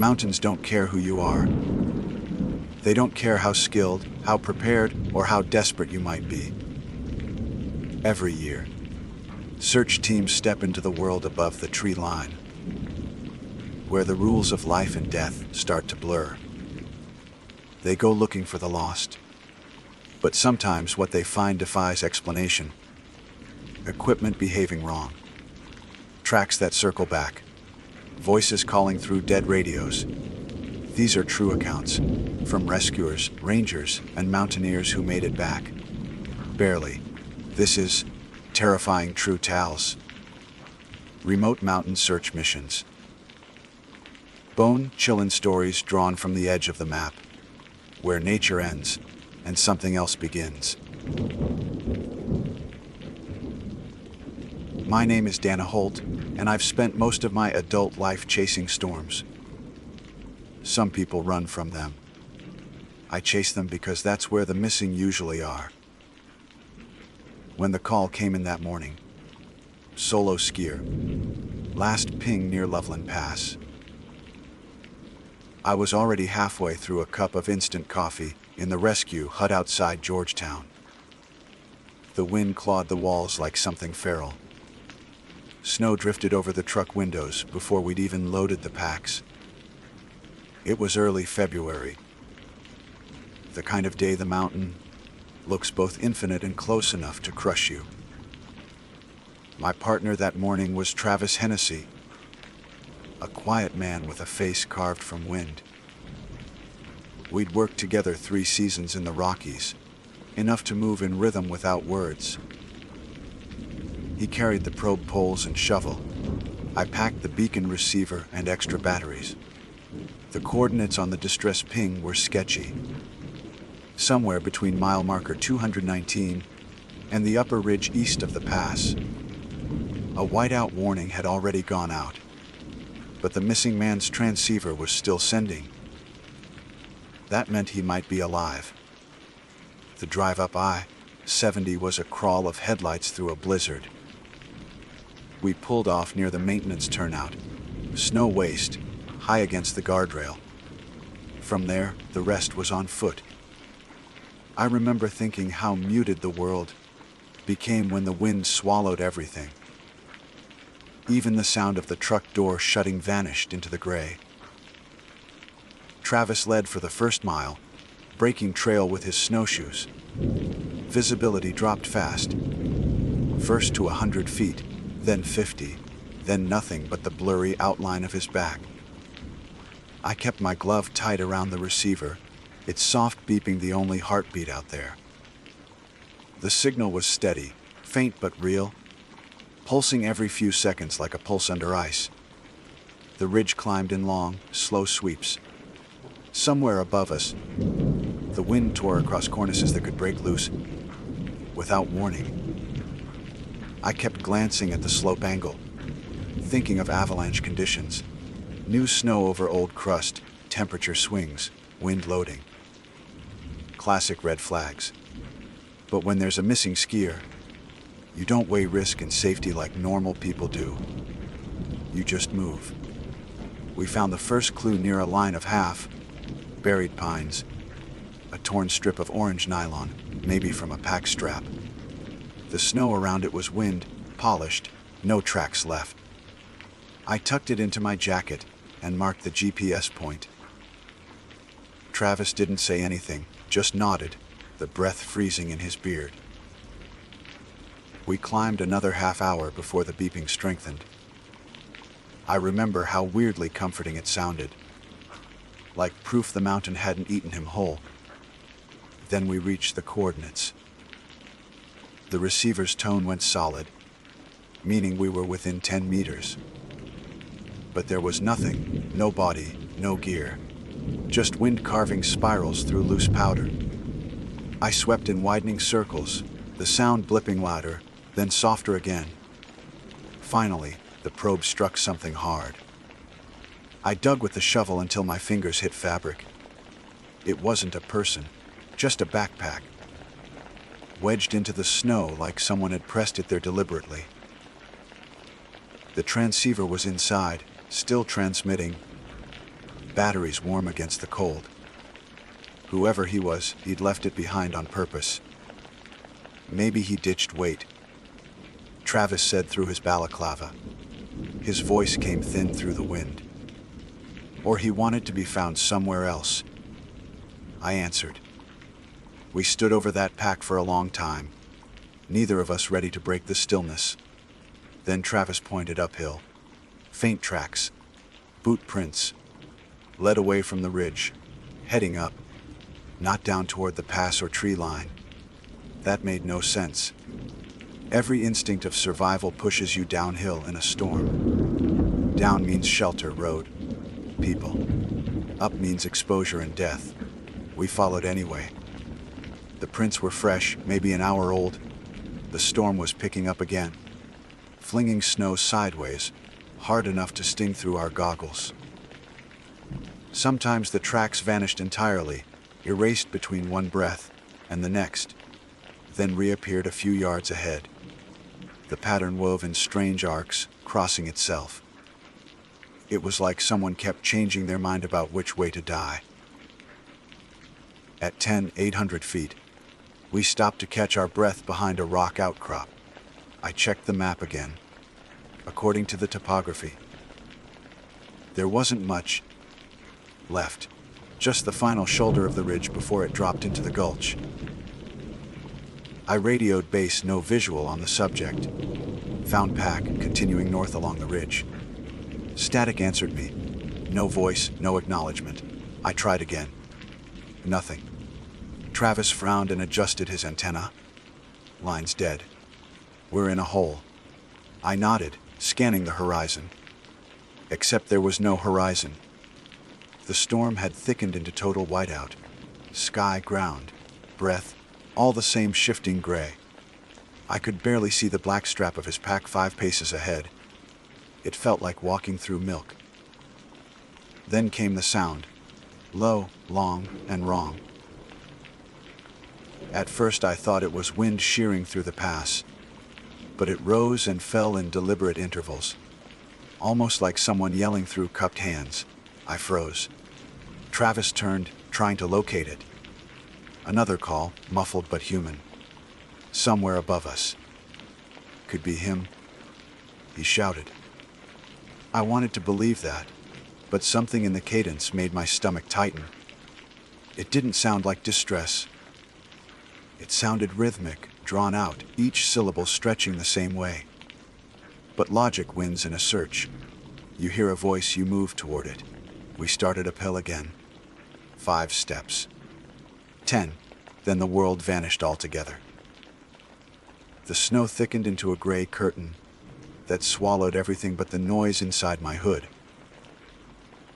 Mountains don't care who you are. They don't care how skilled, how prepared, or how desperate you might be. Every year, search teams step into the world above the tree line, where the rules of life and death start to blur. They go looking for the lost, but sometimes what they find defies explanation. Equipment behaving wrong, tracks that circle back, voices calling through dead radios. These are true accounts, from rescuers, rangers, and mountaineers who made it back. Barely. This is terrifying true tales. Remote mountain search missions. Bone-chilling stories drawn from the edge of the map, where nature ends and something else begins. My name is Dana Holt, and I've spent most of my adult life chasing storms. Some people run from them. I chase them because that's where the missing usually are. When the call came in that morning, solo skier, last ping near Loveland Pass. I was already halfway through a cup of instant coffee in the rescue hut outside Georgetown. The wind clawed the walls like something feral. Snow drifted over the truck windows before we'd even loaded the packs. It was early February. The kind of day the mountain looks both infinite and close enough to crush you. My partner that morning was Travis Hennessy, a quiet man with a face carved from wind. We'd worked together 3 seasons in the Rockies, enough to move in rhythm without words. He carried the probe poles and shovel. I packed the beacon receiver and extra batteries. The coordinates on the distress ping were sketchy. Somewhere between mile marker 219 and the upper ridge east of the pass. A whiteout warning had already gone out, but the missing man's transceiver was still sending. That meant he might be alive. The drive up I-70 was a crawl of headlights through a blizzard. We pulled off near the maintenance turnout, snow waist, high against the guardrail. From there, the rest was on foot. I remember thinking how muted the world became when the wind swallowed everything. Even the sound of the truck door shutting vanished into the gray. Travis led for the first mile, breaking trail with his snowshoes. Visibility dropped fast. First to 100 feet, then 50, then nothing but the blurry outline of his back. I kept my glove tight around the receiver, its soft beeping the only heartbeat out there. The signal was steady, faint but real, pulsing every few seconds like a pulse under ice. The ridge climbed in long, slow sweeps. Somewhere above us, the wind tore across cornices that could break loose without warning. I kept glancing at the slope angle, thinking of avalanche conditions. New snow over old crust, temperature swings, wind loading. Classic red flags. But when there's a missing skier, you don't weigh risk and safety like normal people do. You just move. We found the first clue near a line of buried pines, a torn strip of orange nylon, maybe from a pack strap. The snow around it was wind, polished, no tracks left. I tucked it into my jacket and marked the GPS point. Travis didn't say anything, just nodded, the breath freezing in his beard. We climbed another half hour before the beeping strengthened. I remember how weirdly comforting it sounded, like proof the mountain hadn't eaten him whole. Then we reached the coordinates. The receiver's tone went solid, meaning we were within 10 meters. But there was nothing, no body, no gear, just wind carving spirals through loose powder. I swept in widening circles, the sound blipping louder, then softer again. Finally, the probe struck something hard. I dug with the shovel until my fingers hit fabric. It wasn't a person, just a backpack, wedged into the snow like someone had pressed it there deliberately. The transceiver was inside, still transmitting, batteries warm against the cold. Whoever he was, he'd left it behind on purpose. Maybe he ditched weight, Travis said through his balaclava. His voice came thin through the wind. Or he wanted to be found somewhere else. I answered. We stood over that pack for a long time, neither of us ready to break the stillness. Then Travis pointed uphill. Faint tracks, boot prints, led away from the ridge, heading up, not down toward the pass or tree line. That made no sense. Every instinct of survival pushes you downhill in a storm. Down means shelter, road, people. Up means exposure and death. We followed anyway. The prints were fresh, maybe an hour old. The storm was picking up again, flinging snow sideways, hard enough to sting through our goggles. Sometimes the tracks vanished entirely, erased between one breath and the next, then reappeared a few yards ahead. The pattern wove in strange arcs, crossing itself. It was like someone kept changing their mind about which way to die. At 800 feet, we stopped to catch our breath behind a rock outcrop. I checked the map again. According to the topography, there wasn't much left, just the final shoulder of the ridge before it dropped into the gulch. I radioed base, no visual on the subject. Found pack, continuing north along the ridge. Static answered me. No voice, no acknowledgement. I tried again. Nothing. Travis frowned and adjusted his antenna. Line's dead. We're in a hole. I nodded, scanning the horizon. Except there was no horizon. The storm had thickened into total whiteout. Sky, ground, breath, all the same shifting gray. I could barely see the black strap of his pack 5 paces ahead. It felt like walking through milk. Then came the sound. Low, long, and wrong. At first I thought it was wind shearing through the pass, but it rose and fell in deliberate intervals, almost like someone yelling through cupped hands. I froze. Travis turned, trying to locate it. Another call, muffled but human. Somewhere above us. Could be him. He shouted. I wanted to believe that, but something in the cadence made my stomach tighten. It didn't sound like distress. It sounded rhythmic, drawn out, each syllable stretching the same way. But logic wins in a search. You hear a voice, you move toward it. We started uphill again. 5 steps. 10. Then the world vanished altogether. The snow thickened into a gray curtain that swallowed everything but the noise inside my hood.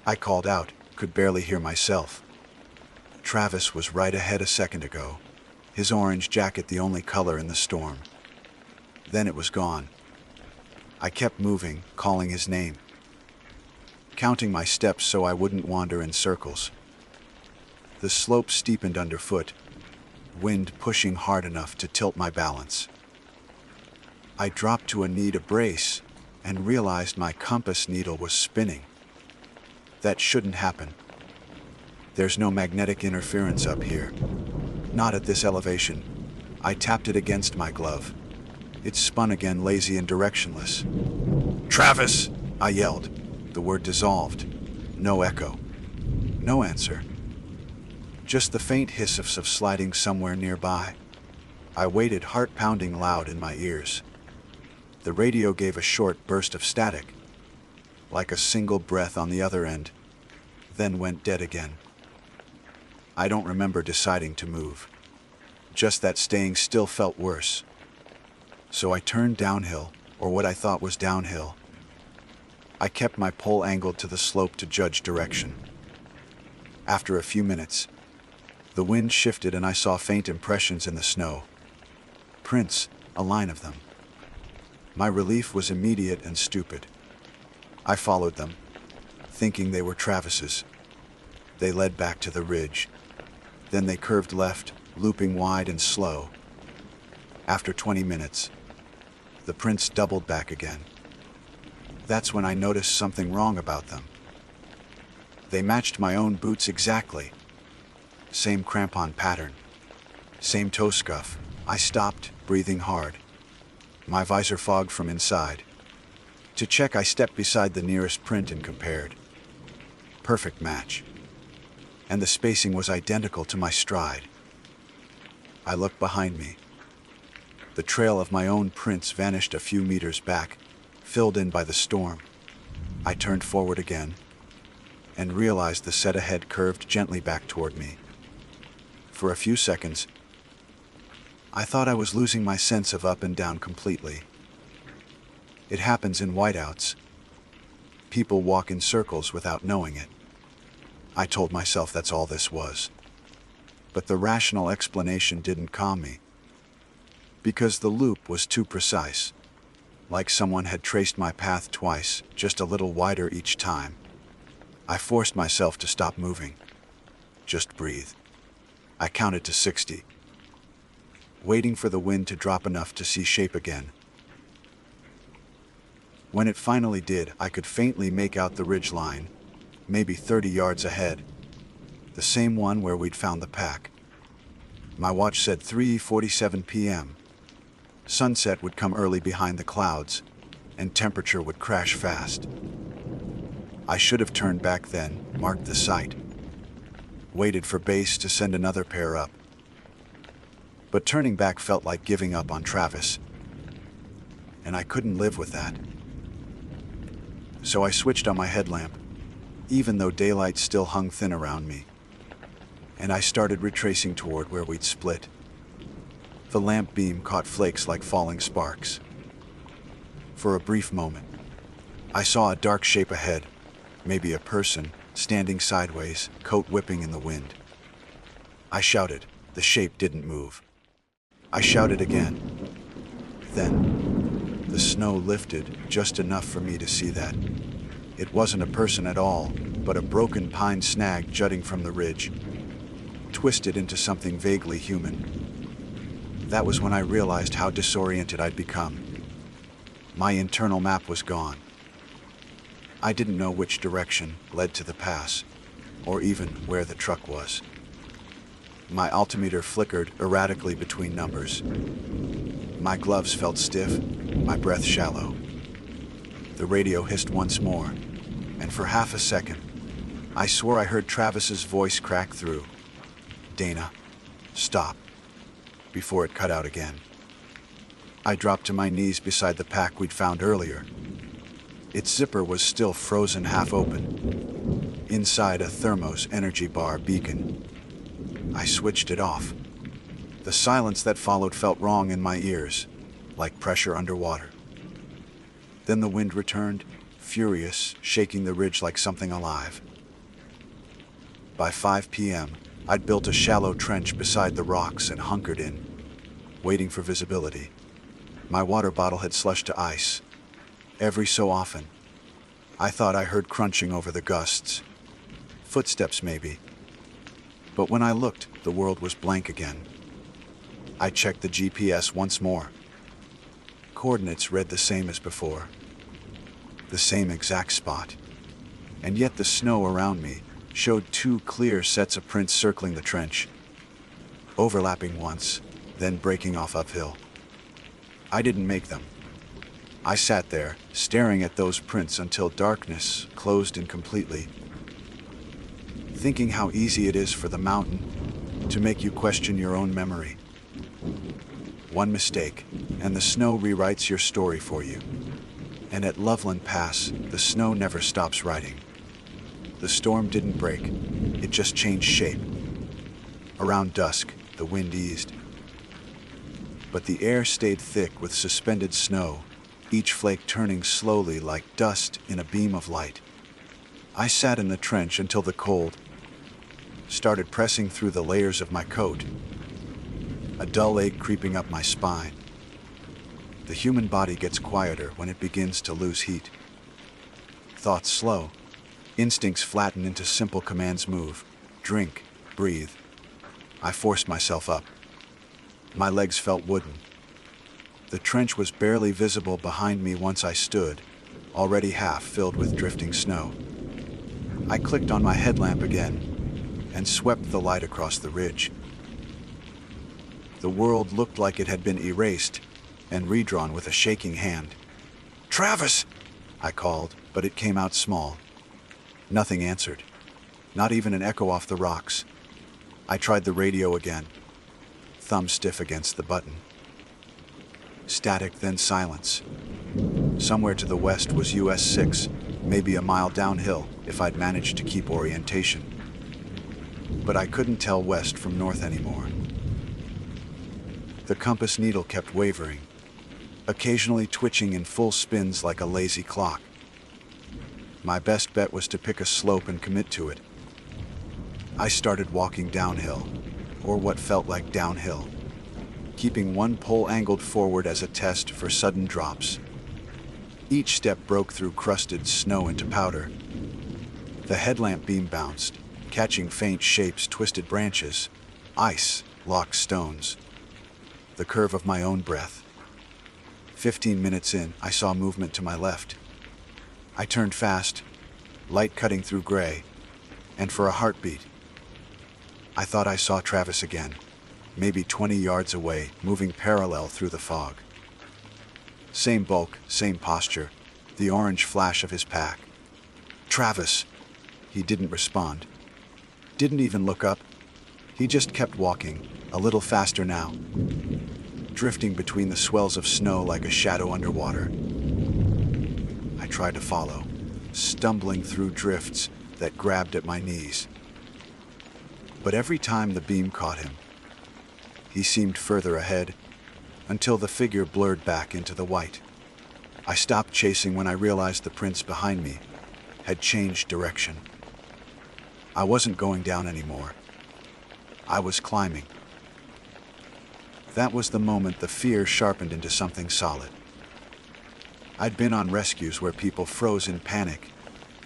I called out, could barely hear myself. Travis was right ahead a second ago, his orange jacket the only color in the storm. Then it was gone. I kept moving, calling his name, counting my steps so I wouldn't wander in circles. The slope steepened underfoot, wind pushing hard enough to tilt my balance. I dropped to a knee to brace and realized my compass needle was spinning. That shouldn't happen. There's no magnetic interference up here. Not at this elevation. I tapped it against my glove. It spun again, lazy and directionless. "Travis!" I yelled. The word dissolved. No echo. No answer. Just the faint hiss of sliding somewhere nearby. I waited, heart pounding loud in my ears. The radio gave a short burst of static, like a single breath on the other end, then went dead again. I don't remember deciding to move. Just that staying still felt worse. So I turned downhill, or what I thought was downhill. I kept my pole angled to the slope to judge direction. After a few minutes, the wind shifted and I saw faint impressions in the snow. Prints, a line of them. My relief was immediate and stupid. I followed them, thinking they were Travis's. They led back to the ridge. Then they curved left, looping wide and slow. After 20 minutes, the prints doubled back again. That's when I noticed something wrong about them. They matched my own boots exactly. Same crampon pattern. Same toe scuff. I stopped, breathing hard. My visor fogged from inside. To check, I stepped beside the nearest print and compared. Perfect match. And the spacing was identical to my stride. I looked behind me. The trail of my own prints vanished a few meters back, filled in by the storm. I turned forward again and realized the set ahead curved gently back toward me. For a few seconds, I thought I was losing my sense of up and down completely. It happens in whiteouts. People walk in circles without knowing it. I told myself that's all this was. But the rational explanation didn't calm me. Because the loop was too precise. Like someone had traced my path twice, just a little wider each time. I forced myself to stop moving. Just breathe. I counted to 60. Waiting for the wind to drop enough to see shape again. When it finally did, I could faintly make out the ridge line, maybe 30 yards ahead. The same one where we'd found the pack. My watch said 3:47 p.m. Sunset would come early behind the clouds, and temperature would crash fast. I should have turned back then, marked the site, waited for base to send another pair up. But turning back felt like giving up on Travis, and I couldn't live with that. So I switched on my headlamp, even though daylight still hung thin around me, and I started retracing toward where we'd split. The lamp beam caught flakes like falling sparks. For a brief moment, I saw a dark shape ahead, maybe a person, standing sideways, coat whipping in the wind. I shouted. The shape didn't move. I shouted again. Then, the snow lifted just enough for me to see that it wasn't a person at all, but a broken pine snag jutting from the ridge, twisted into something vaguely human. That was when I realized how disoriented I'd become. My internal map was gone. I didn't know which direction led to the pass, or even where the truck was. My altimeter flickered erratically between numbers. My gloves felt stiff, my breath shallow. The radio hissed once more, and for half a second, I swore I heard Travis's voice crack through. "Dana, stop," before it cut out again. I dropped to my knees beside the pack we'd found earlier. Its zipper was still frozen half open. Inside, a thermos energy bar beacon. I switched it off. The silence that followed felt wrong in my ears, like pressure underwater. Then the wind returned, furious, shaking the ridge like something alive. By 5 p.m., I'd built a shallow trench beside the rocks and hunkered in, waiting for visibility. My water bottle had slushed to ice. Every so often, I thought I heard crunching over the gusts. Footsteps, maybe. But when I looked, the world was blank again. I checked the GPS once more. Coordinates read the same as before. The same exact spot. And yet the snow around me showed 2 clear sets of prints circling the trench, overlapping once, then breaking off uphill. I didn't make them. I sat there, staring at those prints until darkness closed in completely, thinking how easy it is for the mountain to make you question your own memory. One mistake, and the snow rewrites your story for you. And at Loveland Pass, the snow never stops writing. The storm didn't break, it just changed shape. Around dusk, the wind eased. But the air stayed thick with suspended snow, each flake turning slowly like dust in a beam of light. I sat in the trench until the cold started pressing through the layers of my coat, a dull ache creeping up my spine. The human body gets quieter when it begins to lose heat. Thoughts slow, instincts flatten into simple commands: move, drink, breathe. I forced myself up. My legs felt wooden. The trench was barely visible behind me once I stood, already half filled with drifting snow. I clicked on my headlamp again and swept the light across the ridge. The world looked like it had been erased and redrawn with a shaking hand. "Travis!" I called, but it came out small. Nothing answered, not even an echo off the rocks. I tried the radio again, thumb stiff against the button. Static, then silence. Somewhere to the west was US 6, maybe a mile downhill if I'd managed to keep orientation. But I couldn't tell west from north anymore. The compass needle kept wavering, occasionally twitching in full spins like a lazy clock. My best bet was to pick a slope and commit to it. I started walking downhill, or what felt like downhill, keeping one pole angled forward as a test for sudden drops. Each step broke through crusted snow into powder. The headlamp beam bounced, catching faint shapes, twisted branches, ice, locked stones. The curve of my own breath. 15 minutes in, I saw movement to my left. I turned fast, light cutting through gray, and for a heartbeat, I thought I saw Travis again, maybe 20 yards away, moving parallel through the fog. Same bulk, same posture, the orange flash of his pack. "Travis!" He didn't respond. Didn't even look up. He just kept walking, a little faster now, drifting between the swells of snow like a shadow underwater. I tried to follow, stumbling through drifts that grabbed at my knees. But every time the beam caught him, he seemed further ahead, until the figure blurred back into the white. I stopped chasing when I realized the prints behind me had changed direction. I wasn't going down anymore. I was climbing. That was the moment the fear sharpened into something solid. I'd been on rescues where people froze in panic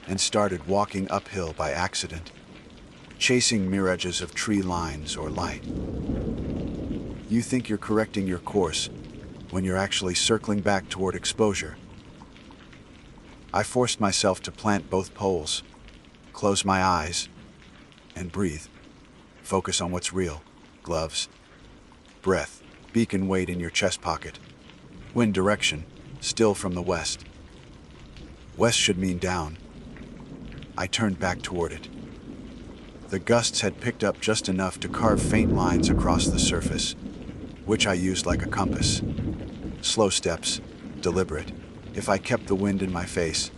and started walking uphill by accident, chasing mirages of tree lines or light. You think you're correcting your course when you're actually circling back toward exposure. I forced myself to plant both poles, close my eyes, and breathe. Focus on what's real. Gloves, breath, beacon weight in your chest pocket. Wind direction, still from the west. West should mean down. I turned back toward it. The gusts had picked up just enough to carve faint lines across the surface, which I used like a compass. Slow steps, deliberate. If I kept the wind in my face,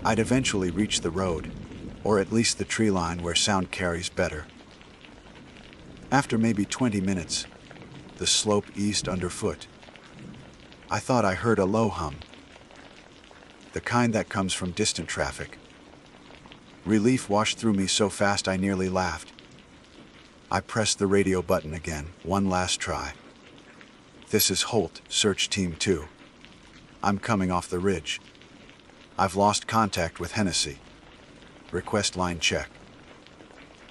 I'd eventually reach the road, or at least the tree line where sound carries better. After maybe 20 minutes, the slope eased underfoot. I thought I heard a low hum, the kind that comes from distant traffic. Relief washed through me so fast I nearly laughed. I pressed the radio button again, one last try. "This is Holt, Search Team 2. I'm coming off the ridge. I've lost contact with Hennessy. Request line check."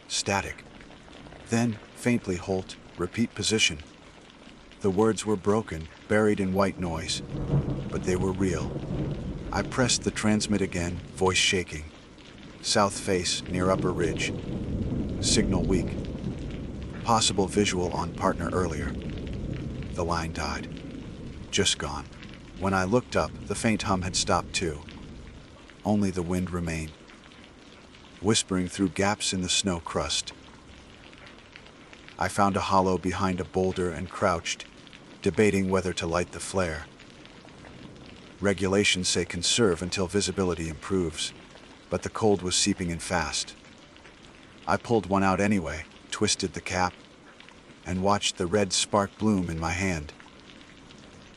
Static. Then, faintly, "Holt, repeat position." The words were broken, buried in white noise, but they were real. I pressed the transmit again, voice shaking. "South face, near upper ridge. Signal weak. Possible visual on partner earlier." The line died. Just gone. When I looked up, the faint hum had stopped too. Only the wind remained, whispering through gaps in the snow crust. I found a hollow behind a boulder and crouched, debating whether to light the flare. Regulations say conserve until visibility improves, but the cold was seeping in fast. I pulled one out anyway, twisted the cap, and watched the red spark bloom in my hand.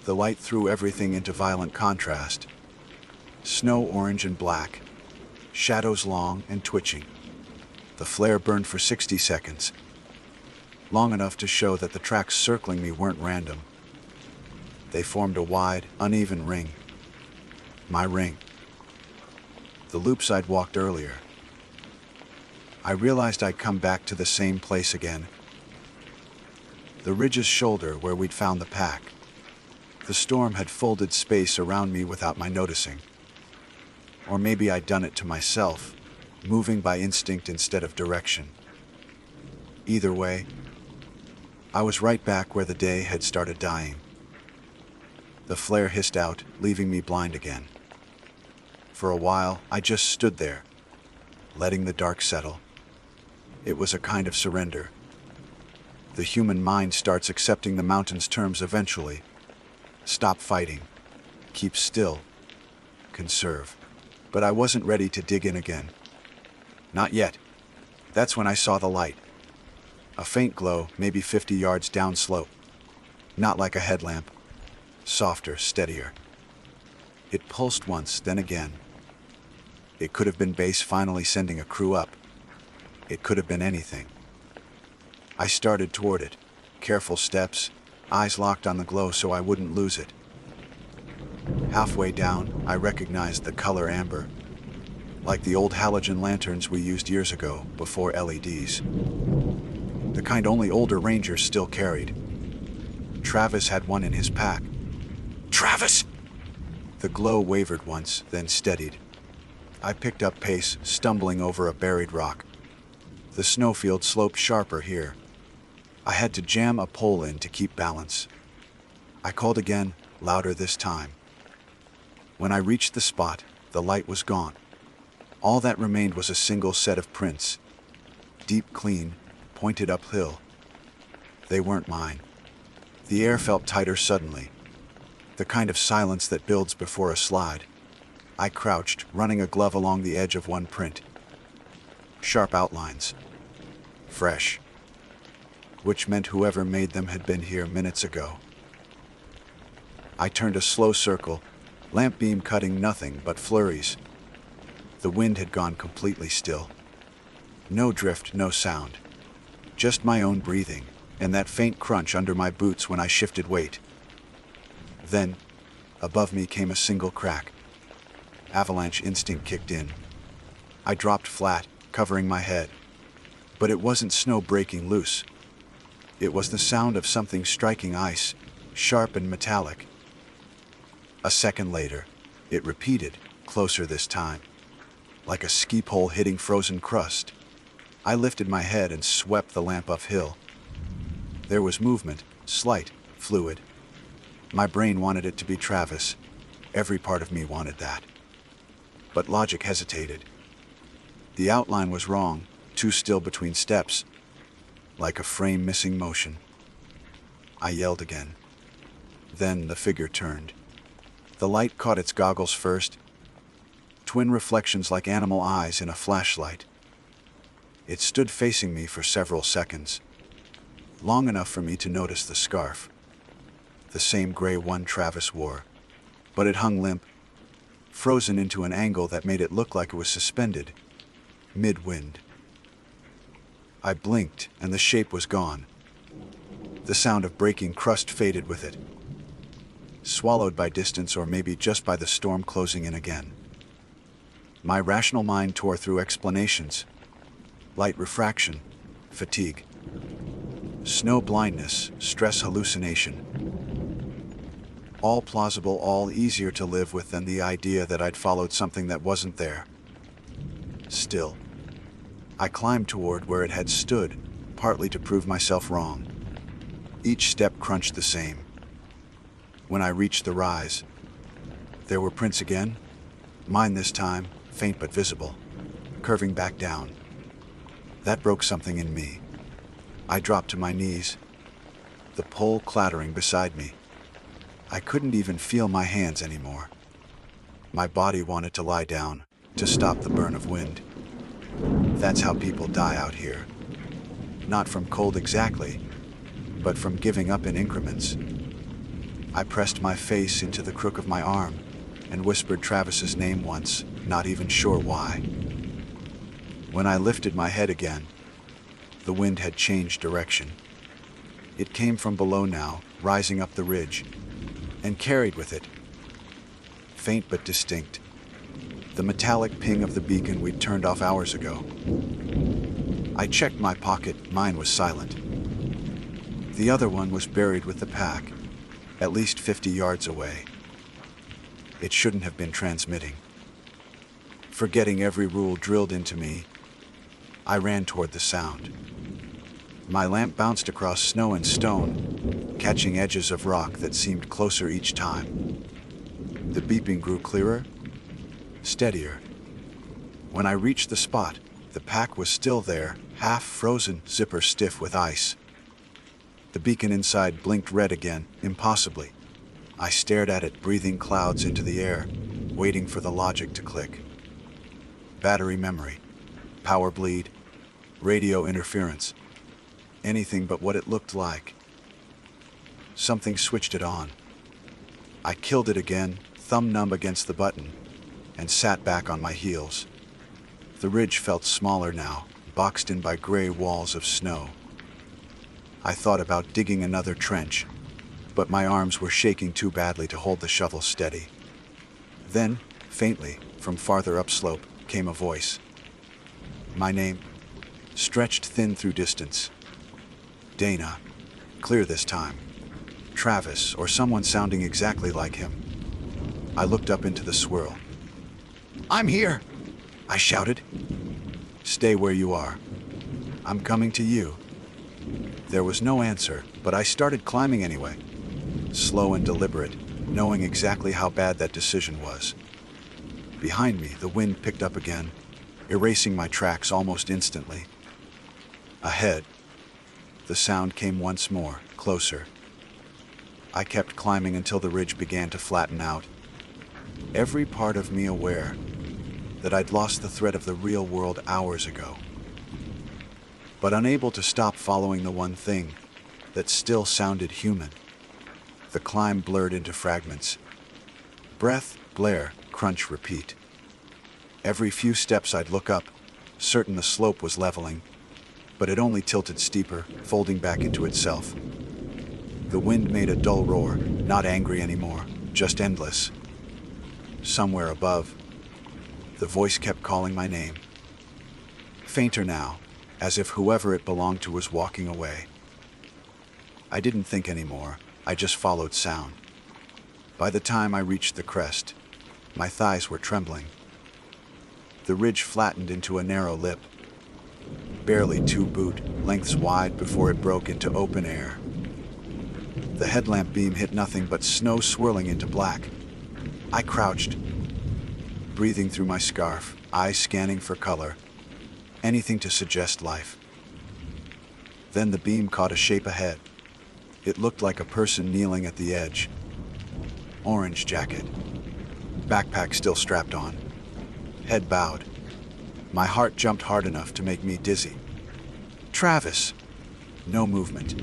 The light threw everything into violent contrast. Snow orange and black, shadows long and twitching. The flare burned for 60 seconds, long enough to show that the tracks circling me weren't random. They formed a wide, uneven ring. My ring. The loops I'd walked earlier. I realized I'd come back to the same place again. The ridge's shoulder where we'd found the pack. The storm had folded space around me without my noticing. Or maybe I'd done it to myself, moving by instinct instead of direction. Either way, I was right back where the day had started dying. The flare hissed out, leaving me blind again. For a while, I just stood there, letting the dark settle. It was a kind of surrender. The human mind starts accepting the mountain's terms eventually. Stop fighting. Keep still. Conserve. But I wasn't ready to dig in again. Not yet. That's when I saw the light. A faint glow, maybe 50 yards downslope. Not like a headlamp. Softer, steadier. It pulsed once, then again. It could have been base finally sending a crew up. It could have been anything. I started toward it, careful steps, eyes locked on the glow so I wouldn't lose it. Halfway down, I recognized the color amber, like the old halogen lanterns we used years ago, before LEDs. The kind only older rangers still carried. Travis had one in his pack. Travis! The glow wavered once, then steadied. I picked up pace, stumbling over a buried rock. The snowfield sloped sharper here. I had to jam a pole in to keep balance. I called again, louder this time. When I reached the spot, the light was gone. All that remained was a single set of prints. Deep, clean, pointed uphill. They weren't mine. The air felt tighter suddenly. The kind of silence that builds before a slide. I crouched, running a glove along the edge of one print. Sharp outlines. Fresh. Which meant whoever made them had been here minutes ago. I turned a slow circle, lamp beam cutting nothing but flurries. The wind had gone completely still. No drift, no sound. Just my own breathing, and that faint crunch under my boots when I shifted weight. Then, above me came a single crack. Avalanche instinct kicked in. I dropped flat, covering my head. But it wasn't snow breaking loose. It was the sound of something striking ice, sharp and metallic. A second later, it repeated, closer this time, like a ski pole hitting frozen crust. I lifted my head and swept the lamp uphill. There was movement, slight, fluid. My brain wanted it to be Travis. Every part of me wanted that. But logic hesitated. The outline was wrong, too still between steps, like a frame missing motion. I yelled again. Then the figure turned. The light caught its goggles first, twin reflections like animal eyes in a flashlight. It stood facing me for several seconds, long enough for me to notice the scarf. The same gray one Travis wore, but it hung limp, frozen into an angle that made it look like it was suspended, mid-wind. I blinked, and the shape was gone. The sound of breaking crust faded with it, swallowed by distance or maybe just by the storm closing in again. My rational mind tore through explanations. Light refraction, fatigue, snow blindness, stress hallucination. All plausible, all easier to live with than the idea that I'd followed something that wasn't there. Still, I climbed toward where it had stood, partly to prove myself wrong. Each step crunched the same. When I reached the rise, there were prints again. Mine this time, faint but visible, curving back down. That broke something in me. I dropped to my knees, the pole clattering beside me. I couldn't even feel my hands anymore. My body wanted to lie down, to stop the burn of wind. That's how people die out here. Not from cold exactly, but from giving up in increments. I pressed my face into the crook of my arm and whispered Travis's name once, not even sure why. When I lifted my head again, the wind had changed direction. It came from below now, rising up the ridge, and carried with it, faint but distinct, the metallic ping of the beacon we'd turned off hours ago. I checked my pocket, mine was silent. The other one was buried with the pack, at least 50 yards away. It shouldn't have been transmitting. Forgetting every rule drilled into me, I ran toward the sound. My lamp bounced across snow and stone, catching edges of rock that seemed closer each time. The beeping grew clearer, steadier. When I reached the spot, the pack was still there, half frozen, zipper stiff with ice. The beacon inside blinked red again, impossibly. I stared at it, breathing clouds into the air, waiting for the logic to click. Battery memory, power bleed, radio interference. Anything but what it looked like. Something switched it on. I killed it again, thumb numb against the button, and sat back on my heels. The ridge felt smaller now, boxed in by gray walls of snow. I thought about digging another trench, but my arms were shaking too badly to hold the shovel steady. Then, faintly, from farther upslope, came a voice. My name, stretched thin through distance. Dana. Clear this time. Travis, or someone sounding exactly like him. I looked up into the swirl. I'm here, I shouted. Stay where you are. I'm coming to you. There was no answer, but I started climbing anyway. Slow and deliberate, knowing exactly how bad that decision was. Behind me, the wind picked up again, erasing my tracks almost instantly. Ahead, the sound came once more, closer. I kept climbing until the ridge began to flatten out. Every part of me aware that I'd lost the thread of the real world hours ago. But unable to stop following the one thing that still sounded human. The climb blurred into fragments. Breath, blare, crunch, repeat. Every few steps I'd look up, certain the slope was leveling, but it only tilted steeper, folding back into itself. The wind made a dull roar, not angry anymore, just endless. Somewhere above, the voice kept calling my name. Fainter now, as if whoever it belonged to was walking away. I didn't think anymore, I just followed sound. By the time I reached the crest, my thighs were trembling. The ridge flattened into a narrow lip, barely 2 boot lengths wide before it broke into open air. The headlamp beam hit nothing but snow swirling into black. I crouched, breathing through my scarf, eyes scanning for color, anything to suggest life. Then the beam caught a shape ahead. It looked like a person kneeling at the edge. Orange jacket, backpack still strapped on, head bowed. My heart jumped hard enough to make me dizzy. Travis! No movement.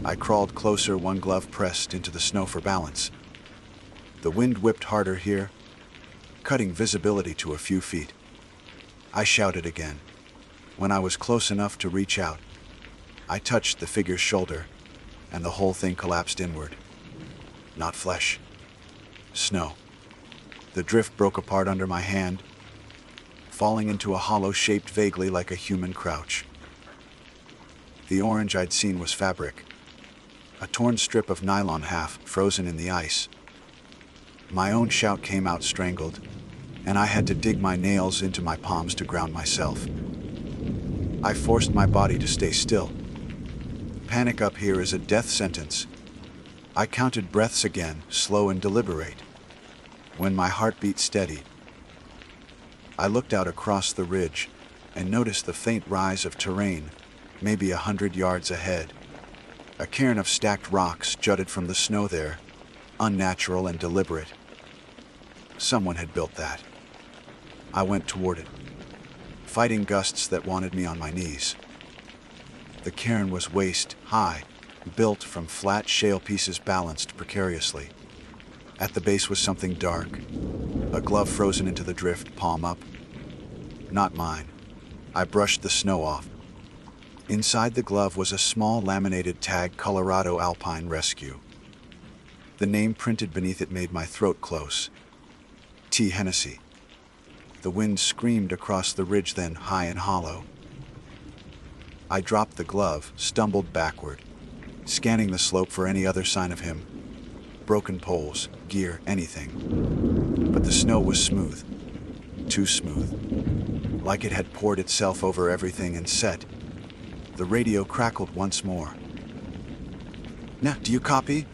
I crawled closer, one glove pressed into the snow for balance. The wind whipped harder here, cutting visibility to a few feet. I shouted again. When I was close enough to reach out, I touched the figure's shoulder, and the whole thing collapsed inward. Not flesh. Snow. The drift broke apart under my hand, falling into a hollow shaped vaguely like a human crouch. The orange I'd seen was fabric, a torn strip of nylon half frozen in the ice. My own shout came out strangled, and I had to dig my nails into my palms to ground myself. I forced my body to stay still. Panic up here is a death sentence. I counted breaths again, slow and deliberate. When my heartbeat steadied, I looked out across the ridge and noticed the faint rise of terrain, maybe 100 yards ahead. A cairn of stacked rocks jutted from the snow there, unnatural and deliberate. Someone had built that. I went toward it, fighting gusts that wanted me on my knees. The cairn was waist-high, built from flat shale pieces balanced precariously. At the base was something dark, a glove frozen into the drift, palm up. Not mine. I brushed the snow off. Inside the glove was a small laminated tag, Colorado Alpine Rescue. The name printed beneath it made my throat close. T. Hennessy. The wind screamed across the ridge, then high and hollow. I dropped the glove, stumbled backward, scanning the slope for any other sign of him. Broken poles, gear, anything. But the snow was smooth. too smooth, like it had poured itself over everything and set. The radio crackled once more. "Now, do you copy?"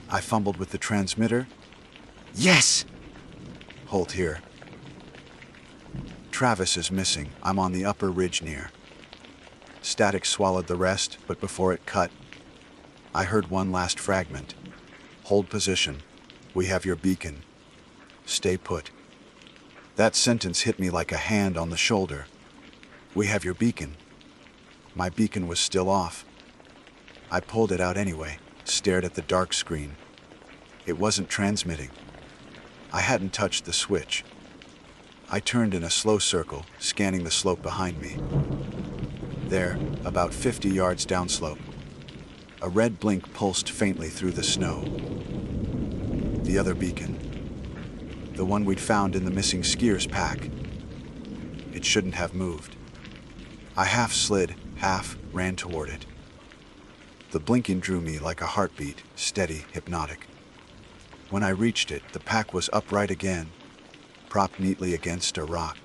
I fumbled with the transmitter. "Yes!" "Hold here. Travis is missing. I'm on the upper ridge near." Static swallowed the rest, but before it cut, I heard one last fragment. "Hold position. We have your beacon. Stay put." That sentence hit me like a hand on the shoulder. "We have your beacon." My beacon was still off. I pulled it out anyway, stared at the dark screen. It wasn't transmitting. I hadn't touched the switch. I turned in a slow circle, scanning the slope behind me. There, about 50 yards downslope, a red blink pulsed faintly through the snow. The other beacon. The one we'd found in the missing skier's pack. It shouldn't have moved. I half slid, half ran toward it. The blinking drew me like a heartbeat, steady, hypnotic. When I reached it, the pack was upright again, propped neatly against a rock.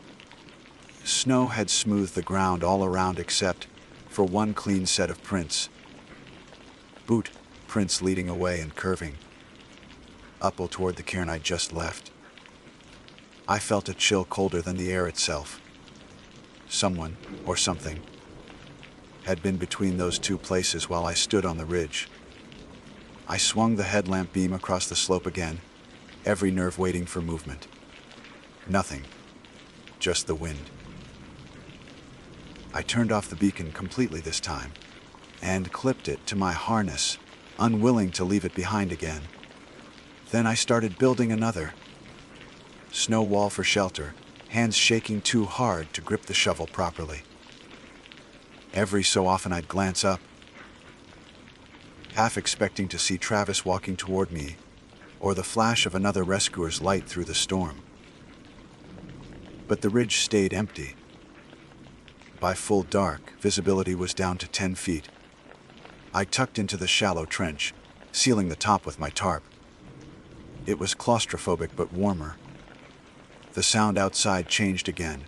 Snow had smoothed the ground all around except for one clean set of prints. Boot prints leading away and curving uphill toward the cairn I'd just left. I felt a chill colder than the air itself. Someone, or something, had been between those two places while I stood on the ridge. I swung the headlamp beam across the slope again, every nerve waiting for movement. Nothing. Just the wind. I turned off the beacon completely this time, and clipped it to my harness, unwilling to leave it behind again. Then I started building another. Snow wall for shelter, hands shaking too hard to grip the shovel properly. Every so often I'd glance up, half expecting to see Travis walking toward me, or the flash of another rescuer's light through the storm. But the ridge stayed empty. By full dark, visibility was down to 10 feet. I tucked into the shallow trench, sealing the top with my tarp. It was claustrophobic but warmer. The sound outside changed again.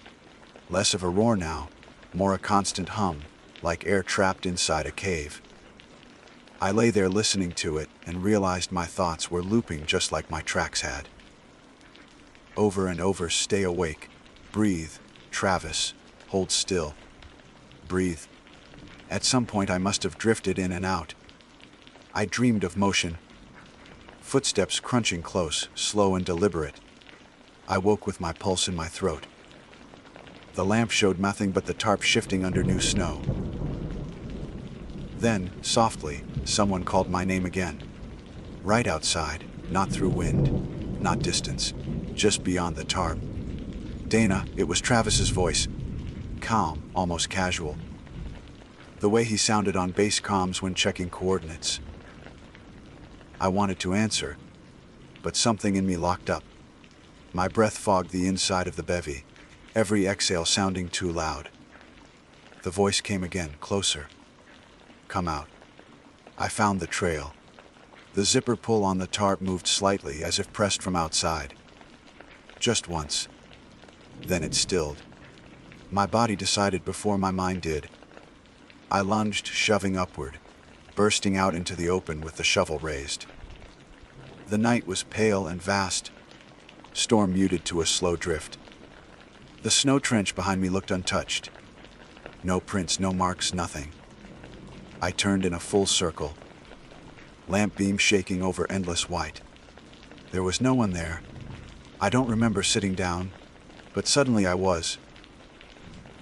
Less of a roar now, more a constant hum, like air trapped inside a cave. I lay there listening to it and realized my thoughts were looping just like my tracks had. Over and over, stay awake, breathe, Travis, hold still, breathe. At some point I must have drifted in and out. I dreamed of motion. Footsteps crunching close, slow and deliberate. I woke with my pulse in my throat. The lamp showed nothing but the tarp shifting under new snow. Then, softly, someone called my name again. Right outside, not through wind, not distance, just beyond the tarp. "Dana," it was Travis's voice. Calm, almost casual. The way he sounded on base comms when checking coordinates. I wanted to answer, but something in me locked up. My breath fogged the inside of the bevy, every exhale sounding too loud. The voice came again, closer. "Come out." I found the trail. The zipper pull on the tarp moved slightly as if pressed from outside. Just once. Then it stilled. My body decided before my mind did. I lunged, shoving upward, bursting out into the open with the shovel raised. The night was pale and vast. Storm muted to a slow drift. The snow trench behind me looked untouched. No prints, no marks, nothing. I turned in a full circle, lamp beam shaking over endless white. There was no one there. I don't remember sitting down, but suddenly I was.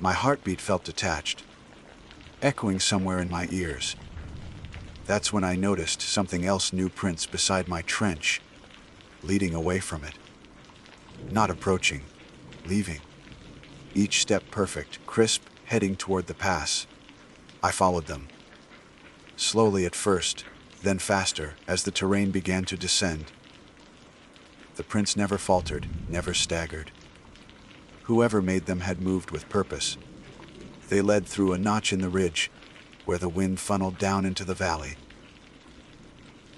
My heartbeat felt detached, echoing somewhere in my ears. That's when I noticed something else, new prints beside my trench, leading away from it. Not approaching, leaving. Each step perfect, crisp, heading toward the pass. I followed them. Slowly at first, then faster as the terrain began to descend. The prints never faltered, never staggered. Whoever made them had moved with purpose. They led through a notch in the ridge, where the wind funneled down into the valley.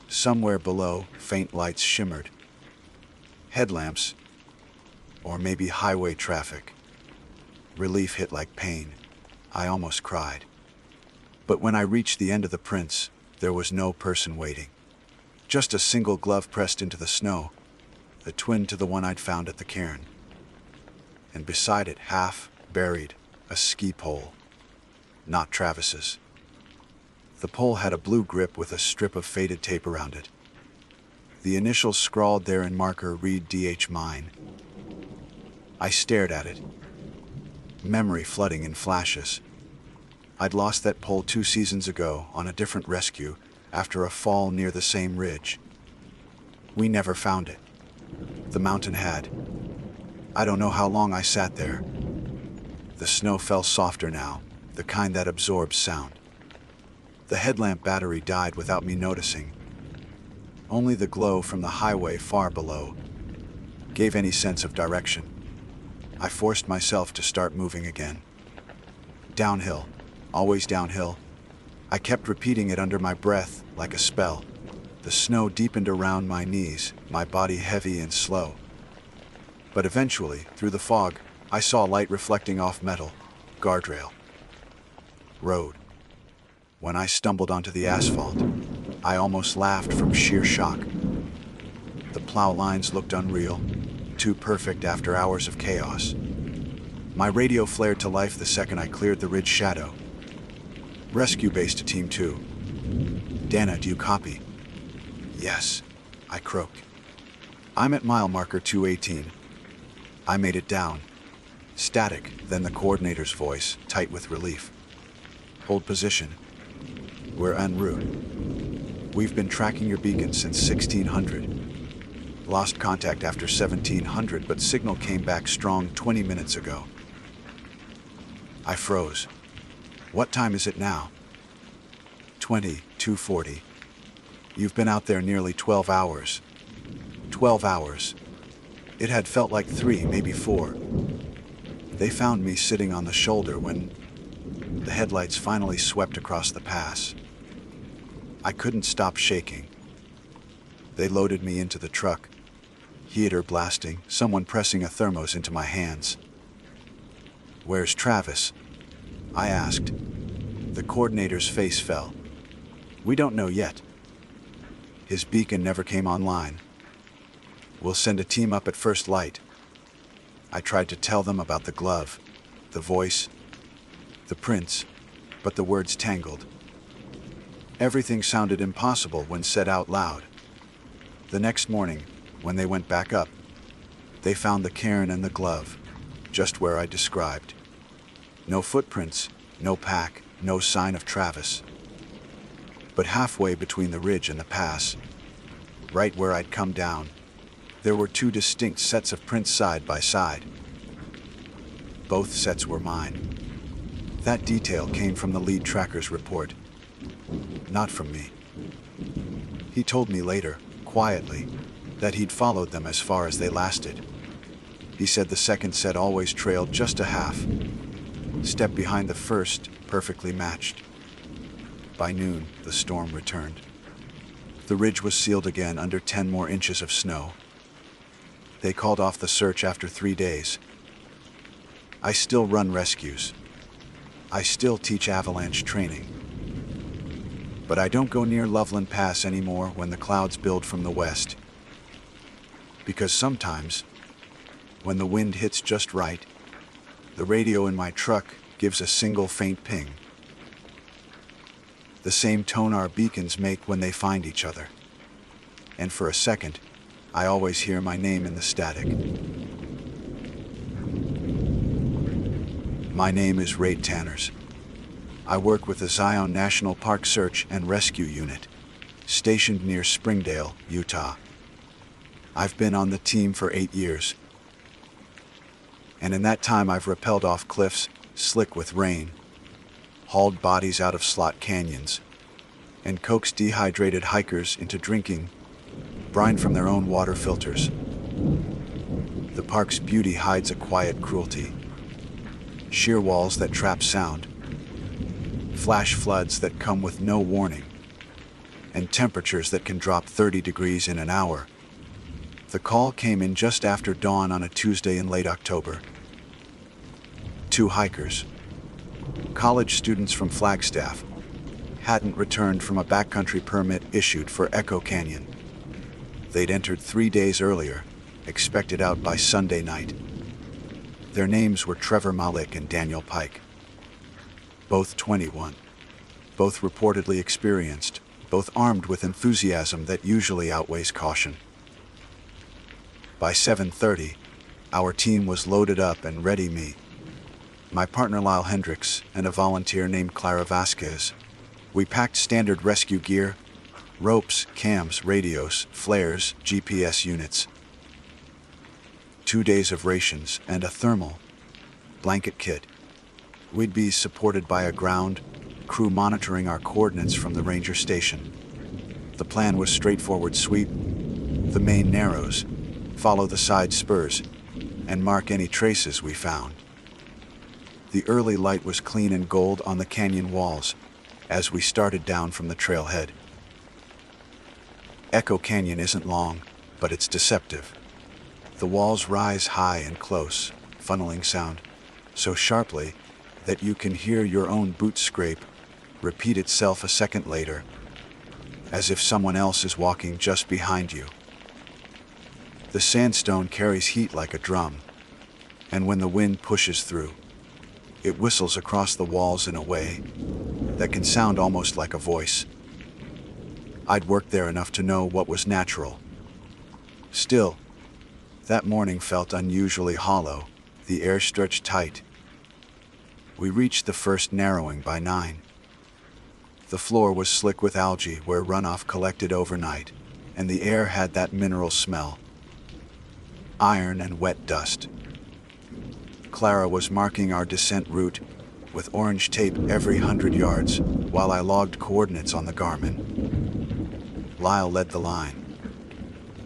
Somewhere below, faint lights shimmered. Headlamps, Or maybe highway traffic. Relief hit like pain. I almost cried. But when I reached the end of the prints, there was no person waiting. Just a single glove pressed into the snow, a twin to the one I'd found at the cairn. And beside it, half buried, a ski pole. Not Travis's. The pole had a blue grip with a strip of faded tape around it. The initials scrawled there in marker read DH mine. I stared at it, memory flooding in flashes. I'd lost that pole 2 seasons ago on a different rescue after a fall near the same ridge. We never found it. The mountain had. I don't know how long I sat there. The snow fell softer now, the kind that absorbs sound. The headlamp battery died without me noticing. Only the glow from the highway far below gave any sense of direction. I forced myself to start moving again. Downhill, always downhill. I kept repeating it under my breath like a spell. The snow deepened around my knees, my body heavy and slow. But eventually, through the fog, I saw light reflecting off metal, guardrail, road. When I stumbled onto the asphalt, I almost laughed from sheer shock. The plow lines looked unreal, too perfect after hours of chaos. My radio flared to life the second I cleared the ridge shadow. Rescue base to Team 2. Dana, do you copy? Yes, I croaked. I'm at mile marker 218. I made it down. Static, then the coordinator's voice, tight with relief. Hold position. We're en route. We've been tracking your beacon since 1600. Lost contact after 1700, but signal came back strong 20 minutes ago. I froze. What time is it now? 2:40. You've been out there nearly 12 hours. 12 hours. It had felt like 3, maybe 4. They found me sitting on the shoulder when the headlights finally swept across the pass. I couldn't stop shaking. They loaded me into the truck, heater blasting, someone pressing a thermos into my hands. Where's Travis? I asked. The coordinator's face fell. We don't know yet. His beacon never came online. We'll send a team up at first light. I tried to tell them about the glove, the voice, the prints, but the words tangled. Everything sounded impossible when said out loud. The next morning, when they went back up, they found the cairn and the glove, just where I described. No footprints, no pack, no sign of Travis. But halfway between the ridge and the pass, right where I'd come down, there were 2 distinct sets of prints side by side. Both sets were mine. That detail came from the lead tracker's report, not from me. He told me later, quietly, that he'd followed them as far as they lasted. He said the second set always trailed just a half step behind the first, perfectly matched. By noon, the storm returned. The ridge was sealed again under 10 more inches of snow. They called off the search after 3 days. I still run rescues. I still teach avalanche training. But I don't go near Loveland Pass anymore when the clouds build from the west. Because sometimes, when the wind hits just right, the radio in my truck gives a single faint ping. The same tone our beacons make when they find each other. And for a second, I always hear my name in the static. My name is Raid Tanners. I work with the Zion National Park Search and Rescue Unit, stationed near Springdale, Utah. I've been on the team for 8 years. And in that time I've rappelled off cliffs, slick with rain, hauled bodies out of slot canyons, and coaxed dehydrated hikers into drinking brine from their own water filters. The park's beauty hides a quiet cruelty. Sheer walls that trap sound, flash floods that come with no warning, and temperatures that can drop 30 degrees in an hour. The call came in just after dawn on a Tuesday in late October. Two hikers, college students from Flagstaff, hadn't returned from a backcountry permit issued for Echo Canyon. They'd entered 3 days earlier, expected out by Sunday night. Their names were Trevor Malik and Daniel Pike. Both 21. Both reportedly experienced, both armed with enthusiasm that usually outweighs caution. By 7:30, our team was loaded up and ready. Me, my partner Lyle Hendricks, and a volunteer named Clara Vasquez. We packed standard rescue gear: ropes, cams, radios, flares, GPS units. 2 days of rations and a thermal blanket kit. We'd be supported by a ground crew monitoring our coordinates from the ranger station. The plan was straightforward: sweep the main narrows, follow the side spurs, and mark any traces we found. The early light was clean and gold on the canyon walls as we started down from the trailhead. Echo Canyon isn't long, but it's deceptive. The walls rise high and close, funneling sound so sharply that you can hear your own boot scrape repeat itself a second later, as if someone else is walking just behind you. The sandstone carries heat like a drum, and when the wind pushes through, it whistles across the walls in a way that can sound almost like a voice. I'd worked there enough to know what was natural. Still, that morning felt unusually hollow, the air stretched tight. We reached the first narrowing by 9. The floor was slick with algae where runoff collected overnight, and the air had that mineral smell. Iron and wet dust. Clara was marking our descent route with orange tape every 100 yards while I logged coordinates on the Garmin. Lyle led the line,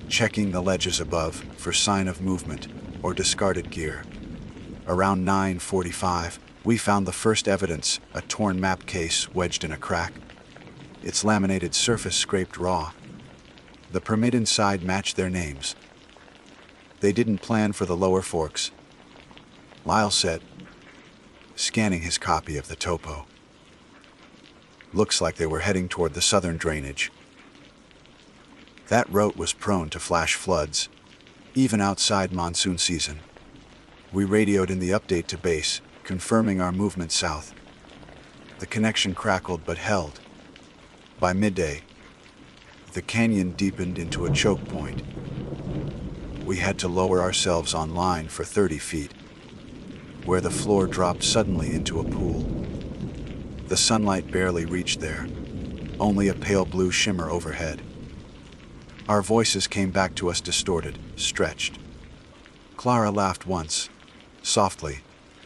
checking the ledges above for sign of movement or discarded gear. Around 9:45, we found the first evidence: a torn map case wedged in a crack, its laminated surface scraped raw. The permit inside matched their names. They didn't plan for the lower forks, Lyle said, scanning his copy of the topo. Looks like they were heading toward the southern drainage. That route was prone to flash floods, even outside monsoon season. We radioed in the update to base, confirming our movement south. The connection crackled but held. By midday, the canyon deepened into a choke point. We had to lower ourselves on line for 30 feet, where the floor dropped suddenly into a pool. The sunlight barely reached there, only a pale blue shimmer overhead. Our voices came back to us distorted, stretched. Clara laughed once, softly,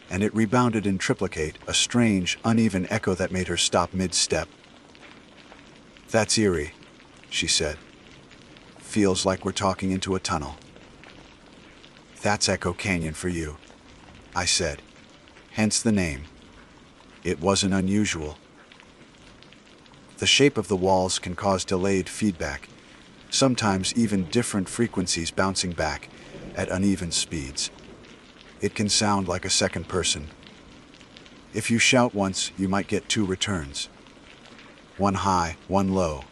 and it rebounded in triplicate, a strange, uneven echo that made her stop mid-step. "That's eerie," she said. "Feels like we're talking into a tunnel." "That's Echo Canyon for you," I said, hence the name. It wasn't unusual. The shape of the walls can cause delayed feedback, sometimes even different frequencies bouncing back at uneven speeds. It can sound like a second person. If you shout once, you might get 2 returns. One high, one low,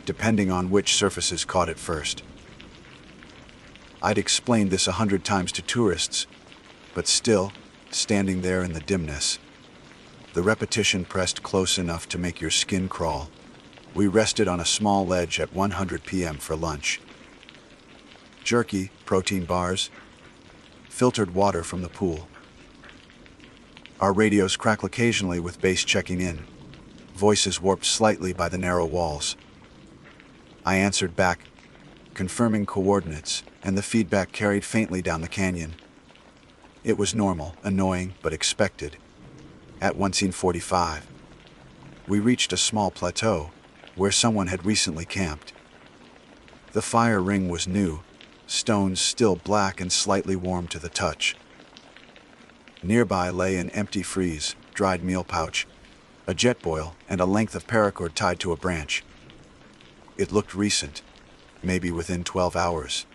depending on which surfaces caught it first. I'd explained this 100 times to tourists, but still, standing there in the dimness, the repetition pressed close enough to make your skin crawl. We rested on a small ledge at 100 p.m. for lunch. Jerky, protein bars, filtered water from the pool. Our radios crackle occasionally with base checking in, voices warped slightly by the narrow walls. I answered back, confirming coordinates, and the feedback carried faintly down the canyon. It was normal, annoying, but expected. At 1:45, we reached a small plateau where someone had recently camped. The fire ring was new, stones still black and slightly warm to the touch. Nearby lay an empty freeze, dried meal pouch, a jet boil, and a length of paracord tied to a branch. It looked recent, maybe within 12 hours.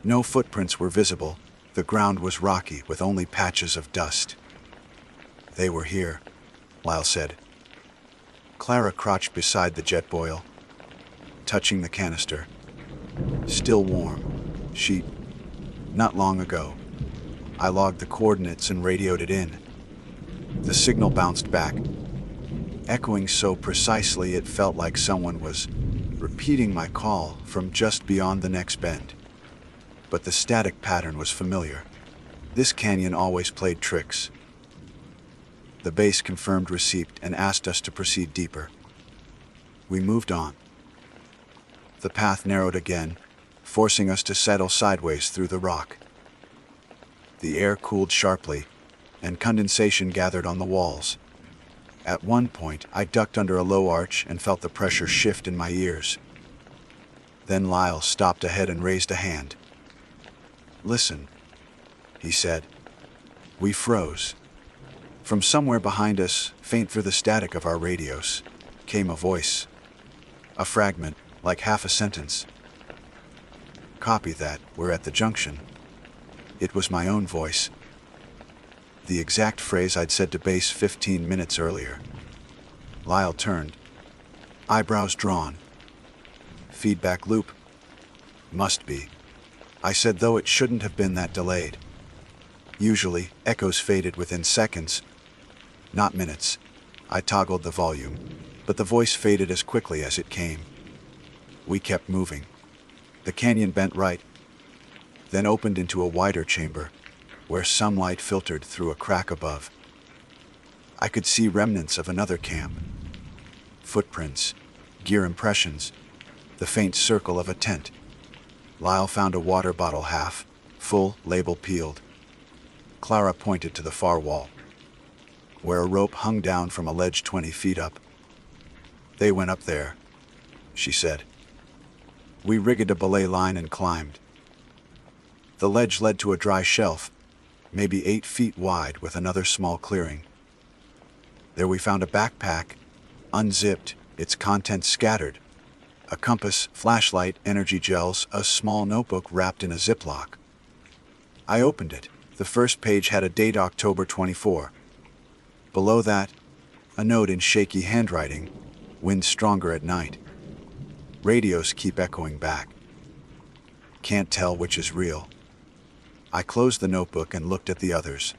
No footprints were visible. The ground was rocky with only patches of dust. "They were here," Lyle said. Clara crouched beside the jet boil, touching the canister. "Still warm. Not long ago." I logged the coordinates and radioed it in. The signal bounced back, echoing so precisely it felt like someone was repeating my call from just beyond the next bend. But the static pattern was familiar. This canyon always played tricks. The base confirmed receipt and asked us to proceed deeper. We moved on. The path narrowed again, forcing us to settle sideways through the rock. The air cooled sharply, and condensation gathered on the walls. At one point, I ducked under a low arch and felt the pressure shift in my ears. Then Lyle stopped ahead and raised a hand. "Listen," he said. We froze. From somewhere behind us, faint through the static of our radios, came a voice. A fragment, like half a sentence. "Copy that, we're at the junction." It was my own voice. The exact phrase I'd said to base 15 minutes earlier. Lyle turned, eyebrows drawn. "Feedback loop?" "Must be," I said, though it shouldn't have been that delayed. Usually, echoes faded within seconds, not minutes. I toggled the volume, but the voice faded as quickly as it came. We kept moving. The canyon bent right, then opened into a wider chamber, where some light filtered through a crack above. I could see remnants of another camp. Footprints, gear impressions, the faint circle of a tent. Lyle found a water bottle half full, label peeled. Clara pointed to the far wall, where a rope hung down from a ledge 20 feet up. "They went up there," she said. We rigged a belay line and climbed. The ledge led to a dry shelf, maybe 8 feet wide with another small clearing. There we found a backpack, unzipped, its contents scattered. A compass, flashlight, energy gels, a small notebook wrapped in a Ziploc. I opened it. The first page had a date October 24. Below that, a note in shaky handwriting, "Wind stronger at night." Radios keep echoing back. Can't tell which is real. I closed the notebook and looked at the others.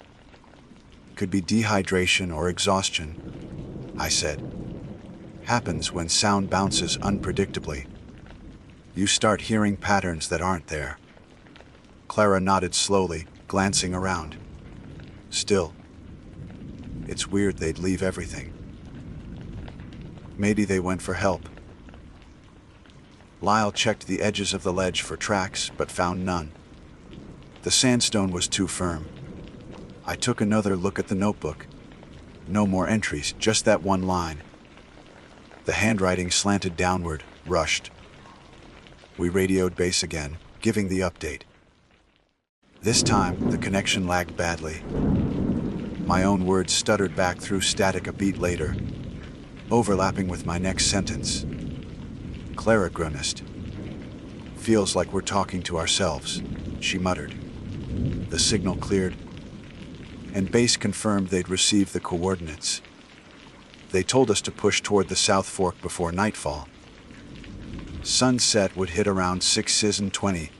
"Could be dehydration or exhaustion," I said. "Happens when sound bounces unpredictably. You start hearing patterns that aren't there." Clara nodded slowly, glancing around. "Still, it's weird they'd leave everything. Maybe they went for help." Lyle checked the edges of the ledge for tracks, but found none. The sandstone was too firm. I took another look at the notebook. No more entries, just that one line. The handwriting slanted downward, rushed. We radioed base again, giving the update. This time, the connection lagged badly. My own words stuttered back through static a beat later, overlapping with my next sentence. Clara grimaced. "Feels like we're talking to ourselves," she muttered. The signal cleared, and base confirmed they'd received the coordinates. They told us to push toward the South Fork before nightfall. Sunset would hit around 6:20,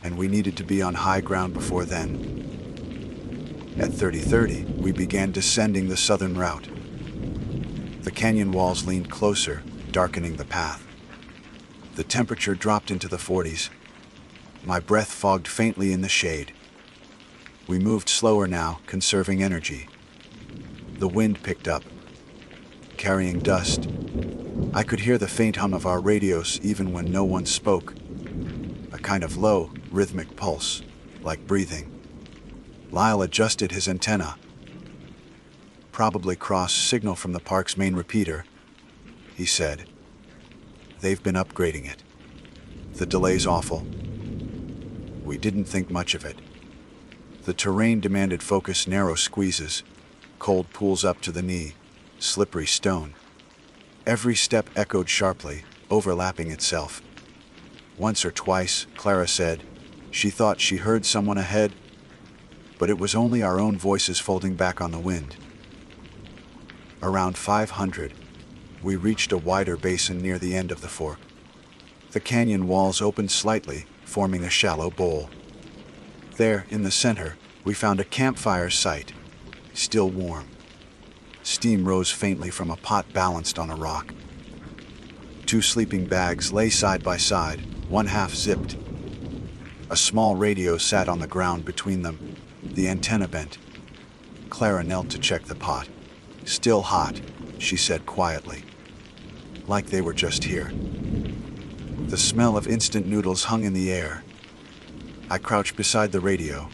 and we needed to be on high ground before then. At 30:30, we began descending the southern route. The canyon walls leaned closer, darkening the path. The temperature dropped into the 40s. My breath fogged faintly in the shade. We moved slower now, conserving energy. The wind picked up, carrying dust. I could hear the faint hum of our radios even when no one spoke. A kind of low, rhythmic pulse, like breathing. Lyle adjusted his antenna. "Probably cross signal from the park's main repeater," he said. "They've been upgrading it. The delay's awful." We didn't think much of it. The terrain demanded focus, narrow squeezes, cold pools up to the knee, slippery stone. Every step echoed sharply, overlapping itself. Once or twice, Clara said, She thought she heard someone ahead, but it was only our own voices folding back on the wind. Around 500, we reached a wider basin near the end of the fork. The canyon walls opened slightly, forming a shallow bowl. There, in the center, we found a campfire site, still warm. Steam rose faintly from a pot balanced on a rock. 2 sleeping bags lay side by side, one half zipped. A small radio sat on the ground between them, the antenna bent. Clara knelt to check the pot. "Still hot," she said quietly. Like they were just here. The smell of instant noodles hung in the air. I crouched beside the radio.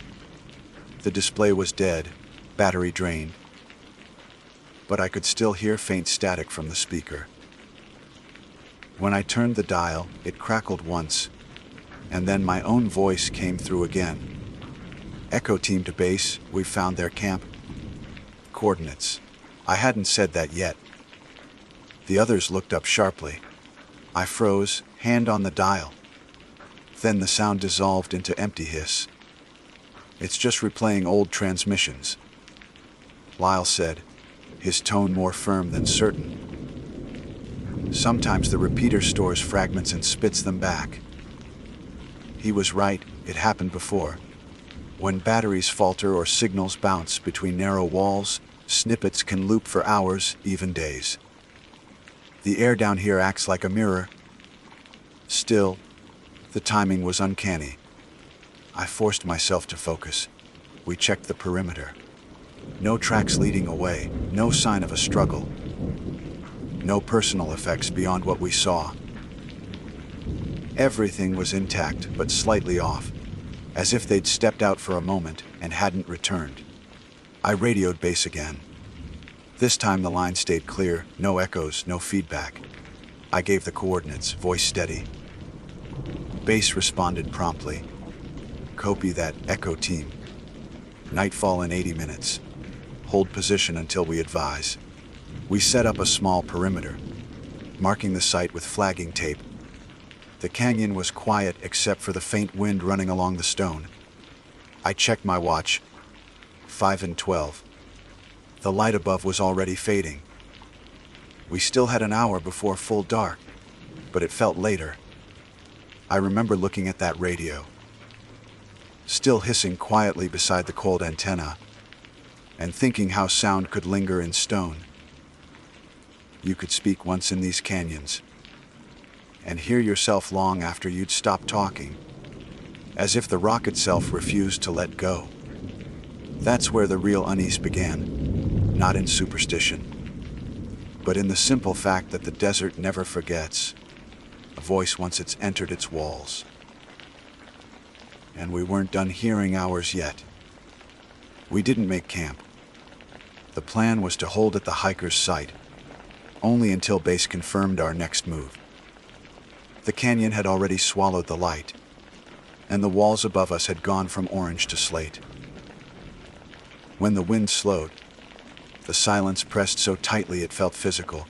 The display was dead, battery drained. But I could still hear faint static from the speaker. When I turned the dial, it crackled once, and then my own voice came through again. "Echo team to base, we've found their camp. Coordinates." I hadn't said that yet. The others looked up sharply. I froze, hand on the dial. Then the sound dissolved into empty hiss. "It's just replaying old transmissions," Lyle said, his tone more firm than certain. "Sometimes the repeater stores fragments and spits them back." He was right, it happened before. When batteries falter or signals bounce between narrow walls, snippets can loop for hours, even days. The air down here acts like a mirror. Still, the timing was uncanny. I forced myself to focus. We checked the perimeter. No tracks leading away, no sign of a struggle. No personal effects beyond what we saw. Everything was intact, but slightly off, as if they'd stepped out for a moment and hadn't returned. I radioed base again. This time the line stayed clear, no echoes, no feedback. I gave the coordinates, voice steady. Base responded promptly. "Copy that, Echo team. Nightfall in 80 minutes. Hold position until we advise." We set up a small perimeter, marking the site with flagging tape. The canyon was quiet except for the faint wind running along the stone. I checked my watch. 5:12. The light above was already fading. We still had an hour before full dark, but it felt later. I remember looking at that radio, still hissing quietly beside the cold antenna, and thinking how sound could linger in stone. You could speak once in these canyons, and hear yourself long after you'd stopped talking, as if the rock itself refused to let go. That's where the real unease began, not in superstition, but in the simple fact that the desert never forgets a voice once it's entered its walls. And we weren't done hearing ours yet. We didn't make camp. The plan was to hold at the hiker's site, only until base confirmed our next move. The canyon had already swallowed the light, and the walls above us had gone from orange to slate. When the wind slowed, the silence pressed so tightly it felt physical,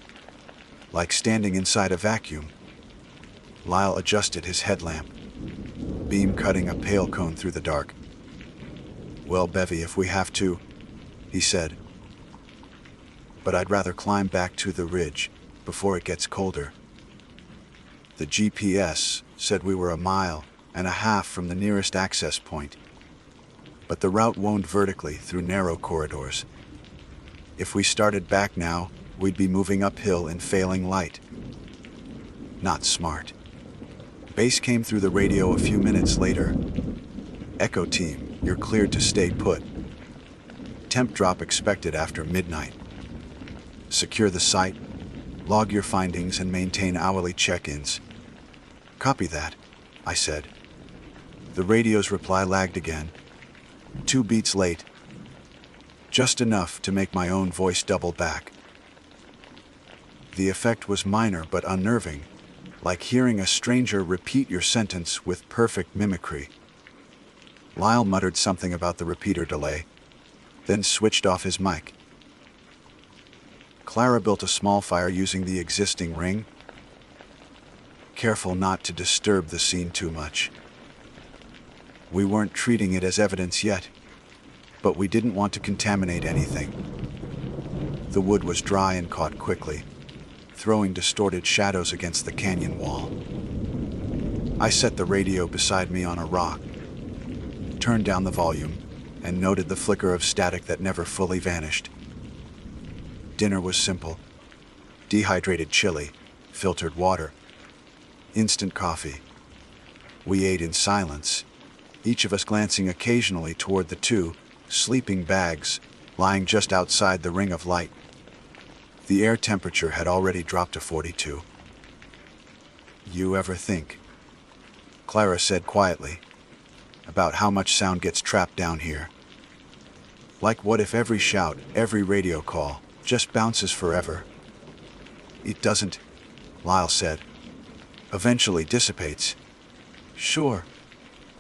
like standing inside a vacuum. Lyle adjusted his headlamp, beam cutting a pale cone through the dark. "Well, Bevy, if we have to," he said. "But I'd rather climb back to the ridge before it gets colder." The GPS said we were 1.5 miles from the nearest access point, but the route wound vertically through narrow corridors. If we started back now, we'd be moving uphill in failing light. Not smart. Base came through the radio a few minutes later. "Echo team, you're cleared to stay put. Temp drop expected after midnight. Secure the site, log your findings, and maintain hourly check-ins." "Copy that," I said. The radio's reply lagged again. 2 beats late. Just enough to make my own voice double back. The effect was minor but unnerving, like hearing a stranger repeat your sentence with perfect mimicry. Lyle muttered something about the repeater delay, then switched off his mic. Clara built a small fire using the existing ring, careful not to disturb the scene too much. We weren't treating it as evidence yet, but we didn't want to contaminate anything. The wood was dry and caught quickly, throwing distorted shadows against the canyon wall. I set the radio beside me on a rock, turned down the volume, and noted the flicker of static that never fully vanished. Dinner was simple: dehydrated chili, filtered water, instant coffee. We ate in silence, each of us glancing occasionally toward the two sleeping bags lying just outside the ring of light. The air temperature had already dropped to 42. "You ever think," Clara said quietly, "about how much sound gets trapped down here? Like, what if every shout, every radio call, just bounces forever?" "It doesn't," Lyle said. "Eventually dissipates." "Sure,"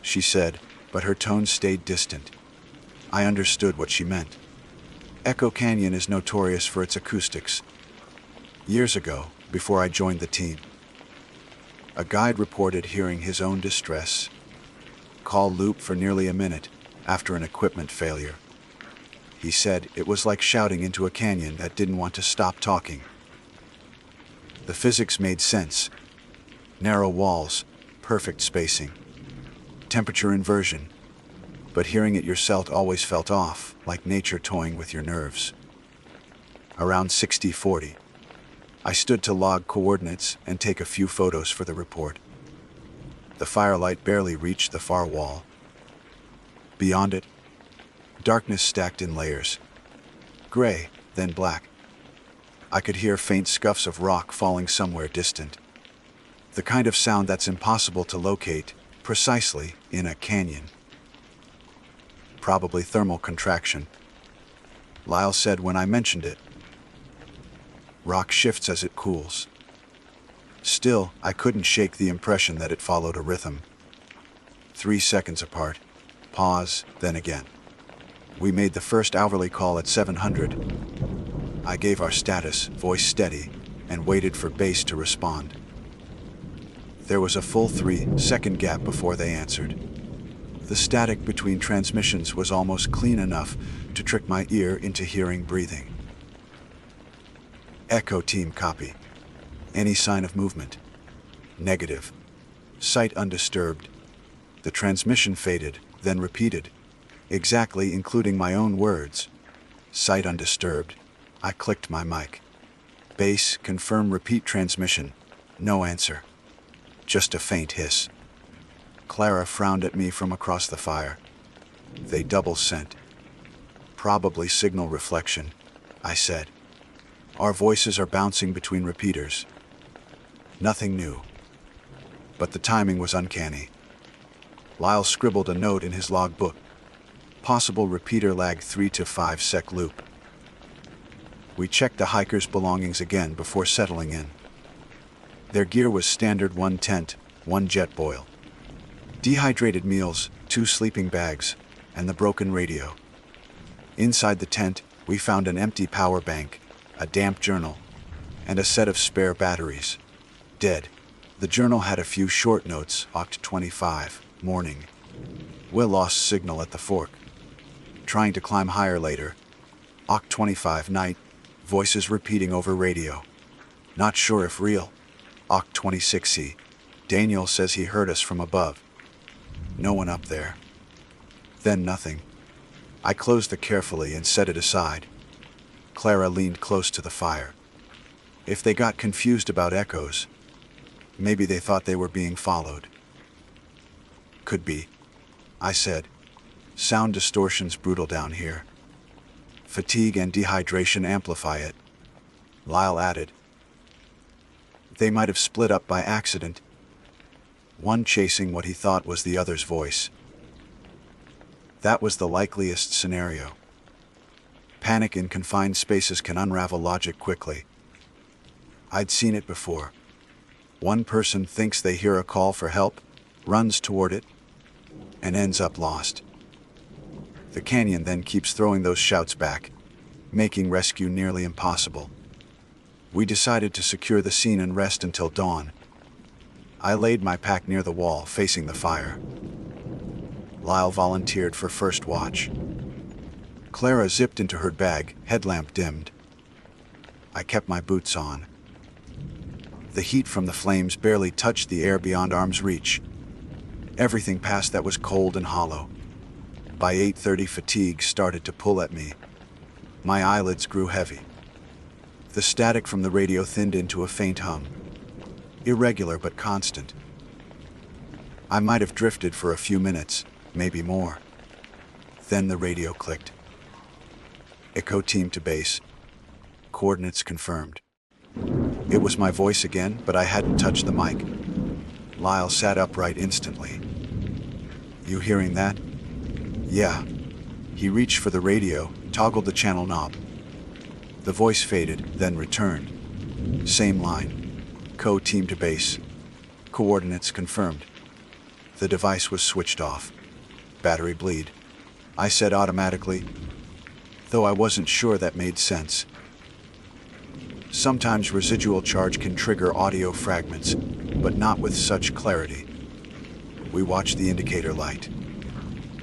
she said, but her tone stayed distant. I understood what she meant. Echo Canyon is notorious for its acoustics. Years ago, before I joined the team, a guide reported hearing his own distress call loop for nearly a minute after an equipment failure. He said it was like shouting into a canyon that didn't want to stop talking. The physics made sense. Narrow walls, perfect spacing, temperature inversion, but hearing it yourself always felt off, like nature toying with your nerves. Around 60-40, I stood to log coordinates and take a few photos for the report. The firelight barely reached the far wall. Beyond it, darkness stacked in layers, gray, then black. I could hear faint scuffs of rock falling somewhere distant. The kind of sound that's impossible to locate precisely in a canyon. Probably thermal contraction, Lyle said when I mentioned it. Rock shifts as it cools. Still, I couldn't shake the impression that it followed a rhythm. 3 seconds apart, pause, then again. We made the first hourly call at 700. I gave our status, voice steady, and waited for base to respond. There was a full 3-second gap before they answered. The static between transmissions was almost clean enough to trick my ear into hearing breathing. "Echo team copy. Any sign of movement?" "Negative. Sight undisturbed." The transmission faded, then repeated, exactly including my own words. "Sight undisturbed." I clicked my mic. "Base, confirm repeat transmission." No answer. Just a faint hiss. Clara frowned at me from across the fire. "They double sent." "Probably signal reflection," I said. "Our voices are bouncing between repeaters." Nothing new. But the timing was uncanny. Lyle scribbled a note in his logbook. Possible repeater lag 3 to 5 sec loop. We checked the hikers' belongings again before settling in. Their gear was standard: 1 tent, 1 jet boil, dehydrated meals, 2 sleeping bags, and the broken radio. Inside the tent, we found an empty power bank, a damp journal, and a set of spare batteries. Dead. The journal had a few short notes: Oct 25, morning. Will lost signal at the fork. Trying to climb higher later. Oct 25, night. Voices repeating over radio. Not sure if real. Oct 26C. Daniel says he heard us from above. No one up there. Then nothing. I closed it carefully and set it aside. Clara leaned close to the fire. If they got confused about echoes, maybe they thought they were being followed. Could be, I said. Sound distortion's brutal down here. Fatigue and dehydration amplify it, Lyle added. They might have split up by accident, one chasing what he thought was the other's voice. That was the likeliest scenario. Panic in confined spaces can unravel logic quickly. I'd seen it before. One person thinks they hear a call for help, runs toward it, and ends up lost. The canyon then keeps throwing those shouts back, making rescue nearly impossible. We decided to secure the scene and rest until dawn. I laid my pack near the wall, facing the fire. Lyle volunteered for first watch. Clara zipped into her bag, headlamp dimmed. I kept my boots on. The heat from the flames barely touched the air beyond arm's reach. Everything past that was cold and hollow. By 8:30, fatigue started to pull at me. My eyelids grew heavy. The static from the radio thinned into a faint hum. Irregular but constant. I might have drifted for a few minutes, maybe more. Then the radio clicked. Echo team to base. Coordinates confirmed. It was my voice again, but I hadn't touched the mic. Lyle sat upright instantly. You hearing that? Yeah. He reached for the radio, toggled the channel knob. The voice faded, then returned. Same line. Code team to base. Coordinates confirmed. The device was switched off. Battery bleed. I said automatically, though I wasn't sure that made sense. Sometimes residual charge can trigger audio fragments, but not with such clarity. We watched the indicator light.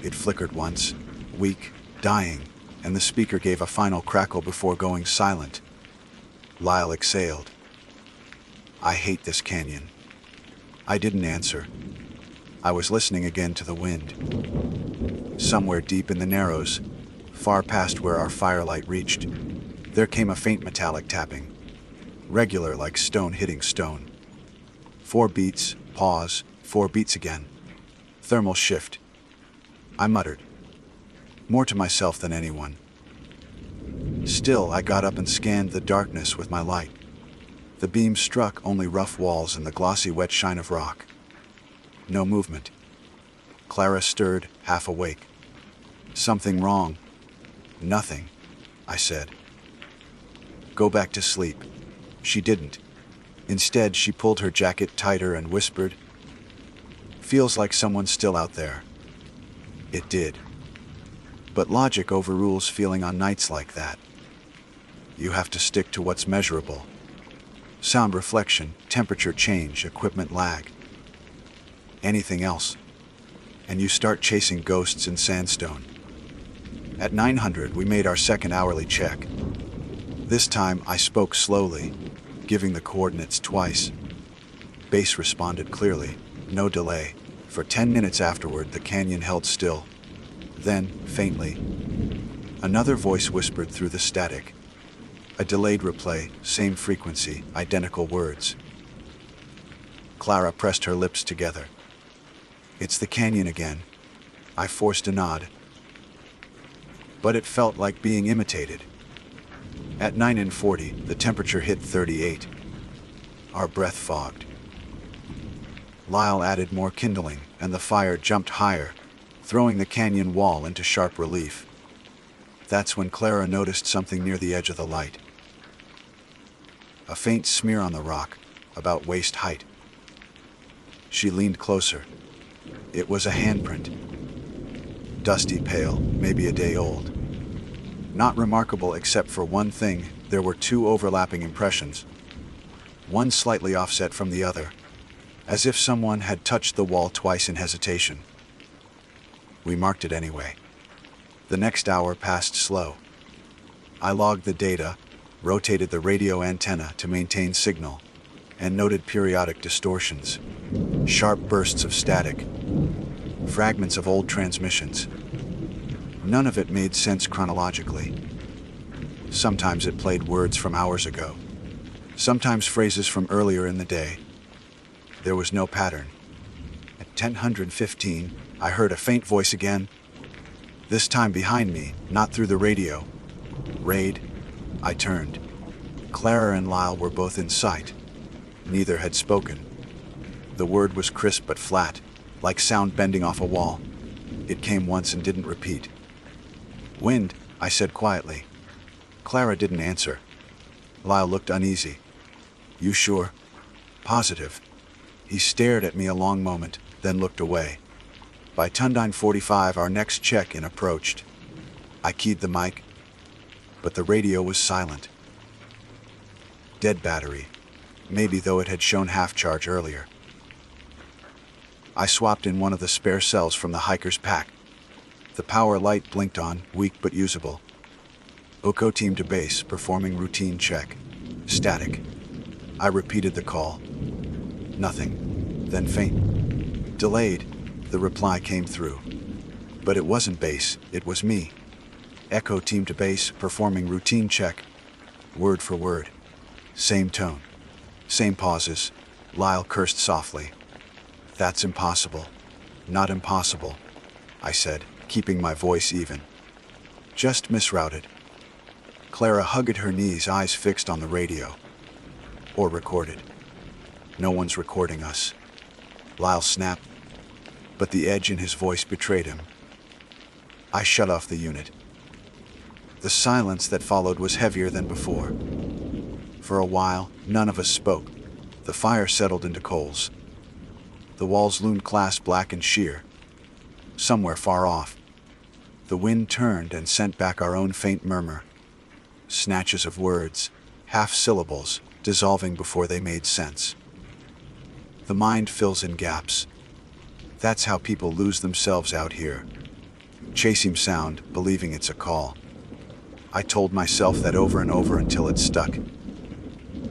It flickered once, weak, dying, and the speaker gave a final crackle before going silent. Lyle exhaled. I hate this canyon. I didn't answer. I was listening again to the wind. Somewhere deep in the Narrows, far past where our firelight reached, there came a faint metallic tapping, regular like stone hitting stone. 4 beats, pause, 4 beats again. Thermal shift. I muttered, more to myself than anyone. Still, I got up and scanned the darkness with my light. The beam struck only rough walls and the glossy wet shine of rock. No movement. Clara stirred, half awake. Something wrong. Nothing, I said. Go back to sleep. She didn't. Instead, she pulled her jacket tighter and whispered, feels like someone's still out there. It did. But logic overrules feeling on nights like that. You have to stick to what's measurable. Sound reflection, temperature change, equipment lag. Anything else, and you start chasing ghosts in sandstone. At 900, we made our second hourly check. This time, I spoke slowly, giving the coordinates twice. Base responded clearly, no delay. For 10 minutes afterward, the canyon held still. Then, faintly, another voice whispered through the static. A delayed replay, same frequency, identical words. Clara pressed her lips together. It's the canyon again. I forced a nod. But it felt like being imitated. At 9:40, the temperature hit 38. Our breath fogged. Lyle added more kindling, and the fire jumped higher, throwing the canyon wall into sharp relief. That's when Clara noticed something near the edge of the light. A faint smear on the rock, about waist height. She leaned closer. It was a handprint. Dusty pale, maybe a day old. Not remarkable except for one thing, there were 2 overlapping impressions. One slightly offset from the other, as if someone had touched the wall twice in hesitation. We marked it anyway. The next hour passed slow. I logged the data, rotated the radio antenna to maintain signal, and noted periodic distortions, sharp bursts of static, fragments of old transmissions. None of it made sense chronologically. Sometimes it played words from hours ago, sometimes phrases from earlier in the day. There was no pattern. At 10:15, I heard a faint voice again, this time behind me, not through the radio. Raid. I turned. Clara and Lyle were both in sight. Neither had spoken. The word was crisp but flat, like sound bending off a wall. It came once and didn't repeat. Wind, I said quietly. Clara didn't answer. Lyle looked uneasy. You sure? Positive. He stared at me a long moment, then looked away. By 10:45, our next check-in approached. I keyed the mic, but the radio was silent. Dead battery, maybe though it had shown half charge earlier. I swapped in one of the spare cells from the hiker's pack. The power light blinked on, weak but usable. Echo team to base, performing routine check. Static. I repeated the call. Nothing. Then faint. Delayed. The reply came through. But it wasn't base, it was me. Echo team to base, performing routine check. Word for word. Same tone. Same pauses. Lyle cursed softly. That's impossible. Not impossible, I said, keeping my voice even. Just misrouted. Clara hugged her knees, eyes fixed on the radio. Or recorded. No one's recording us. Lyle snapped, but the edge in his voice betrayed him. I shut off the unit. The silence that followed was heavier than before. For a while, none of us spoke. The fire settled into coals. The walls loomed glass black and sheer. Somewhere far off, the wind turned and sent back our own faint murmur. Snatches of words, half-syllables, dissolving before they made sense. The mind fills in gaps. That's how people lose themselves out here. Chasing sound, believing it's a call. I told myself that over and over until it stuck.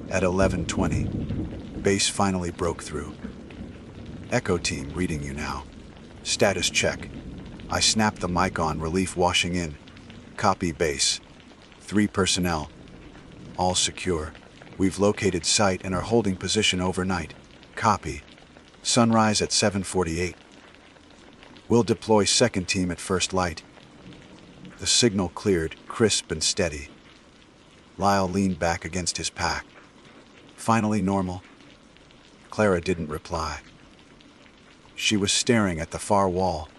At 11:20, base finally broke through. Echo team reading you now. Status check. I snapped the mic on, relief washing in. Copy base. 3 personnel. All secure. We've located site and are holding position overnight. Copy. Sunrise at 7:48. We'll deploy second team at first light. The signal cleared, crisp and steady. Lyle leaned back against his pack. Finally normal. Clara didn't reply. She was staring at the far wall,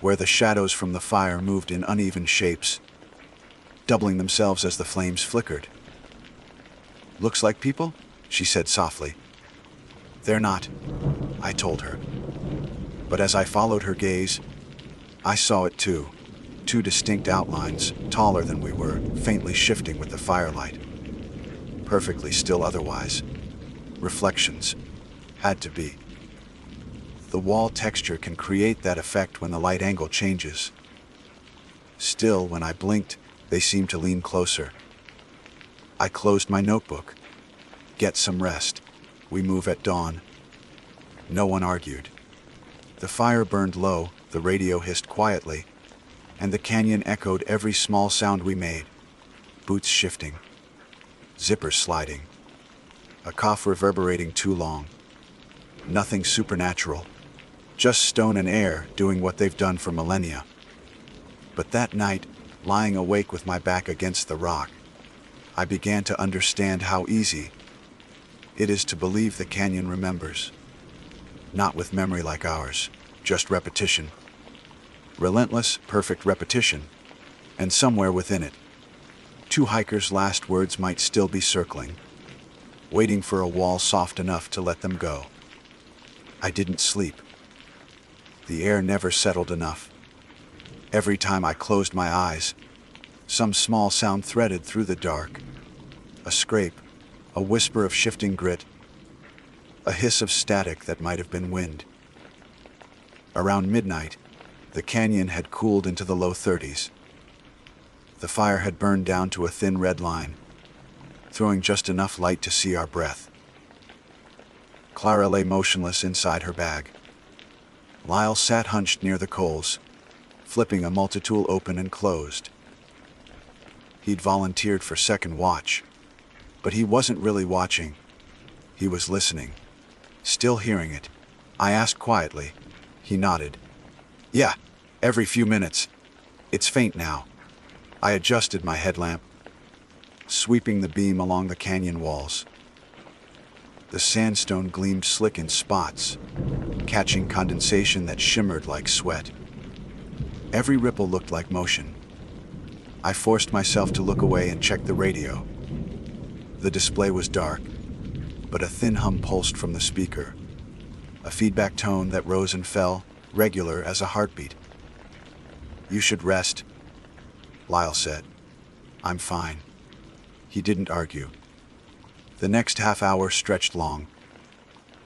where the shadows from the fire moved in uneven shapes, doubling themselves as the flames flickered. Looks like people? She said softly. They're not, I told her. But as I followed her gaze, I saw it too. 2 distinct outlines, taller than we were, faintly shifting with the firelight. Perfectly still otherwise. Reflections. Had to be. The wall texture can create that effect when the light angle changes. Still, when I blinked, they seemed to lean closer. I closed my notebook. Get some rest. We move at dawn. No one argued. The fire burned low, the radio hissed quietly, and the canyon echoed every small sound we made. Boots shifting. Zippers sliding. A cough reverberating too long. Nothing supernatural. Just stone and air doing what they've done for millennia. But that night, lying awake with my back against the rock, I began to understand how easy it is to believe the canyon remembers. Not with memory like ours, just repetition. Relentless, perfect repetition, and somewhere within it, 2 hikers' last words might still be circling, waiting for a wall soft enough to let them go. I didn't sleep. The air never settled enough. Every time I closed my eyes, some small sound threaded through the dark. A scrape, a whisper of shifting grit, a hiss of static that might have been wind. Around midnight, the canyon had cooled into the low 30s. The fire had burned down to a thin red line, throwing just enough light to see our breath. Clara lay motionless inside her bag. Lyle sat hunched near the coals, flipping a multi-tool open and closed. He'd volunteered for second watch, but he wasn't really watching. He was listening, still hearing it. I asked quietly. He nodded. Yeah, every few minutes. It's faint now. I adjusted my headlamp, sweeping the beam along the canyon walls. The sandstone gleamed slick in spots, catching condensation that shimmered like sweat. Every ripple looked like motion. I forced myself to look away and check the radio. The display was dark, but a thin hum pulsed from the speaker, a feedback tone that rose and fell, regular as a heartbeat. You should rest, Lyle said. I'm fine. He didn't argue. The next half hour stretched long.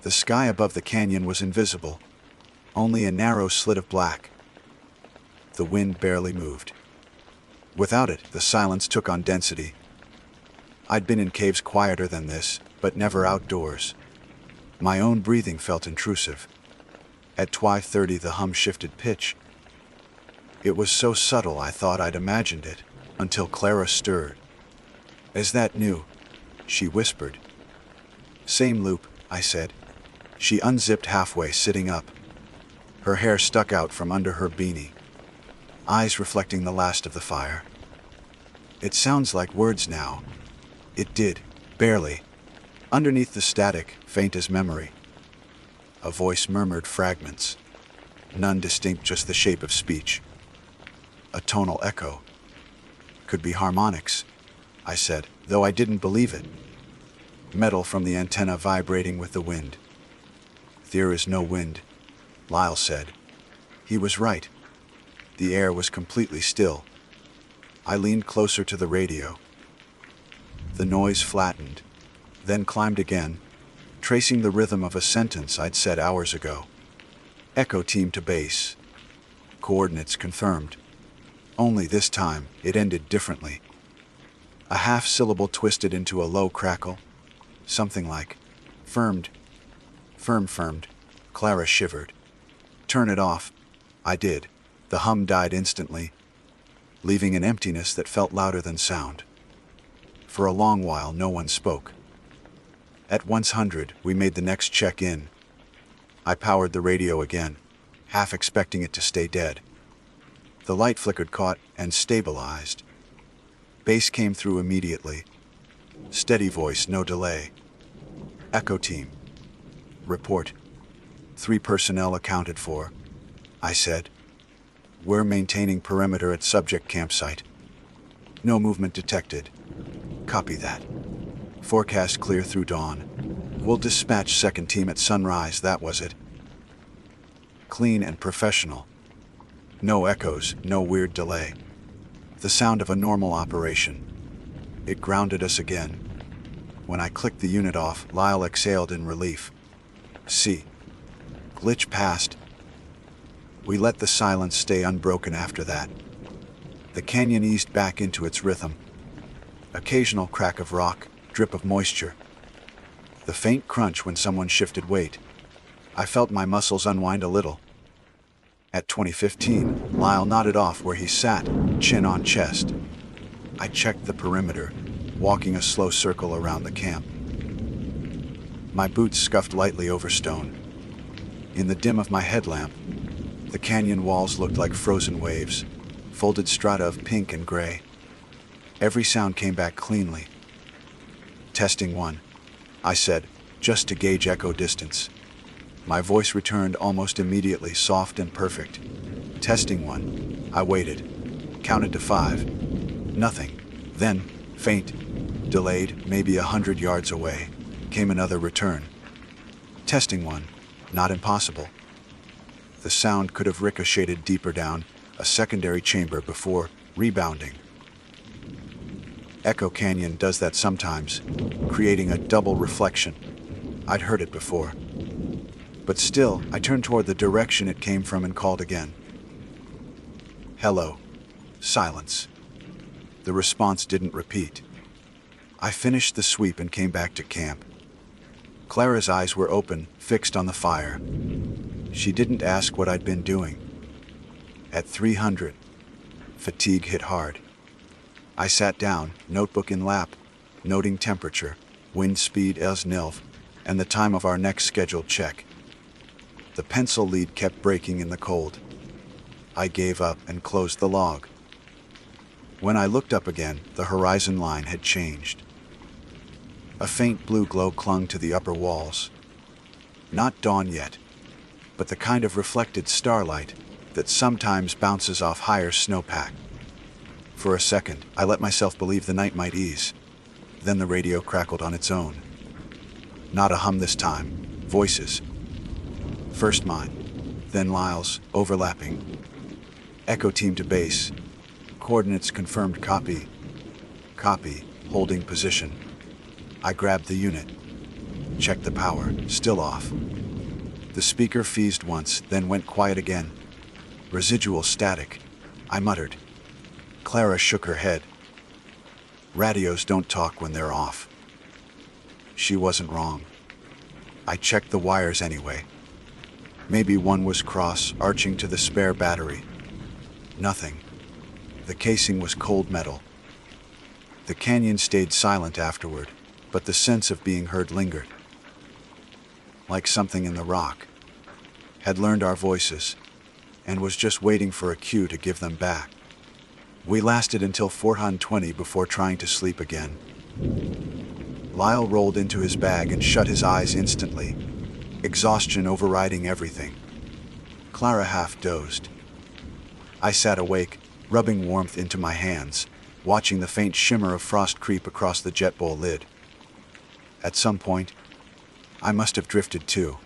The sky above the canyon was invisible, only a narrow slit of black. The wind barely moved. Without it, the silence took on density. I'd been in caves quieter than this, but never outdoors. My own breathing felt intrusive. At 12:30 the hum shifted pitch. It was so subtle I thought I'd imagined it, until Clara stirred. "Is that new?" she whispered. "Same loop," I said. She unzipped halfway, sitting up. Her hair stuck out from under her beanie, eyes reflecting the last of the fire. "It sounds like words now." It did, barely. Underneath the static, faint as memory. A voice murmured fragments. None distinct, just the shape of speech. A tonal echo. "Could be harmonics," I said, though I didn't believe it. Metal from the antenna vibrating with the wind. "There is no wind," Lyle said. He was right. The air was completely still. I leaned closer to the radio. The noise flattened, then climbed again, tracing the rhythm of a sentence I'd said hours ago. "Echo team to base. Coordinates confirmed." Only this time, it ended differently. A half-syllable twisted into a low crackle. Something like, "Firmed." Firmed. Clara shivered. "Turn it off." I did. The hum died instantly, leaving an emptiness that felt louder than sound. For a long while, no one spoke. At 100, we made the next check-in. I powered the radio again, half expecting it to stay dead. The light flickered, caught, and stabilized. Bass came through immediately. Steady voice, no delay. "Echo team. Report. 3 personnel accounted for," I said. "We're maintaining perimeter at subject campsite. No movement detected." "Copy that. Forecast clear through dawn. We'll dispatch second team at sunrise." That was it. Clean and professional. No echoes, no weird delay. The sound of a normal operation. It grounded us again. When I clicked the unit off, Lyle exhaled in relief. "See. Glitch passed." We let the silence stay unbroken after that. The canyon eased back into its rhythm. Occasional crack of rock, drip of moisture. The faint crunch when someone shifted weight. I felt my muscles unwind a little. At 2015, Lyle nodded off where he sat, chin on chest. I checked the perimeter, walking a slow circle around the camp. My boots scuffed lightly over stone. In the dim of my headlamp, the canyon walls looked like frozen waves, folded strata of pink and gray. Every sound came back cleanly. "Testing 1, I said, just to gauge echo distance. My voice returned almost immediately, soft and perfect. "Testing 1. I waited. Counted to 5. Nothing. Then, faint, delayed, maybe 100 yards away, came another return. "Testing 1. Not impossible." The sound could have ricocheted deeper down, a secondary chamber, before rebounding. Echo Canyon does that sometimes, creating a double reflection. I'd heard it before. But still, I turned toward the direction it came from and called again. "Hello." Silence. The response didn't repeat. I finished the sweep and came back to camp. Clara's eyes were open, fixed on the fire. She didn't ask what I'd been doing. At 300, fatigue hit hard. I sat down, notebook in lap, noting temperature, wind speed as nilv, and the time of our next scheduled check. The pencil lead kept breaking in the cold. I gave up and closed the log. When I looked up again, the horizon line had changed. A faint blue glow clung to the upper walls. Not dawn yet, but the kind of reflected starlight that sometimes bounces off higher snowpack. For a second, I let myself believe the night might ease. Then the radio crackled on its own. Not a hum this time. Voices. First mine, then Lyle's, overlapping. "Echo team to base. Coordinates confirmed. Copy. Copy. Holding position." I grabbed the unit. Checked the power. Still off. The speaker fizzed once, then went quiet again. Residual static. I muttered. Clara shook her head. Radios don't talk when they're off. She wasn't wrong. I checked the wires anyway. Maybe one was cross, arching to the spare battery. Nothing. The casing was cold metal. The canyon stayed silent afterward, but the sense of being heard lingered. Like something in the rock had learned our voices and was just waiting for a cue to give them back. We lasted until 4:20 before trying to sleep again. Lyle rolled into his bag and shut his eyes instantly, exhaustion overriding everything. Clara half dozed. I sat awake, rubbing warmth into my hands, watching the faint shimmer of frost creep across the jet bowl lid. At some point, I must have drifted too,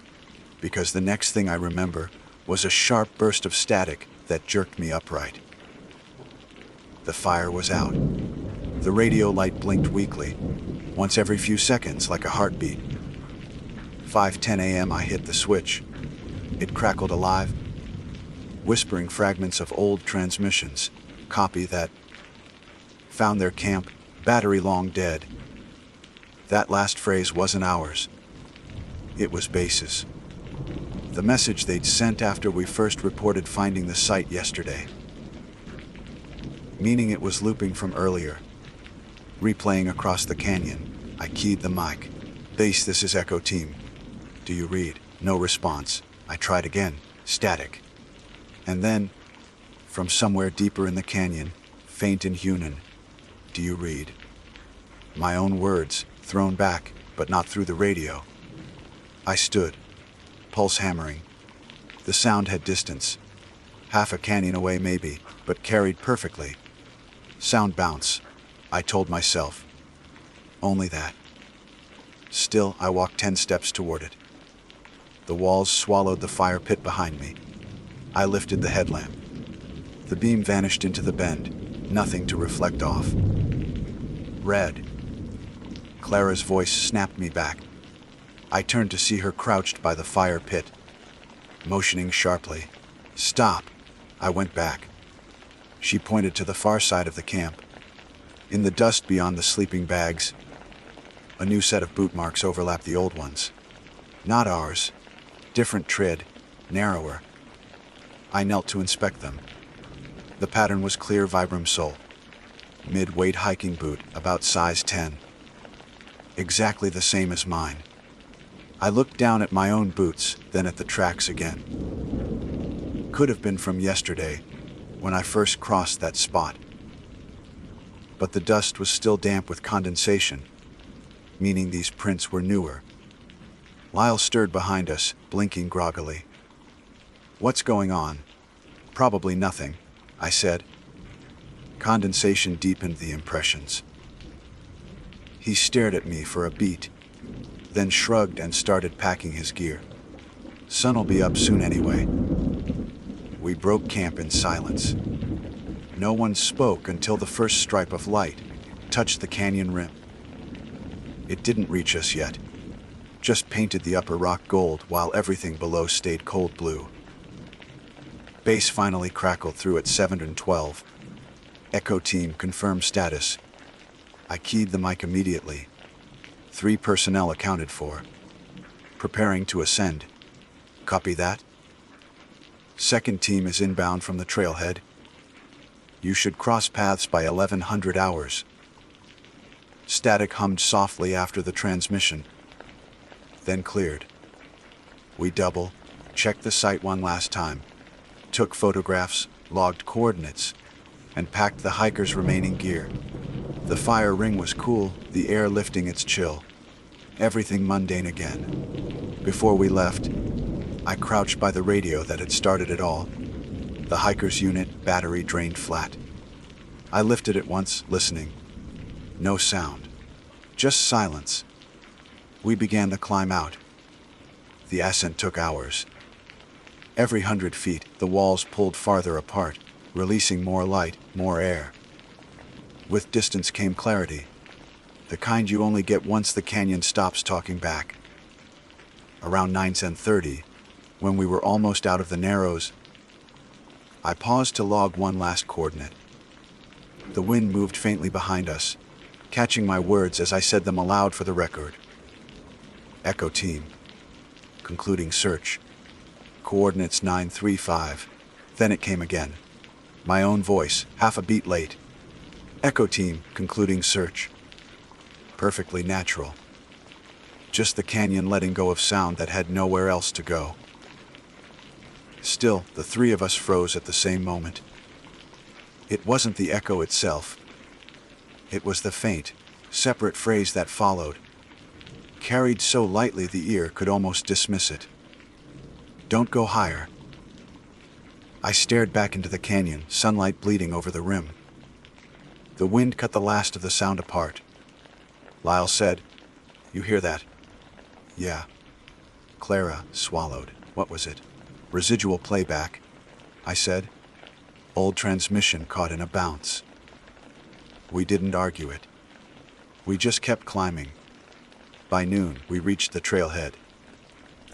because the next thing I remember was a sharp burst of static that jerked me upright. The fire was out. The radio light blinked weakly, once every few seconds like a heartbeat. 5:10 a.m. I hit the switch. It crackled alive, whispering fragments of old transmissions. Copy that. Found their camp, battery long dead. That last phrase wasn't ours. It was base's. The message they'd sent after we first reported finding the site yesterday. Meaning it was looping from earlier. Replaying across the canyon, I keyed the mic. Base, this is Echo Team. Do you read? No response. I tried again. Static. And then, from somewhere deeper in the canyon, faint and hunan. Do you read? My own words, thrown back, but not through the radio. I stood, pulse hammering. The sound had distance. Half a canyon away maybe, but carried perfectly. Sound bounce, I told myself. Only that. Still, I walked 10 steps toward it. The walls swallowed the fire pit behind me. I lifted the headlamp. The beam vanished into the bend, nothing to reflect off. Red. Clara's voice snapped me back. I turned to see her crouched by the fire pit, motioning sharply. Stop. I went back. She pointed to the far side of the camp. In the dust beyond the sleeping bags, a new set of boot marks overlapped the old ones. Not ours. Different tread, narrower. I knelt to inspect them. The pattern was clear Vibram sole. Mid-weight hiking boot, about size 10. Exactly the same as mine. I looked down at my own boots, then at the tracks again. Could have been from yesterday, when I first crossed that spot. But the dust was still damp with condensation, meaning these prints were newer. Lyle stirred behind us, blinking groggily. What's going on? Probably nothing, I said. Condensation deepened the impressions. He stared at me for a beat, then shrugged and started packing his gear. Sun'll be up soon anyway. We broke camp in silence. No one spoke until the first stripe of light touched the canyon rim. It didn't reach us yet, just painted the upper rock gold while everything below stayed cold blue. Base finally crackled through at 7:12. Echo Team confirmed status. I keyed the mic immediately. 3 personnel accounted for. Preparing to ascend. Copy that? Second team is inbound from the trailhead. You should cross paths by 1100 hours. Static hummed softly after the transmission, then cleared. We double, checked the site one last time, took photographs, logged coordinates, and packed the hikers' remaining gear. The fire ring was cool, the air lifting its chill. Everything mundane again. Before we left, I crouched by the radio that had started it all. The hiker's unit, battery drained flat. I lifted it once, listening. No sound. Just silence. We began the climb out. The ascent took hours. Every 100 feet, the walls pulled farther apart, releasing more light, more air. With distance came clarity, the kind you only get once the canyon stops talking back. Around 9:30, when we were almost out of the narrows, I paused to log one last coordinate. The wind moved faintly behind us, catching my words as I said them aloud for the record. Echo Team. Concluding search. Coordinates 935. Then it came again. My own voice, half a beat late. Echo Team, concluding search. Perfectly natural. Just the canyon letting go of sound that had nowhere else to go. Still, the three of us froze at the same moment. It wasn't the echo itself. It was the faint, separate phrase that followed, carried so lightly the ear could almost dismiss it. Don't go higher. I stared back into the canyon, sunlight bleeding over the rim. The wind cut the last of the sound apart. Lyle said, "You hear that?" "Yeah." Clara swallowed. "What was it?" "Residual playback," I said. "Old transmission caught in a bounce." We didn't argue it. We just kept climbing. By noon, we reached the trailhead.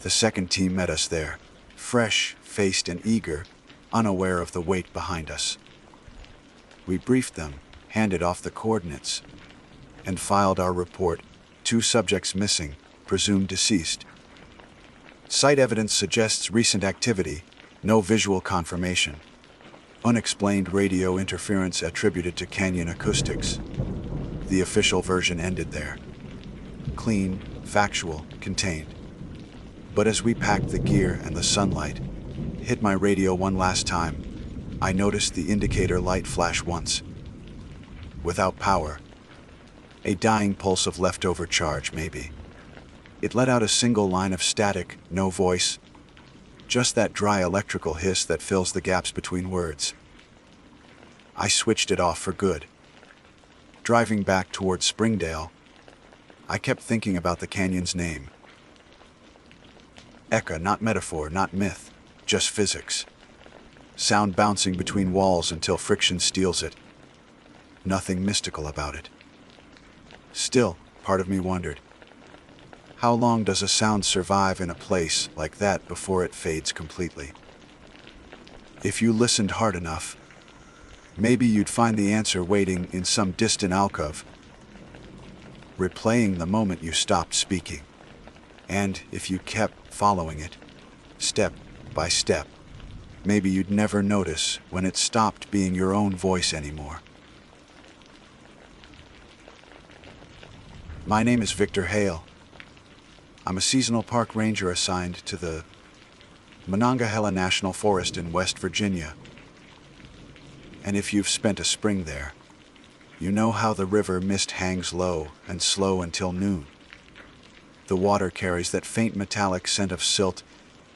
The second team met us there, fresh-faced and eager, unaware of the weight behind us. We briefed them, handed off the coordinates, and filed our report. 2 subjects missing, presumed deceased. Site evidence suggests recent activity, no visual confirmation. Unexplained radio interference attributed to canyon acoustics. The official version ended there. Clean, factual, contained. But as we packed the gear and the sunlight hit my radio one last time, I noticed the indicator light flash once. Without power. A dying pulse of leftover charge, maybe. It let out a single line of static, no voice. Just that dry electrical hiss that fills the gaps between words. I switched it off for good. Driving back towards Springdale, I kept thinking about the canyon's name. Echo, not metaphor, not myth, just physics. Sound bouncing between walls until friction steals it. Nothing mystical about it. Still, part of me wondered, how long does a sound survive in a place like that before it fades completely? If you listened hard enough, maybe you'd find the answer waiting in some distant alcove, replaying the moment you stopped speaking. And if you kept following it, step by step, maybe you'd never notice when it stopped being your own voice anymore. My name is Victor Hale. I'm a seasonal park ranger assigned to the Monongahela National Forest in West Virginia. And if you've spent a spring there, you know how the river mist hangs low and slow until noon. The water carries that faint metallic scent of silt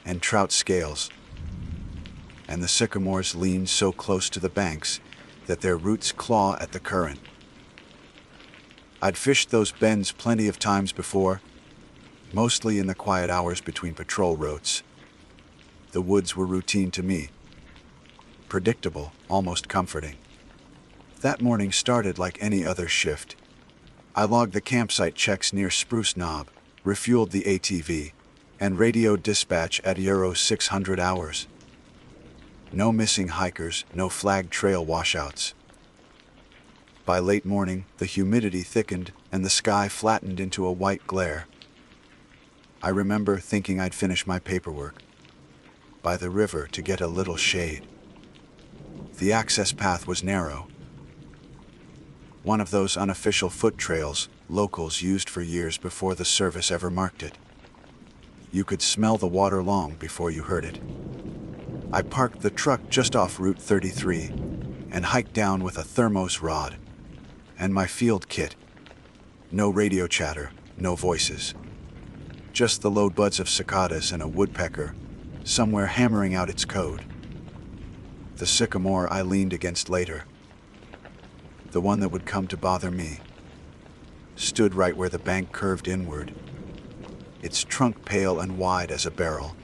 and trout scales, and the sycamores lean so close to the banks that their roots claw at the current. I'd fished those bends plenty of times before, mostly in the quiet hours between patrol routes. The woods were routine to me. Predictable, almost comforting. That morning started like any other shift. I logged the campsite checks near Spruce Knob, refueled the ATV, and radioed dispatch at Euro 600 hours. No missing hikers, no flagged trail washouts. By late morning, the humidity thickened and the sky flattened into a white glare. I remember thinking I'd finish my paperwork by the river to get a little shade. The access path was narrow. One of those unofficial foot trails locals used for years before the service ever marked it. You could smell the water long before you heard it. I parked the truck just off Route 33 and hiked down with a thermos rod and my field kit. No radio chatter, no voices. Just the low buds of cicadas and a woodpecker somewhere hammering out its code. The sycamore I leaned against later, the one that would come to bother me, stood right where the bank curved inward, its trunk pale and wide as a barrel.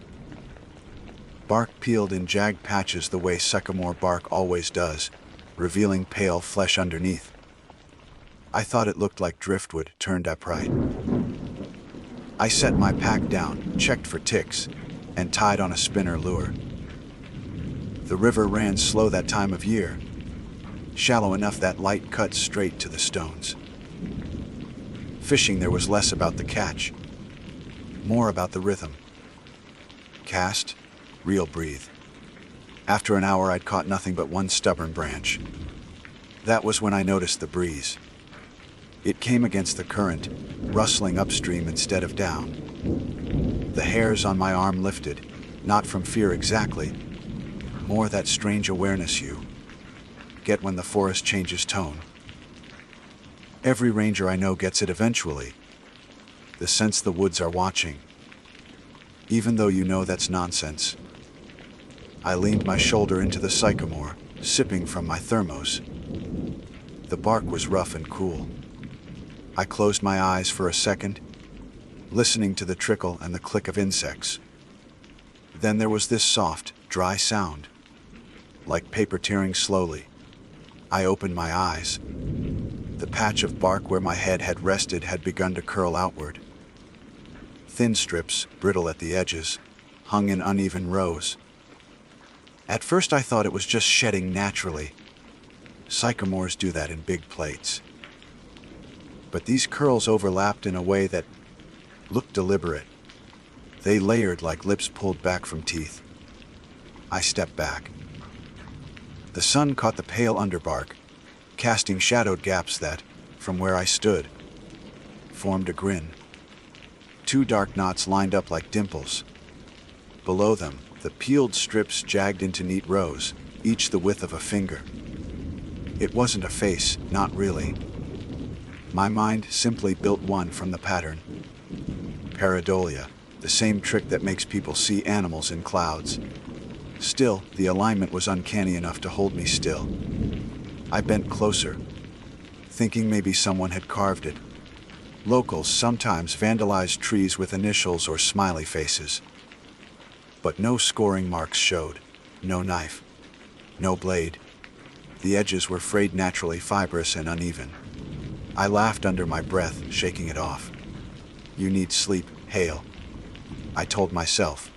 Bark peeled in jagged patches the way sycamore bark always does, revealing pale flesh underneath. I thought it looked like driftwood turned upright. I set my pack down, checked for ticks, and tied on a spinner lure. The river ran slow that time of year, shallow enough that light cut straight to the stones. Fishing, there was less about the catch, more about the rhythm. Cast, reel, breathe. After an hour, I'd caught nothing but one stubborn branch. That was when I noticed the breeze. It came against the current, rustling upstream instead of down. The hairs on my arm lifted, not from fear exactly, more that strange awareness you get when the forest changes tone. Every ranger I know gets it eventually, the sense the woods are watching, even though you know that's nonsense. I leaned my shoulder into the sycamore, sipping from my thermos. The bark was rough and cool. I closed my eyes for a second, listening to the trickle and the click of insects. Then there was this soft, dry sound, like paper tearing slowly. I opened my eyes. The patch of bark where my head had rested had begun to curl outward. Thin strips, brittle at the edges, hung in uneven rows. At first I thought it was just shedding naturally. Sycamores do that in big plates. But these curls overlapped in a way that looked deliberate. They layered like lips pulled back from teeth. I stepped back. The sun caught the pale underbark, casting shadowed gaps that, from where I stood, formed a grin. Two dark knots lined up like dimples. Below them, the peeled strips jagged into neat rows, each the width of a finger. It wasn't a face, not really. My mind simply built one from the pattern. Pareidolia, the same trick that makes people see animals in clouds. Still, the alignment was uncanny enough to hold me still. I bent closer, thinking maybe someone had carved it. Locals sometimes vandalized trees with initials or smiley faces. But no scoring marks showed, no knife, no blade. The edges were frayed naturally, fibrous and uneven. I laughed under my breath, shaking it off. You need sleep, Hale, I told myself.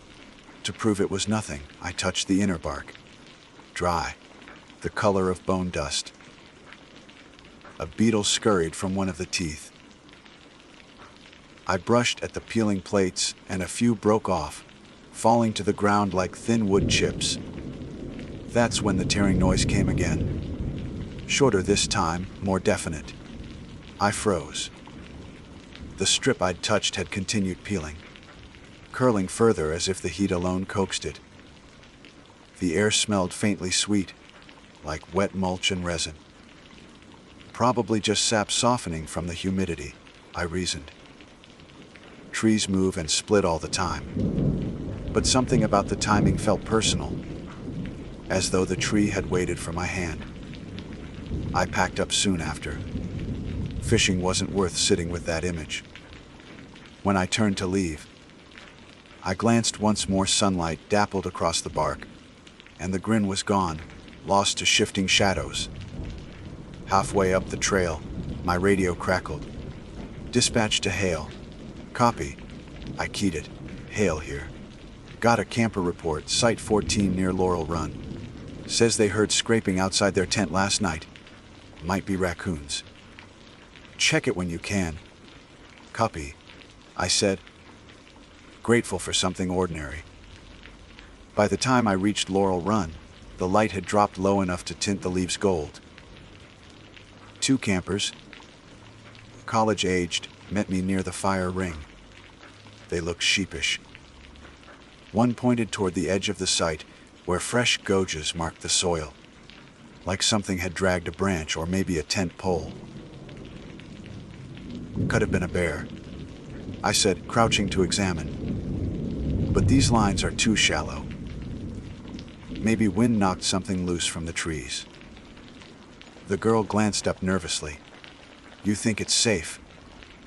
To prove it was nothing, I touched the inner bark. Dry, the color of bone dust. A beetle scurried from one of the teeth. I brushed at the peeling plates, and a few broke off, falling to the ground like thin wood chips. That's when the tearing noise came again. Shorter this time, more definite. I froze. The strip I'd touched had continued peeling, curling further as if the heat alone coaxed it. The air smelled faintly sweet, like wet mulch and resin. Probably just sap softening from the humidity, I reasoned. Trees move and split all the time. But something about the timing felt personal, as though the tree had waited for my hand. I packed up soon after. Fishing wasn't worth sitting with that image. When I turned to leave, I glanced once more. Sunlight dappled across the bark, and the grin was gone, lost to shifting shadows. Halfway up the trail, my radio crackled. Dispatch to Hale. Copy. I keyed it. Hale here. Got a camper report, Site 14 near Laurel Run. Says they heard scraping outside their tent last night. Might be raccoons. Check it when you can. Copy, I said, grateful for something ordinary. By the time I reached Laurel Run, the light had dropped low enough to tint the leaves gold. Two campers, college-aged, met me near the fire ring. They looked sheepish. One pointed toward the edge of the site, where fresh gojas marked the soil, like something had dragged a branch or maybe a tent pole. Could have been a bear, I said, crouching to examine. But these lines are too shallow. Maybe wind knocked something loose from the trees. The girl glanced up nervously. You think it's safe?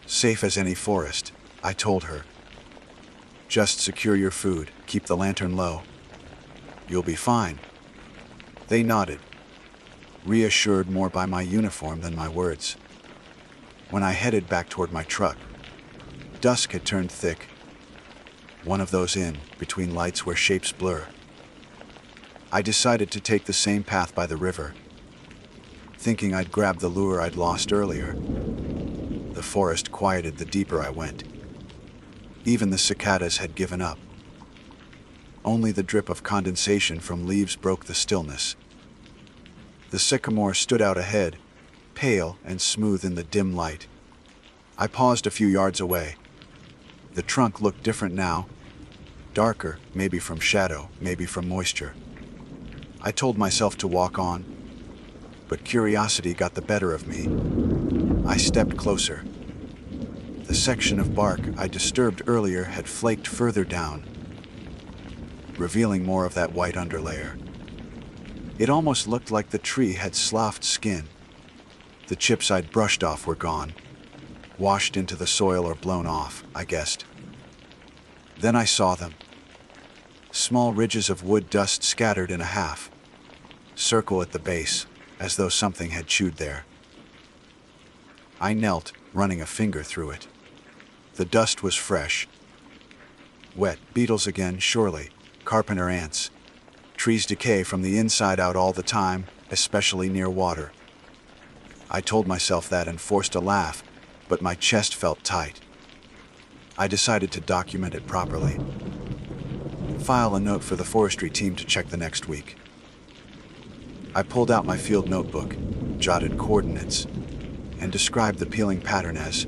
Safe as any forest, I told her. Just secure your food, keep the lantern low. You'll be fine. They nodded, reassured more by my uniform than my words. When I headed back toward my truck, dusk had turned thick. One of those in, between lights where shapes blur. I decided to take the same path by the river, thinking I'd grab the lure I'd lost earlier. The forest quieted the deeper I went. Even the cicadas had given up. Only the drip of condensation from leaves broke the stillness. The sycamore stood out ahead, pale and smooth in the dim light. I paused a few yards away. The trunk looked different now, darker, maybe from shadow, maybe from moisture. I told myself to walk on, but curiosity got the better of me. I stepped closer. The section of bark I disturbed earlier had flaked further down, revealing more of that white underlayer. It almost looked like the tree had sloughed skin. The chips I'd brushed off were gone, washed into the soil or blown off, I guessed. Then I saw them. Small ridges of wood dust scattered in a half circle at the base, as though something had chewed there. I knelt, running a finger through it. The dust was fresh. Wet, beetles again, surely, carpenter ants. Trees decay from the inside out all the time, especially near water. I told myself that and forced a laugh, but my chest felt tight. I decided to document it properly. File a note for the forestry team to check the next week. I pulled out my field notebook, jotted coordinates, and described the peeling pattern as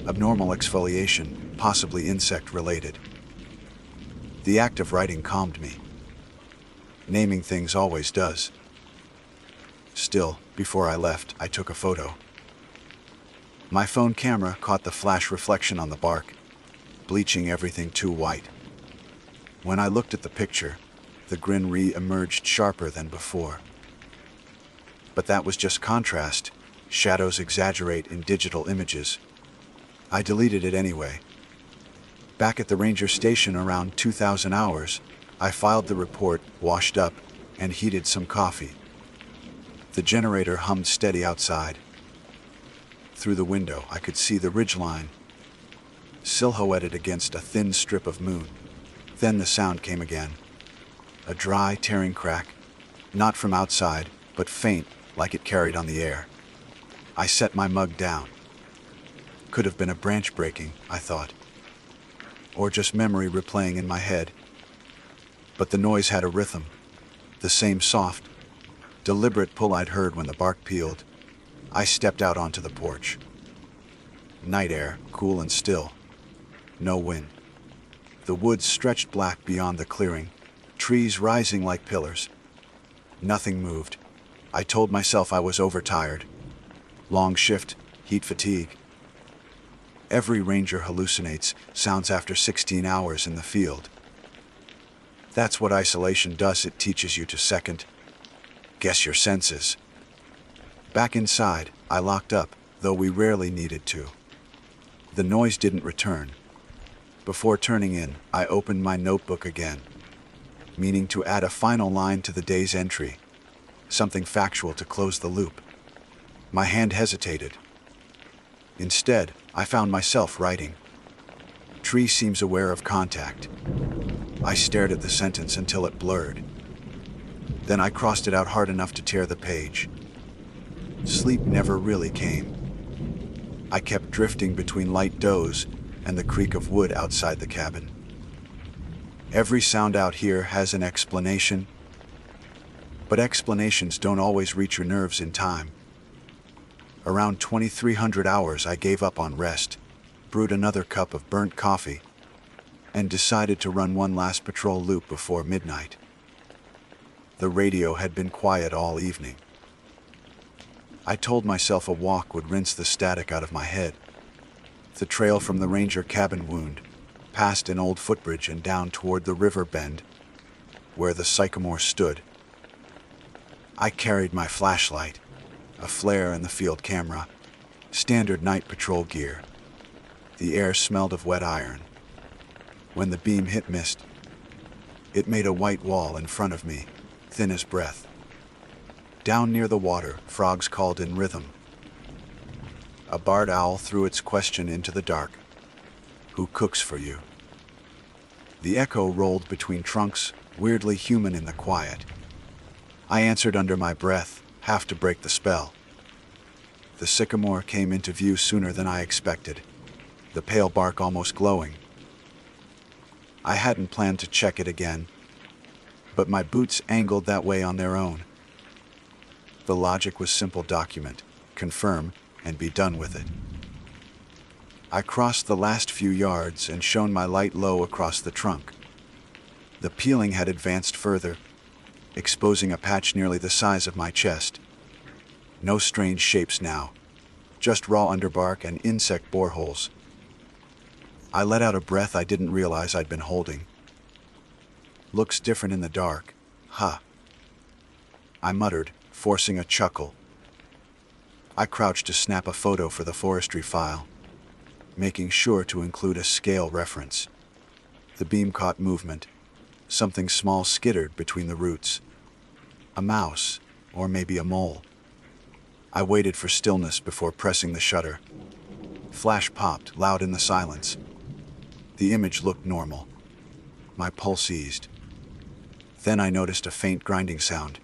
abnormal exfoliation, possibly insect-related. The act of writing calmed me. Naming things always does. Still, before I left, I took a photo. My phone camera caught the flash reflection on the bark, bleaching everything too white. When I looked at the picture, the grin re-emerged sharper than before. But that was just contrast. Shadows exaggerate in digital images. I deleted it anyway. Back at the ranger station around 2,000 hours, I filed the report, washed up, and heated some coffee. The generator hummed steady outside. Through the window, I could see the ridgeline, silhouetted against a thin strip of moon. Then the sound came again. A dry, tearing crack, not from outside, but faint, like it carried on the air. I set my mug down. Could have been a branch breaking, I thought. Or just memory replaying in my head. But the noise had a rhythm, the same soft, deliberate pull I'd heard when the bark peeled. I stepped out onto the porch. Night air, cool and still. No wind. The woods stretched black beyond the clearing, trees rising like pillars. Nothing moved. I told myself I was overtired. Long shift, heat fatigue. Every ranger hallucinates sounds after 16 hours in the field. That's what isolation does. It teaches you to second guess your senses. Back inside, I locked up, though we rarely needed to. The noise didn't return. Before turning in, I opened my notebook again, meaning to add a final line to the day's entry, something factual to close the loop. My hand hesitated. Instead, I found myself writing. Tree seems aware of contact. I stared at the sentence until it blurred. Then I crossed it out hard enough to tear the page. Sleep never really came. I kept drifting between light doze and the creak of wood outside the cabin. Every sound out here has an explanation, but explanations don't always reach your nerves in time. Around 2,300 hours, I gave up on rest, brewed another cup of burnt coffee, and decided to run one last patrol loop before midnight. The radio had been quiet all evening. I told myself a walk would rinse the static out of my head. The trail from the ranger cabin wound, past an old footbridge and down toward the river bend, where the sycamore stood. I carried my flashlight, a flare and the field camera, standard night patrol gear. The air smelled of wet iron. When the beam hit mist, it made a white wall in front of me, thin as breath. Down near the water, frogs called in rhythm. A barred owl threw its question into the dark. Who cooks for you? The echo rolled between trunks, weirdly human in the quiet. I answered under my breath, half to break the spell. The sycamore came into view sooner than I expected, the pale bark almost glowing. I hadn't planned to check it again, but my boots angled that way on their own. The logic was simple: document, confirm, and be done with it. I crossed the last few yards and shone my light low across the trunk. The peeling had advanced further, exposing a patch nearly the size of my chest. No strange shapes now, just raw underbark and insect boreholes. I let out a breath I didn't realize I'd been holding. Looks different in the dark, huh? I muttered, forcing a chuckle. I crouched to snap a photo for the forestry file, making sure to include a scale reference. The beam caught movement. Something small skittered between the roots. A mouse, or maybe a mole. I waited for stillness before pressing the shutter. Flash popped, loud in the silence. The image looked normal. My pulse eased. Then I noticed a faint grinding sound.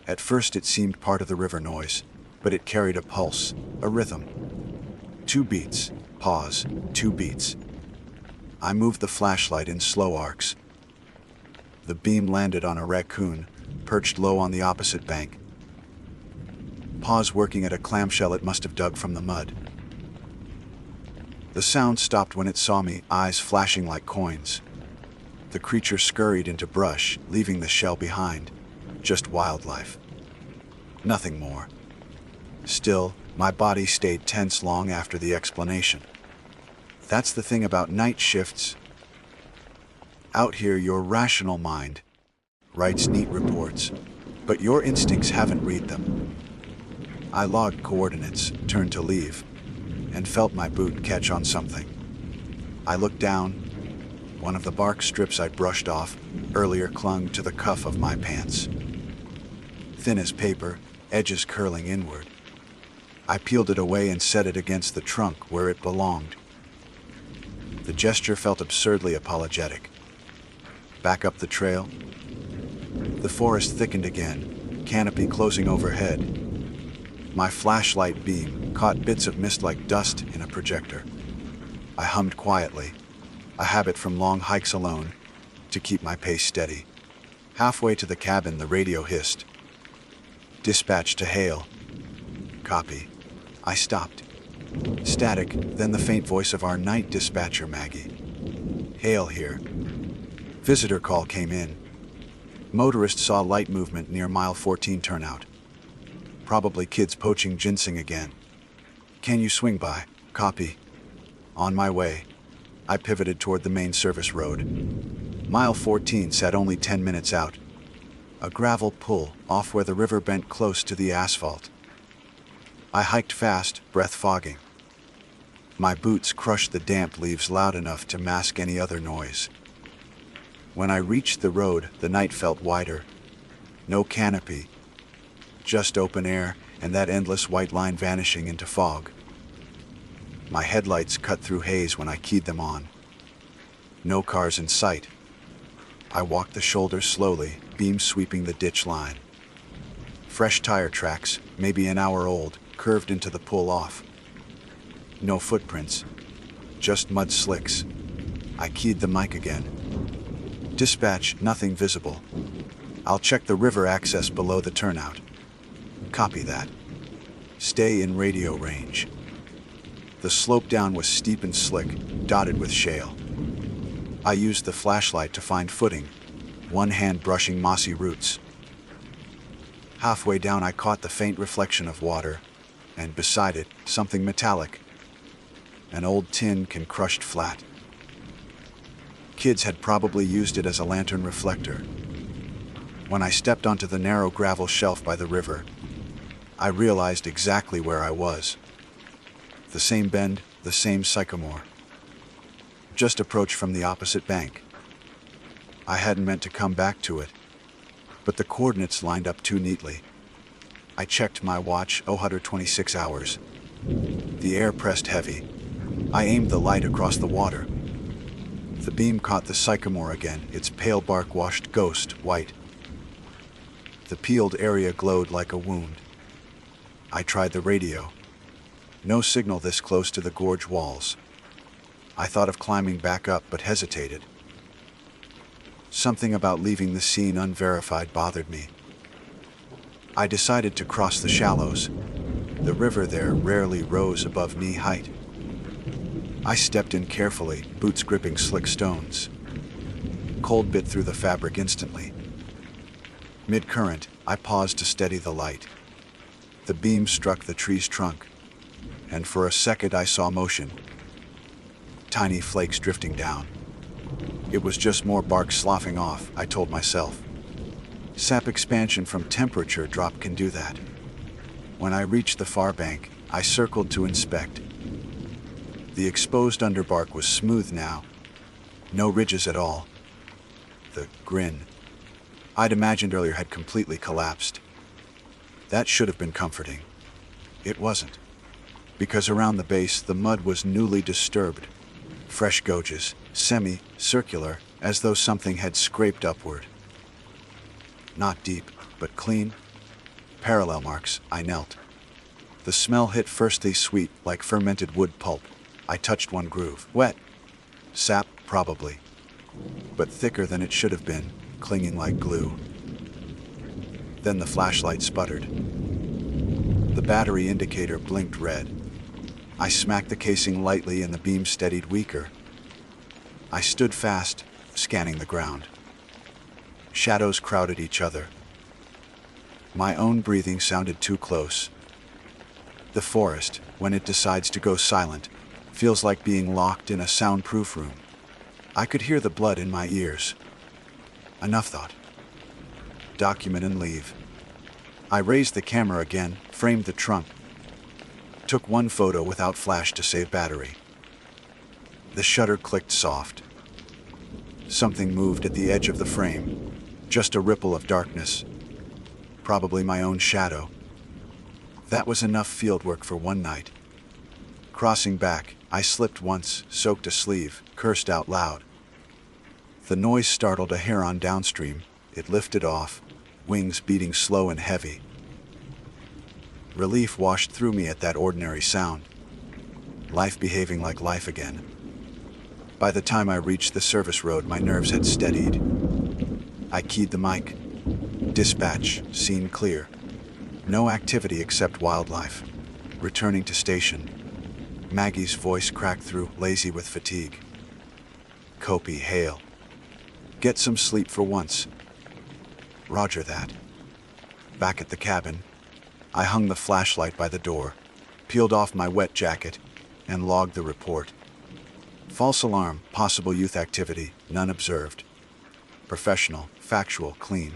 At first it seemed part of the river noise, but it carried a pulse, a rhythm. 2 beats, pause, 2 beats. I moved the flashlight in slow arcs. The beam landed on a raccoon, perched low on the opposite bank. Paws working at a clamshell it must have dug from the mud. The sound stopped when it saw me, eyes flashing like coins. The creature scurried into brush, leaving the shell behind. Just wildlife. Nothing more. Still, my body stayed tense long after the explanation. That's the thing about night shifts. Out here, your rational mind writes neat reports, but your instincts haven't read them. I logged coordinates, turned to leave, and felt my boot catch on something. I looked down. One of the bark strips I'd brushed off earlier clung to the cuff of my pants. Thin as paper, edges curling inward. I peeled it away and set it against the trunk where it belonged. The gesture felt absurdly apologetic. Back up the trail. The forest thickened again, canopy closing overhead. My flashlight beam caught bits of mist like dust in a projector. I hummed quietly, a habit from long hikes alone, to keep my pace steady. Halfway to the cabin, the radio hissed. Dispatch to Hale. Copy. I stopped. Static, then the faint voice of our night dispatcher, Maggie. Hale here. Visitor call came in. Motorist saw light movement near mile 14 turnout. Probably kids poaching ginseng again. Can you swing by? Copy. On my way. I pivoted toward the main service road. Mile 14 sat only 10 minutes out. A gravel pull off where the river bent close to the asphalt. I hiked fast, breath fogging. My boots crushed the damp leaves loud enough to mask any other noise. When I reached the road, the night felt wider. No canopy, just open air and that endless white line vanishing into fog. My headlights cut through haze when I keyed them on. No cars in sight. I walked the shoulder slowly, beam sweeping the ditch line. Fresh tire tracks, maybe an hour old, curved into the pull-off. No footprints, just mud slicks. I keyed the mic again. Dispatch, nothing visible. I'll check the river access below the turnout. Copy that. Stay in radio range. The slope down was steep and slick, dotted with shale. I used the flashlight to find footing, one hand brushing mossy roots. Halfway down, I caught the faint reflection of water, and beside it, something metallic. An old tin can crushed flat. Kids had probably used it as a lantern reflector. When I stepped onto the narrow gravel shelf by the river, I realized exactly where I was. The same bend, the same sycamore. Just approached from the opposite bank. I hadn't meant to come back to it, but the coordinates lined up too neatly. I checked my watch, 126 hours. The air pressed heavy. I aimed the light across the water. The beam caught the sycamore again, its pale bark washed ghost white. The peeled area glowed like a wound. I tried the radio. No signal this close to the gorge walls. I thought of climbing back up, but hesitated. Something about leaving the scene unverified bothered me. I decided to cross the shallows. The river there rarely rose above knee height. I stepped in carefully, boots gripping slick stones. Cold bit through the fabric instantly. Mid-current, I paused to steady the light. The beam struck the tree's trunk, and for a second I saw motion. Tiny flakes drifting down. It was just more bark sloughing off, I told myself. Sap expansion from temperature drop can do that. When I reached the far bank, I circled to inspect. The exposed underbark was smooth now. No ridges at all. The grin I'd imagined earlier had completely collapsed. That should have been comforting. It wasn't. Because around the base, the mud was newly disturbed. Fresh gouges, semi-circular, as though something had scraped upward. Not deep, but clean. Parallel marks, I knelt. The smell hit firstly sweet, like fermented wood pulp. I touched one groove. Wet. Sap, probably. But thicker than it should have been, clinging like glue. Then the flashlight sputtered. The battery indicator blinked red. I smacked the casing lightly and the beam steadied weaker. I stood fast, scanning the ground. Shadows crowded each other. My own breathing sounded too close. The forest, when it decides to go silent, feels like being locked in a soundproof room. I could hear the blood in my ears. Enough thought. Document and leave. I raised the camera again, framed the trunk. Took one photo without flash to save battery. The shutter clicked soft. Something moved at the edge of the frame. Just a ripple of darkness. Probably my own shadow. That was enough field work for one night. Crossing back, I slipped once, soaked a sleeve, cursed out loud. The noise startled a heron downstream. It lifted off, wings beating slow and heavy. Relief washed through me at that ordinary sound. Life behaving like life again. By the time I reached the service road, my nerves had steadied. I keyed the mic. Dispatch, scene clear. No activity except wildlife. Returning to station. Maggie's voice cracked through, lazy with fatigue. Kopi, hail. Get some sleep for once. Roger that. Back at the cabin, I hung the flashlight by the door, peeled off my wet jacket, and logged the report. False alarm, possible youth activity, none observed. Professional, factual, clean.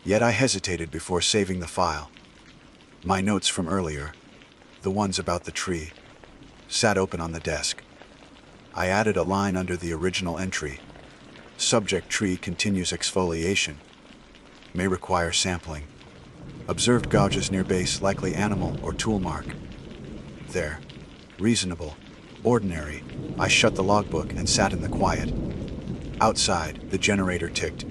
Yet I hesitated before saving the file. My notes from earlier, the ones about the tree, sat open on the desk. I added a line under the original entry. Subject tree continues exfoliation. May require sampling. Observed gouges near base, likely animal or tool mark. There. Reasonable. Ordinary. I shut the logbook and sat in the quiet. Outside, the generator ticked.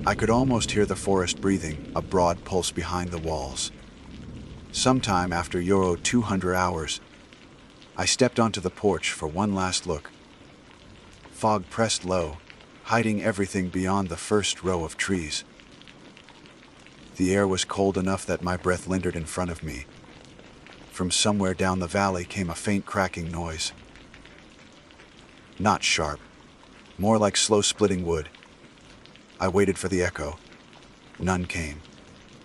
I could almost hear the forest breathing, a broad pulse behind the walls. Sometime after Euro 200 hours, I stepped onto the porch for one last look. Fog pressed low, hiding everything beyond the first row of trees. The air was cold enough that my breath lingered in front of me. From somewhere down the valley came a faint cracking noise. Not sharp, more like slow splitting wood. I waited for the echo. None came.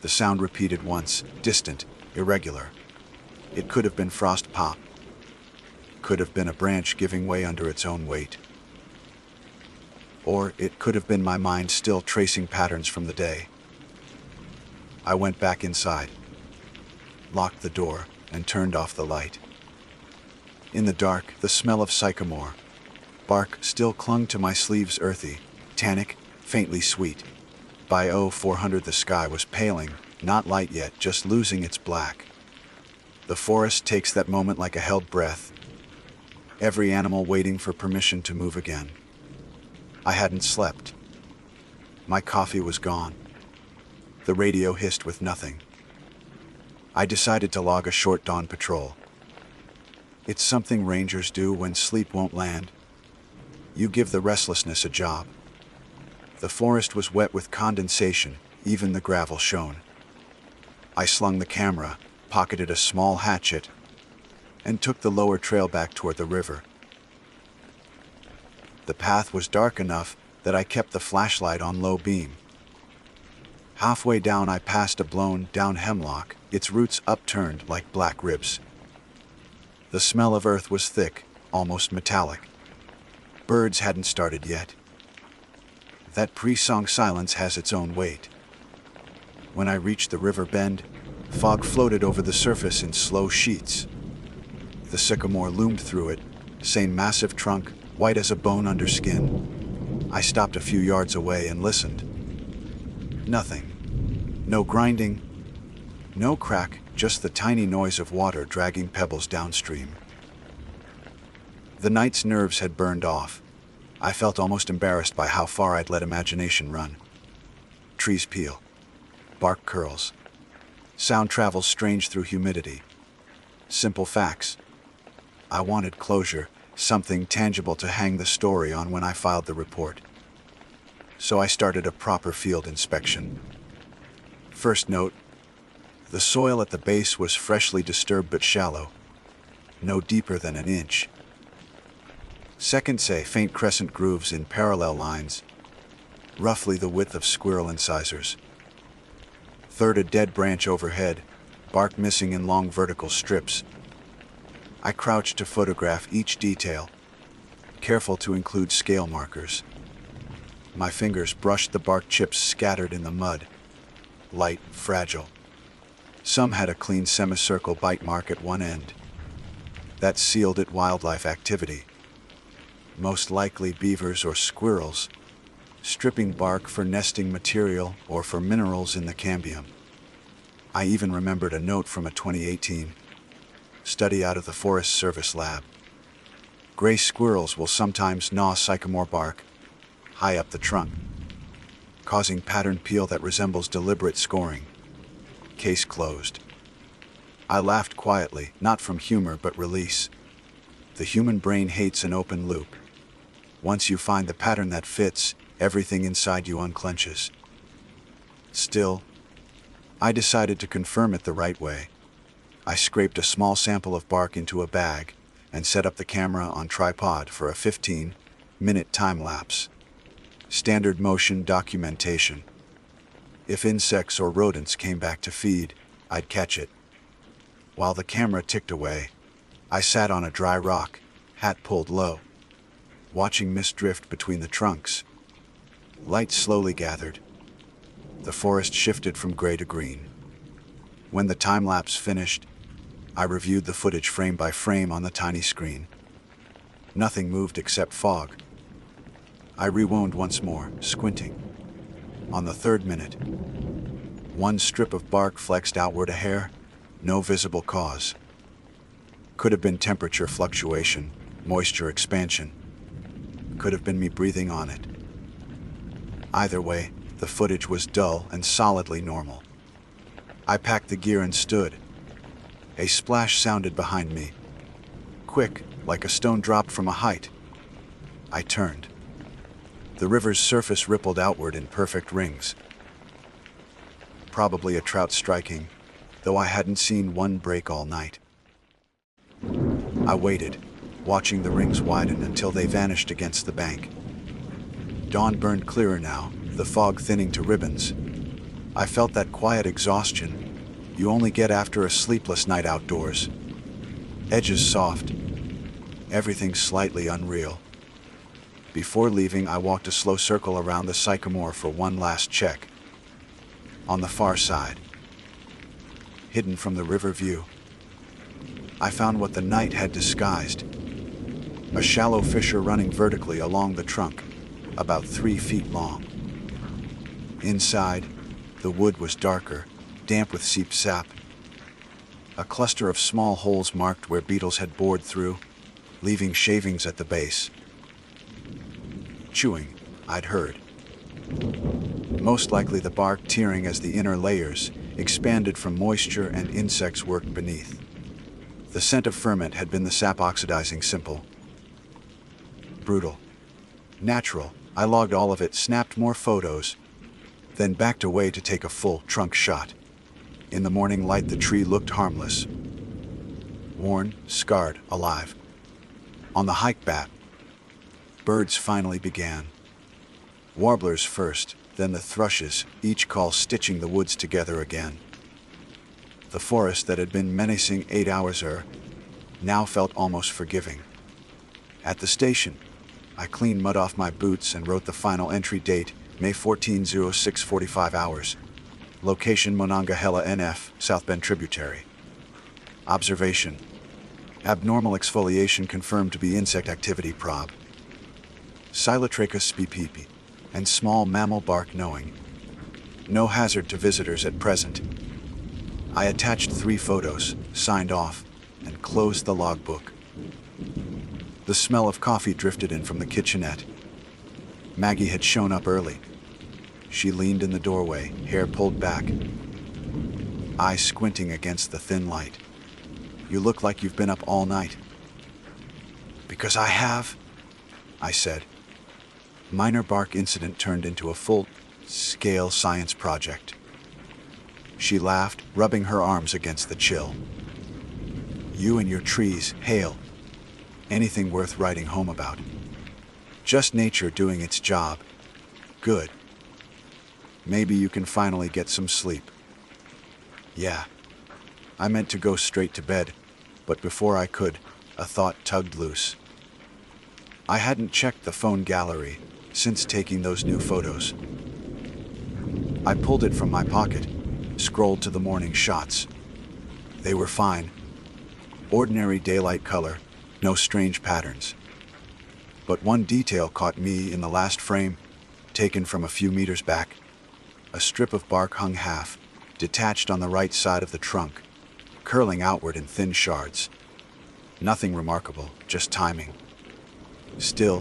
The sound repeated once, distant, irregular. It could have been frost pop. Could have been a branch giving way under its own weight. Or it could have been my mind still tracing patterns from the day. I went back inside, locked the door, and turned off the light. In the dark, the smell of sycamore. Bark still clung to my sleeves, earthy, tannic, faintly sweet. By 0400 the sky was paling, not light yet, just losing its black. The forest takes that moment like a held breath. Every animal waiting for permission to move again. I hadn't slept. My coffee was gone. The radio hissed with nothing. I decided to log a short dawn patrol. It's something rangers do when sleep won't land. You give the restlessness a job. The forest was wet with condensation, even the gravel shone. I slung the camera, pocketed a small hatchet, and took the lower trail back toward the river. The path was dark enough that I kept the flashlight on low beam. Halfway down I passed a blown-down hemlock, its roots upturned like black ribs. The smell of earth was thick, almost metallic. Birds hadn't started yet. That pre-song silence has its own weight. When I reached the river bend, fog floated over the surface in slow sheets. The sycamore loomed through it, same massive trunk, white as a bone under skin. I stopped a few yards away and listened. Nothing. No grinding, no crack, just the tiny noise of water dragging pebbles downstream. The night's nerves had burned off. I felt almost embarrassed by how far I'd let imagination run. Trees peel. Bark curls. Sound travels strange through humidity. Simple facts. I wanted closure, something tangible to hang the story on when I filed the report. So I started a proper field inspection. First note, the soil at the base was freshly disturbed but shallow, no deeper than an inch. Second, say faint crescent grooves in parallel lines, roughly the width of squirrel incisors. Third, a dead branch overhead, bark missing in long vertical strips. I crouched to photograph each detail, careful to include scale markers. My fingers brushed the bark chips scattered in the mud. Light, fragile. Some had a clean semicircle bite mark at one end. That sealed it wildlife activity. Most likely beavers or squirrels, stripping bark for nesting material or for minerals in the cambium. I even remembered a note from a 2018 study out of the Forest Service lab. Gray squirrels will sometimes gnaw sycamore bark high up the trunk, causing patterned peel that resembles deliberate scoring. Case closed. I laughed quietly, not from humor but release. The human brain hates an open loop. Once you find the pattern that fits, everything inside you unclenches. Still, I decided to confirm it the right way. I scraped a small sample of bark into a bag and set up the camera on tripod for a 15-minute time lapse. Standard motion documentation. If insects or rodents came back to feed, I'd catch it. While the camera ticked away, I sat on a dry rock, hat pulled low, watching mist drift between the trunks. Light slowly gathered. The forest shifted from gray to green. When the time-lapse finished, I reviewed the footage frame by frame on the tiny screen. Nothing moved except fog. I rewound once more, squinting. On the third minute, one strip of bark flexed outward a hair, no visible cause. Could have been temperature fluctuation, moisture expansion. Could have been me breathing on it. Either way, the footage was dull and solidly normal. I packed the gear and stood. A splash sounded behind me. Quick, like a stone dropped from a height. I turned. The river's surface rippled outward in perfect rings. Probably a trout striking, though I hadn't seen one break all night. I waited, watching the rings widen until they vanished against the bank. Dawn burned clearer now, the fog thinning to ribbons. I felt that quiet exhaustion you only get after a sleepless night outdoors. Edges soft, everything slightly unreal. Before leaving, I walked a slow circle around the sycamore for one last check. On the far side, hidden from the river view, I found what the night had disguised. A shallow fissure running vertically along the trunk, about 3 feet long. Inside, the wood was darker, damp with seeped sap. A cluster of small holes marked where beetles had bored through, leaving shavings at the base. Chewing, I'd heard. most likely the bark tearing as the inner layers expanded from moisture and insects worked beneath. The scent of ferment had been the sap oxidizing simple. Brutal. Natural. I logged all of it, snapped more photos, then backed away to take a full trunk shot. In the morning light, the tree looked harmless. Worn, scarred, alive. On the hike back, birds finally began. Warblers first, then the thrushes, each call stitching the woods together again. The forest that had been menacing 8 hours now felt almost forgiving. At the station, I cleaned mud off my boots and wrote the final entry date, May 14, 06:45 hours. Location Monongahela NF, South Bend tributary. Observation. Abnormal exfoliation confirmed to be insect activity prob. Silotrachus spp. And small mammal bark knowing. No hazard to visitors at present. I attached 3 photos, signed off, and closed the logbook. The smell of coffee drifted in from the kitchenette. Maggie had shown up early. She leaned in the doorway, hair pulled back, eyes squinting against the thin light. "You look like you've been up all night." "Because I have," I said. Minor bark incident turned into a full-scale science project. She laughed, rubbing her arms against the chill. "You and your trees, hail. Anything worth writing home about. Just nature doing its job. Good. Maybe you can finally get some sleep." Yeah. I meant to go straight to bed, but before I could, a thought tugged loose. I hadn't checked the phone gallery since taking those new photos. I pulled it from my pocket, scrolled to the morning shots. They were fine. Ordinary daylight color, no strange patterns. But one detail caught me in the last frame, taken from a few meters back. A strip of bark hung half, detached on the right side of the trunk, curling outward in thin shards. Nothing remarkable, just timing. Still,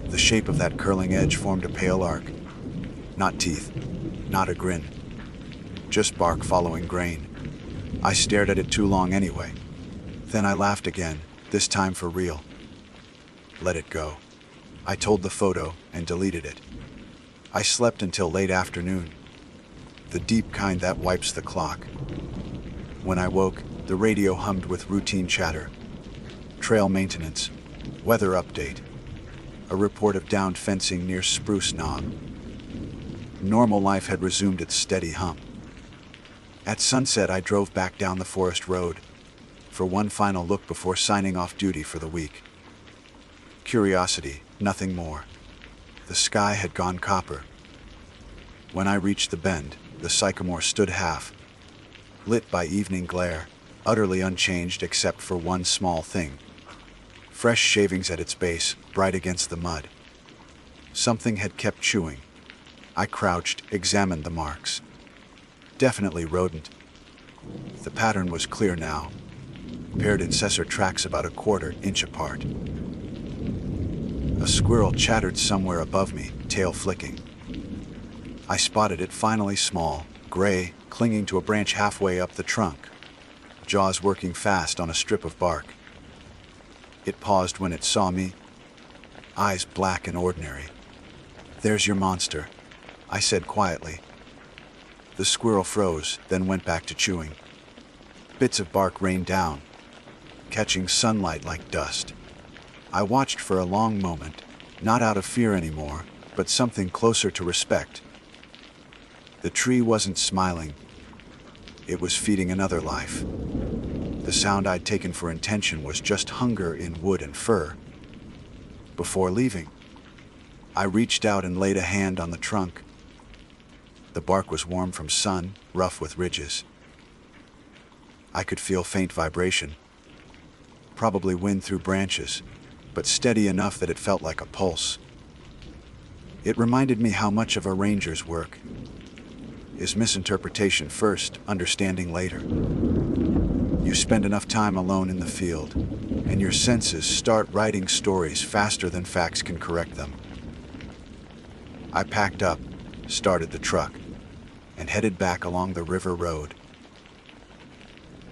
the shape of that curling edge formed a pale arc. Not teeth, not a grin. Just bark following grain. I stared at it too long anyway. Then I laughed again, this time for real. Let it go. I told the photo and deleted it. I slept until late afternoon. The deep kind that wipes the clock. When I woke, the radio hummed with routine chatter. Trail maintenance, weather update, a report of downed fencing near Spruce Knob. Normal life had resumed its steady hum. At sunset, I drove back down the forest road for one final look before signing off duty for the week. Curiosity, nothing more. The sky had gone copper. When I reached the bend, the sycamore stood half, lit by evening glare, utterly unchanged except for one small thing. Fresh shavings at its base, bright against the mud. Something had kept chewing. I crouched, examined the marks. Definitely rodent. The pattern was clear now. Paired incisor tracks about a quarter-inch apart. A squirrel chattered somewhere above me, tail flicking. I spotted it, finally small, gray, clinging to a branch halfway up the trunk, jaws working fast on a strip of bark. It paused when it saw me, eyes black and ordinary. "There's your monster," I said quietly. The squirrel froze, then went back to chewing. Bits of bark rained down, catching sunlight like dust. I watched for a long moment, not out of fear anymore, but something closer to respect. The tree wasn't smiling. It was feeding another life. The sound I'd taken for intention was just hunger in wood and fur. Before leaving, I reached out and laid a hand on the trunk. The bark was warm from sun, rough with ridges. I could feel faint vibration, probably wind through branches, but steady enough that it felt like a pulse. It reminded me how much of a ranger's work is misinterpretation first, understanding later. You spend enough time alone in the field, and your senses start writing stories faster than facts can correct them. I packed up, started the truck, and headed back along the river road.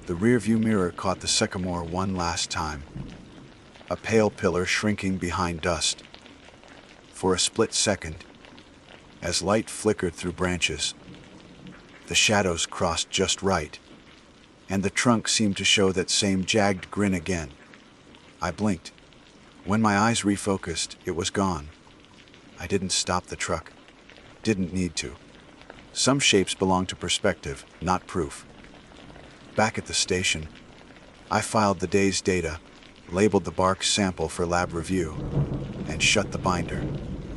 The rearview mirror caught the sycamore one last time, a pale pillar shrinking behind dust. For a split second, as light flickered through branches, the shadows crossed just right, and the trunk seemed to show that same jagged grin again. I blinked. When my eyes refocused, it was gone. I didn't stop the truck. Didn't need to. Some shapes belong to perspective, not proof. Back at the station, I filed the day's data, labeled the bark sample for lab review, and shut the binder.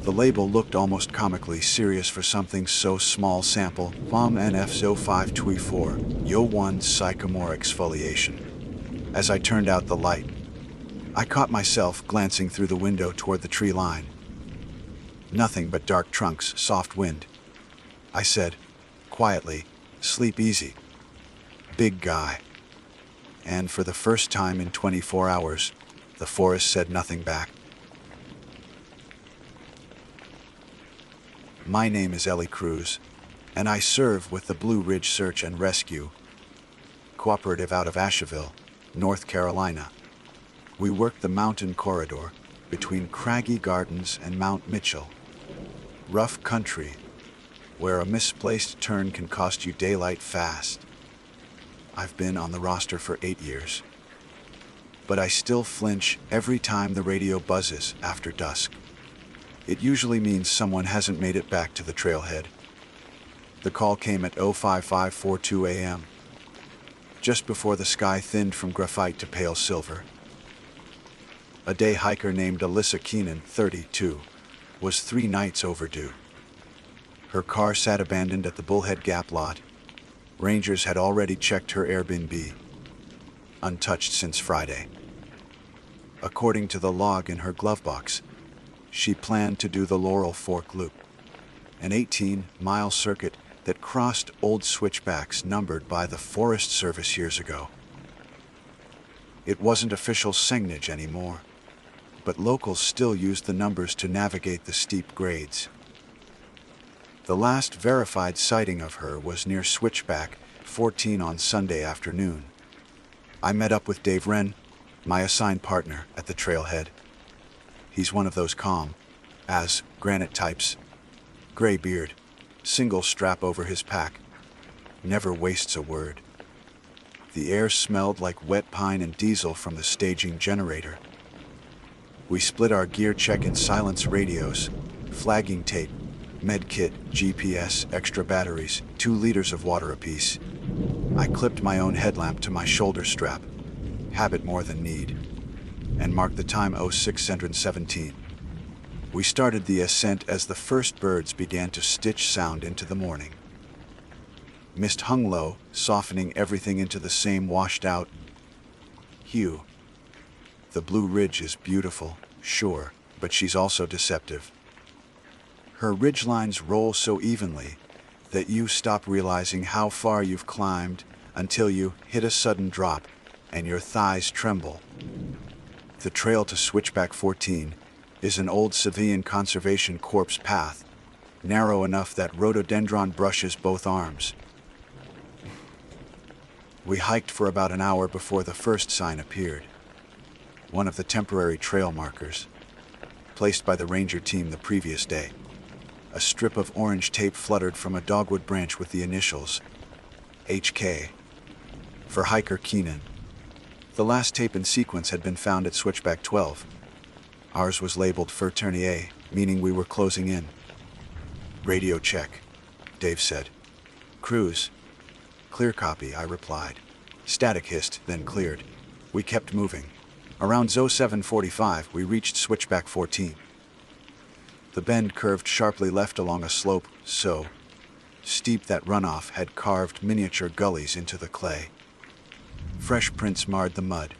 The label looked almost comically serious for something so small. Sample, POM NF0524, Yo1 sycamore exfoliation. As I turned out the light, I caught myself glancing through the window toward the tree line. Nothing but dark trunks, soft wind. I said, quietly, "Sleep easy, big guy." And for the first time in 24 hours, the forest said nothing back. My name is Ellie Cruz, and I serve with the Blue Ridge Search and Rescue Cooperative out of Asheville, North Carolina. We work the mountain corridor between Craggy Gardens and Mount Mitchell. Rough country, where a misplaced turn can cost you daylight fast. I've been on the roster for 8 years, but I still flinch every time the radio buzzes after dusk. It usually means someone hasn't made it back to the trailhead. The call came at 05542 a.m., just before the sky thinned from graphite to pale silver. A day hiker named Alyssa Keenan, 32, was 3 nights overdue. Her car sat abandoned at the Bullhead Gap lot. Rangers had already checked her Airbnb, untouched since Friday. According to the log in her glove box, she planned to do the Laurel Fork Loop, an 18-mile circuit that crossed old switchbacks numbered by the Forest Service years ago. It wasn't official signage anymore, but locals still used the numbers to navigate the steep grades. The last verified sighting of her was near Switchback 14 on Sunday afternoon. I met up with Dave Wren, my assigned partner, at the trailhead. He's one of those calm, as granite types. Gray beard, single strap over his pack. Never wastes a word. The air smelled like wet pine and diesel from the staging generator. We split our gear check in silence radios, flagging tape, med kit, GPS, extra batteries, 2 liters of water apiece. I clipped my own headlamp to my shoulder strap, habit more than need, and marked the time 0617. We started the ascent as the first birds began to stitch sound into the morning. Mist hung low, softening everything into the same washed-out hue. The Blue Ridge is beautiful, sure, but she's also deceptive. Her ridgelines roll so evenly that you stop realizing how far you've climbed until you hit a sudden drop and your thighs tremble. The trail to Switchback 14 is an old Civilian Conservation Corps path, narrow enough that rhododendron brushes both arms. We hiked for about an hour before the first sign appeared. One of the temporary trail markers, placed by the ranger team the previous day. A strip of orange tape fluttered from a dogwood branch with the initials HK for hiker Keenan. The last tape in sequence had been found at Switchback 12. Ours was labeled Fur Tournier, meaning we were closing in. Radio check, Dave said. Cruz. Clear copy, I replied. Static hissed, then cleared. We kept moving. Around 0745, we reached Switchback 14. The bend curved sharply left along a slope so steep that runoff had carved miniature gullies into the clay. Fresh prints marred the mud.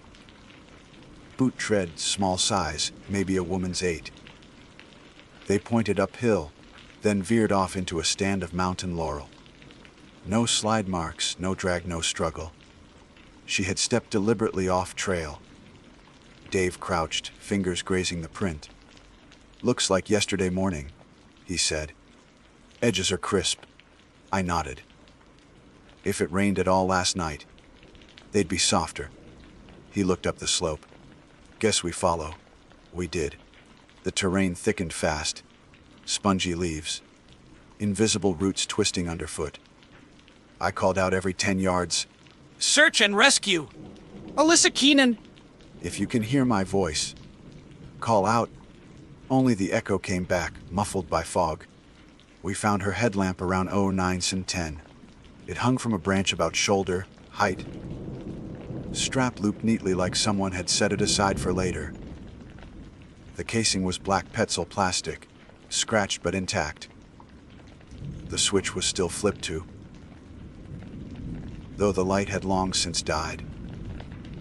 Boot tread, small size, maybe a woman's 8. They pointed uphill, then veered off into a stand of mountain laurel. No slide marks, no drag, no struggle. She had stepped deliberately off trail. Dave crouched, fingers grazing the print. Looks like yesterday morning, he said. Edges are crisp. I nodded. If it rained at all last night, they'd be softer. He looked up the slope. Guess we follow. We did. The terrain thickened fast. Spongy leaves. Invisible roots twisting underfoot. I called out every 10 yards. Search and rescue! Alyssa Keenan! If you can hear my voice, call out. Only the echo came back, muffled by fog. We found her headlamp around 0910. It hung from a branch about shoulder height. Strap looped neatly like someone had set it aside for later. The casing was black Petzl plastic, scratched but intact. The switch was still flipped to, though the light had long since died.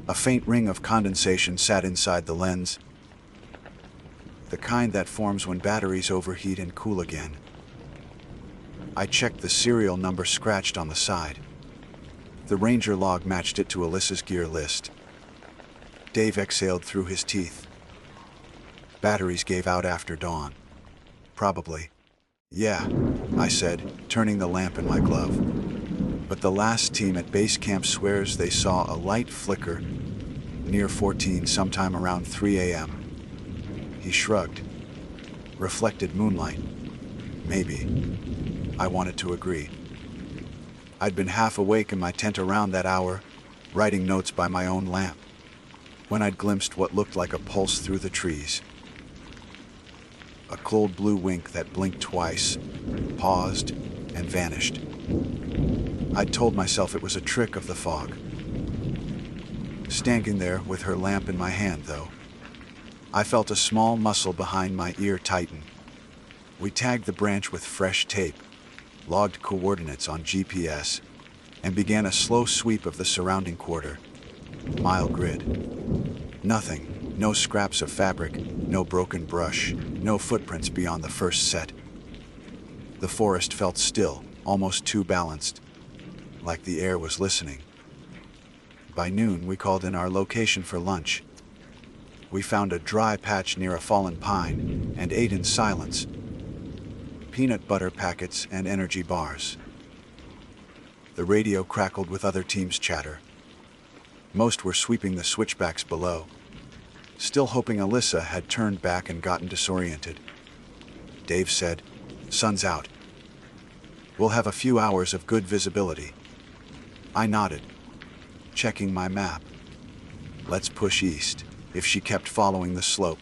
A faint ring of condensation sat inside the lens, the kind that forms when batteries overheat and cool again. I checked the serial number scratched on the side. The Ranger log matched it to Alyssa's gear list. Dave exhaled through his teeth. Batteries gave out after dawn. Probably. Yeah, I said, turning the lamp in my glove. But the last team at base camp swears they saw a light flicker near 14 sometime around 3 a.m. He shrugged. Reflected moonlight. Maybe. I wanted to agree. I'd been half awake in my tent around that hour, writing notes by my own lamp, when I'd glimpsed what looked like a pulse through the trees. A cold blue wink that blinked twice, paused, and vanished. I'd told myself it was a trick of the fog. Standing there with her lamp in my hand, though, I felt a small muscle behind my ear tighten. We tagged the branch with fresh tape, logged coordinates on GPS, and began a slow sweep of the surrounding quarter. Mile grid. Nothing. No scraps of fabric, no broken brush, no footprints beyond the first set. The forest felt still, almost too balanced, like the air was listening. By noon, we called in our location for lunch. We found a dry patch near a fallen pine and ate in silence. Peanut butter packets and energy bars. The radio crackled with other teams' chatter. Most were sweeping the switchbacks below, still hoping Alyssa had turned back and gotten disoriented. Dave said, "Sun's out. We'll have a few hours of good visibility." I nodded, checking my map. Let's push east. If she kept following the slope,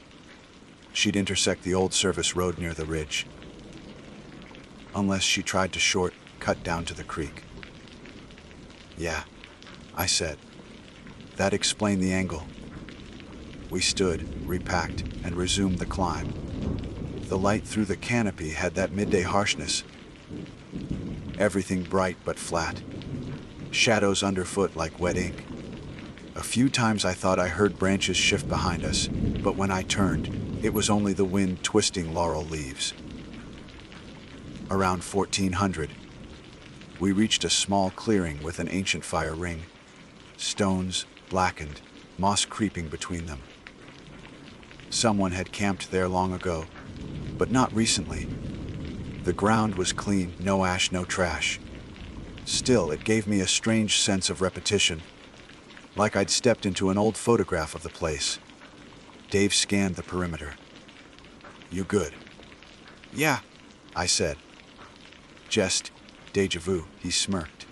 she'd intersect the old service road near the ridge. Unless she tried to cut down to the creek. Yeah, I said. That explained the angle. We stood, repacked, and resumed the climb. The light through the canopy had that midday harshness. Everything bright but flat. Shadows underfoot like wet ink. A few times I thought I heard branches shift behind us, but when I turned, it was only the wind twisting laurel leaves. Around 1400, we reached a small clearing with an ancient fire ring. Stones, blackened, moss creeping between them. Someone had camped there long ago, but not recently. The ground was clean, no ash, no trash. Still, it gave me a strange sense of repetition, like I'd stepped into an old photograph of the place. Dave scanned the perimeter. "You good?" "Yeah," I said. "Just déjà vu," he smirked.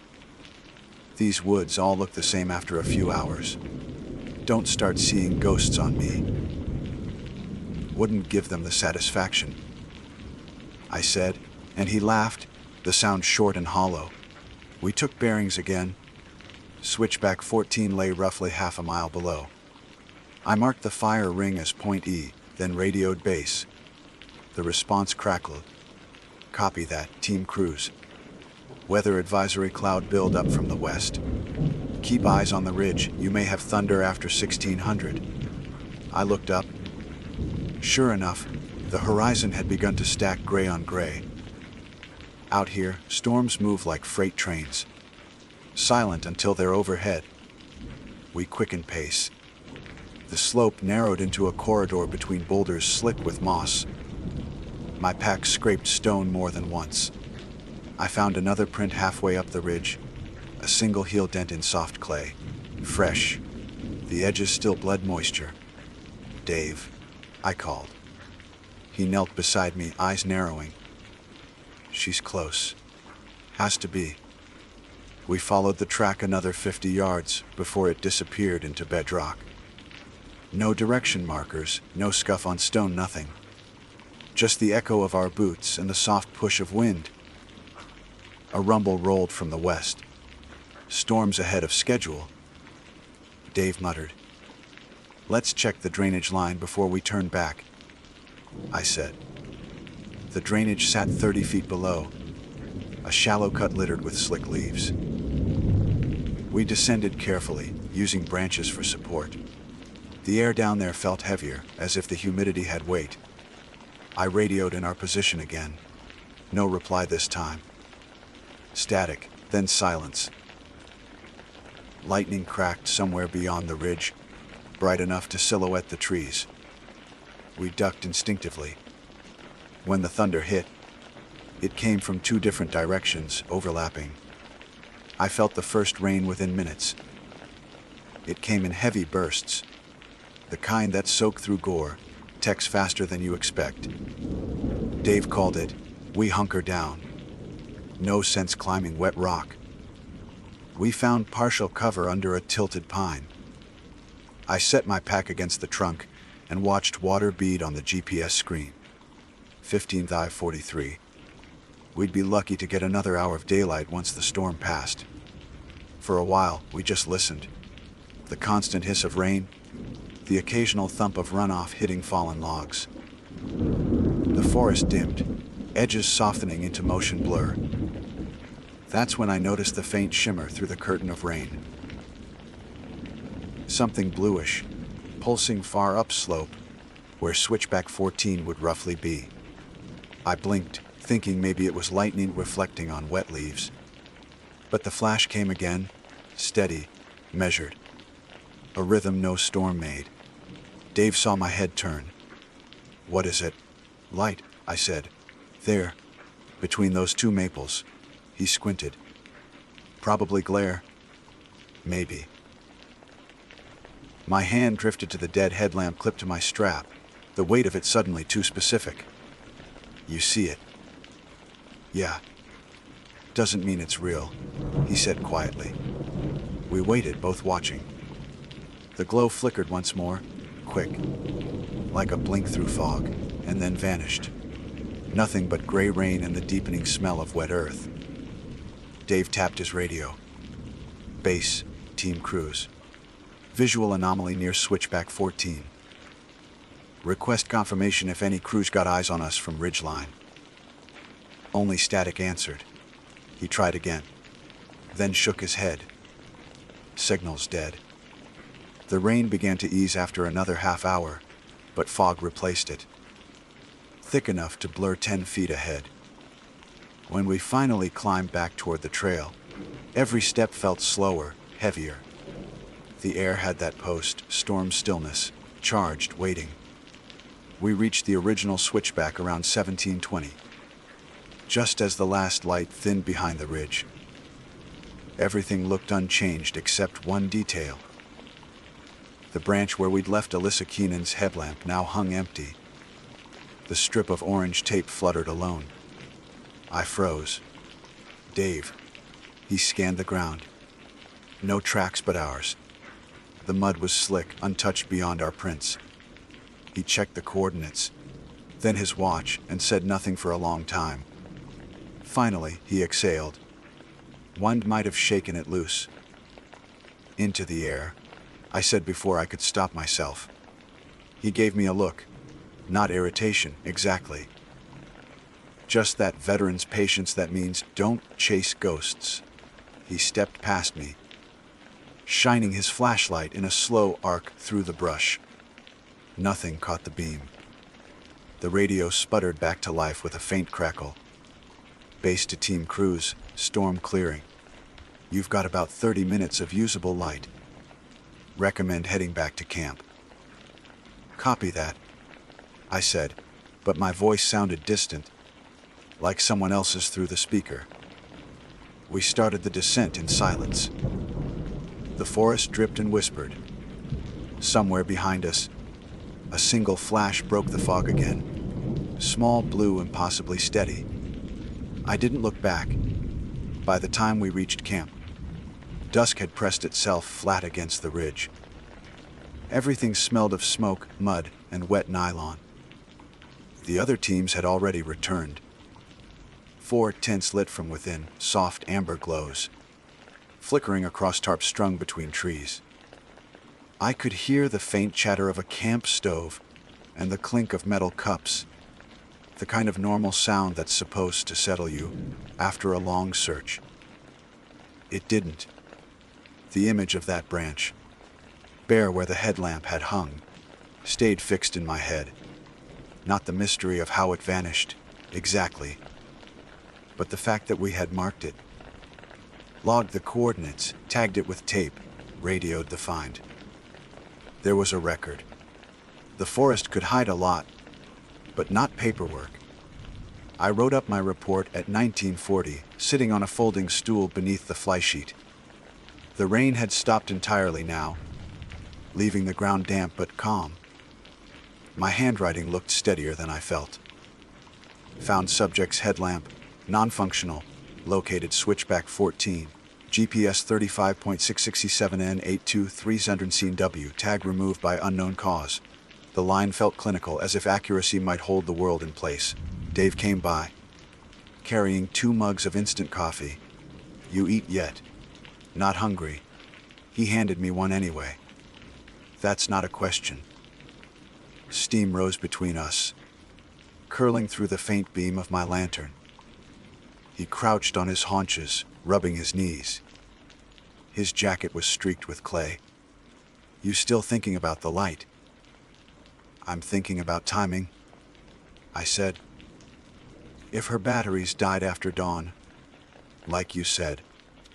"These woods all look the same after a few hours. Don't start seeing ghosts on me. Wouldn't give them the satisfaction," I said, and he laughed, the sound short and hollow. We took bearings again. Switchback 14 lay roughly half a mile below. I marked the fire ring as point E, then radioed base. The response crackled. "Copy that, Team Cruise. Weather advisory cloud build up from the west. Keep eyes on the ridge, you may have thunder after 1600. I looked up. Sure enough, the horizon had begun to stack gray on gray. Out here, storms move like freight trains. Silent until they're overhead. We quickened pace. The slope narrowed into a corridor between boulders slick with moss. My pack scraped stone more than once. I found another print halfway up the ridge, a single heel dent in soft clay. Fresh. The edges still bled moisture. "Dave," I called. He knelt beside me, eyes narrowing. "She's close. Has to be." We followed the track another 50 yards before it disappeared into bedrock. No direction markers, no scuff on stone, nothing. Just the echo of our boots and the soft push of wind. A rumble rolled from the west. "Storm's ahead of schedule," Dave muttered. "Let's check the drainage line before we turn back," I said. The drainage sat 30 feet below, a shallow cut littered with slick leaves. We descended carefully, using branches for support. The air down there felt heavier, as if the humidity had weight. I radioed in our position again. No reply this time. Static, then silence. Lightning cracked somewhere beyond the ridge, bright enough to silhouette the trees. We ducked instinctively. When the thunder hit, it came from 2 different directions, overlapping. I felt the first rain within minutes. It came in heavy bursts, the kind that soak through gore, text faster than you expect. Dave called it, "We hunker down." No sense climbing wet rock. We found partial cover under a tilted pine. I set my pack against the trunk and watched water bead on the GPS screen. 15:43. We'd be lucky to get another hour of daylight once the storm passed. For a while, we just listened. The constant hiss of rain, the occasional thump of runoff hitting fallen logs. The forest dimmed, edges softening into motion blur. That's when I noticed the faint shimmer through the curtain of rain. Something bluish, pulsing far upslope, where switchback 14 would roughly be. I blinked, thinking maybe it was lightning reflecting on wet leaves. But the flash came again, steady, measured. A rhythm no storm made. Dave saw my head turn. "What is it?" "Light," I said. "There, between those 2 maples." He squinted. "Probably glare." "Maybe." My hand drifted to the dead headlamp clipped to my strap, the weight of it suddenly too specific. "You see it?" "Yeah." "Doesn't mean it's real," he said quietly. We waited, both watching. The glow flickered once more, quick, like a blink through fog, and then vanished. Nothing but gray rain and the deepening smell of wet earth. Dave tapped his radio. "Base, Team Cruise. Visual anomaly near switchback 14. Request confirmation if any crews got eyes on us from ridgeline." Only static answered. He tried again, then shook his head. "Signal's dead." The rain began to ease after another half hour, but fog replaced it. Thick enough to blur 10 feet ahead. When we finally climbed back toward the trail, every step felt slower, heavier. The air had that post-storm stillness, charged, waiting. We reached the original switchback around 1720, just as the last light thinned behind the ridge. Everything looked unchanged except one detail. The branch where we'd left Alyssa Keenan's headlamp now hung empty. The strip of orange tape fluttered alone. I froze. "Dave." He scanned the ground. No tracks but ours. The mud was slick, untouched beyond our prints. He checked the coordinates, then his watch, and said nothing for a long time. Finally, he exhaled. Wind might have shaken it loose. "Into the air," I said before I could stop myself. He gave me a look. Not irritation, exactly. Just that veteran's patience that means don't chase ghosts. He stepped past me, shining his flashlight in a slow arc through the brush. Nothing caught the beam. The radio sputtered back to life with a faint crackle. "Base to Team Cruise, storm clearing. You've got about 30 minutes of usable light. Recommend heading back to camp." "Copy that," I said, but my voice sounded distant, like someone else's through the speaker. We started the descent in silence. The forest dripped and whispered. Somewhere behind us, a single flash broke the fog again. Small, blue, and possibly steady. I didn't look back. By the time we reached camp, dusk had pressed itself flat against the ridge. Everything smelled of smoke, mud, and wet nylon. The other teams had already returned. 4 tents lit from within, soft amber glows, flickering across tarps strung between trees. I could hear the faint chatter of a camp stove and the clink of metal cups, the kind of normal sound that's supposed to settle you after a long search. It didn't. The image of that branch, bare where the headlamp had hung, stayed fixed in my head. Not the mystery of how it vanished, exactly, but the fact that we had marked it, logged the coordinates, tagged it with tape, radioed the find. There was a record. The forest could hide a lot, but not paperwork. I wrote up my report at 1940, sitting on a folding stool beneath the flysheet. The rain had stopped entirely now, leaving the ground damp but calm. My handwriting looked steadier than I felt. Found subject's headlamp, non-functional, located switchback 14, GPS 35.667N823 tag removed by unknown cause. The line felt clinical, as if accuracy might hold the world in place. Dave came by, carrying 2 mugs of instant coffee. You eat yet? Not hungry. He handed me one anyway. That's not a question. Steam rose between us, curling through the faint beam of my lantern. He crouched on his haunches, rubbing his knees. His jacket was streaked with clay. You still thinking about the light? I'm thinking about timing, I said. If her batteries died after dawn, like you said,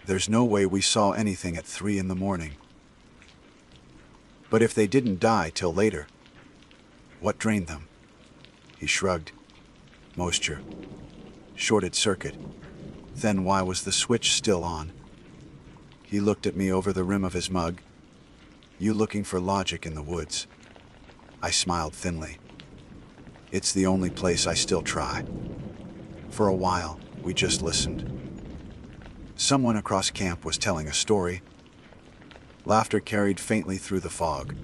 there's no way we saw anything at 3 in the morning. But if they didn't die till later, what drained them? He shrugged. Moisture. Shorted circuit. Then why was the switch still on? He looked at me over the rim of his mug. You looking for logic in the woods? I smiled thinly. It's the only place I still try. For a while, we just listened. Someone across camp was telling a story. Laughter carried faintly through the fog.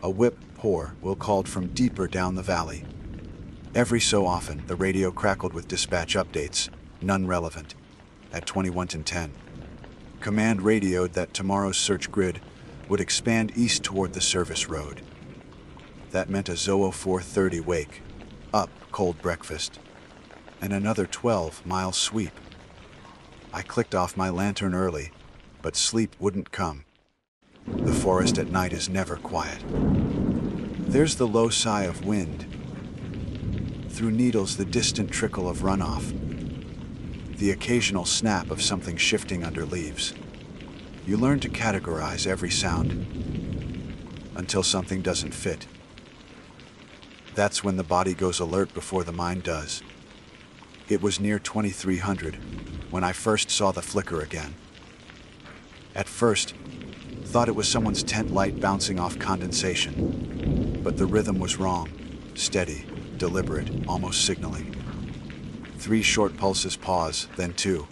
A whip pour will called from deeper down the valley. Every so often, the radio crackled with dispatch updates, none relevant. At 21:10, command radioed that tomorrow's search grid would expand east toward the service road. That meant a ZOO 4:30 wake, up, cold breakfast, and another 12-mile sweep. I clicked off my lantern early, but sleep wouldn't come. The forest at night is never quiet. There's the low sigh of wind. Through needles, the distant trickle of runoff. The occasional snap of something shifting under leaves. You learn to categorize every sound until something doesn't fit. That's when the body goes alert before the mind does. It was near 2300 when I first saw the flicker again. At first, thought it was someone's tent light bouncing off condensation, but the rhythm was wrong, steady, deliberate, almost signaling. 3 short pulses, pause, then 2.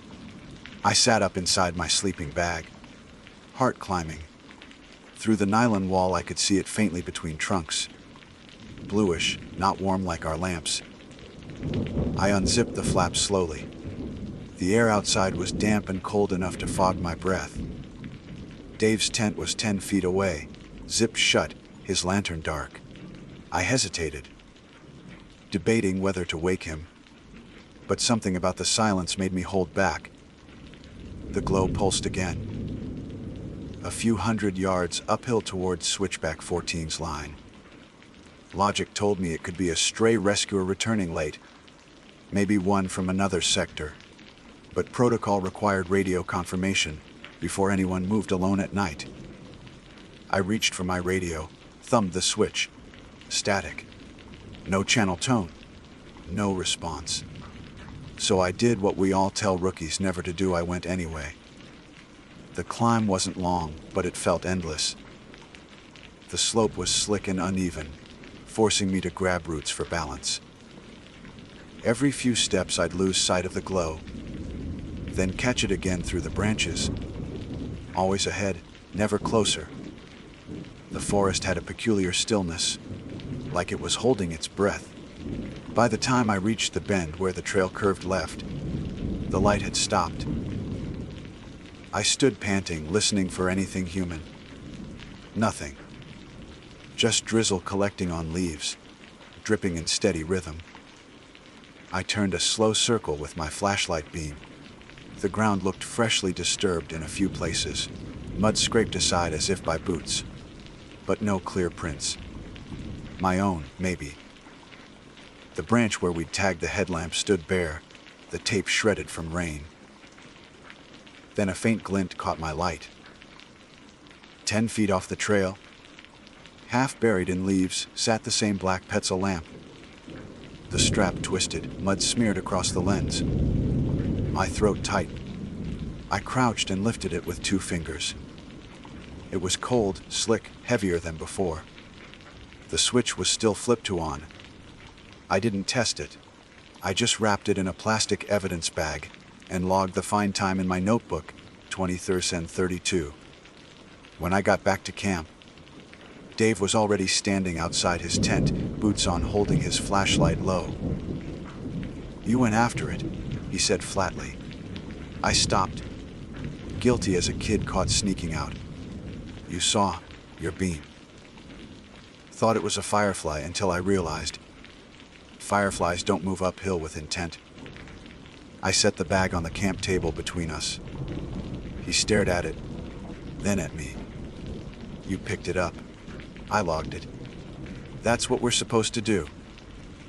I sat up inside my sleeping bag, heart climbing. Through the nylon wall, I could see it faintly between trunks. Bluish, not warm like our lamps. I unzipped the flaps slowly. The air outside was damp and cold enough to fog my breath. Dave's tent was 10 feet away, zipped shut, his lantern dark. I hesitated, debating whether to wake him, but something about the silence made me hold back. The glow pulsed again, a few hundred yards uphill towards switchback 14's line. Logic told me it could be a stray rescuer returning late, maybe one from another sector, but protocol required radio confirmation before anyone moved alone at night. I reached for my radio, thumbed the switch. Static. No channel tone. No response. So I did what we all tell rookies never to do. I went anyway. The climb wasn't long, but it felt endless. The slope was slick and uneven, forcing me to grab roots for balance. Every few steps I'd lose sight of the glow, then catch it again through the branches. Always ahead, never closer. The forest had a peculiar stillness, like it was holding its breath. By the time I reached the bend where the trail curved left, the light had stopped. I stood panting, listening for anything human. Nothing. Just drizzle collecting on leaves, dripping in steady rhythm. I turned a slow circle with my flashlight beam. The ground looked freshly disturbed in a few places, mud scraped aside as if by boots, but no clear prints. My own, maybe. The branch where we'd tagged the headlamp stood bare, the tape shredded from rain. Then a faint glint caught my light. 10 feet off the trail, half buried in leaves, sat the same black Petzl lamp. The strap twisted, mud smeared across the lens. My throat tight. I crouched and lifted it with 2 fingers. It was cold, slick, heavier than before. The switch was still flipped to on. I didn't test it. I just wrapped it in a plastic evidence bag and logged the find time in my notebook, 20:32. When I got back to camp, Dave was already standing outside his tent, boots on, holding his flashlight low. "You went after it," he said flatly. I stopped, guilty as a kid caught sneaking out. "You saw your beam." Thought it was a firefly until I realized fireflies don't move uphill with intent. I set the bag on the camp table between us. He stared at it, then at me. "You picked it up." I logged it. "That's what we're supposed to do.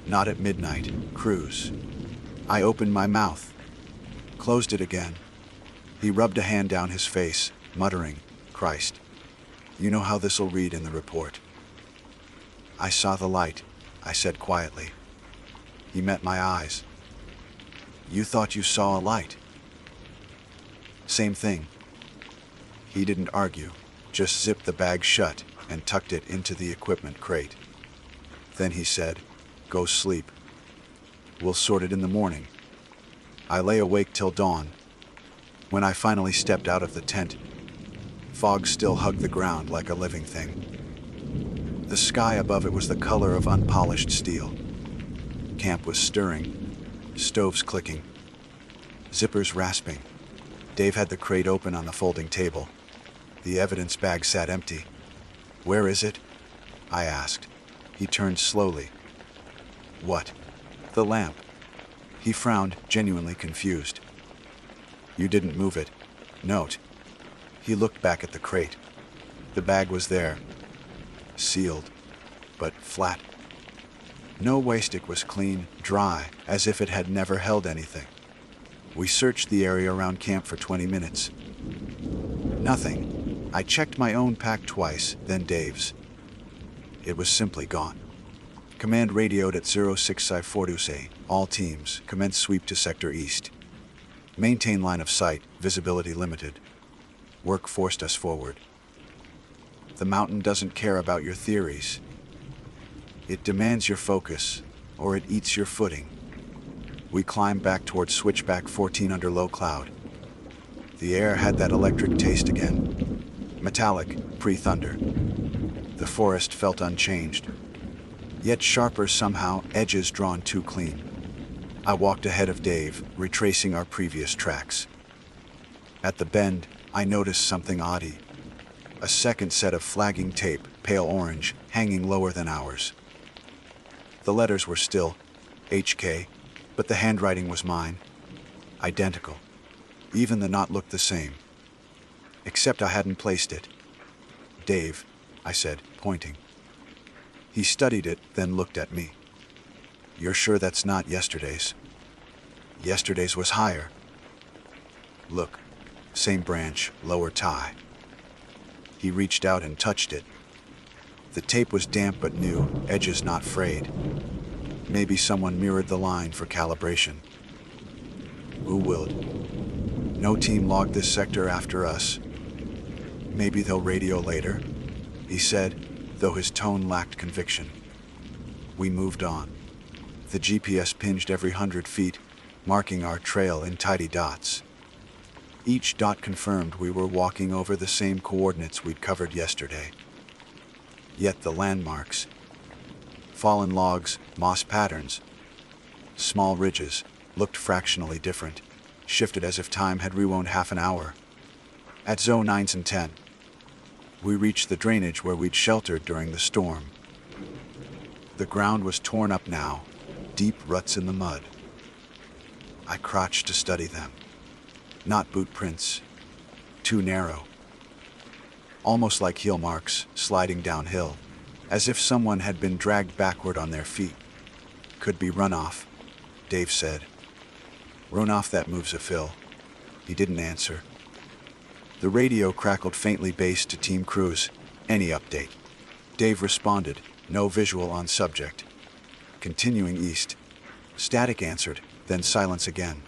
Not at midnight, cruise." I opened my mouth, closed it again. He rubbed a hand down his face, muttering, "Christ. You know how this'll read in the report." "I saw the light," I said quietly. He met my eyes. "You thought you saw a light?" "Same thing." He didn't argue, just zipped the bag shut and tucked it into the equipment crate. Then he said, "Go sleep. We'll sort it in the morning." I lay awake till dawn. When I finally stepped out of the tent, fog still hugged the ground like a living thing. The sky above it was the color of unpolished steel. Camp was stirring, stoves clicking, zippers rasping. Dave had the crate open on the folding table. The evidence bag sat empty. "Where is it?" I asked. He turned slowly. "What?" "The lamp." He frowned, genuinely confused. "You didn't move it. Note." He looked back at the crate. The bag was there, sealed, but flat. No waystick was clean, dry, as if it had never held anything. We searched the area around camp for 20 minutes. Nothing. I checked my own pack twice, then Dave's. It was simply gone. Command radioed at 06I all teams, commence sweep to Sector East. Maintain line of sight, visibility limited. Work forced us forward. The mountain doesn't care about your theories. It demands your focus, or it eats your footing. We climbed back towards switchback 14 under low cloud. The air had that electric taste again. Metallic, pre-thunder. The forest felt unchanged, yet sharper somehow, edges drawn too clean. I walked ahead of Dave, retracing our previous tracks. At the bend, I noticed something odd. A second set of flagging tape, pale orange, hanging lower than ours. The letters were still HK, but the handwriting was mine. Identical. Even the knot looked the same. Except I hadn't placed it. "Dave," I said, pointing. He studied it, then looked at me. "You're sure that's not yesterday's?" "Yesterday's was higher." "Look, same branch, lower tie." He reached out and touched it. The tape was damp but new, edges not frayed. Maybe someone mirrored the line for calibration. Who willed? No team logged this sector after us. Maybe they'll radio later, he said, though his tone lacked conviction. We moved on. The GPS pinged every 100 feet, marking our trail in tidy dots. Each dot confirmed we were walking over the same coordinates we'd covered yesterday. Yet the landmarks, fallen logs, moss patterns, small ridges, looked fractionally different, shifted as if time had rewound half an hour. At zone 9s and 10, we reached the drainage where we'd sheltered during the storm. The ground was torn up now, deep ruts in the mud. I crouched to study them. Not boot prints, too narrow. Almost like heel marks sliding downhill, as if someone had been dragged backward on their feet. Could be runoff, Dave said. Runoff that moves a fill. He didn't answer. The radio crackled faintly based to team crews. Any update? Dave responded, no visual on subject. Continuing east. Static answered, then silence again.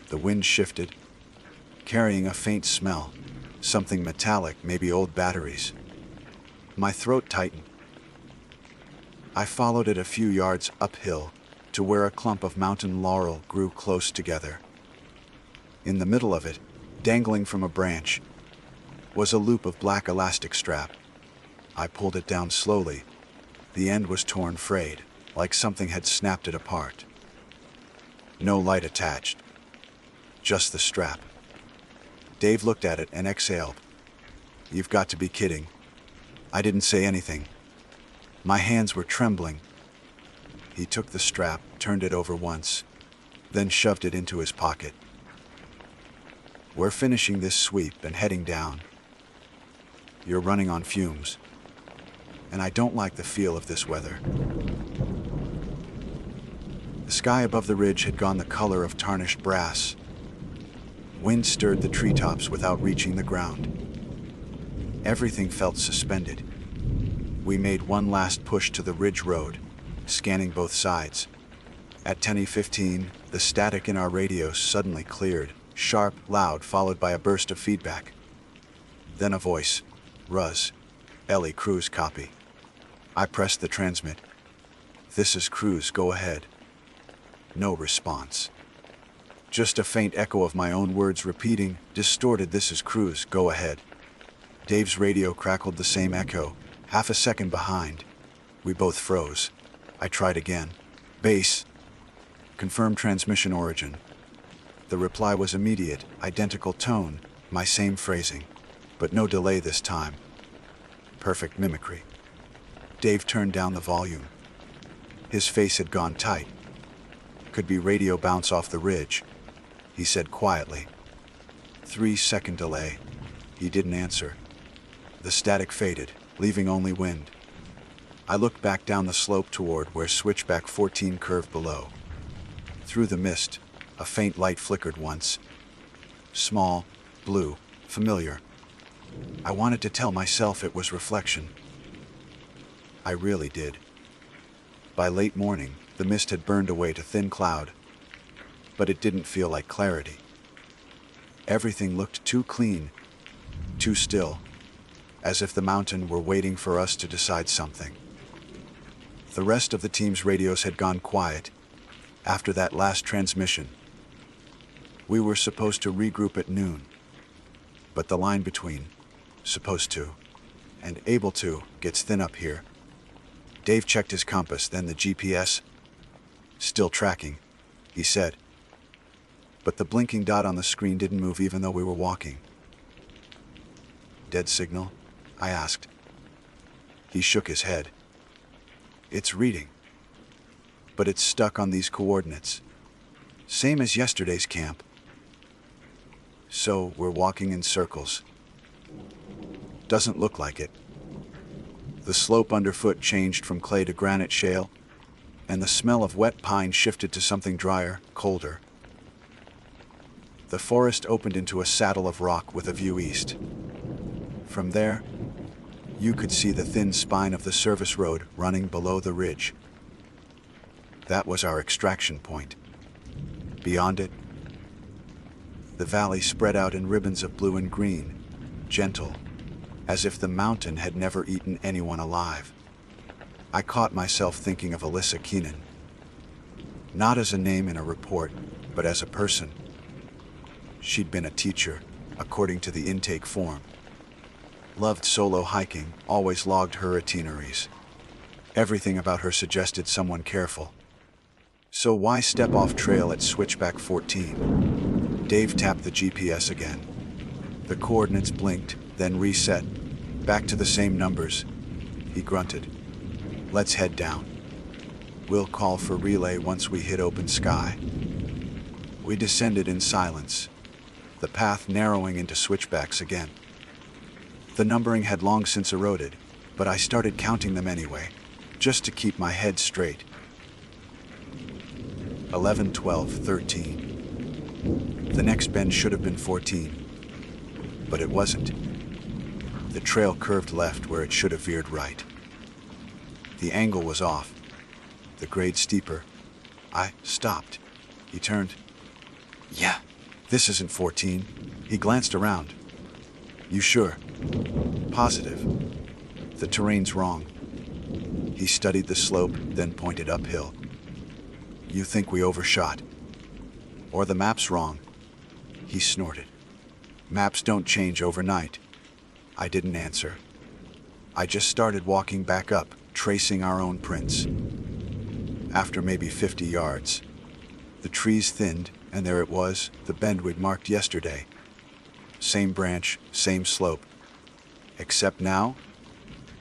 The wind shifted, carrying a faint smell. Something metallic, maybe old batteries. My throat tightened. I followed it a few yards uphill to where a clump of mountain laurel grew close together. In the middle of it, dangling from a branch, was a loop of black elastic strap. I pulled it down slowly. The end was torn frayed, like something had snapped it apart. No light attached, just the strap. Dave looked at it and exhaled. You've got to be kidding. I didn't say anything. My hands were trembling. He took the strap, turned it over once, then shoved it into his pocket. We're finishing this sweep and heading down. You're running on fumes, and I don't like the feel of this weather. The sky above the ridge had gone the color of tarnished brass. Wind stirred the treetops without reaching the ground. Everything felt suspended. We made one last push to the ridge road, scanning both sides. At 10:15, the static in our radios suddenly cleared, sharp, loud, followed by a burst of feedback. Then a voice. Ruz. Ellie, Cruz, copy. I pressed the transmit. This is Cruz, go ahead. No response. Just a faint echo of my own words repeating, distorted, this is Cruz, go ahead. Dave's radio crackled the same echo, half a second behind. We both froze. I tried again. Base. Confirm transmission origin. The reply was immediate, identical tone, my same phrasing, but no delay this time. Perfect mimicry. Dave turned down the volume. His face had gone tight. Could be radio bounce off the ridge, he said quietly. 3-second delay. He didn't answer. The static faded, leaving only wind. I looked back down the slope toward where switchback 14 curved below. Through the mist, a faint light flickered once. Small, blue, familiar. I wanted to tell myself it was reflection. I really did. By late morning, the mist had burned away to thin cloud, but it didn't feel like clarity. Everything looked too clean, too still, as if the mountain were waiting for us to decide something. The rest of the team's radios had gone quiet after that last transmission. We were supposed to regroup at noon, but the line between supposed to and able to gets thin up here. Dave checked his compass, then the GPS. Still tracking, he said. But the blinking dot on the screen didn't move even though we were walking. Dead signal? I asked. He shook his head. It's reading, but it's stuck on these coordinates. Same as yesterday's camp. So we're walking in circles. Doesn't look like it. The slope underfoot changed from clay to granite shale, and the smell of wet pine shifted to something drier, colder. The forest opened into a saddle of rock with a view east. From there, you could see the thin spine of the service road running below the ridge. That was our extraction point. Beyond it, The valley spread out in ribbons of blue and green, gentle, as if the mountain had never eaten anyone alive. I caught myself thinking of Alyssa Keenan. Not as a name in a report, but as a person. She'd been a teacher, according to the intake form. Loved solo hiking, always logged her itineraries. Everything about her suggested someone careful. So why step off trail at switchback 14? Dave tapped the GPS again. The coordinates blinked, then reset. Back to the same numbers. He grunted. Let's head down. We'll call for relay once we hit open sky. We descended in silence, the path narrowing into switchbacks again. The numbering had long since eroded, but I started counting them anyway, just to keep my head straight. 11, 12, 13. The next bend should have been 14, but it wasn't. The trail curved left where it should have veered right. The angle was off, the grade steeper. I stopped. He turned. Yeah, this isn't 14. He glanced around. You sure? Positive. The terrain's wrong. He studied the slope, then pointed uphill. You think we overshot? Or the map's wrong? He snorted. Maps don't change overnight. I didn't answer. I just started walking back up, tracing our own prints. After maybe 50 yards, the trees thinned, and there it was, the bend we'd marked yesterday. Same branch, same slope. Except now,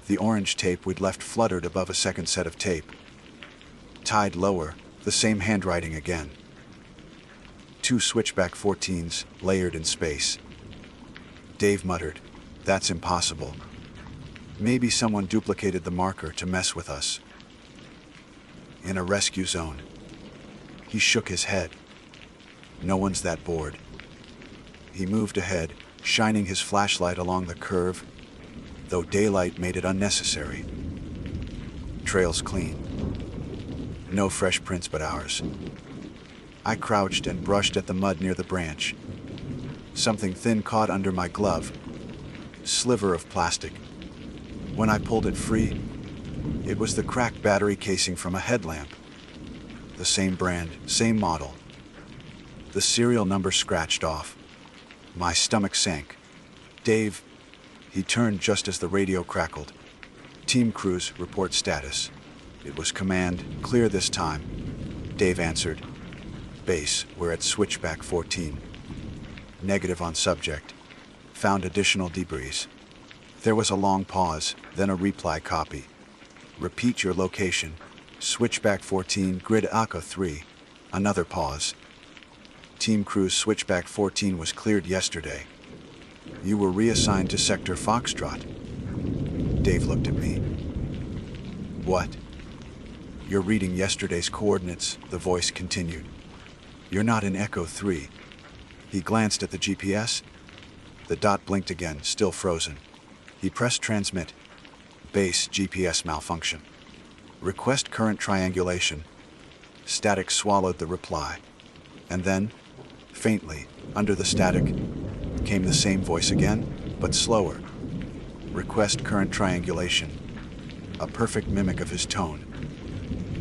the orange tape we'd left fluttered above a second set of tape. Tied lower, the same handwriting again. 2 switchback 14s, layered in space. Dave muttered, "That's impossible. Maybe someone duplicated the marker to mess with us." In a rescue zone. He shook his head. No one's that bored. He moved ahead, shining his flashlight along the curve, though daylight made it unnecessary. Trail's clean. No fresh prints but ours. I crouched and brushed at the mud near the branch. Something thin caught under my glove. Sliver of plastic. When I pulled it free, it was the cracked battery casing from a headlamp. The same brand, same model. The serial number scratched off. My stomach sank. Dave, he turned just as the radio crackled. Team crews, report status. It was command, clear this time. Dave answered. Base, we're at switchback 14. Negative on subject. Found additional debris. There was a long pause, then a reply copy. Repeat your location. Switchback 14, grid ACA 3. Another pause. Team crews switchback 14 was cleared yesterday. You were reassigned to sector Foxtrot. Dave looked at me. What? You're reading yesterday's coordinates, the voice continued. You're not in Echo 3. He glanced at the GPS. The dot blinked again, still frozen. He pressed transmit. Base GPS malfunction. Request current triangulation. Static swallowed the reply. And then, faintly, under the static, came the same voice again, but slower. Request current triangulation. A perfect mimic of his tone.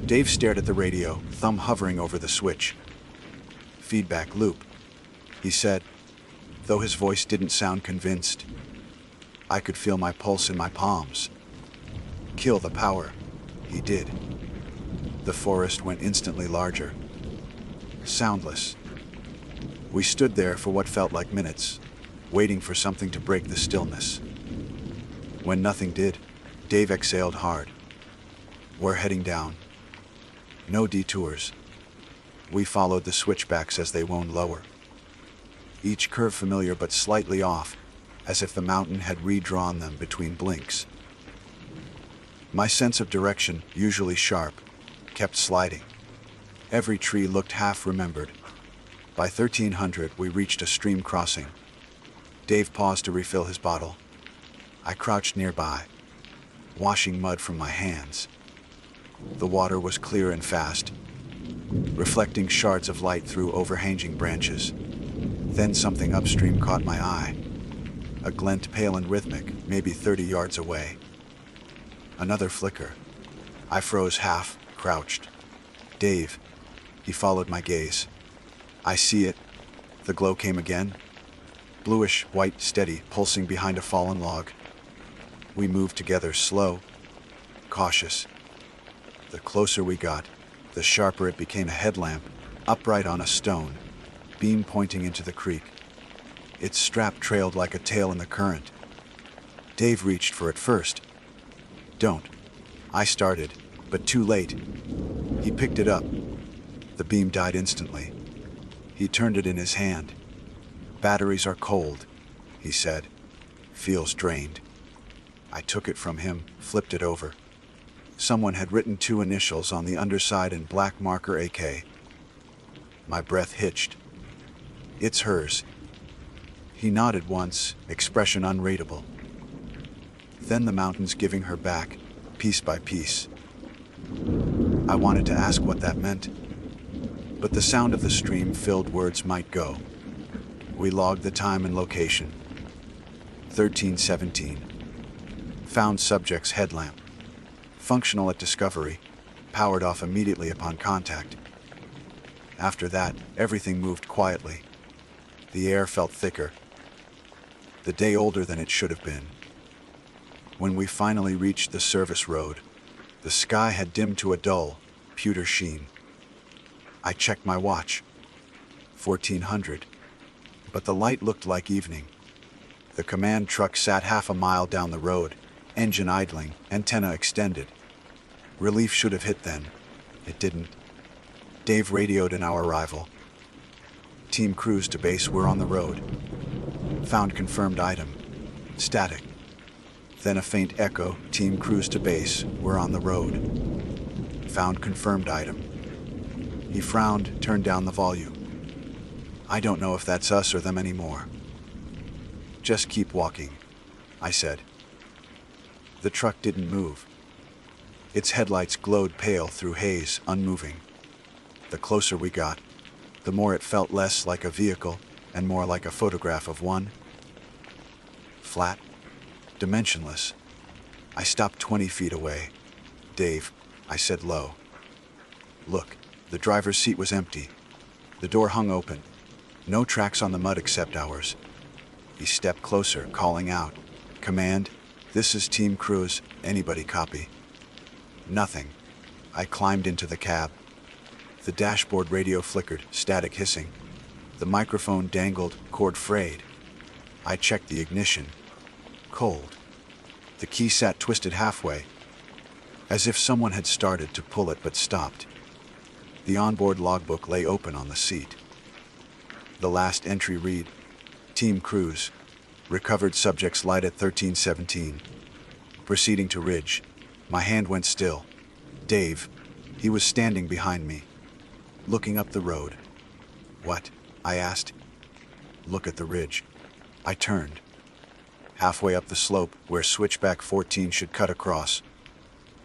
Dave stared at the radio, thumb hovering over the switch. Feedback loop, he said, though his voice didn't sound convinced. I could feel my pulse in my palms. Kill the power. He did. The forest went instantly larger. Soundless. We stood there for what felt like minutes, waiting for something to break the stillness. When nothing did, Dave exhaled hard. We're heading down. No detours. We followed the switchbacks as they wound lower. Each curve familiar but slightly off, as if the mountain had redrawn them between blinks. My sense of direction, usually sharp, kept sliding. Every tree looked half remembered. By 1300, we reached a stream crossing. Dave paused to refill his bottle. I crouched nearby, washing mud from my hands. The water was clear and fast, reflecting shards of light through overhanging branches. Then something upstream caught my eye. A glint pale and rhythmic, maybe 30 yards away. Another flicker. I froze half, crouched. Dave. He followed my gaze. I see it. The glow came again. Bluish, white, steady, pulsing behind a fallen log. We moved together, slow, cautious. The closer we got, the sharper it became. A headlamp, upright on a stone, beam pointing into the creek. Its strap trailed like a tail in the current. Dave reached for it first. "Don't." I started, but too late. He picked it up. The beam died instantly. He turned it in his hand. "Batteries are cold," he said. "Feels drained." I took it from him, flipped it over. Someone had written 2 initials on the underside in black marker AK. My breath hitched. "It's hers." He nodded once, expression unreadable. Then the mountains giving her back, piece by piece. I wanted to ask what that meant, but the sound of the stream filled words might go. We logged the time and location. 13:17. Found subject's headlamp. Functional at discovery, powered off immediately upon contact. After that, everything moved quietly. The air felt thicker. The day older than it should have been. When we finally reached the service road, the sky had dimmed to a dull, pewter sheen. I checked my watch. 1400. But the light looked like evening. The command truck sat half a mile down the road, engine idling, antenna extended. Relief should have hit then. It didn't. Dave radioed in our arrival. "Team crews to base, we're on the road." Found confirmed item. Static. Then a faint echo, "Team crews to base, we're on the road." Found confirmed item. He frowned, turned down the volume. "I don't know if that's us or them anymore." "Just keep walking," I said. The truck didn't move. Its headlights glowed pale through haze, unmoving. The closer we got, the more it felt less like a vehicle and more like a photograph of one. Flat, dimensionless. I stopped 20 feet away. "Dave," I said low. "Look." The driver's seat was empty. The door hung open. No tracks on the mud except ours. He stepped closer, calling out, "Command, this is Team Crews. Anybody copy?" Nothing. I climbed into the cab. The dashboard radio flickered, static hissing. The microphone dangled, cord frayed. I checked the ignition. Cold. The key sat twisted halfway, as if someone had started to pull it but stopped. The onboard logbook lay open on the seat. The last entry read, "Team Crews, recovered subject's light at 13:17. Proceeding to Ridge." My hand went still. Dave. He was standing behind me, looking up the road. "What?" I asked. "Look at the ridge." I turned. Halfway up the slope, where switchback 14 should cut across.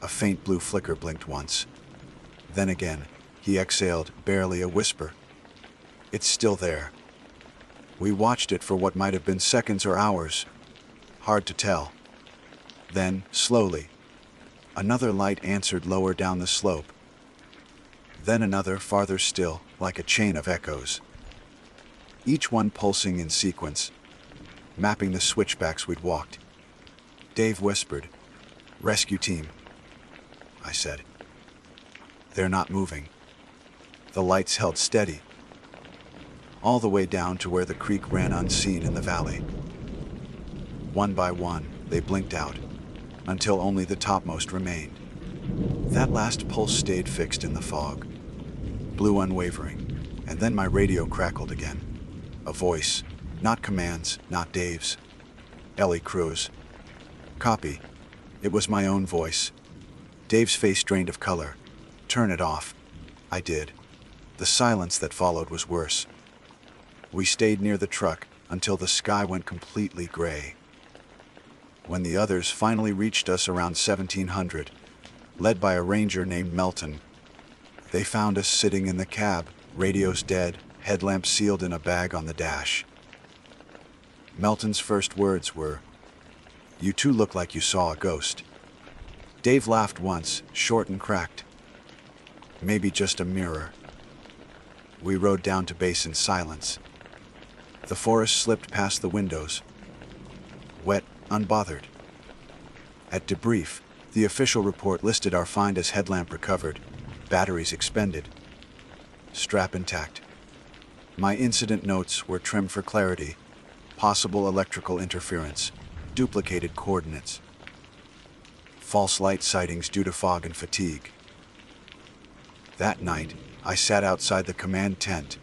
A faint blue flicker blinked once. Then again, he exhaled, barely a whisper. "It's still there." We watched it for what might have been seconds or hours. Hard to tell. Then, slowly, another light answered lower down the slope. Then another farther still, like a chain of echoes. Each one pulsing in sequence, mapping the switchbacks we'd walked. Dave whispered, "Rescue team," I said. "They're not moving." The lights held steady, all the way down to where the creek ran unseen in the valley. One by one, they blinked out, until only the topmost remained. That last pulse stayed fixed in the fog, blue unwavering, and then my radio crackled again. A voice, not commands, not Dave's. "Ellie Cruz." "Copy." It was my own voice. Dave's face drained of color. "Turn it off." I did. The silence that followed was worse. We stayed near the truck until the sky went completely gray. When the others finally reached us around 1700, led by a ranger named Melton, they found us sitting in the cab, radios dead, headlamp sealed in a bag on the dash. Melton's first words were, "You two look like you saw a ghost." Dave laughed once, short and cracked. "Maybe just a mirror." We rode down to base in silence. The forest slipped past the windows, wet, unbothered. At debrief, the official report listed our find as headlamp recovered, batteries expended, strap intact. My incident notes were trimmed for clarity: possible electrical interference, duplicated coordinates, false light sightings due to fog and fatigue. That night, I sat outside the command tent,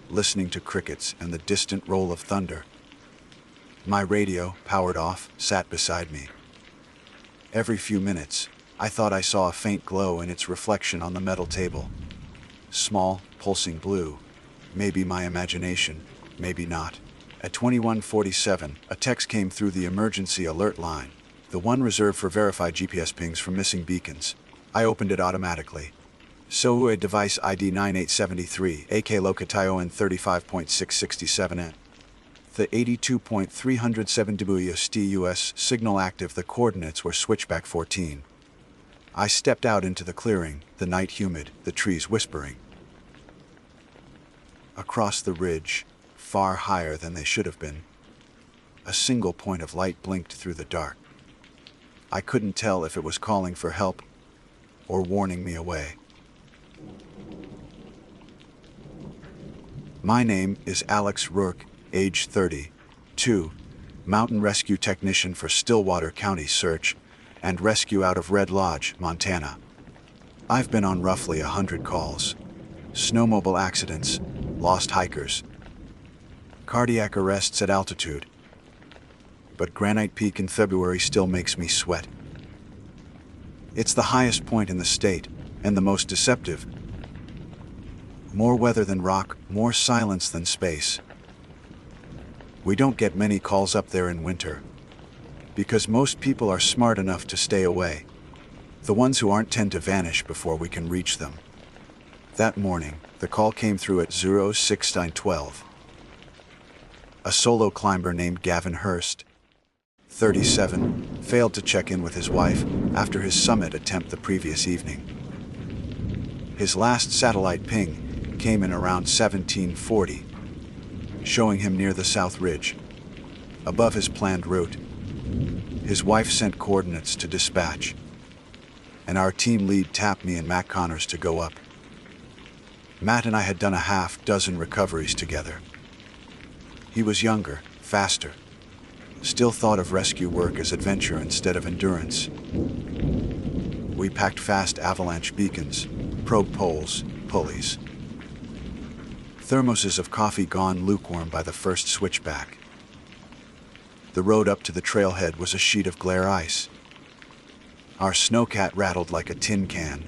listening to crickets and the distant roll of thunder. My radio, powered off, sat beside me. Every few minutes, I thought I saw a faint glow in its reflection on the metal table. Small, pulsing blue. Maybe my imagination, maybe not. At 21:47, a text came through the emergency alert line, the one reserved for verified GPS pings from missing beacons. I opened it automatically. SOA device ID 9873, AK Locatio N 35.667N. The 82.307 US signal active. The coordinates were switchback 14. I stepped out into the clearing, the night humid, the trees whispering. Across the ridge, far higher than they should have been, a single point of light blinked through the dark. I couldn't tell if it was calling for help or warning me away. My name is Alex Rourke, age 32, mountain rescue technician for Stillwater County Search and Rescue out of Red Lodge, Montana. I've been on roughly 100 calls. Snowmobile accidents, lost hikers, cardiac arrests at altitude. But Granite Peak in February still makes me sweat. It's the highest point in the state, and the most deceptive. More weather than rock, more silence than space. We don't get many calls up there in winter, because most people are smart enough to stay away. The ones who aren't tend to vanish before we can reach them. That morning, the call came through at 06912. A solo climber named Gavin Hurst, 37, failed to check in with his wife after his summit attempt the previous evening. His last satellite ping came in around 1740, showing him near the South Ridge, above his planned route. His wife sent coordinates to dispatch, and our team lead tapped me and Matt Connors to go up. Matt and I had done a half-dozen recoveries together. He was younger, faster, still thought of rescue work as adventure instead of endurance. We packed fast avalanche beacons, probe poles, pulleys. Thermoses of coffee gone lukewarm by the first switchback. The road up to the trailhead was a sheet of glare ice. Our snowcat rattled like a tin can,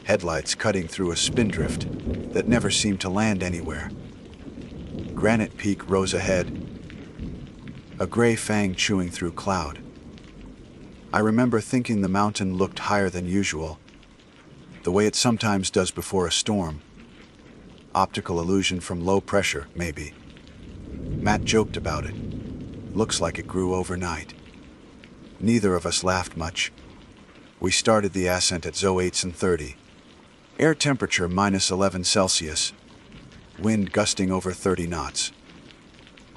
headlights cutting through a spindrift that never seemed to land anywhere. Granite Peak rose ahead, a gray fang chewing through cloud. I remember thinking the mountain looked higher than usual, the way it sometimes does before a storm. Optical illusion from low pressure, maybe. Matt joked about it. Looks like it grew overnight. Neither of us laughed much. We started the ascent at 08:30. Air temperature -11 Celsius. Wind gusting over 30 knots.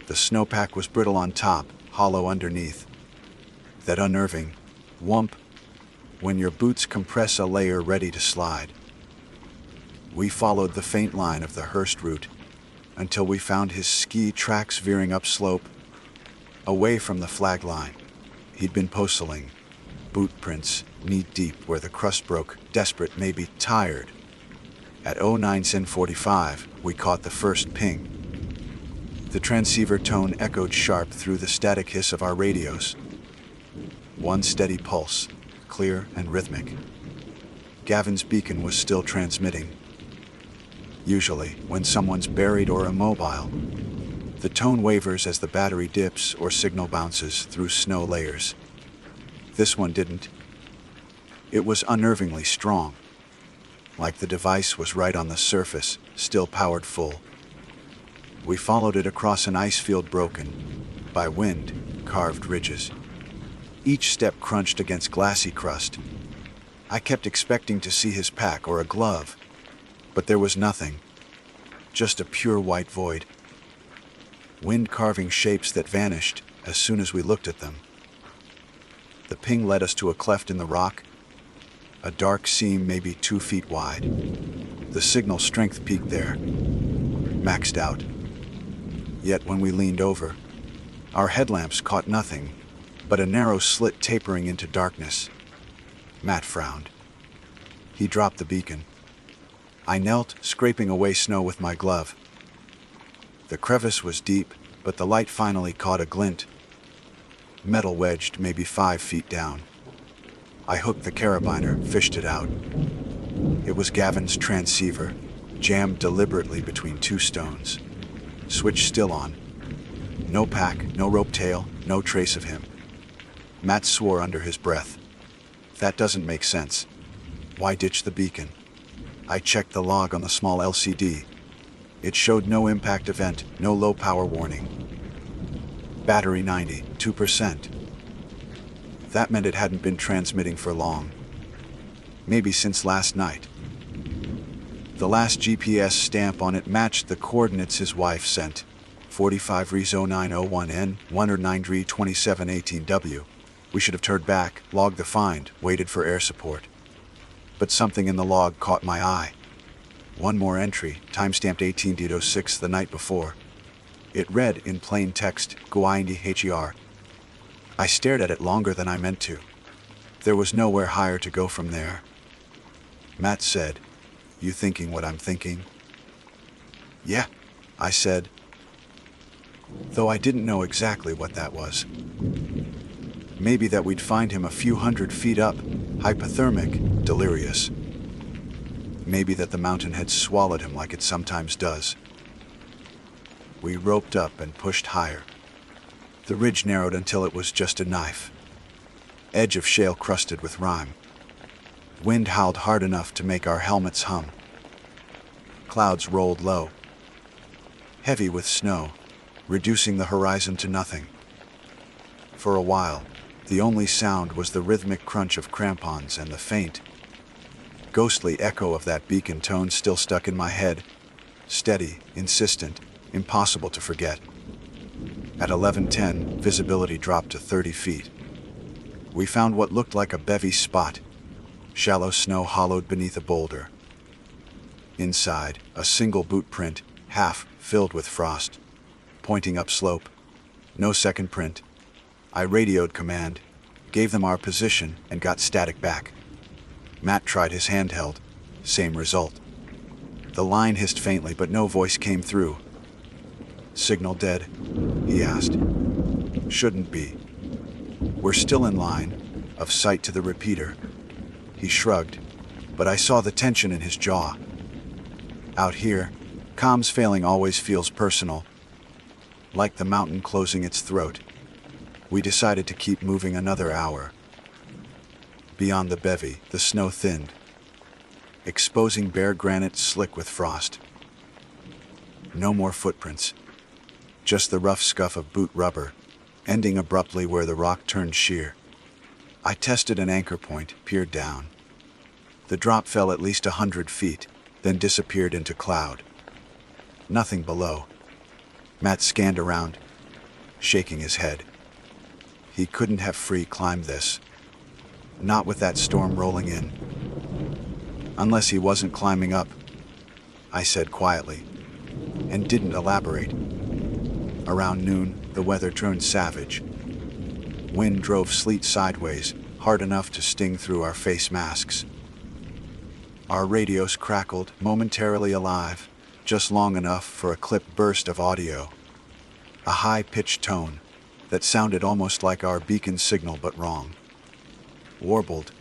The snowpack was brittle on top, hollow underneath. That unnerving whump when your boots compress a layer ready to slide. We followed the faint line of the Hurst route until we found his ski tracks veering upslope, away from the flag line. He'd been postling, boot prints knee-deep where the crust broke, desperate, maybe tired. At 09:45, we caught the first ping. The transceiver tone echoed sharp through the static hiss of our radios. One steady pulse, clear and rhythmic. Gavin's beacon was still transmitting. Usually, when someone's buried or immobile, the tone wavers as the battery dips or signal bounces through snow layers. This one didn't. It was unnervingly strong, like the device was right on the surface, still powered full. We followed it across an ice field broken by wind, carved ridges. Each step crunched against glassy crust. I kept expecting to see his pack or a glove, but there was nothing. Just a pure white void. Wind carving shapes that vanished as soon as we looked at them. The ping led us to a cleft in the rock, a dark seam maybe 2 feet wide. The signal strength peaked there, maxed out. Yet when we leaned over, our headlamps caught nothing but a narrow slit tapering into darkness. Matt frowned. He dropped the beacon. I knelt, scraping away snow with my glove. The crevice was deep, but the light finally caught a glint. Metal wedged maybe 5 feet down. I hooked the carabiner, fished it out. It was Gavin's transceiver, jammed deliberately between 2 stones. Switch still on. No pack, no rope tail, no trace of him. Matt swore under his breath. That doesn't make sense. Why ditch the beacon? I checked the log on the small LCD. It showed no impact event, no low power warning. Battery 92%. That meant it hadn't been transmitting for long. Maybe since last night. The last GPS stamp on it matched the coordinates his wife sent. 45 Rezo 901N, 109 2718W. We should have turned back, logged the find, waited for air support. But something in the log caught my eye. One more entry, timestamped 18:06 the night before. It read in plain text, Guaindi HER. I stared at it longer than I meant to. There was nowhere higher to go from there. Matt said, "You thinking what I'm thinking?" "Yeah," I said, though I didn't know exactly what that was. Maybe that we'd find him a few hundred feet up, hypothermic, delirious. Maybe that the mountain had swallowed him like it sometimes does. We roped up and pushed higher. The ridge narrowed until it was just a knife. Edge of shale crusted with rime. Wind howled hard enough to make our helmets hum. Clouds rolled low, heavy with snow, reducing the horizon to nothing. For a while, the only sound was the rhythmic crunch of crampons and the faint, ghostly echo of that beacon tone still stuck in my head, steady, insistent, impossible to forget. At 11:10, visibility dropped to 30 feet. We found what looked like a bevy spot, shallow snow hollowed beneath a boulder. Inside, a single boot print, half filled with frost, pointing upslope. No second print. I radioed command, gave them our position, and got static back. Matt tried his handheld. Same result. The line hissed faintly, but no voice came through. "Signal dead?" he asked. "Shouldn't be. We're still in line, of sight to the repeater." He shrugged, but I saw the tension in his jaw. Out here, comms failing always feels personal, like the mountain closing its throat. We decided to keep moving another hour. Beyond the bevy, the snow thinned, exposing bare granite slick with frost. No more footprints, just the rough scuff of boot rubber, ending abruptly where the rock turned sheer. I tested an anchor point, peered down. The drop fell at least 100 feet, then disappeared into cloud. Nothing below. Matt scanned around, shaking his head. He couldn't have free climbed this. Not with that storm rolling in. Unless he wasn't climbing up, I said quietly, and didn't elaborate. Around noon, the weather turned savage. Wind drove sleet sideways, hard enough to sting through our face masks. Our radios crackled, momentarily alive, just long enough for a clipped burst of audio. A high-pitched tone that sounded almost like our beacon signal but wrong. Warbled,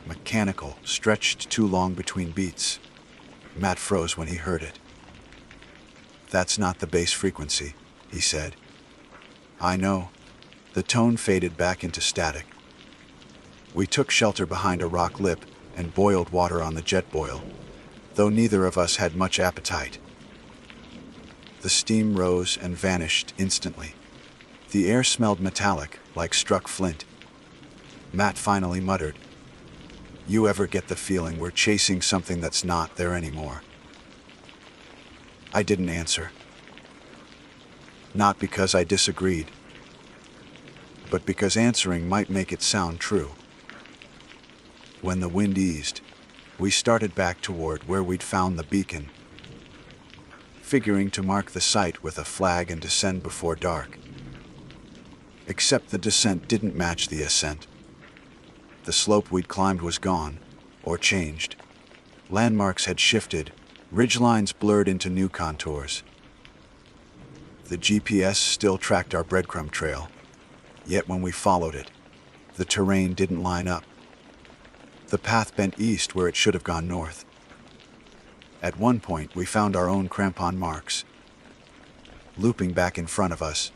mechanical, stretched too long between beats. Matt froze when he heard it. "That's not the base frequency," he said. "I know." The tone faded back into static. We took shelter behind a rock lip and boiled water on the jet boil, though neither of us had much appetite. The The steam rose and vanished instantly. The air smelled metallic, like struck flint. Matt finally muttered, "You ever get the feeling we're chasing something that's not there anymore?" I didn't answer. Not because I disagreed, but because answering might make it sound true. When the wind eased, we started back toward where we'd found the beacon, figuring to mark the site with a flag and descend before dark. Except the descent didn't match the ascent. The slope we'd climbed was gone, or changed. Landmarks had shifted, ridgelines blurred into new contours. The GPS still tracked our breadcrumb trail, yet when we followed it, the terrain didn't line up. The path bent east where it should have gone north. At one point, we found our own crampon marks, looping back in front of us,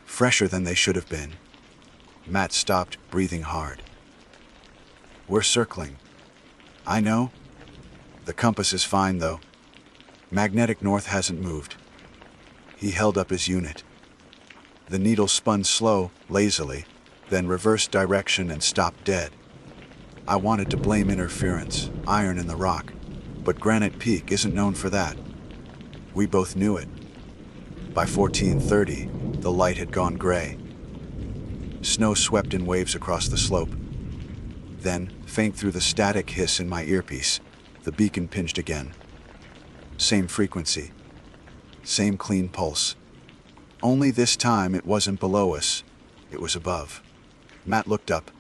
fresher than they should have been. Matt stopped, breathing hard. "We're circling." "I know. The compass is fine, though. Magnetic north hasn't moved." He held up his unit. The needle spun slow, lazily, then reversed direction and stopped dead. I wanted to blame interference, iron in the rock, but Granite Peak isn't known for that. We both knew it. By 1430, the light had gone gray. Snow swept in waves across the slope. Then, faint through the static hiss in my earpiece, the beacon pinged again. Same frequency. Same clean pulse. Only this time it wasn't below us, it was above. Matt looked up.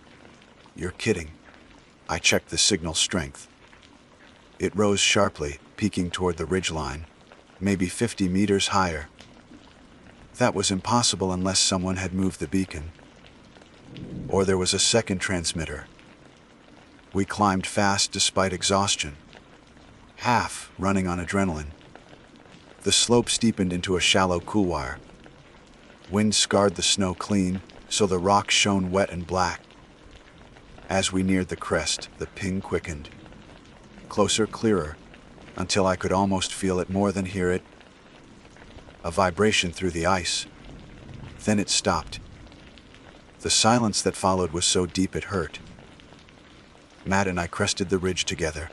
"You're kidding." I checked the signal strength. It rose sharply, peaking toward the ridgeline, maybe 50 meters higher. That was impossible unless someone had moved the beacon. Or there was a second transmitter. We climbed fast despite exhaustion, half running on adrenaline. The slope steepened into a shallow couloir. Wind scarred the snow clean, so the rocks shone wet and black. As we neared the crest, the ping quickened. Closer, clearer, until I could almost feel it more than hear it. A vibration through the ice. Then it stopped. The silence that followed was so deep it hurt. Matt and I crested the ridge together.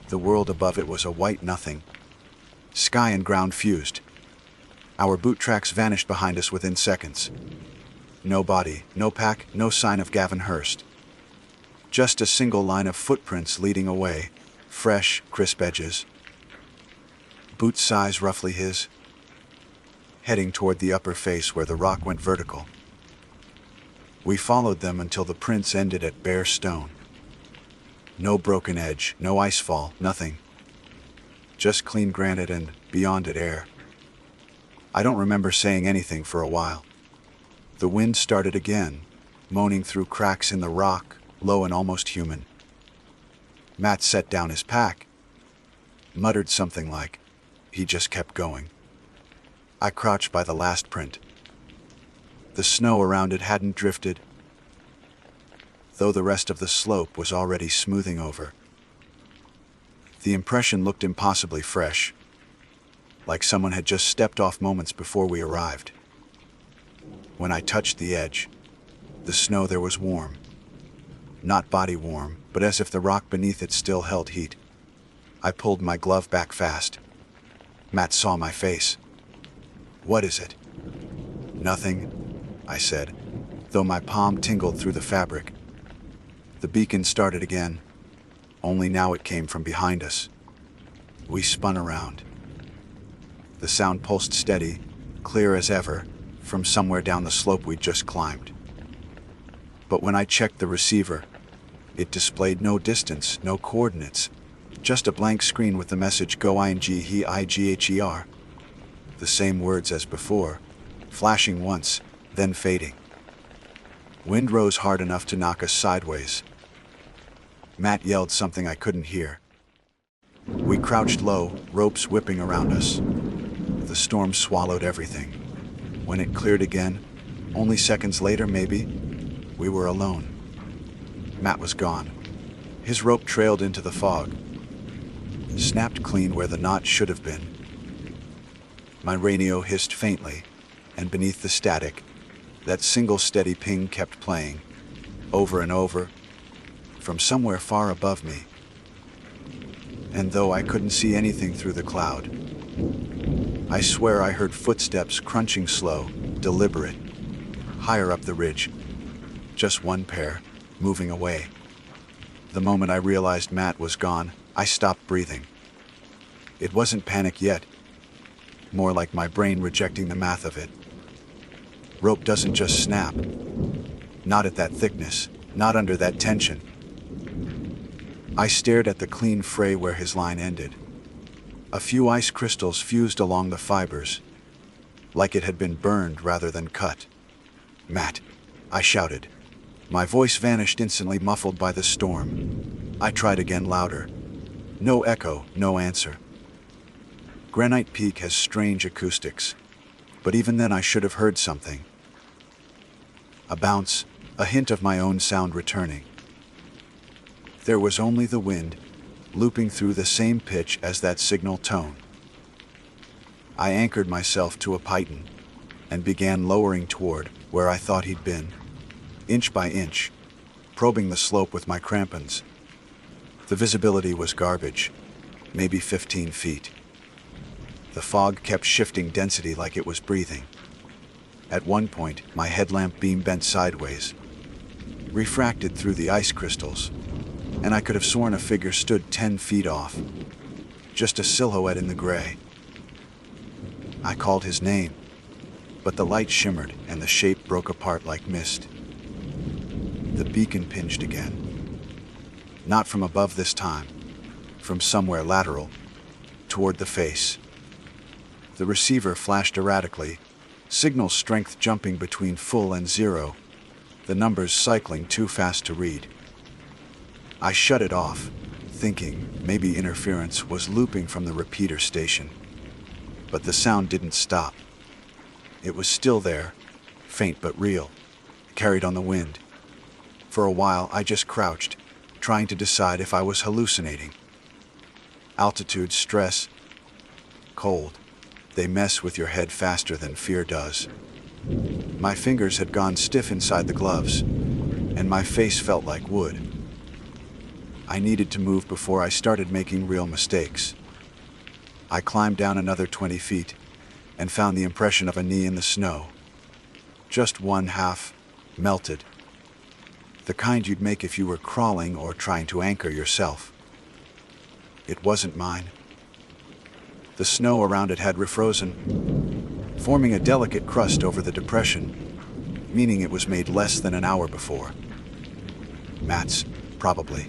The world above it was a white nothing. Sky and ground fused. Our boot tracks vanished behind us within seconds. No body, no pack, no sign of Gavin Hurst. Just a single line of footprints leading away, fresh, crisp edges. Boot size roughly his, heading toward the upper face where the rock went vertical. We followed them until the prints ended at bare stone. No broken edge, no ice fall, nothing. Just clean granite and, beyond it, air. I don't remember saying anything for a while. The wind started again, moaning through cracks in the rock, low and almost human. Matt set down his pack, muttered something like, he just kept going. I crouched by the last print. The snow around it hadn't drifted, though the rest of the slope was already smoothing over. The impression looked impossibly fresh, like someone had just stepped off moments before we arrived. When I touched the edge, the snow there was warm. Not body warm, but as if the rock beneath it still held heat. I pulled my glove back fast. Matt saw my face. "What is it?" "Nothing," I said, though my palm tingled through the fabric. The beacon started again, only now it came from behind us. We spun around. The sound pulsed steady, clear as ever, from somewhere down the slope we'd just climbed. But when I checked the receiver, it displayed no distance, no coordinates, just a blank screen with the message "Go ing he igher." The same words as before, flashing once, then fading. Wind rose hard enough to knock us sideways. Matt yelled something I couldn't hear. We crouched low, ropes whipping around us. The storm swallowed everything. When it cleared again, only seconds later maybe, we were alone. Matt was gone. His rope trailed into the fog, snapped clean where the knot should have been. My radio hissed faintly, and beneath the static, that single steady ping kept playing, over and over, from somewhere far above me. And though I couldn't see anything through the cloud, I swear I heard footsteps crunching slow, deliberate, higher up the ridge. Just one pair, moving away. The moment I realized Matt was gone, I stopped breathing. It wasn't panic yet, more like my brain rejecting the math of it. Rope doesn't just snap. Not at that thickness, not under that tension. I stared at the clean fray where his line ended. A few ice crystals fused along the fibers, like it had been burned rather than cut. "Matt," I shouted. My voice vanished instantly, muffled by the storm. I tried again, louder. No echo, no answer. Granite Peak has strange acoustics, but even then I should have heard something. A bounce, a hint of my own sound returning. There was only the wind, looping through the same pitch as that signal tone. I anchored myself to a python and began lowering toward where I thought he'd been, inch by inch, probing the slope with my crampons. The visibility was garbage, maybe 15 feet. The fog kept shifting density like it was breathing. At one point, my headlamp beam bent sideways, refracted through the ice crystals, and I could have sworn a figure stood 10 feet off, just a silhouette in the gray. I called his name, but the light shimmered and the shape broke apart like mist. The beacon pinged again. Not from above this time, from somewhere lateral, toward the face. The receiver flashed erratically, signal strength jumping between full and zero, the numbers cycling too fast to read. I shut it off, thinking maybe interference was looping from the repeater station. But the sound didn't stop. It was still there, faint but real, carried on the wind. For a while I just crouched, trying to decide if I was hallucinating. Altitude, stress, cold. They mess with your head faster than fear does. My fingers had gone stiff inside the gloves, and my face felt like wood. I needed to move before I started making real mistakes. I climbed down another 20 feet and found the impression of a knee in the snow. Just one half, melted. The kind you'd make if you were crawling or trying to anchor yourself. It wasn't mine. The snow around it had refrozen, forming a delicate crust over the depression, meaning it was made less than an hour before. Matt's, probably.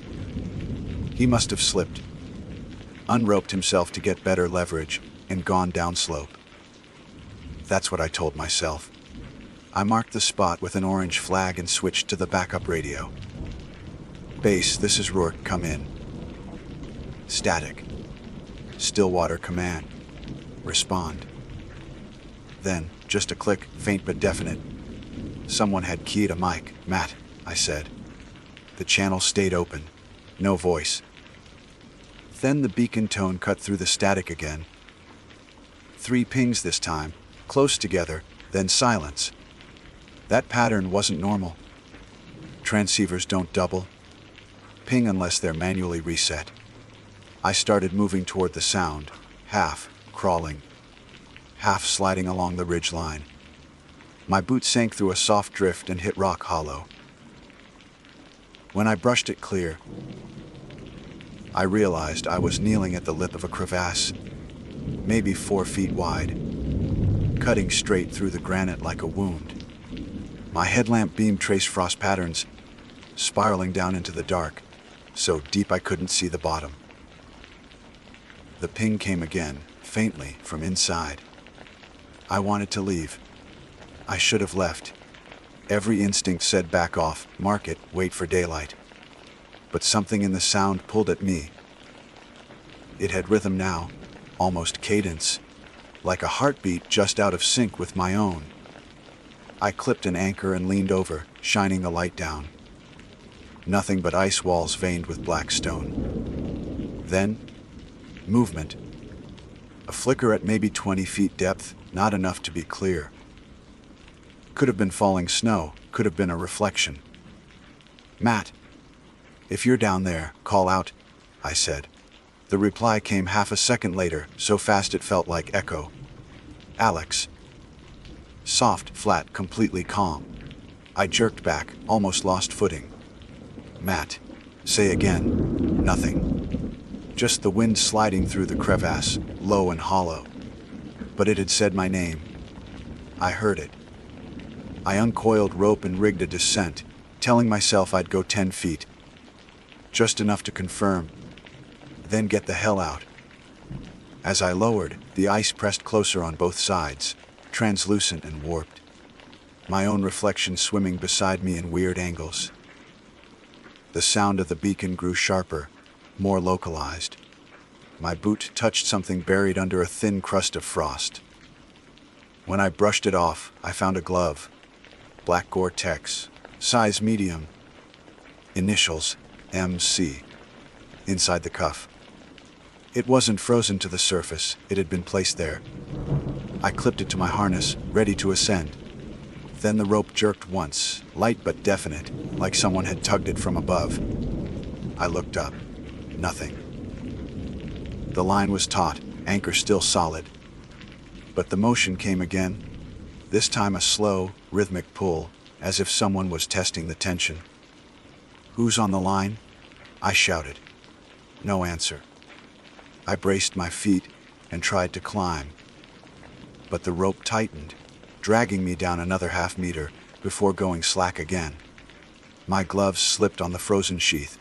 He must have slipped, unroped himself to get better leverage, and gone downslope. That's what I told myself. I marked the spot with an orange flag and switched to the backup radio. "Base, this is Rourke, come in." Static. Stillwater command. Respond. Then, just a click, faint but definite. Someone had keyed a mic. "Matt," I said. The channel stayed open. No voice. Then the beacon tone cut through the static again. 3 pings this time, close together, then silence. That pattern wasn't normal. Transceivers don't double. Ping unless they're manually reset. I started moving toward the sound, half crawling, half sliding along the ridge line. My boot sank through a soft drift and hit rock hollow. When I brushed it clear, I realized I was kneeling at the lip of a crevasse, maybe 4 feet wide, cutting straight through the granite like a wound. My headlamp beam traced frost patterns, spiraling down into the dark, so deep I couldn't see the bottom. The ping came again, faintly, from inside. I wanted to leave. I should have left. Every instinct said back off, mark it, wait for daylight. But something in the sound pulled at me. It had rhythm now, almost cadence, like a heartbeat just out of sync with my own. I clipped an anchor and leaned over, shining the light down. Nothing but ice walls veined with black stone. Then, movement. A flicker at maybe 20 feet depth, not enough to be clear. Could have been falling snow, could have been a reflection. "Matt, if you're down there, call out," I said. The reply came half a second later, so fast it felt like echo. "Alex." Soft, flat, completely calm. I jerked back, almost lost footing. "Matt." "Say again." "Nothing. Just the wind sliding through the crevasse, low and hollow." But it had said my name. I heard it. I uncoiled rope and rigged a descent, telling myself I'd go 10 feet. Just enough to confirm, then get the hell out. As I lowered, the ice pressed closer on both sides, translucent and warped. My own reflection swimming beside me in weird angles. The sound of the beacon grew sharper, more localized. My boot touched something buried under a thin crust of frost. When I brushed it off, I found a glove. Black Gore-Tex, size medium. Initials, MC. Inside the cuff. It wasn't frozen to the surface, it had been placed there. I clipped it to my harness, ready to ascend. Then the rope jerked once, light but definite, like someone had tugged it from above. I looked up. Nothing. The line was taut, anchor still solid. But the motion came again, this time a slow, rhythmic pull, as if someone was testing the tension. "Who's on the line?" I shouted. No answer. I braced my feet and tried to climb. But the rope tightened, dragging me down another half-meter before going slack again. My gloves slipped on the frozen sheath.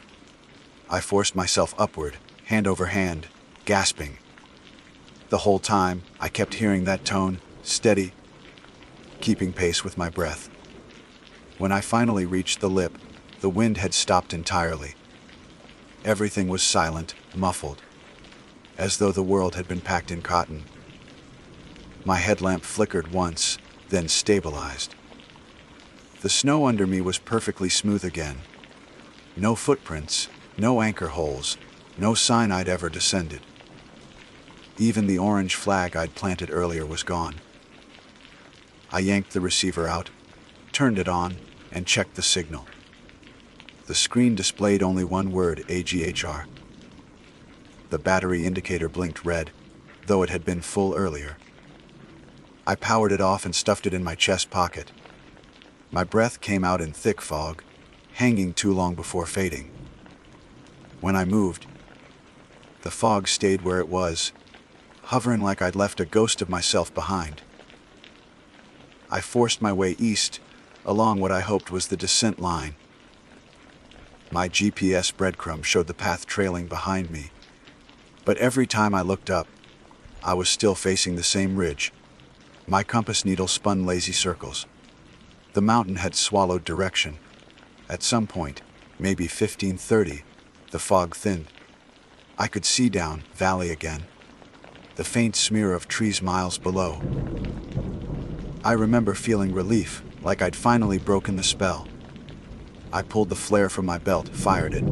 I forced myself upward, hand over hand, gasping. The whole time, I kept hearing that tone, steady, keeping pace with my breath. When I finally reached the lip, the wind had stopped entirely. Everything was silent, muffled, as though the world had been packed in cotton. My headlamp flickered once, then stabilized. The snow under me was perfectly smooth again. No footprints, no anchor holes, no sign I'd ever descended. Even the orange flag I'd planted earlier was gone. I yanked the receiver out, turned it on, and checked the signal. The screen displayed only one word, AGHR. The battery indicator blinked red, though it had been full earlier. I powered it off and stuffed it in my chest pocket. My breath came out in thick fog, hanging too long before fading. When I moved, the fog stayed where it was, hovering like I'd left a ghost of myself behind. I forced my way east, along what I hoped was the descent line. My GPS breadcrumb showed the path trailing behind me, but every time I looked up, I was still facing the same ridge. My compass needle spun lazy circles. The mountain had swallowed direction. At some point, maybe 1530, the fog thinned. I could see down, valley again, the faint smear of trees miles below. I remember feeling relief, like I'd finally broken the spell. I pulled the flare from my belt, fired it.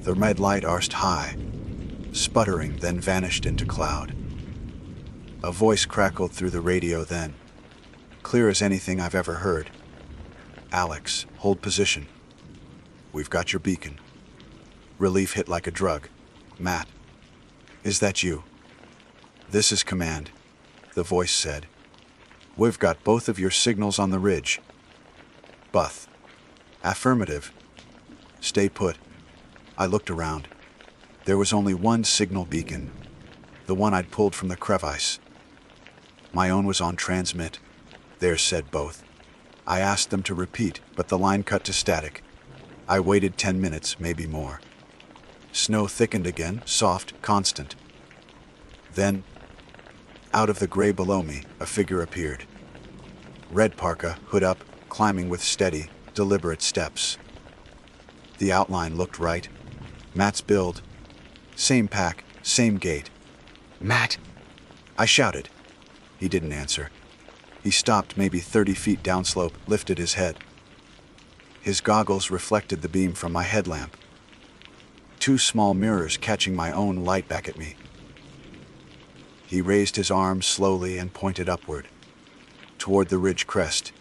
The red light arsed high, sputtering, then vanished into cloud. A voice crackled through the radio then, clear as anything I've ever heard. "Alex, hold position. We've got your beacon." Relief hit like a drug. "Matt, is that you?" "This is command," the voice said. "We've got both of your signals on the ridge." "Buth." "Affirmative." "Stay put." I looked around. There was only one signal beacon, the one I'd pulled from the crevice. My own was on transmit. Theirs said both. I asked them to repeat, but the line cut to static. I waited 10 minutes, maybe more. Snow thickened again, soft, constant. Then, out of the gray below me, a figure appeared. Red parka, hood up, climbing with steady, deliberate steps. The outline looked right. Matt's build. Same pack, same gait. "Matt!" I shouted. He didn't answer. He stopped maybe 30 feet downslope, lifted his head. His goggles reflected the beam from my headlamp. 2 small mirrors catching my own light back at me. He raised his arm slowly and pointed upward, toward the ridge crest.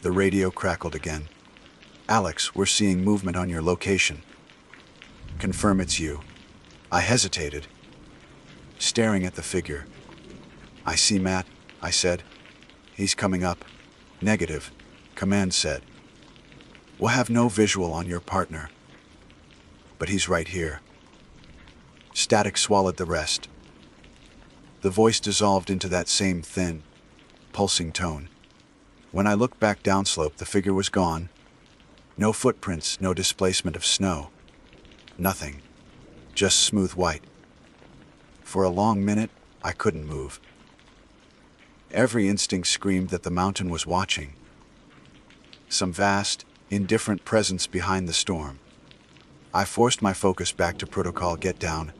The radio crackled again. "Alex, we're seeing movement on your location. Confirm it's you." I hesitated, staring at the figure. "I see Matt," I said. "He's coming up." "Negative," Command said. "We'll have no visual on your partner. But he's right here." Static swallowed the rest. The voice dissolved into that same thin, pulsing tone. When I looked back downslope, the figure was gone. No footprints, no displacement of snow. Nothing. Just smooth white. For a long minute, I couldn't move. Every instinct screamed that the mountain was watching. Some vast, indifferent presence behind the storm. I forced my focus back to protocol: get down,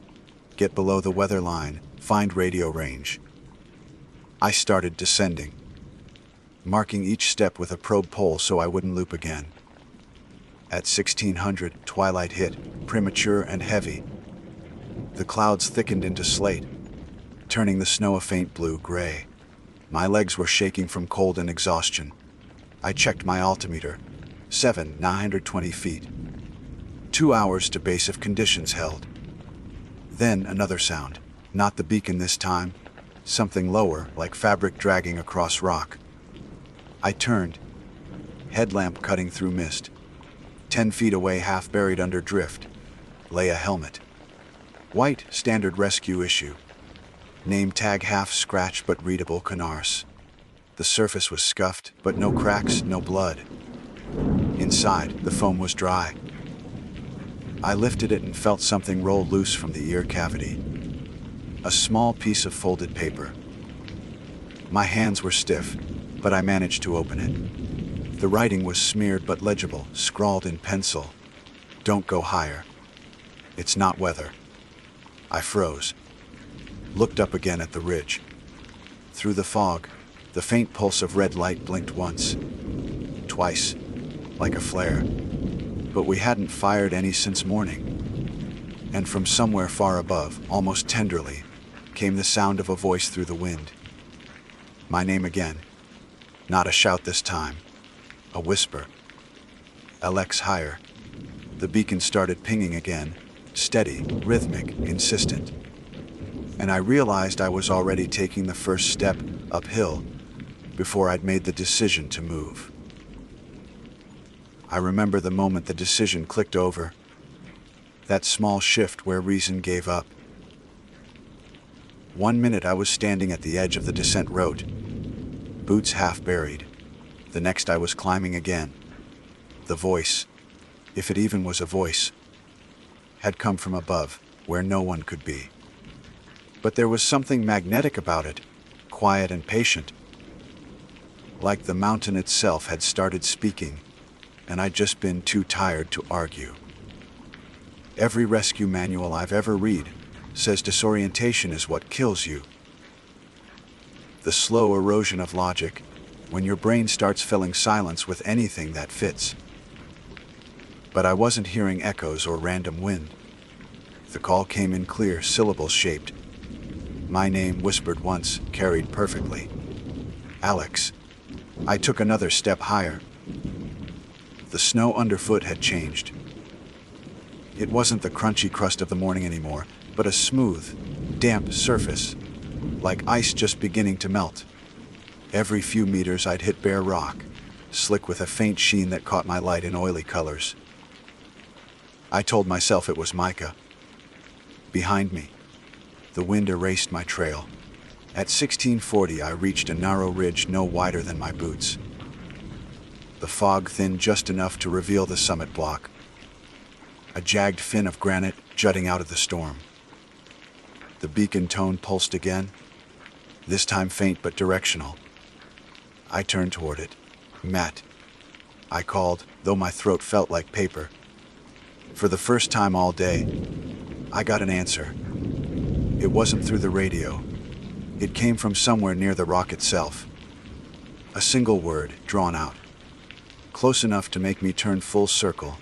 get below the weather line, find radio range. I started descending, marking each step with a probe pole so I wouldn't loop again. At 1600, twilight hit, premature and heavy. The clouds thickened into slate, turning the snow a faint blue-gray. My legs were shaking from cold and exhaustion. I checked my altimeter. 920 feet. 2 hours to base if conditions held. Then another sound. Not the beacon this time. Something lower, like fabric dragging across rock. I turned, headlamp cutting through mist. 10 feet away, half buried under drift, lay a helmet. White, standard rescue issue. Name tag half scratched but readable: Canars. The surface was scuffed, but no cracks, no blood. Inside, the foam was dry. I lifted it and felt something roll loose from the ear cavity. A small piece of folded paper. My hands were stiff, but I managed to open it. The writing was smeared but legible, scrawled in pencil. "Don't go higher. It's not weather." I froze. Looked up again at the ridge. Through the fog, the faint pulse of red light blinked once, twice, like a flare. But we hadn't fired any since morning. And from somewhere far above, almost tenderly, came the sound of a voice through the wind. My name again. Not a shout this time. A whisper. "Alex, higher." The beacon started pinging again, steady, rhythmic, insistent. And I realized I was already taking the first step uphill before I'd made the decision to move. I remember the moment the decision clicked over. That small shift where reason gave up. 1 minute I was standing at the edge of the descent road, boots half buried. The next I was climbing again. The voice, if it even was a voice, had come from above, where no one could be. But there was something magnetic about it, quiet and patient. Like the mountain itself had started speaking, and I'd just been too tired to argue. Every rescue manual I've ever read says disorientation is what kills you. The slow erosion of logic, when your brain starts filling silence with anything that fits. But I wasn't hearing echoes or random wind. The call came in clear, syllable-shaped. My name, whispered once, carried perfectly. "Alex." I took another step higher. The snow underfoot had changed. It wasn't the crunchy crust of the morning anymore, but a smooth, damp surface, like ice just beginning to melt. Every few meters I'd hit bare rock, slick with a faint sheen that caught my light in oily colors. I told myself it was mica. Behind me, the wind erased my trail. At 1640 I reached a narrow ridge no wider than my boots. The fog thinned just enough to reveal the summit block, a jagged fin of granite jutting out of the storm. The beacon tone pulsed again, this time faint but directional. I turned toward it. "Matt," I called, though my throat felt like paper. For the first time all day, I got an answer. It wasn't through the radio. It came from somewhere near the rock itself. A single word, drawn out, close enough to make me turn full circle.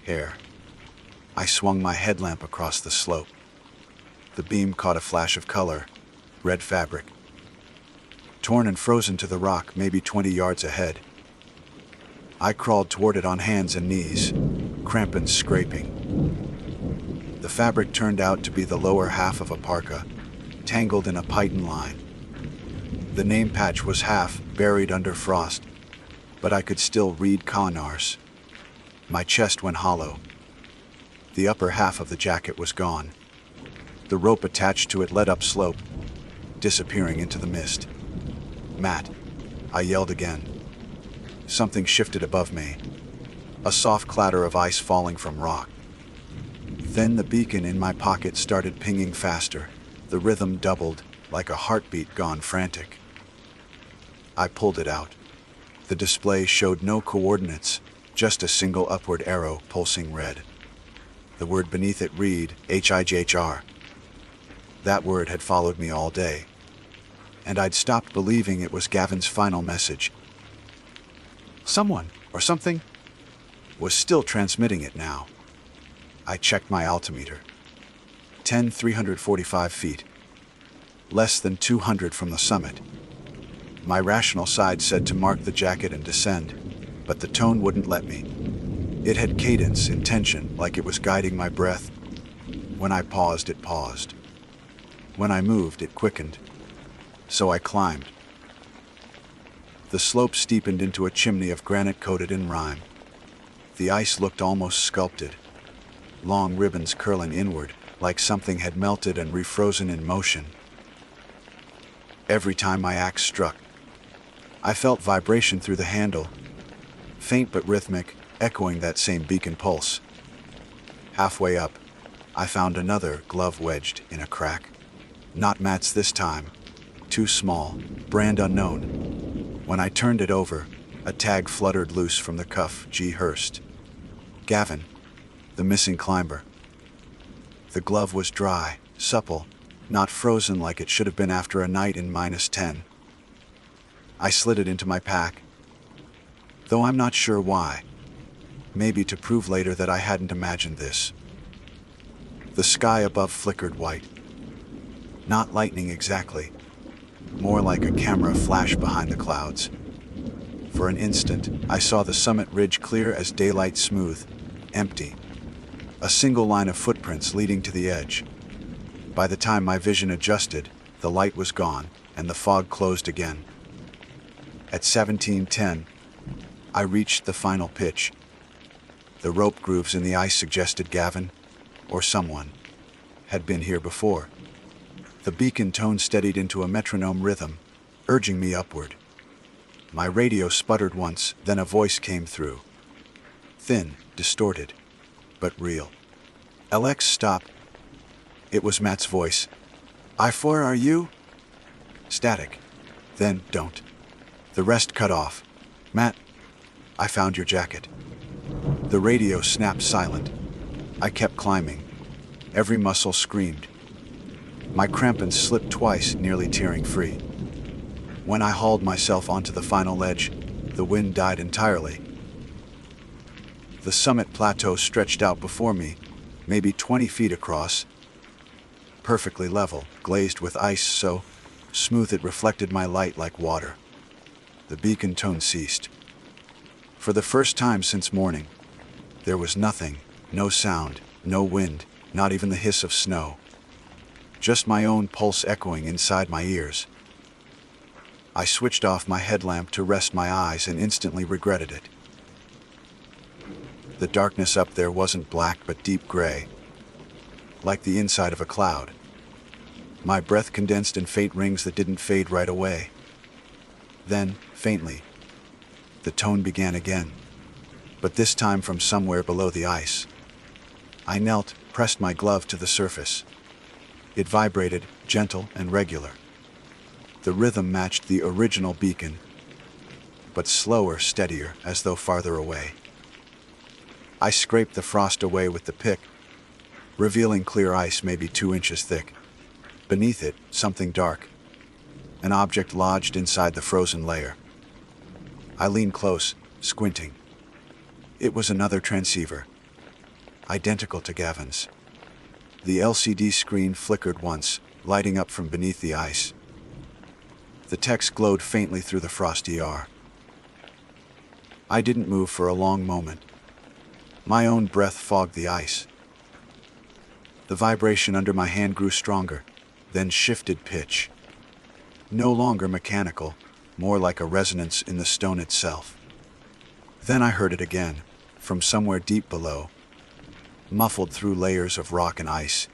"Hair." I swung my headlamp across the slope. The beam caught a flash of color, red fabric. Torn and frozen to the rock, maybe 20 yards ahead. I crawled toward it on hands and knees, crampons scraping. The fabric turned out to be the lower half of a parka, tangled in a python line. The name patch was half buried under frost, but I could still read Konars. My chest went hollow. The upper half of the jacket was gone. The rope attached to it led up slope, disappearing into the mist. "Matt," I yelled again. Something shifted above me, a soft clatter of ice falling from rock. Then the beacon in my pocket started pinging faster. The rhythm doubled, like a heartbeat gone frantic. I pulled it out. The display showed no coordinates, just a single upward arrow pulsing red. The word beneath it read, HIJHR. That word had followed me all day, and I'd stopped believing it was Gavin's final message. Someone, or something, was still transmitting it now. I checked my altimeter. 10,345 feet. Less than 200 from the summit. My rational side said to mark the jacket and descend, but the tone wouldn't let me. It had cadence, intention, like it was guiding my breath. When I paused, it paused. When I moved, it quickened. So I climbed. The slope steepened into a chimney of granite coated in rime. The ice looked almost sculpted, long ribbons curling inward, like something had melted and refrozen in motion. Every time my axe struck, I felt vibration through the handle, faint but rhythmic, echoing that same beacon pulse. Halfway up, I found another glove wedged in a crack. Not Matt's this time. Too small, brand unknown. When I turned it over, a tag fluttered loose from the cuff, G. Hurst. Gavin, the missing climber. The glove was dry, supple, not frozen like it should have been after a night in -10. I slid it into my pack, though I'm not sure why. Maybe to prove later that I hadn't imagined this. The sky above flickered white. Not lightning exactly, more like a camera flash behind the clouds. For an instant, I saw the summit ridge clear as daylight, smooth, empty. A single line of footprints leading to the edge. By the time my vision adjusted, the light was gone and the fog closed again. At 17:10, I reached the final pitch. The rope grooves in the ice suggested Gavin, or someone, had been here before. The beacon tone steadied into a metronome rhythm, urging me upward. My radio sputtered once, then a voice came through. Thin, distorted, but real. "LX, stop." It was Matt's voice. "I4, are you?" Static. Then, "Don't." The rest cut off. "Matt, I found your jacket." The radio snapped silent. I kept climbing. Every muscle screamed. My crampons slipped twice, nearly tearing free. When I hauled myself onto the final ledge, the wind died entirely. The summit plateau stretched out before me, maybe 20 feet across, perfectly level, glazed with ice so smooth it reflected my light like water. The beacon tone ceased. For the first time since morning, there was nothing, no sound, no wind, not even the hiss of snow. Just my own pulse echoing inside my ears. I switched off my headlamp to rest my eyes and instantly regretted it. The darkness up there wasn't black but deep gray, like the inside of a cloud. My breath condensed in faint rings that didn't fade right away. Then, faintly, the tone began again, but this time from somewhere below the ice. I knelt, pressed my glove to the surface. It vibrated, gentle and regular. The rhythm matched the original beacon, but slower, steadier, as though farther away. I scraped the frost away with the pick, revealing clear ice maybe 2 inches thick. Beneath it, something dark. An object lodged inside the frozen layer. I leaned close, squinting. It was another transceiver, identical to Gavin's. The LCD screen flickered once, lighting up from beneath the ice. The text glowed faintly through the frosty air. I didn't move for a long moment. My own breath fogged the ice. The vibration under my hand grew stronger, then shifted pitch. No longer mechanical, more like a resonance in the stone itself. Then I heard it again, from somewhere deep below, muffled through layers of rock and ice.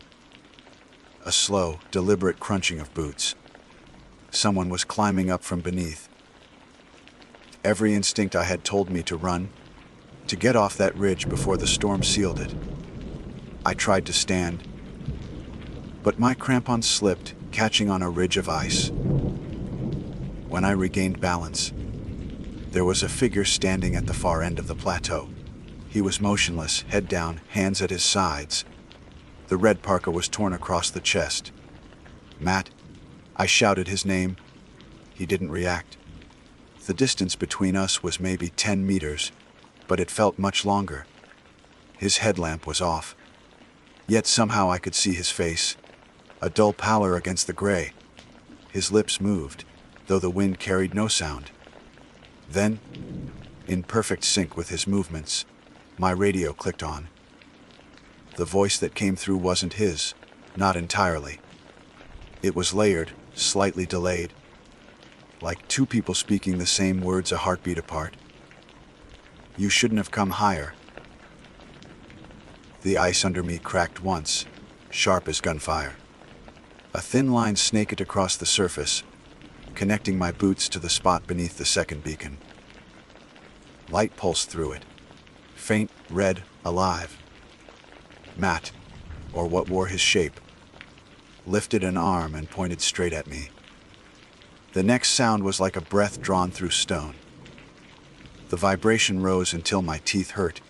A slow, deliberate crunching of boots. Someone was climbing up from beneath. Every instinct I had told me to run, to get off that ridge before the storm sealed it. I tried to stand, but my crampons slipped, catching on a ridge of ice. When I regained balance, there was a figure standing at the far end of the plateau. He was motionless, head down, hands at his sides. The red parka was torn across the chest. "Matt," I shouted his name. He didn't react. The distance between us was maybe 10 meters, but it felt much longer. His headlamp was off. Yet somehow I could see his face, a dull pallor against the gray. His lips moved, though the wind carried no sound. Then, in perfect sync with his movements, my radio clicked on. The voice that came through wasn't his, not entirely. It was layered, slightly delayed, like two people speaking the same words a heartbeat apart. "You shouldn't have come higher." The ice under me cracked once, sharp as gunfire. A thin line snaked across the surface, connecting my boots to the spot beneath the second beacon. Light pulsed through it, faint, red, alive. Matt, or what wore his shape, lifted an arm and pointed straight at me. The next sound was like a breath drawn through stone. The vibration rose until my teeth hurt.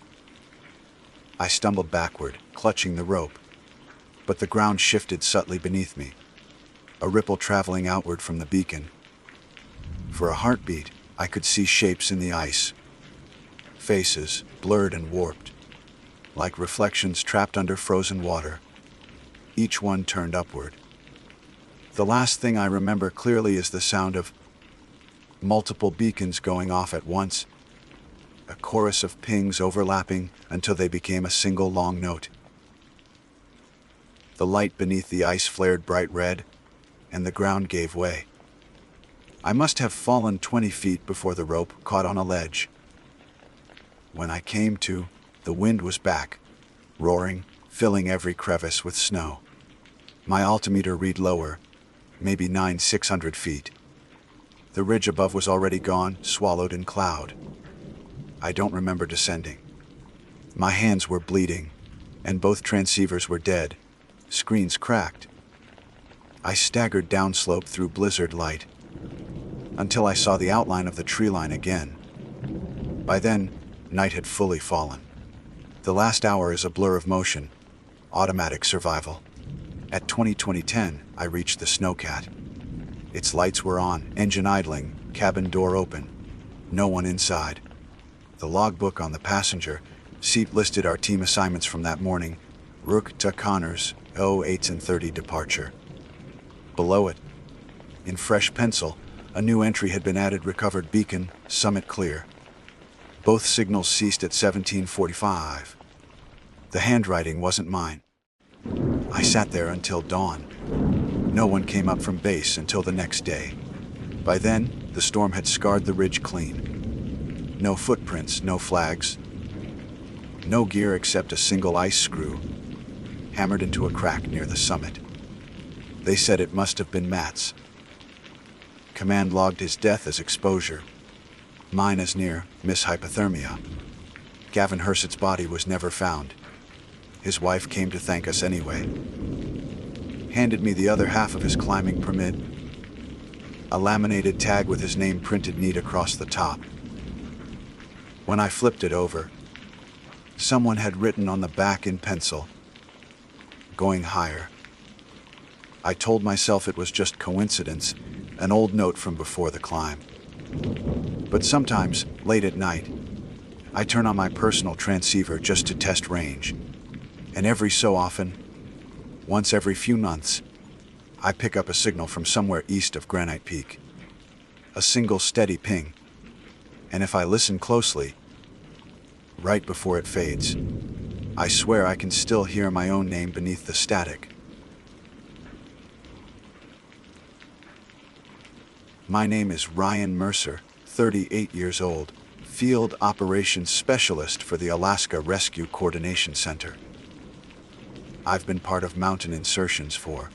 I stumbled backward, clutching the rope, but the ground shifted subtly beneath me, a ripple traveling outward from the beacon. For a heartbeat, I could see shapes in the ice, faces blurred and warped, like reflections trapped under frozen water, each one turned upward. The last thing I remember clearly is the sound of multiple beacons going off at once, a chorus of pings overlapping until they became a single long note. The light beneath the ice flared bright red, and the ground gave way. I must have fallen 20 feet before the rope caught on a ledge. When I came to, the wind was back, roaring, filling every crevice with snow. My altimeter read lower, maybe 600 feet. The ridge above was already gone, swallowed in cloud. I don't remember descending. My hands were bleeding, and both transceivers were dead, screens cracked. I staggered downslope through blizzard light, until I saw the outline of the tree line again. By then, night had fully fallen. The last hour is a blur of motion, automatic survival. At 20:10, I reached the Snowcat. Its lights were on, engine idling, cabin door open. No one inside. The logbook on the passenger seat listed our team assignments from that morning: Rook to Connors, 08:30 departure. Below it, in fresh pencil, a new entry had been added: recovered beacon, summit clear. Both signals ceased at 17:45. The handwriting wasn't mine. I sat there until dawn. No one came up from base until the next day. By then, the storm had scarred the ridge clean. No footprints, no flags, no gear except a single ice screw, hammered into a crack near the summit. They said it must have been Matt's. Command logged his death as exposure, mine as near miss hypothermia. Gavin Hersett's body was never found. His wife came to thank us anyway. Handed me the other half of his climbing permit, a laminated tag with his name printed neat across the top. When I flipped it over, someone had written on the back in pencil, "Going higher." I told myself it was just coincidence, an old note from before the climb. But sometimes, late at night, I turn on my personal transceiver just to test range. And every so often, once every few months, I pick up a signal from somewhere east of Granite Peak. A single steady ping. And if I listen closely, right before it fades, I swear I can still hear my own name beneath the static. My name is Ryan Mercer, 38 years old, Field Operations Specialist for the Alaska Rescue Coordination Center. I've been part of mountain insertions for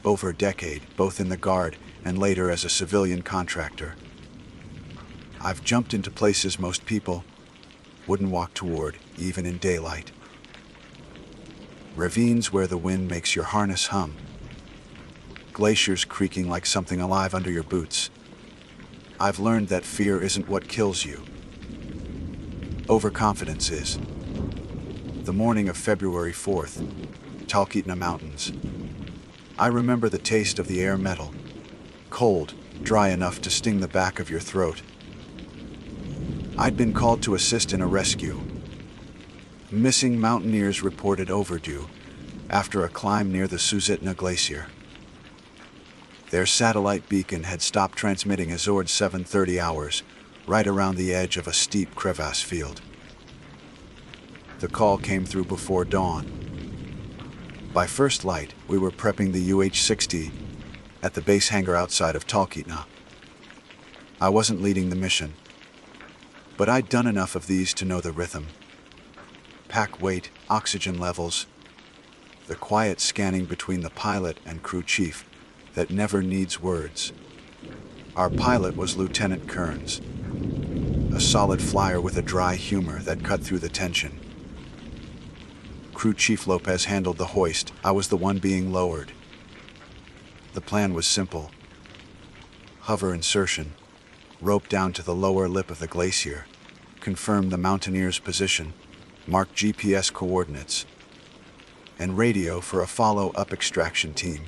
over a decade, both in the Guard and later as a civilian contractor. I've jumped into places most people wouldn't walk toward, even in daylight. Ravines where the wind makes your harness hum. Glaciers creaking like something alive under your boots. I've learned that fear isn't what kills you. Overconfidence is. The morning of February 4th, Talkeetna Mountains. I remember the taste of the air metal. Cold, dry enough to sting the back of your throat. I'd been called to assist in a rescue. Missing mountaineers reported overdue after a climb near the Susitna Glacier. Their satellite beacon had stopped transmitting as Ord 7:30 hours, right around the edge of a steep crevasse field. The call came through before dawn. By first light, we were prepping the UH-60 at the base hangar outside of Talkeetna. I wasn't leading the mission, but I'd done enough of these to know the rhythm. Pack weight, oxygen levels, the quiet scanning between the pilot and crew chief that never needs words. Our pilot was Lieutenant Kearns, a solid flyer with a dry humor that cut through the tension. Crew Chief Lopez handled the hoist. I was the one being lowered. The plan was simple. Hover insertion, rope down to the lower lip of the glacier, confirm the mountaineer's position, mark GPS coordinates, and radio for a follow-up extraction team.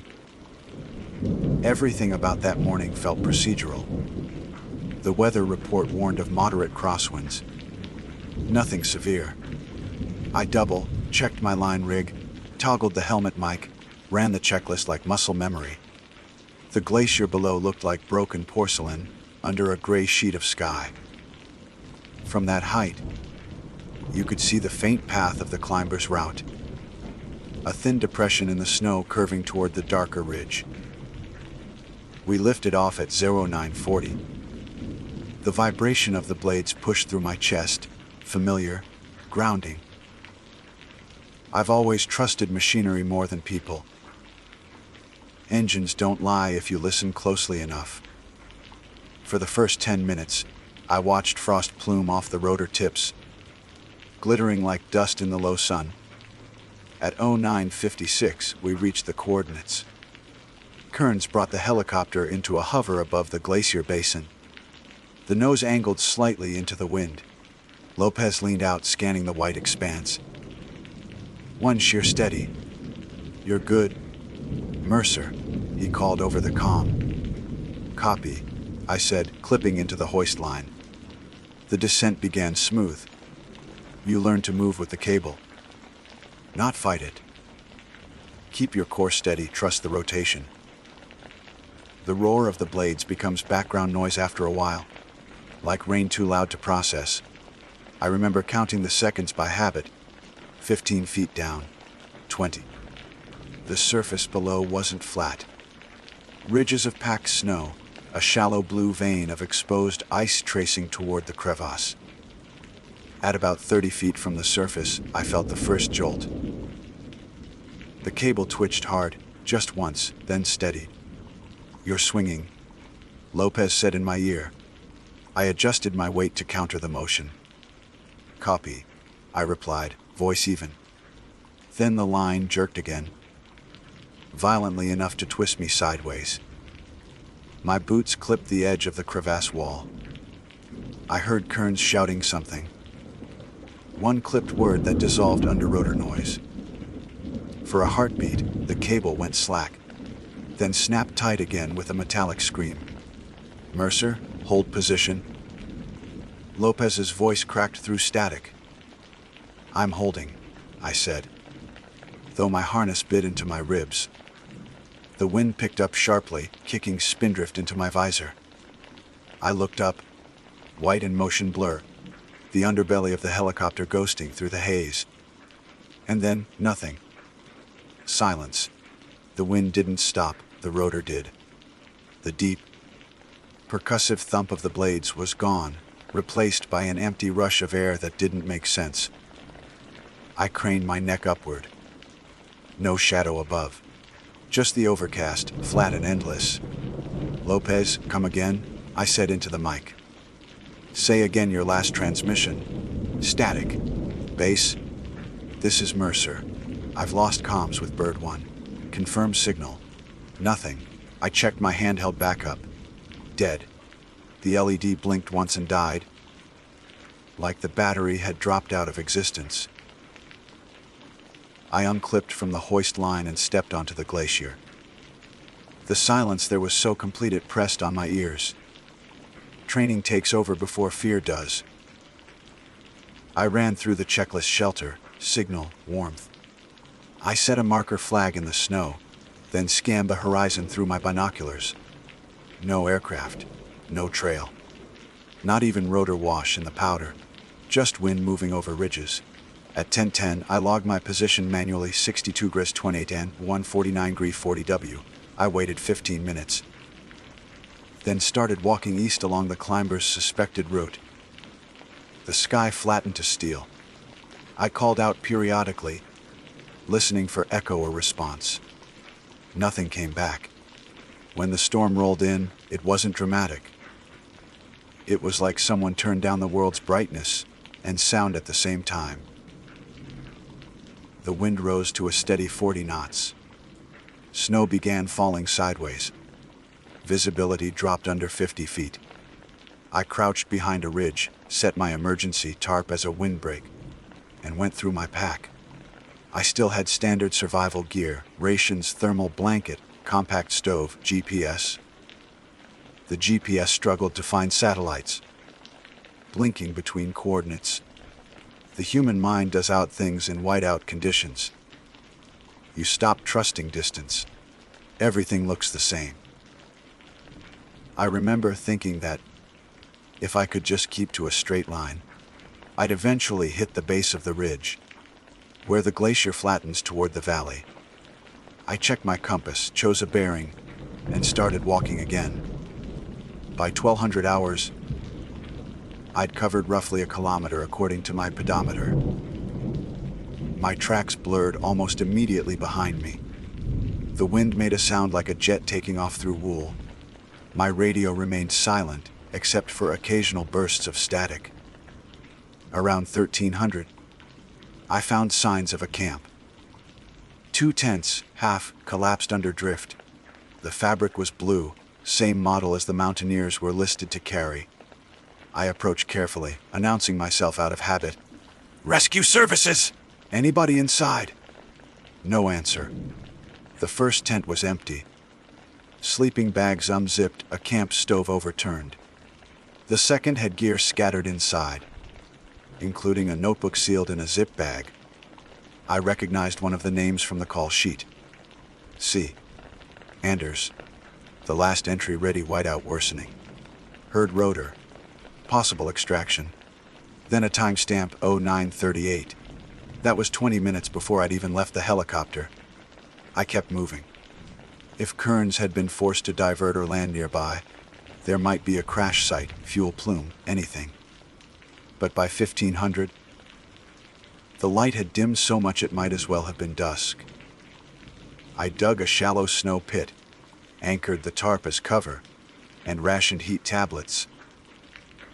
Everything about that morning felt procedural. The weather report warned of moderate crosswinds. Nothing severe. I checked my line rig, toggled the helmet mic, ran the checklist like muscle memory. The glacier below looked like broken porcelain under a gray sheet of sky. From that height, you could see the faint path of the climber's route, a thin depression in the snow curving toward the darker ridge. We lifted off at 0940. The vibration of the blades pushed through my chest, familiar, grounding. I've always trusted machinery more than people. Engines don't lie if you listen closely enough. For the first 10 minutes, I watched frost plume off the rotor tips, glittering like dust in the low sun. At 0956, we reached the coordinates. Kearns brought the helicopter into a hover above the glacier basin. The nose angled slightly into the wind. Lopez leaned out, scanning the white expanse. One sheer steady. You're good, Mercer, he called over the comm. Copy, I said, clipping into the hoist line. The descent began smooth. You learn to move with the cable, not fight it. Keep your course steady, trust the rotation. The roar of the blades becomes background noise after a while, like rain too loud to process. I remember counting the seconds by habit. 15 feet down, 20. The surface below wasn't flat. Ridges of packed snow, a shallow blue vein of exposed ice tracing toward the crevasse. At about 30 feet from the surface, I felt the first jolt. The cable twitched hard, just once, then steadied. You're swinging, Lopez said in my ear. I adjusted my weight to counter the motion. Copy, I replied, voice even. Then the line jerked again, violently enough to twist me sideways. My boots clipped the edge of the crevasse wall. I heard Kearns shouting something. One clipped word that dissolved under rotor noise. For a heartbeat, the cable went slack, then snapped tight again with a metallic scream. Mercer, hold position. Lopez's voice cracked through static. I'm holding, I said, though my harness bit into my ribs. The wind picked up sharply, kicking spindrift into my visor. I looked up, white and motion blur, the underbelly of the helicopter ghosting through the haze. And then, nothing. Silence. The wind didn't stop, the rotor did. The deep, percussive thump of the blades was gone, replaced by an empty rush of air that didn't make sense. I craned my neck upward. No shadow above. Just the overcast, flat and endless. "Lopez, come again," I said into the mic. "Say again your last transmission." Static. "Base, this is Mercer. I've lost comms with Bird 1. Confirm signal." Nothing. I checked my handheld backup. Dead. The LED blinked once and died, like the battery had dropped out of existence. I unclipped from the hoist line and stepped onto the glacier. The silence there was so complete it pressed on my ears. Training takes over before fear does. I ran through the checklist: shelter, signal, warmth. I set a marker flag in the snow, then scanned the horizon through my binoculars. No aircraft, no trail. Not even rotor wash in the powder, just wind moving over ridges. At 10:10, I logged my position manually: 62 gris 28N, 149 gris 40W. I waited 15 minutes. Then started walking east along the climber's suspected route. The sky flattened to steel. I called out periodically, listening for echo or response. Nothing came back. When the storm rolled in, it wasn't dramatic. It was like someone turned down the world's brightness and sound at the same time. The wind rose to a steady 40 knots. Snow began falling sideways. Visibility dropped under 50 feet. I crouched behind a ridge, set my emergency tarp as a windbreak, and went through my pack. I still had standard survival gear: rations, thermal blanket, compact stove, GPS. The GPS struggled to find satellites, blinking between coordinates. The human mind does out things in whiteout conditions. You stop trusting distance. Everything looks the same. I remember thinking that if I could just keep to a straight line, I'd eventually hit the base of the ridge, where the glacier flattens toward the valley. I checked my compass, chose a bearing, and started walking again. By 1200 hours, I'd covered roughly a kilometer according to my pedometer. My tracks blurred almost immediately behind me. The wind made a sound like a jet taking off through wool. My radio remained silent, except for occasional bursts of static. Around 1300, I found signs of a camp. 2 tents, half collapsed under drift. The fabric was blue, same model as the mountaineers were listed to carry. I approached carefully, announcing myself out of habit. "Rescue services! Anybody inside?" No answer. The first tent was empty. Sleeping bags unzipped, a camp stove overturned. The second had gear scattered inside, including a notebook sealed in a zip bag. I recognized one of the names from the call sheet. C. Anders. The last entry ready: whiteout worsening. Heard rotor. Possible extraction. Then a timestamp: 0938. That was 20 minutes before I'd even left the helicopter. I kept moving. If Kearns had been forced to divert or land nearby, there might be a crash site, fuel plume, anything. But by 1500, the light had dimmed so much it might as well have been dusk. I dug a shallow snow pit, anchored the tarp as cover, and rationed heat tablets.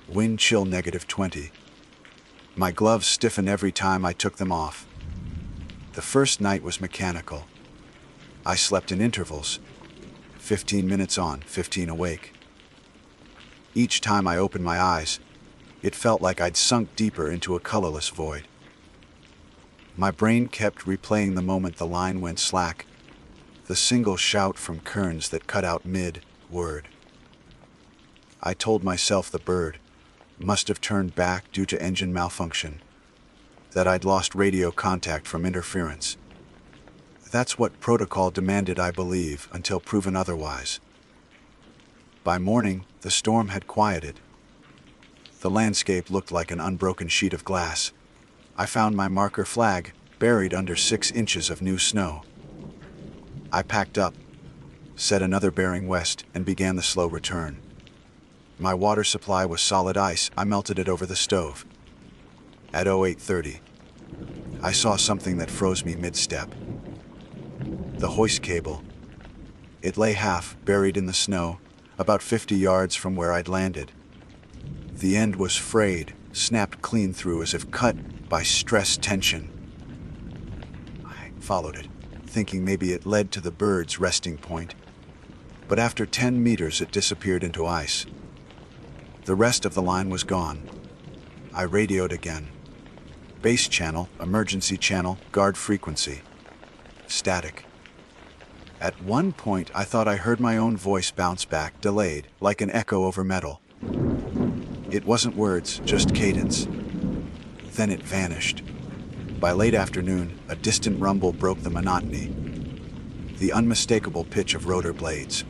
Wind chill -20. My gloves stiffened every time I took them off. The first night was mechanical. I slept in intervals, 15 minutes on, 15 awake. Each time I opened my eyes, it felt like I'd sunk deeper into a colorless void. My brain kept replaying the moment the line went slack, the single shout from Kearns that cut out mid-word. I told myself the bird must have turned back due to engine malfunction, that I'd lost radio contact from interference. That's what protocol demanded, I believe, until proven otherwise. By morning, the storm had quieted. The landscape looked like an unbroken sheet of glass. I found my marker flag buried under 6 inches of new snow. I packed up, set another bearing west, and began the slow return. My water supply was solid ice. I melted it over the stove. At 08:30, I saw something that froze me mid-step. The hoist cable. It lay half buried in the snow, about 50 yards from where I'd landed. The end was frayed, snapped clean through as if cut by stress tension. I followed it, thinking maybe it led to the bird's resting point. But after 10 meters, it disappeared into ice. The rest of the line was gone. I radioed again. Base channel, emergency channel, guard frequency. Static. At one point, I thought I heard my own voice bounce back, delayed, like an echo over metal. It wasn't words, just cadence. Then it vanished. By late afternoon, a distant rumble broke the monotony. The unmistakable pitch of rotor blades.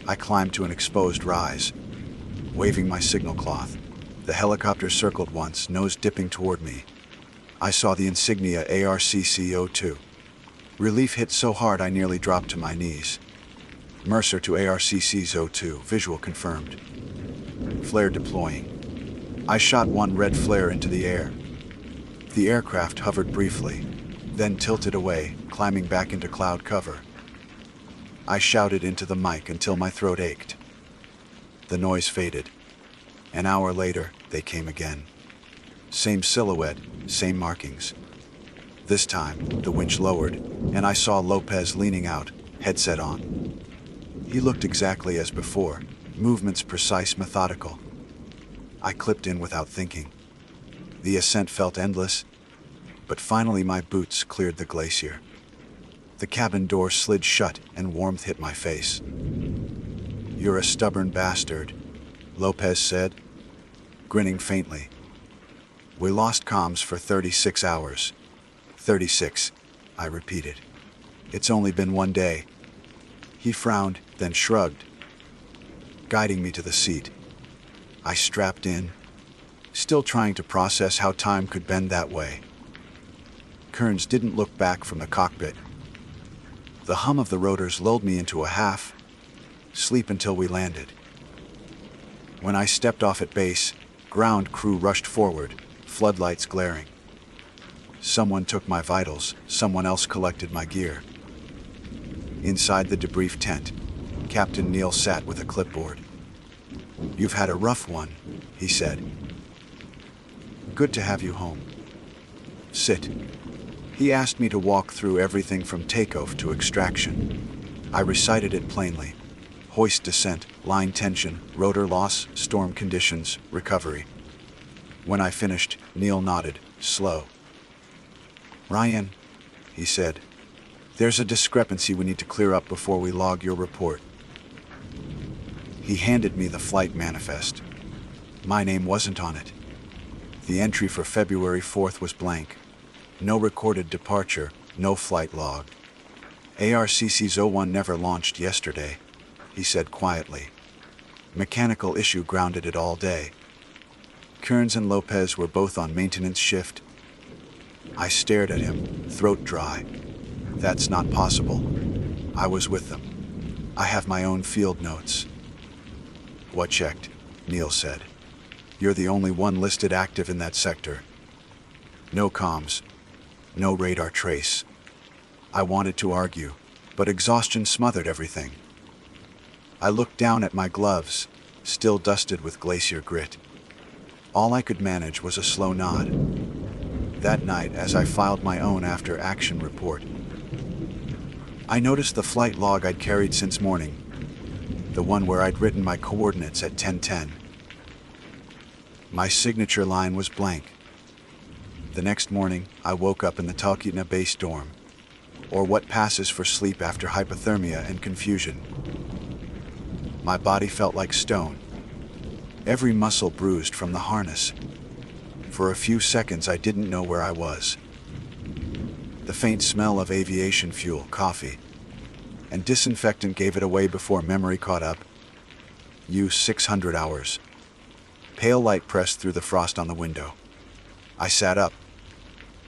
I climbed to an exposed rise, waving my signal cloth. The helicopter circled once, nose dipping toward me. I saw the insignia ARCC-02. Relief hit so hard I nearly dropped to my knees. Mercer to ARCC-02, visual confirmed. Flare deploying. I shot one red flare into the air. The aircraft hovered briefly, then tilted away, climbing back into cloud cover. I shouted into the mic until my throat ached. The noise faded. An hour later, they came again. Same silhouette, same markings. This time, the winch lowered, and I saw Lopez leaning out, headset on. He looked exactly as before, movements precise, methodical. I clipped in without thinking. The ascent felt endless, but finally my boots cleared the glacier. The cabin door slid shut and warmth hit my face. "You're a stubborn bastard," Lopez said, grinning faintly. "We lost comms for 36 hours. 36, I repeated. "It's only been one day." He frowned, then shrugged, guiding me to the seat. I strapped in, still trying to process how time could bend that way. Kearns didn't look back from the cockpit. The hum of the rotors lulled me into a half sleep until we landed. When I stepped off at base, ground crew rushed forward, floodlights glaring. Someone took my vitals, someone else collected my gear. Inside the debrief tent, Captain Neal sat with a clipboard. "You've had a rough one," he said. "Good to have you home. Sit." He asked me to walk through everything from takeoff to extraction. I recited it plainly. Hoist descent, line tension, rotor loss, storm conditions, recovery. When I finished, Neal nodded, slow. "Ryan," he said, "there's a discrepancy we need to clear up before we log your report." He handed me the flight manifest. My name wasn't on it. The entry for February 4th was blank. No recorded departure, no flight log. ARCC-01 never launched yesterday, he said quietly. Mechanical issue grounded it all day. Kearns and Lopez were both on maintenance shift. I stared at him, throat dry. That's not possible. I was with them. I have my own field notes. "What checked?" Neal said. "You're the only one listed active in that sector. No comms. No radar trace." I wanted to argue, but exhaustion smothered everything. I looked down at my gloves, still dusted with glacier grit. All I could manage was a slow nod. That night, as I filed my own after-action report, I noticed the flight log I'd carried since morning, the one where I'd written my coordinates at 10:10. My signature line was blank. The next morning, I woke up in the Talkeetna base dorm, or what passes for sleep after hypothermia and confusion. My body felt like stone, every muscle bruised from the harness. For a few seconds, I didn't know where I was. The faint smell of aviation fuel, coffee, and disinfectant gave it away before memory caught up. You 600 hours. Pale light pressed through the frost on the window. I sat up,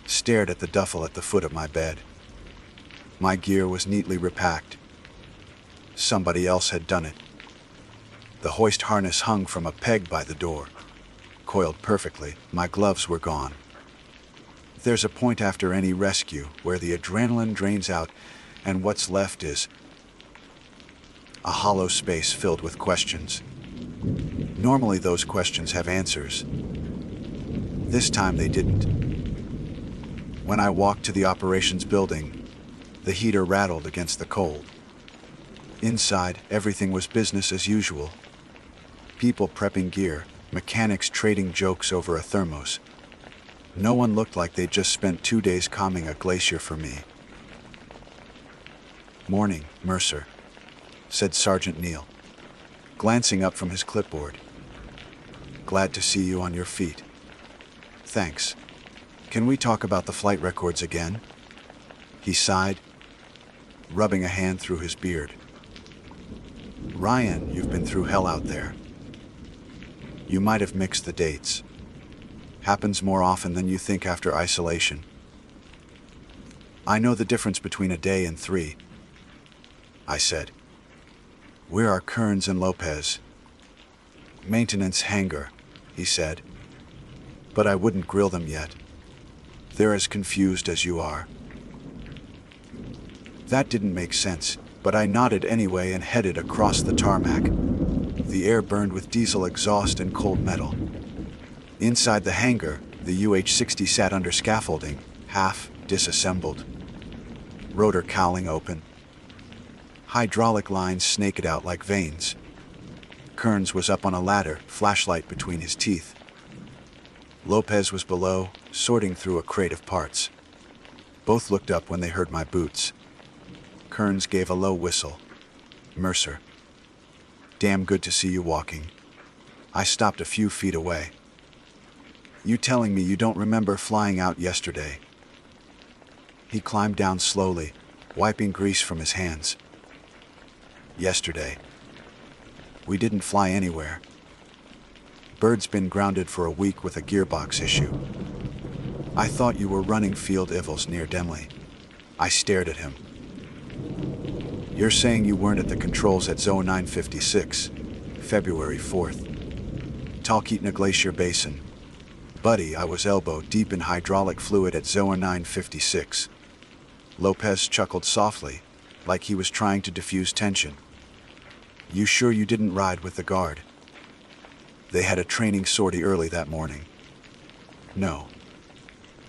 stared at the duffel at the foot of my bed. My gear was neatly repacked. Somebody else had done it. The hoist harness hung from a peg by the door, coiled perfectly. My gloves were gone. There's a point after any rescue where the adrenaline drains out and what's left is a hollow space filled with questions. Normally those questions have answers. This time they didn't. When I walked to the operations building, the heater rattled against the cold. Inside, everything was business as usual. People prepping gear, mechanics trading jokes over a thermos. No one looked like they'd just spent 2 days calming a glacier for me. "Morning, Mercer," said Sergeant Neal, glancing up from his clipboard. "Glad to see you on your feet." "Thanks. Can we talk about the flight records again?" He sighed, rubbing a hand through his beard. "Ryan, you've been through hell out there. You might have mixed the dates. Happens more often than you think after isolation. I know the difference between a day and 3. I said. "Where are Kearns and Lopez?" "Maintenance hangar," he said. "But I wouldn't grill them yet. They're as confused as you are." That didn't make sense, but I nodded anyway and headed across the tarmac. The air burned with diesel exhaust and cold metal. Inside the hangar, the UH-60 sat under scaffolding, half disassembled. Rotor cowling open. Hydraulic lines snaked out like veins. Kearns was up on a ladder, flashlight between his teeth. Lopez was below, sorting through a crate of parts. Both looked up when they heard my boots. Kearns gave a low whistle. "Mercer. Damn good to see you walking." I stopped a few feet away. "You telling me you don't remember flying out yesterday?" He climbed down slowly, wiping grease from his hands. "Yesterday. We didn't fly anywhere. Bird's been grounded for a week with a gearbox issue. I thought you were running field ivals near Demley." I stared at him. "You're saying you weren't at the controls at Zone 956, February 4th. Talkeetna Glacier Basin. Buddy, I was elbow deep in hydraulic fluid at Zone 956. Lopez chuckled softly, like he was trying to diffuse tension. "You sure you didn't ride with the guard? They had a training sortie early that morning." "No.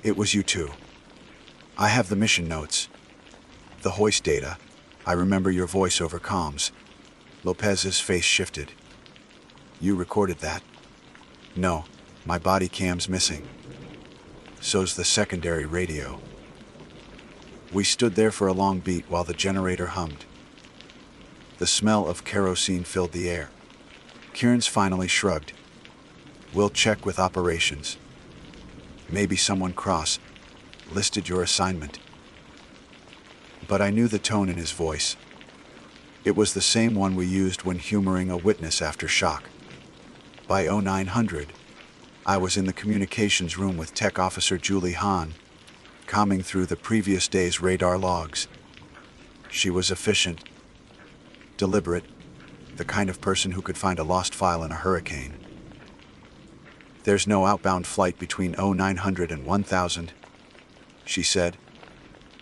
It was you two. I have the mission notes. The hoist data. I remember your voice over comms." Lopez's face shifted. "You recorded that?" "No. My body cam's missing. So's the secondary radio." We stood there for a long beat while the generator hummed. The smell of kerosene filled the air. Kearns finally shrugged. "We'll check with operations. Maybe someone listed your assignment." But I knew the tone in his voice. It was the same one we used when humoring a witness after shock. By 0900, I was in the communications room with Tech Officer Julie Hahn, combing through the previous day's radar logs. She was efficient, deliberate, the kind of person who could find a lost file in a hurricane. "There's no outbound flight between 0900 and 1000, she said,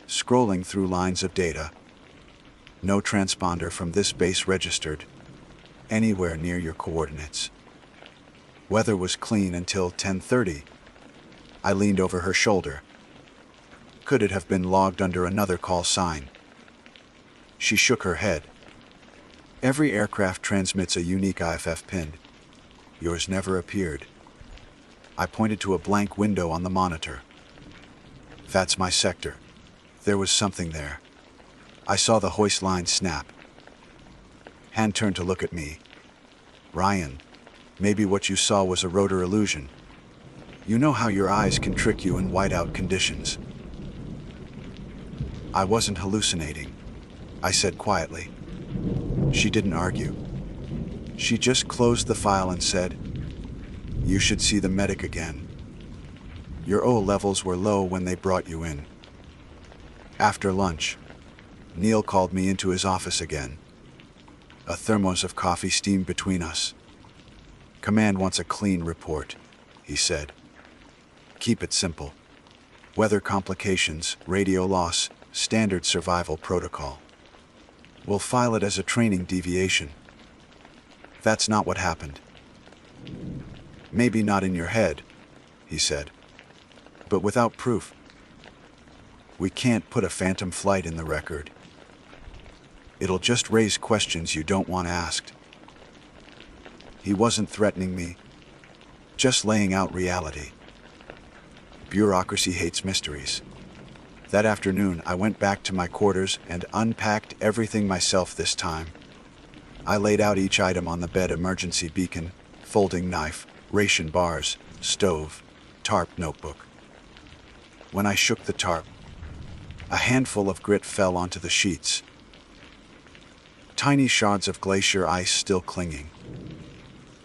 scrolling through lines of data. "No transponder from this base registered anywhere near your coordinates. Weather was clean until 10:30. I leaned over her shoulder. Could it have been logged under another call sign? She shook her head. Every aircraft transmits a unique IFF pin. Yours never appeared. I pointed to a blank window on the monitor. That's my sector. There was something there. I saw the hoist line snap. Hand turned to look at me. Ryan, maybe what you saw was a rotor illusion. You know how your eyes can trick you in whiteout conditions. I wasn't hallucinating, I said quietly. She didn't argue. She just closed the file and said, "You should see the medic again. Your O levels were low when they brought you in." After lunch, Neil called me into his office again. A thermos of coffee steamed between us. "Command wants a clean report," he said. "Keep it simple. Weather complications, radio loss, standard survival protocol. We'll file it as a training deviation." "That's not what happened." "Maybe not in your head," he said, "but without proof. We can't put a phantom flight in the record. It'll just raise questions you don't want asked." He wasn't threatening me, just laying out reality. Bureaucracy hates mysteries. That afternoon, I went back to my quarters and unpacked everything myself this time. I laid out each item on the bed: emergency beacon, folding knife, ration bars, stove, tarp, notebook. When I shook the tarp, a handful of grit fell onto the sheets. Tiny shards of glacier ice still clinging.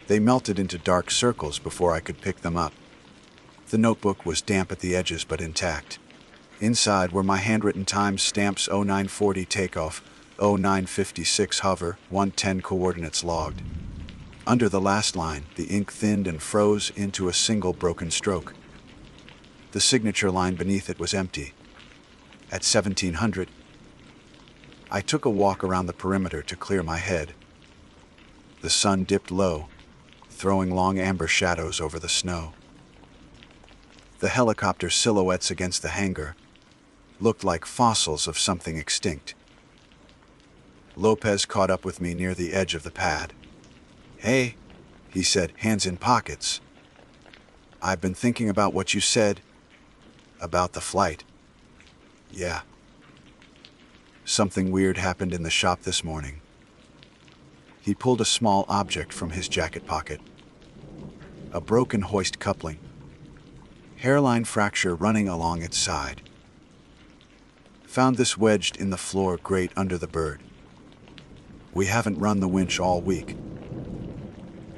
They melted into dark circles before I could pick them up. The notebook was damp at the edges but intact. Inside were my handwritten time stamps: 0940 takeoff, 0956 hover, 110 coordinates logged. Under the last line, the ink thinned and froze into a single broken stroke. The signature line beneath it was empty. At 1700, I took a walk around the perimeter to clear my head. The sun dipped low, throwing long amber shadows over the snow. The helicopter silhouettes against the hangar looked like fossils of something extinct. Lopez caught up with me near the edge of the pad. "Hey," he said, hands in pockets. "I've been thinking about what you said about the flight." "Yeah. Something weird happened in the shop this morning." He pulled a small object from his jacket pocket. A broken hoist coupling. Hairline fracture running along its side. "Found this wedged in the floor grate under the bird. We haven't run the winch all week."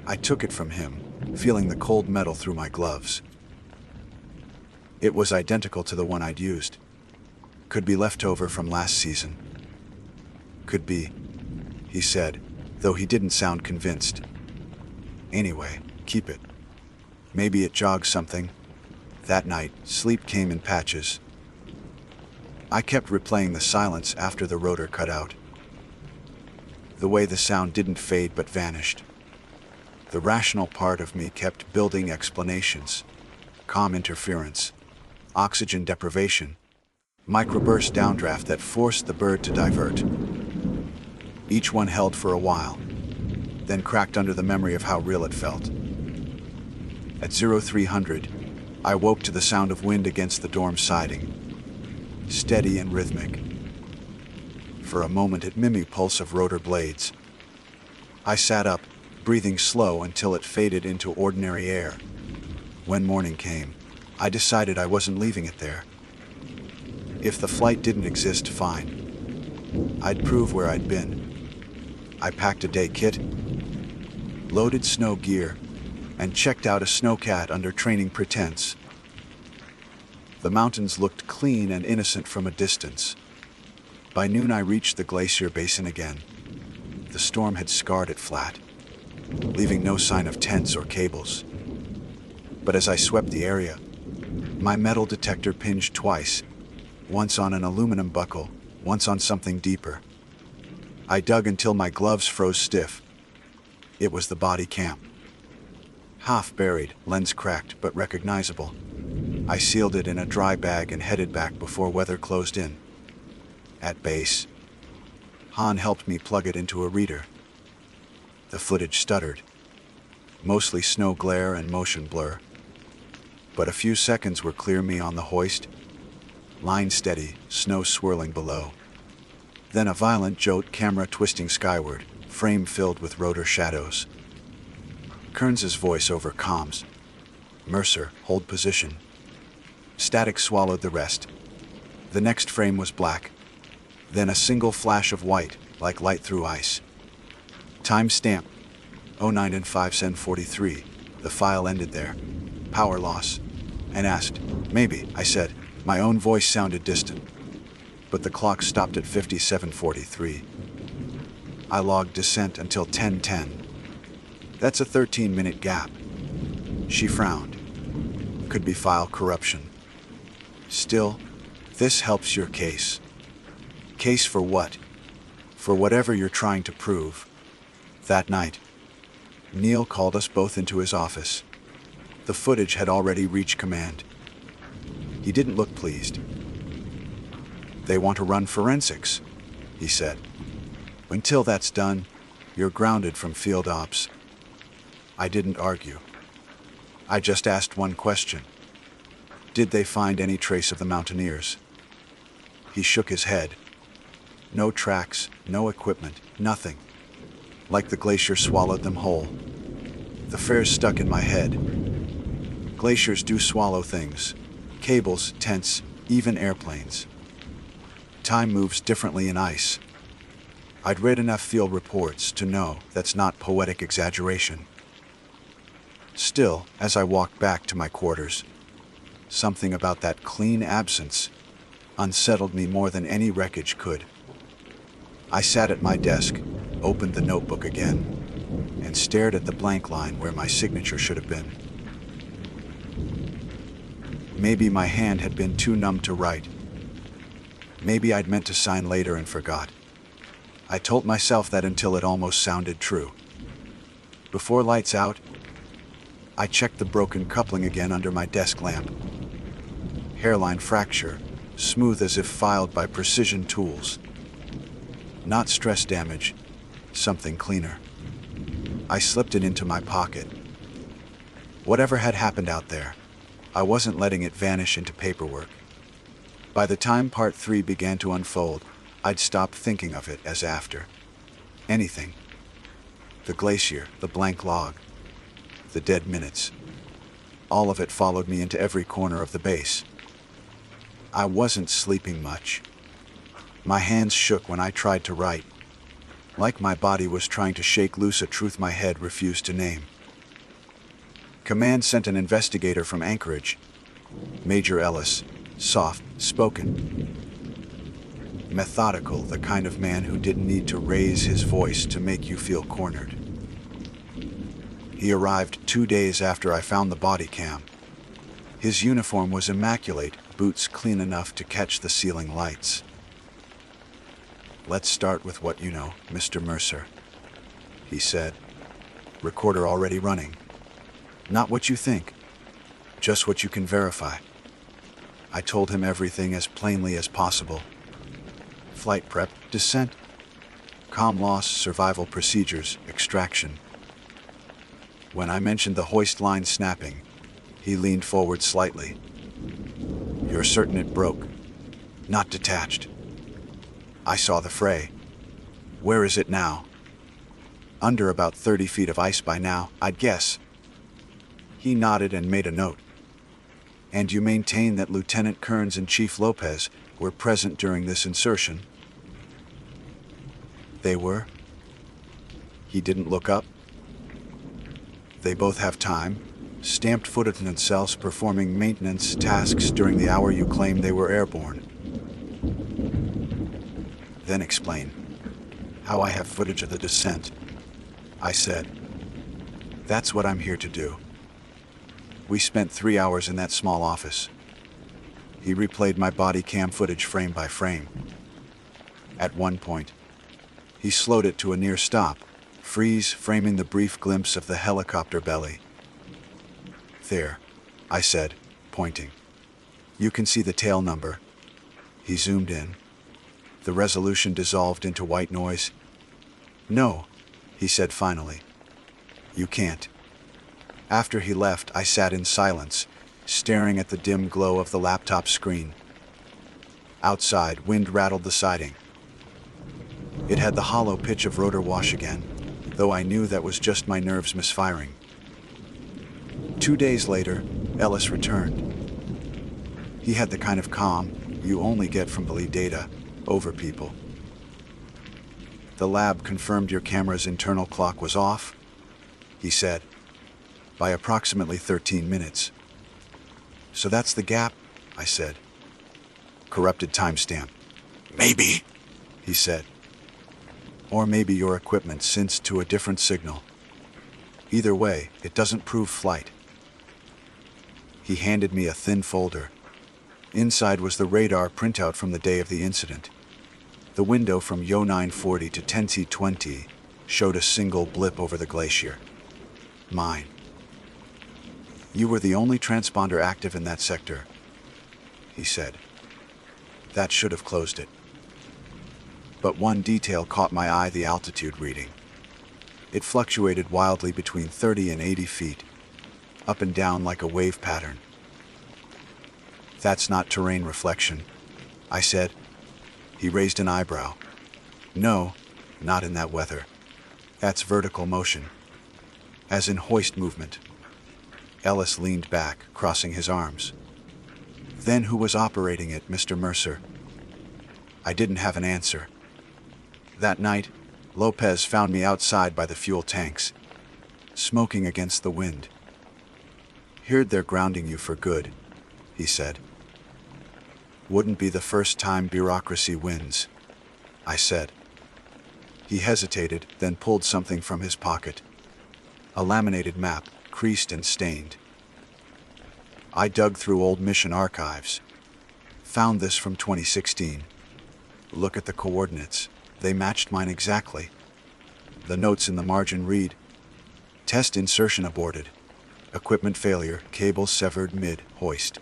I took it from him, feeling the cold metal through my gloves. It was identical to the one I'd used. Could be leftover from last season. "Could be," he said, though he didn't sound convinced. "Anyway, keep it. Maybe it jogs something." That night, sleep came in patches. I kept replaying the silence after the rotor cut out. The way the sound didn't fade but vanished. The rational part of me kept building explanations. Comm interference, oxygen deprivation, microburst downdraft that forced the bird to divert. Each one held for a while, then cracked under the memory of how real it felt. At 0300, I woke to the sound of wind against the dorm siding, steady and rhythmic. For a moment it mimicked pulse of rotor blades. I sat up, breathing slow until it faded into ordinary air. When morning came, I decided I wasn't leaving it there. If the flight didn't exist, fine. I'd prove where I'd been. I packed a day kit, loaded snow gear, and checked out a snowcat under training pretense. The mountains looked clean and innocent from a distance. By noon I reached the glacier basin again. The storm had scarred it flat, leaving no sign of tents or cables. But as I swept the area, my metal detector pinged twice, once on an aluminum buckle, once on something deeper. I dug until my gloves froze stiff. It was the body cam. Half buried, lens cracked, but recognizable. I sealed it in a dry bag and headed back before weather closed in. At base, Han helped me plug it into a reader. The footage stuttered, mostly snow glare and motion blur. But a few seconds were clear: me on the hoist, line steady, snow swirling below. Then a violent jolt, camera twisting skyward, frame filled with rotor shadows. Kearns's voice over comms. "Mercer, hold position." Static swallowed the rest. The next frame was black, Then a single flash of white, like light through ice. Timestamp 09 and 5:43. The file ended there. Power loss. And asked, maybe, I said. My own voice sounded distant. But the clock stopped at 57:43. I logged descent until 10:10. That's a 13-minute gap. She frowned. Could be file corruption. Still, this helps your case. Case for what? For whatever you're trying to prove. That night, Neil called us both into his office. The footage had already reached command. He didn't look pleased. They want to run forensics, he said. Until that's done, you're grounded from field ops. I didn't argue. I just asked one question. Did they find any trace of the mountaineers? He shook his head. No tracks, no equipment, nothing. Like the glacier swallowed them whole. The phrase stuck in my head. Glaciers do swallow things. Cables, tents, even airplanes. Time moves differently in ice. I'd read enough field reports to know that's not poetic exaggeration. Still, as I walked back to my quarters, something about that clean absence unsettled me more than any wreckage could. I sat at my desk, opened the notebook again, and stared at the blank line where my signature should have been. Maybe my hand had been too numb to write. Maybe I'd meant to sign later and forgot. I told myself that until it almost sounded true. Before lights out, I checked the broken coupling again under my desk lamp. Hairline fracture, smooth as if filed by precision tools. Not stress damage, something cleaner. I slipped it into my pocket. Whatever had happened out there, I wasn't letting it vanish into paperwork. By the time part 3 began to unfold, I'd stopped thinking of it as after. Anything. The glacier, the blank log, the dead minutes. All of it followed me into every corner of the base. I wasn't sleeping much. My hands shook when I tried to write, like my body was trying to shake loose a truth my head refused to name. Command sent an investigator from Anchorage. Major Ellis, soft, spoken. Methodical, the kind of man who didn't need to raise his voice to make you feel cornered. He arrived 2 days after I found the body cam. His uniform was immaculate, boots clean enough to catch the ceiling lights. Let's start with what you know, Mr. Mercer, he said. Recorder already running. Not what you think, just what you can verify. I told him everything as plainly as possible. Flight prep, descent, comm loss, survival procedures, extraction. When I mentioned the hoist line snapping, he leaned forward slightly. You're certain it broke, not detached. I saw the fray. Where is it now? Under about 30 feet of ice by now, I'd guess. He nodded and made a note. And you maintain that Lieutenant Kearns and Chief Lopez were present during this insertion? They were? He didn't look up? They both have time, stamped footage themselves performing maintenance tasks during the hour you claim they were airborne. Then explain how I have footage of the descent, I said. That's what I'm here to do. We spent 3 hours in that small office. He replayed my body cam footage frame by frame. At one point, he slowed it to a near stop, freeze framing the brief glimpse of the helicopter belly. There, I said, pointing. You can see the tail number. He zoomed in. The resolution dissolved into white noise. No, he said finally. You can't. After he left, I sat in silence, staring at the dim glow of the laptop screen. Outside, wind rattled the siding. It had the hollow pitch of rotor wash again, though I knew that was just my nerves misfiring. 2 days later, Ellis returned. He had the kind of calm you only get from belief data over people. The lab confirmed your camera's internal clock was off, he said, by approximately 13 minutes. So that's the gap, I said. Corrupted timestamp. Maybe, he said. Or maybe your equipment synced to a different signal. Either way, it doesn't prove flight. He handed me a thin folder. Inside was the radar printout from the day of the incident. The window from Yo 940 to 10T20 showed a single blip over the glacier. Mine. You were the only transponder active in that sector, he said. That should have closed it. But one detail caught my eye: the altitude reading. It fluctuated wildly between 30 and 80 feet, up and down like a wave pattern. That's not terrain reflection, I said. He raised an eyebrow. No, not in that weather. That's vertical motion, as in hoist movement. Ellis leaned back, crossing his arms. Then who was operating it, Mr. Mercer? I didn't have an answer. That night, Lopez found me outside by the fuel tanks, smoking against the wind. Heard they're grounding you for good, he said. Wouldn't be the first time bureaucracy wins, I said. He hesitated, then pulled something from his pocket. A laminated map, creased and stained. I dug through old mission archives. Found this from 2016. Look at the coordinates. They matched mine exactly. The notes in the margin read, test insertion aborted. Equipment failure, cable severed mid-hoist.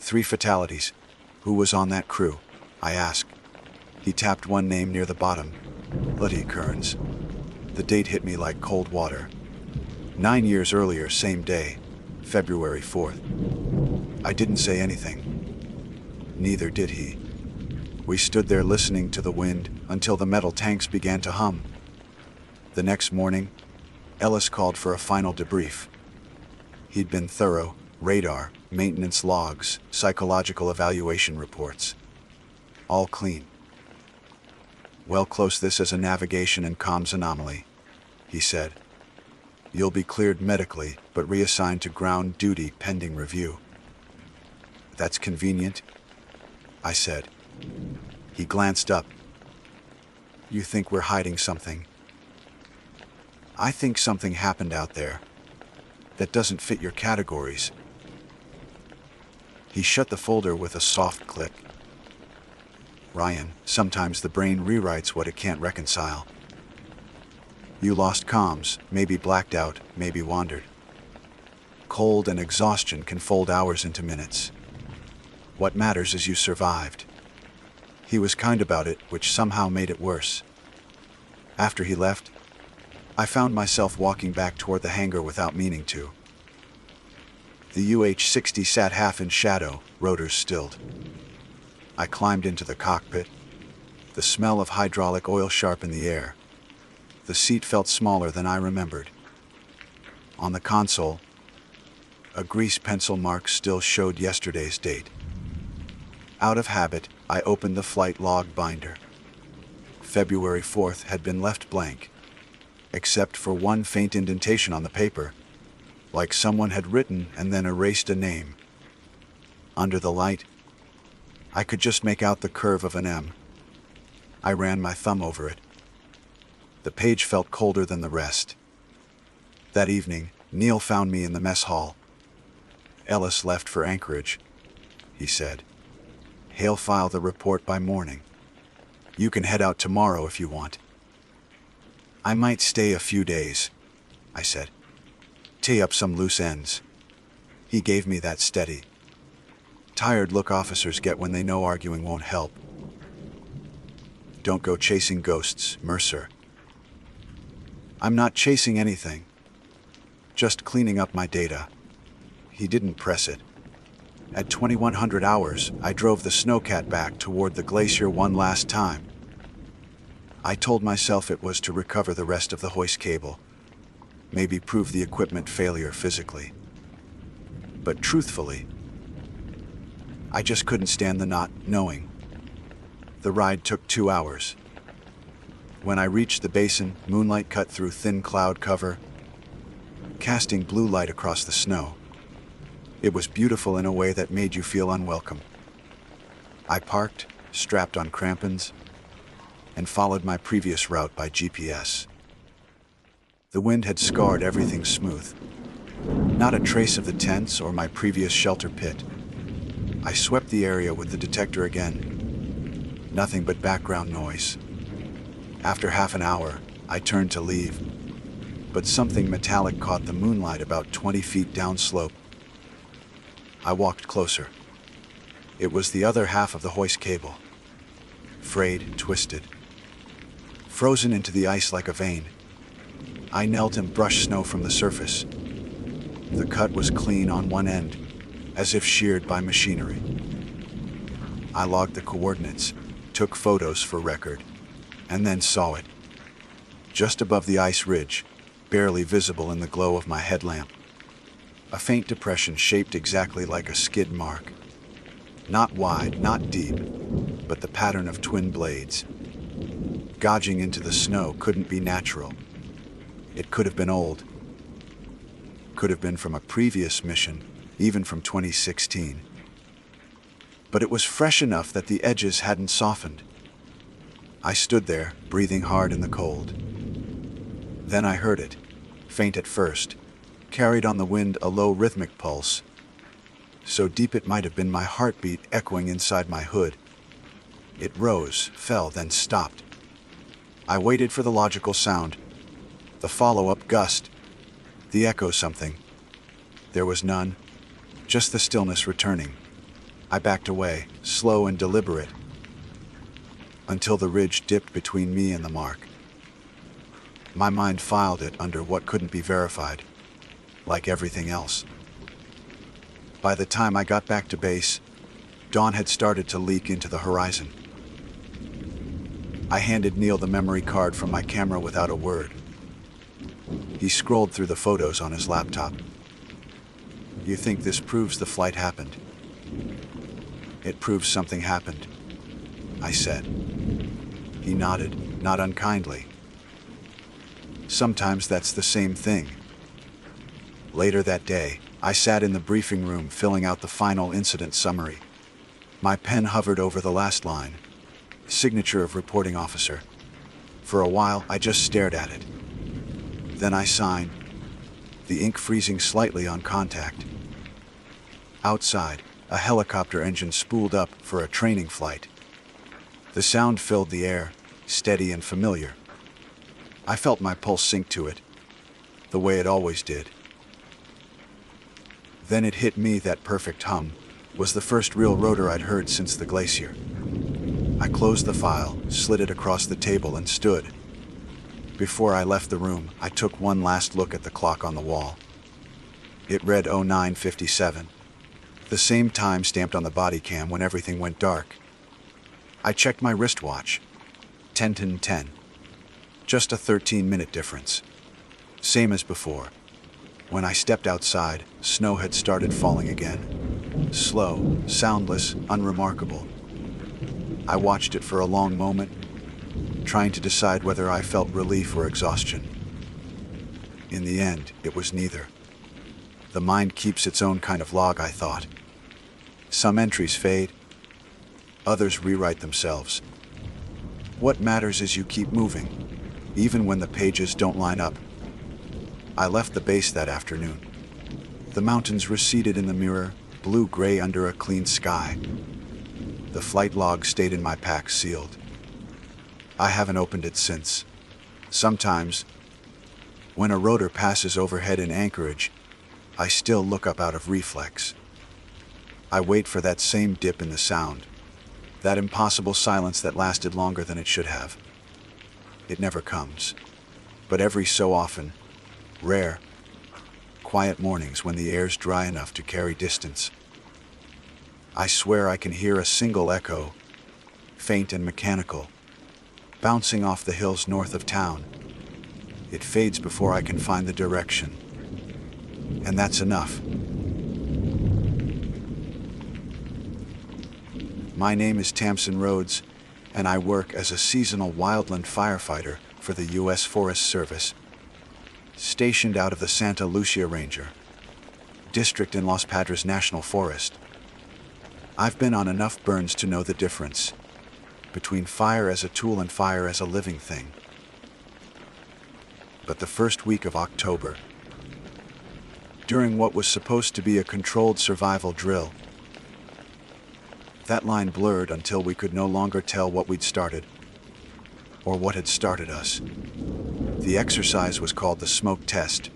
3 fatalities. Who was on that crew? I asked. He tapped one name near the bottom. Bloody Kearns. The date hit me like cold water. 9 years earlier, same day, February 4th. I didn't say anything. Neither did he. We stood there listening to the wind until the metal tanks began to hum. The next morning, Ellis called for a final debrief. He'd been thorough: radar, maintenance logs, psychological evaluation reports. All clean. Well, close this as a navigation and comms anomaly, he said. You'll be cleared medically, but reassigned to ground duty pending review. That's convenient, I said. He glanced up. You think we're hiding something? I think something happened out there that doesn't fit your categories. He shut the folder with a soft click. Ryan, sometimes the brain rewrites what it can't reconcile. You lost comms, maybe blacked out, maybe wandered. Cold and exhaustion can fold hours into minutes. What matters is you survived. He was kind about it, which somehow made it worse. After he left, I found myself walking back toward the hangar without meaning to. The UH-60 sat half in shadow, rotors stilled. I climbed into the cockpit. The smell of hydraulic oil sharp in the air. The seat felt smaller than I remembered. On the console, a grease pencil mark still showed yesterday's date. Out of habit, I opened the flight log binder. February 4th had been left blank, except for one faint indentation on the paper, like someone had written and then erased a name. Under the light, I could just make out the curve of an M. I ran my thumb over it. The page felt colder than the rest. That evening, Neil found me in the mess hall. Ellis left for Anchorage, he said. He'll file the report by morning. You can head out tomorrow if you want. I might stay a few days, I said. Tee up some loose ends. He gave me that steady, tired look officers get when they know arguing won't help. Don't go chasing ghosts, Mercer. I'm not chasing anything. Just cleaning up my data. He didn't press it. At 2100 hours, I drove the snowcat back toward the glacier one last time. I told myself it was to recover the rest of the hoist cable, maybe prove the equipment failure physically. But truthfully, I just couldn't stand the not knowing. The ride took 2 hours. When I reached the basin, moonlight cut through thin cloud cover, casting blue light across the snow. It was beautiful in a way that made you feel unwelcome. I parked, strapped on crampons, and followed my previous route by GPS. The wind had scarred everything smooth. Not a trace of the tents or my previous shelter pit. I swept the area with the detector again. Nothing but background noise. After half an hour, I turned to leave, but something metallic caught the moonlight about 20 feet downslope. I walked closer. It was the other half of the hoist cable. Frayed, twisted, frozen into the ice like a vein. I knelt and brushed snow from the surface. The cut was clean on one end, as if sheared by machinery. I logged the coordinates, took photos for record, and then saw it. Just above the ice ridge, barely visible in the glow of my headlamp. A faint depression shaped exactly like a skid mark. Not wide, not deep, but the pattern of twin blades. Gouging into the snow couldn't be natural. It could have been old. Could have been from a previous mission, even from 2016. But it was fresh enough that the edges hadn't softened. I stood there, breathing hard in the cold. Then I heard it, faint at first, carried on the wind a low rhythmic pulse, so deep it might have been my heartbeat echoing inside my hood. It rose, fell, then stopped. I waited for the logical sound, the follow-up gust, the echo something. There was none, just the stillness returning. I backed away, slow and deliberate, until the ridge dipped between me and the mark. My mind filed it under what couldn't be verified, like everything else. By the time I got back to base, dawn had started to leak into the horizon. I handed Neil the memory card from my camera without a word. He scrolled through the photos on his laptop. "You think this proves the flight happened?" "It proves something happened," I said. He nodded, not unkindly. "Sometimes that's the same thing." Later that day, I sat in the briefing room filling out the final incident summary. My pen hovered over the last line, signature of reporting officer. For a while, I just stared at it. Then I signed, the ink freezing slightly on contact. Outside, a helicopter engine spooled up for a training flight. The sound filled the air, steady and familiar. I felt my pulse sink to it, the way it always did. Then it hit me that perfect hum was the first real rotor I'd heard since the glacier. I closed the file, slid it across the table, and stood. Before I left the room, I took one last look at the clock on the wall. It read 09:57, the same time stamped on the body cam when everything went dark. I checked my wristwatch. 10:10. Just a 13-minute difference. Same as before. When I stepped outside, snow had started falling again. Slow, soundless, unremarkable. I watched it for a long moment, trying to decide whether I felt relief or exhaustion. In the end, it was neither. The mind keeps its own kind of log, I thought. Some entries fade, others rewrite themselves. What matters is you keep moving, even when the pages don't line up. I left the base that afternoon. The mountains receded in the mirror, blue-gray under a clean sky. The flight log stayed in my pack sealed. I haven't opened it since. Sometimes, when a rotor passes overhead in Anchorage, I still look up out of reflex. I wait for that same dip in the sound, that impossible silence that lasted longer than it should have. It never comes, but every so often, rare, quiet mornings when the air's dry enough to carry distance, I swear I can hear a single echo, faint and mechanical, bouncing off the hills north of town. It fades before I can find the direction. And that's enough. My name is Tamsin Rhodes, and I work as a seasonal wildland firefighter for the U.S. Forest Service, stationed out of the Santa Lucia Ranger District in Los Padres National Forest. I've been on enough burns to know the difference between fire as a tool and fire as a living thing. But the first week of October, during what was supposed to be a controlled survival drill, that line blurred until we could no longer tell what we'd started or what had started us. The exercise was called the smoke test,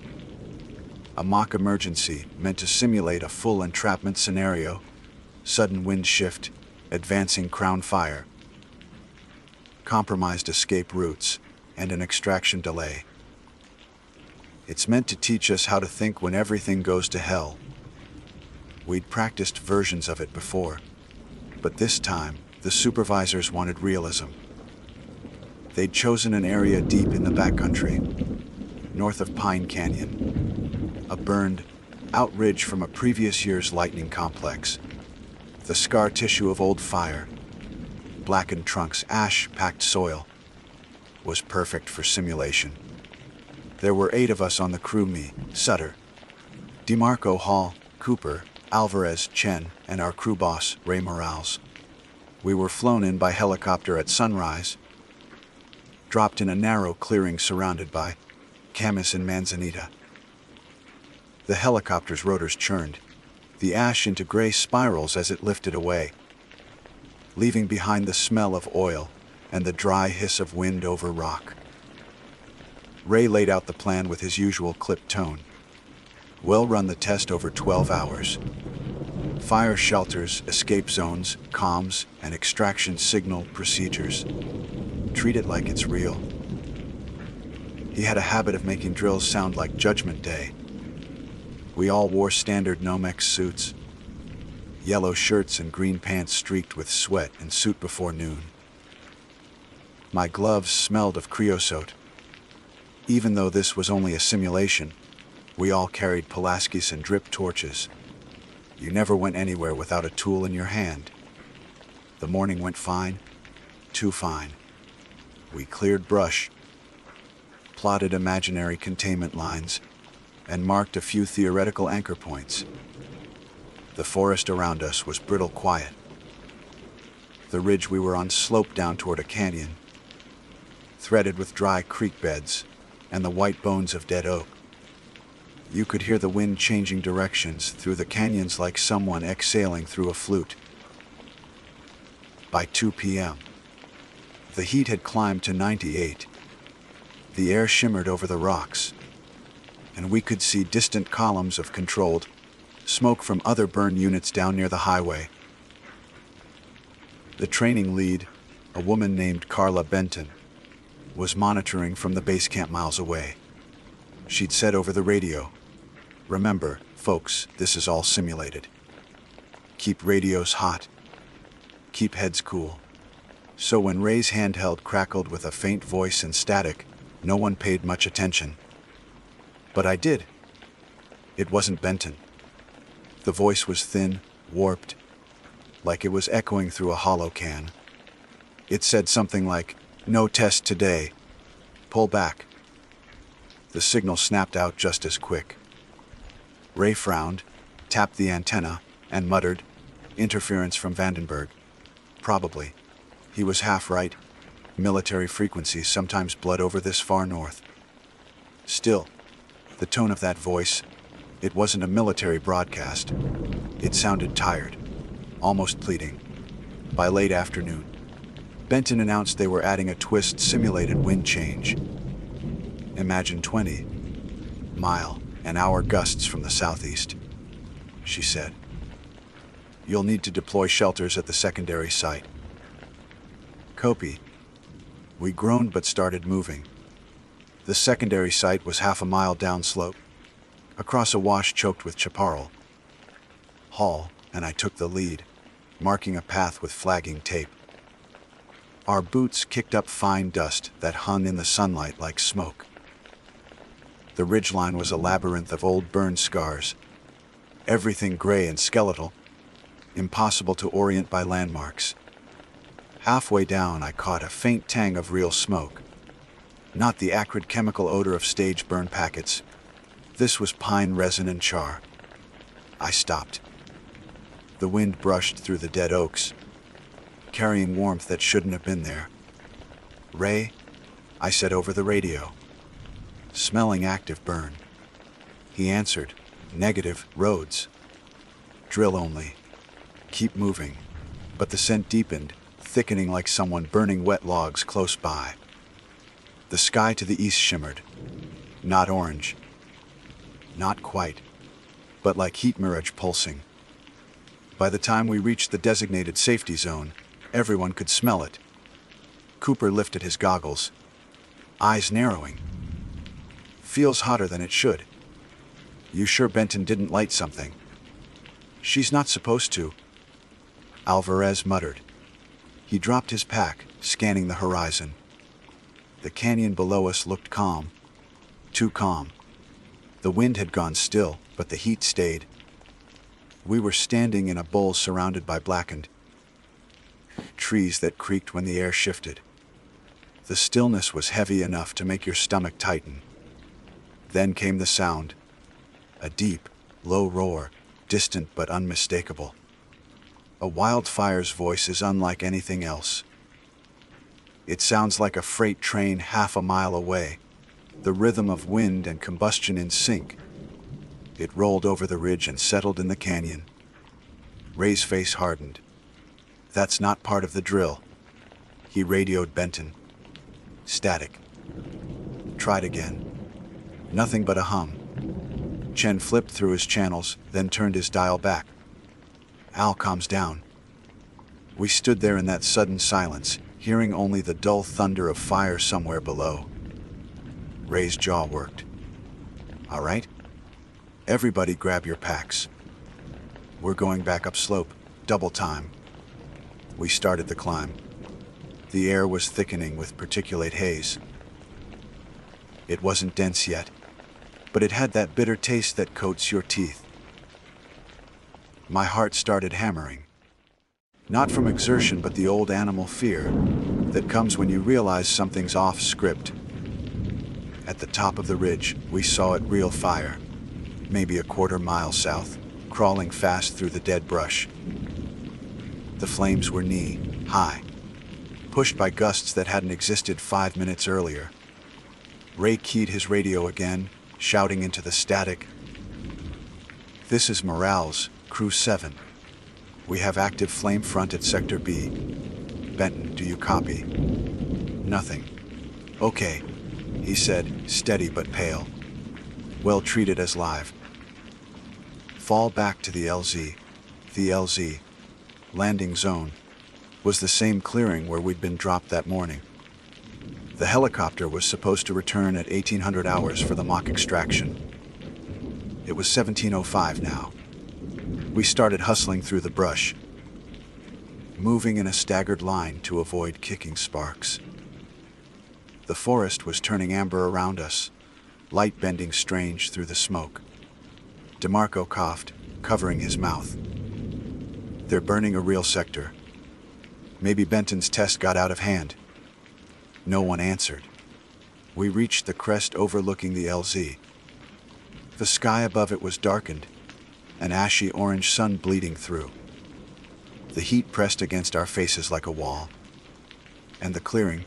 a mock emergency meant to simulate a full entrapment scenario, sudden wind shift, advancing crown fire, compromised escape routes, and an extraction delay. It's meant to teach us how to think when everything goes to hell. We'd practiced versions of it before, but this time, the supervisors wanted realism. They'd chosen an area deep in the backcountry, north of Pine Canyon, a burned out ridge from a previous year's lightning complex. The scar tissue of old fire, blackened trunks, ash-packed soil, was perfect for simulation. There were 8 of us on the crew: me, Sutter, DeMarco, Hall, Cooper, Alvarez, Chen, and our crew boss, Ray Morales. We were flown in by helicopter at sunrise, dropped in a narrow clearing surrounded by Camas and Manzanita. The helicopter's rotors churned, the ash into gray spirals as it lifted away, leaving behind the smell of oil and the dry hiss of wind over rock. Ray laid out the plan with his usual clipped tone. We'll run the test over 12 hours. Fire shelters, escape zones, comms, and extraction signal procedures. Treat it like it's real. He had a habit of making drills sound like Judgment Day. We all wore standard Nomex suits, yellow shirts and green pants streaked with sweat, and suit before noon. My gloves smelled of creosote. Even though this was only a simulation, we all carried Pulaskis and drip torches. You never went anywhere without a tool in your hand. The morning went fine, too fine. We cleared brush, plotted imaginary containment lines, and marked a few theoretical anchor points. The forest around us was brittle quiet. The ridge we were on sloped down toward a canyon, threaded with dry creek beds and the white bones of dead oak. You could hear the wind changing directions through the canyons like someone exhaling through a flute. By 2 p.m., the heat had climbed to 98. The air shimmered over the rocks, and we could see distant columns of controlled smoke from other burn units down near the highway. The training lead, a woman named Carla Benton, was monitoring from the base camp miles away. She'd said over the radio, "Remember, folks, this is all simulated. Keep radios hot. Keep heads cool." So when Ray's handheld crackled with a faint voice and static, no one paid much attention. But I did. It wasn't Benton. The voice was thin, warped, like it was echoing through a hollow can. It said something like, "No test today. Pull back." The signal snapped out just as quick. Ray frowned, tapped the antenna, and muttered, "Interference from Vandenberg." Probably. He was half right. Military frequencies sometimes blood over this far north. Still, the tone of that voice, it wasn't a military broadcast. It sounded tired, almost pleading. By late afternoon, Benton announced they were adding a twist simulated wind change. Imagine 20-mile-an-hour gusts from the southeast, she said. You'll need to deploy shelters at the secondary site. Copy. We groaned but started moving. The secondary site was half a mile downslope, across a wash choked with chaparral. Hall and I took the lead, marking a path with flagging tape. Our boots kicked up fine dust that hung in the sunlight like smoke. The ridgeline was a labyrinth of old burned scars, everything gray and skeletal, impossible to orient by landmarks. Halfway down, I caught a faint tang of real smoke. Not the acrid chemical odor of stage burn packets. This was pine resin and char. I stopped. The wind brushed through the dead oaks, carrying warmth that shouldn't have been there. "Ray," I said over the radio. "Smelling active burn." He answered, "Negative, roads. Drill only. Keep moving." But the scent deepened, thickening like someone burning wet logs close by. The sky to the east shimmered. Not orange. Not quite. But like heat mirage pulsing. By the time we reached the designated safety zone, everyone could smell it. Cooper lifted his goggles, eyes narrowing. "Feels hotter than it should. You sure Benton didn't light something?" "She's not supposed to," Alvarez muttered. He dropped his pack, scanning the horizon. The canyon below us looked calm. Too calm. The wind had gone still, but the heat stayed. We were standing in a bowl surrounded by blackened trees that creaked when the air shifted. The stillness was heavy enough to make your stomach tighten. Then came the sound. A deep, low roar, distant but unmistakable. A wildfire's voice is unlike anything else. It sounds like a freight train half a mile away, the rhythm of wind and combustion in sync. It rolled over the ridge and settled in the canyon. Ray's face hardened. "That's not part of the drill." He radioed Benton. "Static." Tried again. Nothing but a hum. Chen flipped through his channels, then turned his dial back. "Al, calms down." We stood there in that sudden silence, hearing only the dull thunder of fire somewhere below. Ray's jaw worked. "All right? Everybody grab your packs. We're going back upslope, double time." We started the climb. The air was thickening with particulate haze. It wasn't dense yet, but it had that bitter taste that coats your teeth. My heart started hammering. Not from exertion, but the old animal fear that comes when you realize something's off script. At the top of the ridge, we saw it real fire, maybe a quarter-mile south, crawling fast through the dead brush. The flames were knee-high, pushed by gusts that hadn't existed 5 minutes earlier. Ray keyed his radio again, shouting into the static. "This is Morales, Crew 7. We have active flame front at Sector B. Benton, do you copy?" "Nothing." "Okay," he said, steady but pale. "Well treated as live. Fall back to the LZ." The LZ, landing zone, was the same clearing where we'd been dropped that morning. The helicopter was supposed to return at 1800 hours for the mock extraction. It was 1705 now. We started hustling through the brush, moving in a staggered line to avoid kicking sparks. The forest was turning amber around us, light bending strange through the smoke. DeMarco coughed, covering his mouth. "They're burning a real sector. Maybe Benton's test got out of hand." No one answered. We reached the crest overlooking the LZ. The sky above it was darkened, an ashy orange sun bleeding through. The heat pressed against our faces like a wall. And the clearing,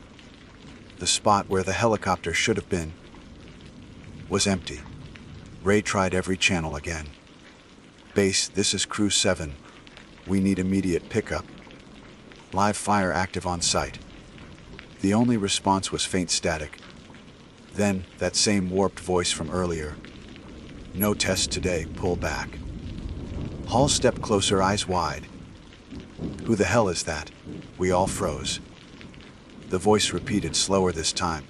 the spot where the helicopter should have been, was empty. Ray tried every channel again. "Base, this is Crew 7. We need immediate pickup. Live fire active on site." The only response was faint static. Then, that same warped voice from earlier. "No test today, pull back." Hall stepped closer, eyes wide. "Who the hell is that?" We all froze. The voice repeated slower this time,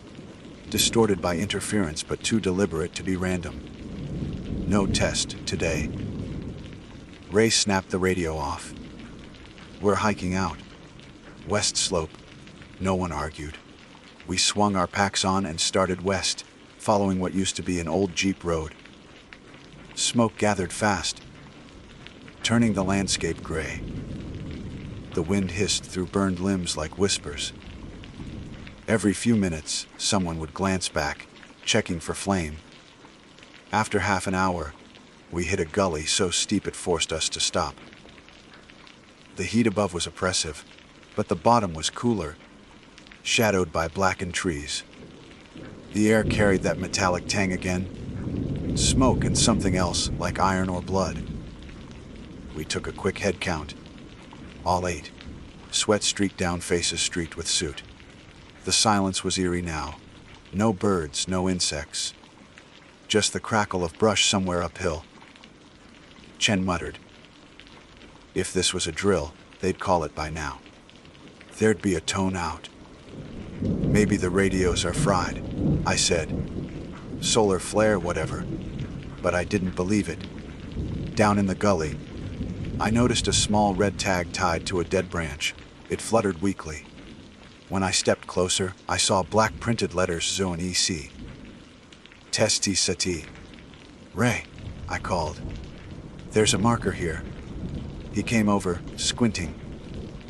distorted by interference but too deliberate to be random. "No test today." Ray snapped the radio off. "We're hiking out. West slope." No one argued. We swung our packs on and started west, following what used to be an old jeep road. Smoke gathered fast, turning the landscape gray. The wind hissed through burned limbs like whispers. Every few minutes, someone would glance back, checking for flame. After half an hour, we hit a gully so steep it forced us to stop. The heat above was oppressive, but the bottom was cooler, shadowed by blackened trees. The air carried that metallic tang again, smoke and something else like iron or blood. We took a quick head count. All 8. Sweat streaked down faces streaked with soot. The silence was eerie now. No birds, no insects. Just the crackle of brush somewhere uphill. Chen muttered. If this was a drill, they'd call it by now. There'd be a tone out. Maybe the radios are fried, I said. Solar flare, whatever. But I didn't believe it. Down in the gully, I noticed a small red tag tied to a dead branch. It fluttered weakly. When I stepped closer, I saw black printed letters Zone EC. Testi Sati. Ray, I called. There's a marker here. He came over, squinting.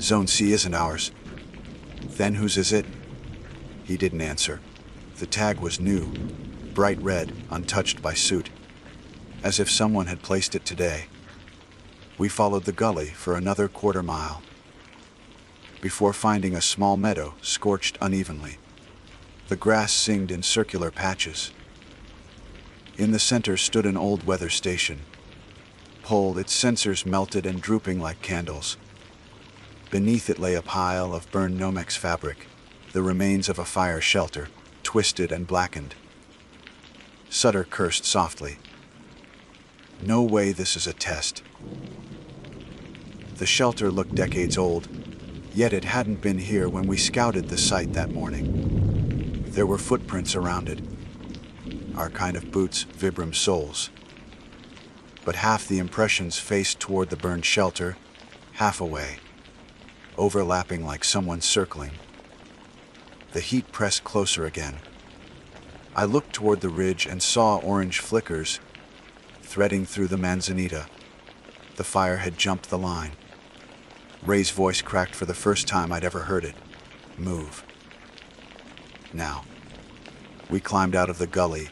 Zone C isn't ours. Then whose is it? He didn't answer. The tag was new, bright red, untouched by soot, as if someone had placed it today. We followed the gully for another quarter mile, before finding a small meadow scorched unevenly. The grass singed in circular patches. In the center stood an old weather station, poled, its sensors melted and drooping like candles. Beneath it lay a pile of burned Nomex fabric, the remains of a fire shelter, twisted and blackened. Sutter cursed softly. No way this is a test. The shelter looked decades old, yet it hadn't been here when we scouted the site that morning. There were footprints around it, our kind of boots, Vibram soles. But half the impressions faced toward the burned shelter, half away, overlapping like someone circling. The heat pressed closer again. I looked toward the ridge and saw orange flickers threading through the manzanita. The fire had jumped the line. Ray's voice cracked for the first time I'd ever heard it. Move. Now. We climbed out of the gully,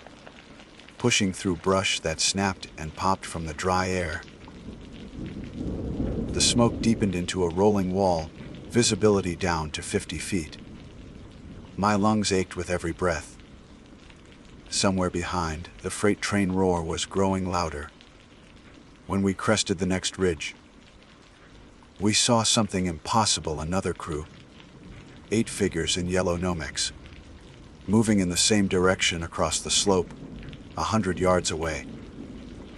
pushing through brush that snapped and popped from the dry air. The smoke deepened into a rolling wall, visibility down to 50 feet. My lungs ached with every breath. Somewhere behind, the freight train roar was growing louder. When we crested the next ridge, we saw something impossible. Another crew, 8 figures in yellow Nomex, moving in the same direction across the slope, 100 yards away.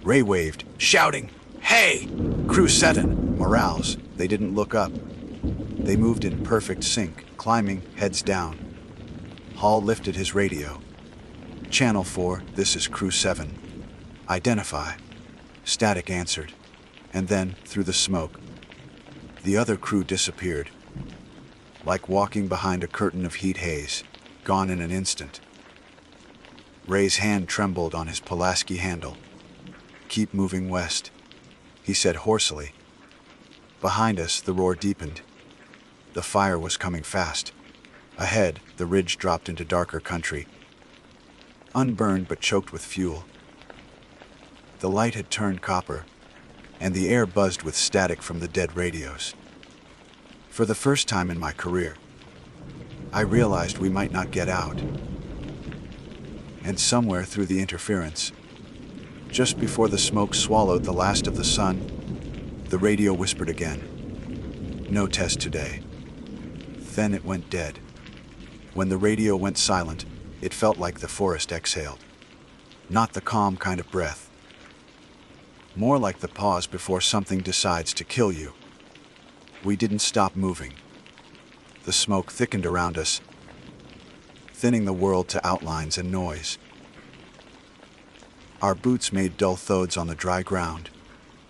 Ray waved, shouting, "Hey! Crew 7, morales." They didn't look up. They moved in perfect sync, climbing, heads down. Hall lifted his radio. "Channel 4, this is Crew 7. Identify." Static answered, and then, through the smoke, the other crew disappeared, like walking behind a curtain of heat haze, gone in an instant. Ray's hand trembled on his Pulaski handle. "Keep moving west," he said hoarsely. Behind us, the roar deepened. The fire was coming fast. Ahead, the ridge dropped into darker country, unburned but choked with fuel. The light had turned copper, and the air buzzed with static from the dead radios. For the first time in my career, I realized we might not get out. And somewhere through the interference, just before the smoke swallowed the last of the sun, the radio whispered again, "No test today." Then it went dead. When the radio went silent, it felt like the forest exhaled. Not the calm kind of breath. More like the pause before something decides to kill you. We didn't stop moving. The smoke thickened around us, thinning the world to outlines and noise. Our boots made dull thuds on the dry ground,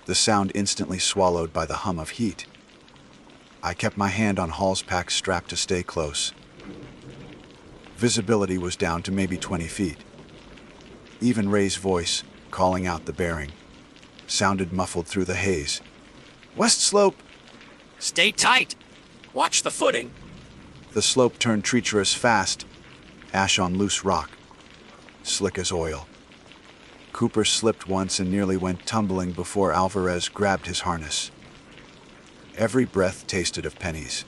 the sound instantly swallowed by the hum of heat. I kept my hand on Hall's pack strap to stay close. Visibility was down to maybe 20 feet. Even Ray's voice, calling out the bearing, sounded muffled through the haze. "West slope!" Stay tight. Watch the footing. The slope turned treacherous fast, ash on loose rock, slick as oil. Cooper slipped once and nearly went tumbling before Alvarez grabbed his harness. Every breath tasted of pennies.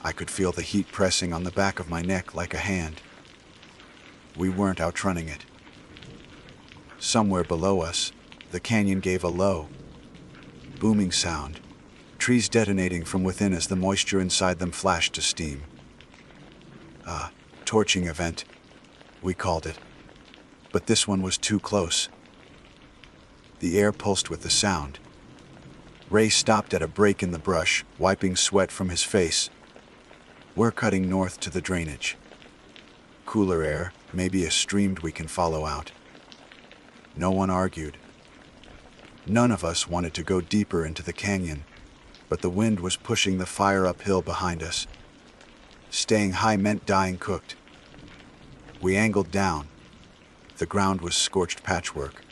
I could feel the heat pressing on the back of my neck like a hand. We weren't outrunning it. Somewhere below us, the canyon gave a low, booming sound, trees detonating from within as the moisture inside them flashed to steam. A torching event, we called it. But this one was too close. The air pulsed with the sound. Ray stopped at a break in the brush, wiping sweat from his face. We're cutting north to the drainage. Cooler air, maybe a stream we can follow out. No one argued. None of us wanted to go deeper into the canyon, but the wind was pushing the fire uphill behind us. Staying high meant dying cooked. We angled down. The ground was scorched patchwork,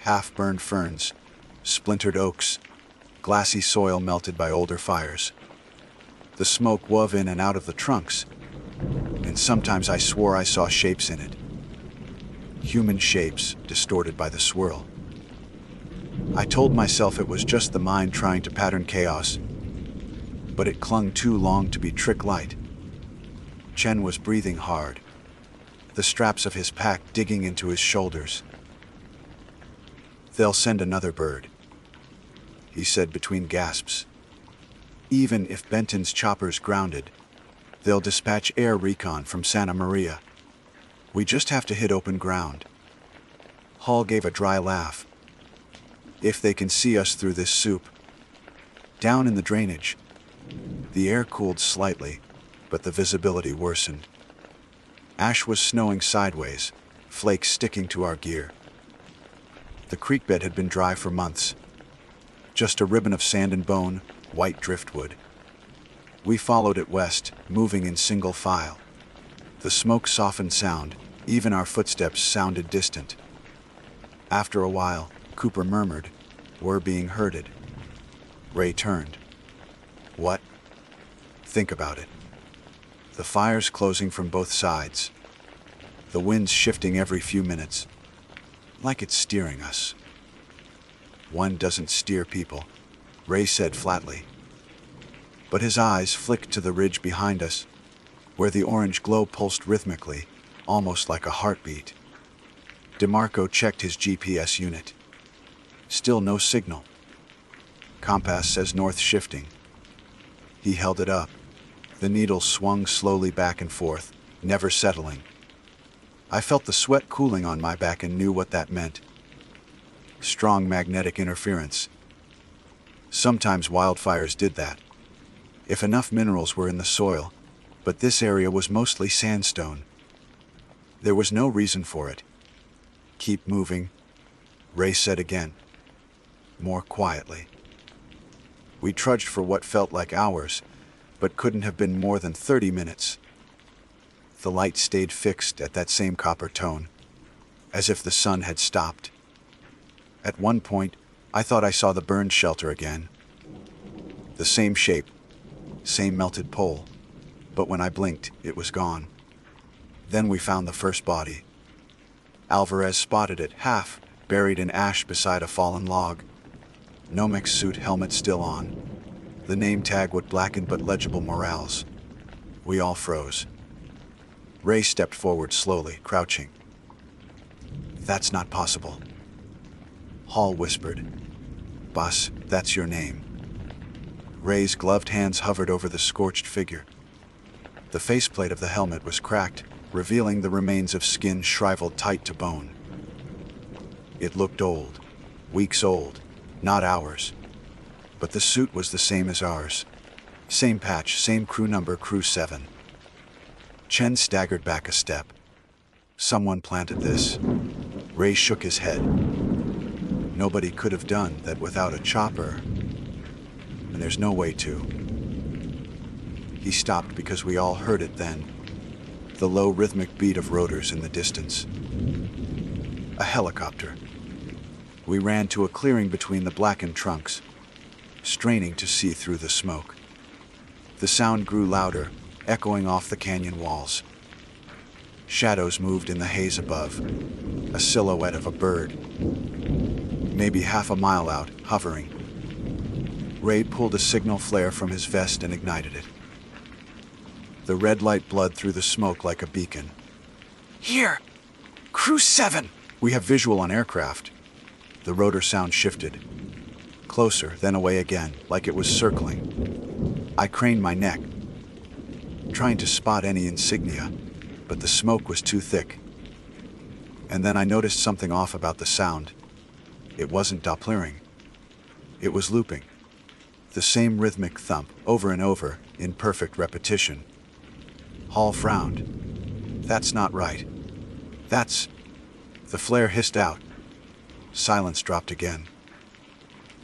half-burned ferns, splintered oaks, glassy soil melted by older fires. The smoke wove in and out of the trunks, and sometimes I swore I saw shapes in it. Human shapes distorted by the swirl. I told myself it was just the mind trying to pattern chaos, but it clung too long to be trick-light. Chen was breathing hard, the straps of his pack digging into his shoulders. "They'll send another bird," he said between gasps. "Even if Benton's chopper's grounded, they'll dispatch air recon from Santa Maria. We just have to hit open ground." Hall gave a dry laugh. "If they can see us through this soup." Down in the drainage, the air cooled slightly, but the visibility worsened. Ash was snowing sideways, flakes sticking to our gear. The creek bed had been dry for months. Just a ribbon of sand and bone, white driftwood. We followed it west, moving in single file. The smoke softened sound, even our footsteps sounded distant. After a while, Cooper murmured, "We're being herded." Ray turned. "What?" "Think about it. The fire's closing from both sides. The wind's shifting every few minutes, like it's steering us." "One doesn't steer people," Ray said flatly. But his eyes flicked to the ridge behind us, where the orange glow pulsed rhythmically, almost like a heartbeat. DeMarco checked his GPS unit. Still no signal. "Compass says north shifting." He held it up. The needle swung slowly back and forth, never settling. I felt the sweat cooling on my back and knew what that meant. Strong magnetic interference. Sometimes wildfires did that, if enough minerals were in the soil, but this area was mostly sandstone. There was no reason for it. "Keep moving," Ray said again, more quietly. We trudged for what felt like hours, but couldn't have been more than 30 minutes. The light stayed fixed at that same copper tone, as if the sun had stopped. At one point, I thought I saw the burned shelter again. The same shape, same melted pole, but when I blinked, it was gone. Then we found the first body. Alvarez spotted it, half buried in ash beside a fallen log. Nomex suit, helmet still on. The name tag with blackened but legible morals. We all froze. Ray stepped forward slowly, crouching. "That's not possible." Hall whispered, "Boss, that's your name." Ray's gloved hands hovered over the scorched figure. The faceplate of the helmet was cracked, revealing the remains of skin shriveled tight to bone. It looked old, weeks old, not hours. But the suit was the same as ours. Same patch, same crew number, Crew 7. Chen staggered back a step. "Someone planted this." Ray shook his head. "Nobody could have done that without a chopper, and there's no way to." He stopped because we all heard it then, the low rhythmic beat of rotors in the distance. A helicopter. We ran to a clearing between the blackened trunks. straining to see through the smoke. The sound grew louder, echoing off the canyon walls. Shadows moved in the haze above, a silhouette of a bird, maybe half a mile out, hovering. Ray pulled a signal flare from his vest and ignited it. The red light bled through the smoke like a beacon. Here! Crew 7! We have visual on aircraft. The rotor sound shifted. Closer, then away again, like it was circling. I craned my neck, trying to spot any insignia, but the smoke was too thick. And then I noticed something off about the sound. It wasn't Dopplering. It was looping. The same rhythmic thump, over and over, in perfect repetition. Hall frowned. That's not right. That's... The flare hissed out. Silence dropped again.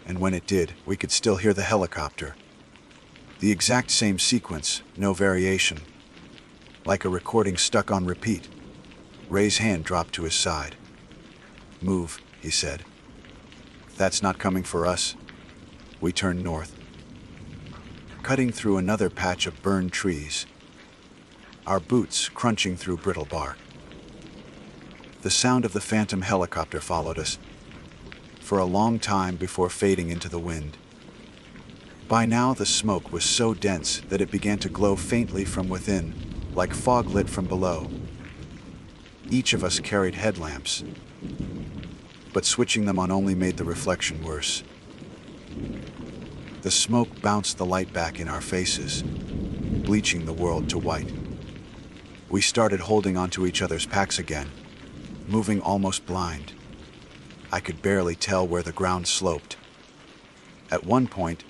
And when it did, we could still hear the helicopter. The exact same sequence, no variation. Like a recording stuck on repeat. Ray's hand dropped to his side. "Move," he said. "That's not coming for us." We turned north, cutting through another patch of burned trees, our boots crunching through brittle bark. The sound of the Phantom helicopter followed us for a long time before fading into the wind. By now the smoke was so dense that it began to glow faintly from within, like fog lit from below. Each of us carried headlamps, but switching them on only made the reflection worse. The smoke bounced the light back in our faces, bleaching the world to white. We started holding onto each other's packs again, moving almost blind. I could barely tell where the ground sloped. At one point,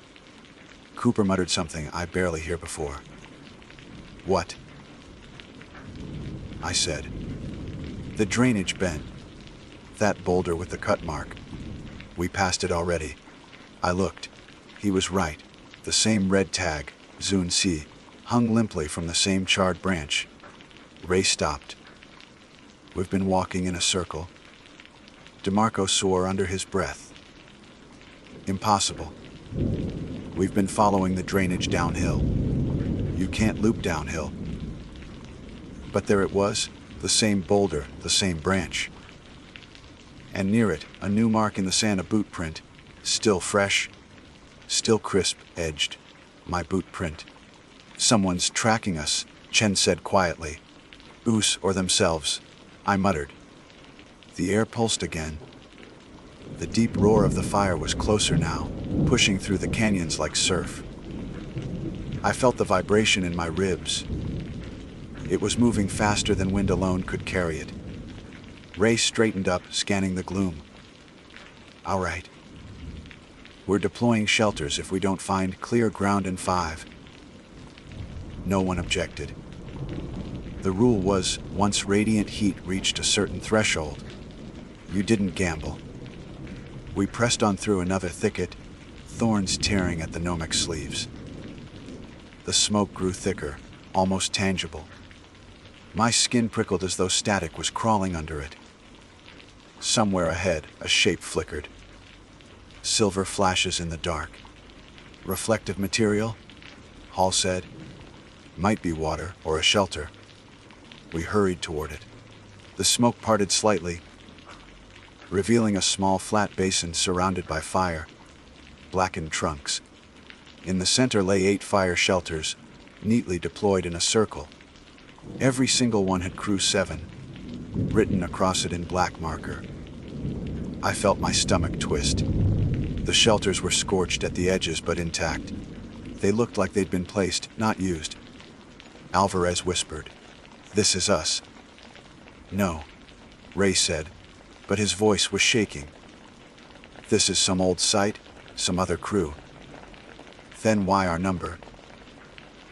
Cooper muttered something I barely hear before. "What?" I said. "The drainage bent. That boulder with the cut mark. We passed it already." I looked. He was right. The same red tag, Zune C, hung limply from the same charred branch. Ray stopped. "We've been walking in a circle." DeMarco swore under his breath. "Impossible. We've been following the drainage downhill. You can't loop downhill." But there it was, the same boulder, the same branch. And near it, a new mark in the sand, a boot print, still fresh, still crisp-edged, my boot print. "Someone's tracking us," Chen said quietly. "Us or themselves," I muttered. The air pulsed again. The deep roar of the fire was closer now, pushing through the canyons like surf. I felt the vibration in my ribs. It was moving faster than wind alone could carry it. Ray straightened up, scanning the gloom. "All right. We're deploying shelters if we don't find clear ground in 5. No one objected. The rule was, once radiant heat reached a certain threshold, you didn't gamble. We pressed on through another thicket, thorns tearing at the Nomex sleeves. The smoke grew thicker, almost tangible. My skin prickled as though static was crawling under it. Somewhere ahead, a shape flickered. Silver flashes in the dark. "Reflective material?" Hall said. "Might be water or a shelter." We hurried toward it. The smoke parted slightly, revealing a small flat basin surrounded by fire, blackened trunks. In the center lay 8 fire shelters, neatly deployed in a circle. Every single one had Crew 7, written across it in black marker. I felt my stomach twist. The shelters were scorched at the edges but intact. They looked like they'd been placed, not used. Alvarez whispered, "This is us." "No," Ray said, but his voice was shaking. "This is some old site, some other crew." "Then why our number?"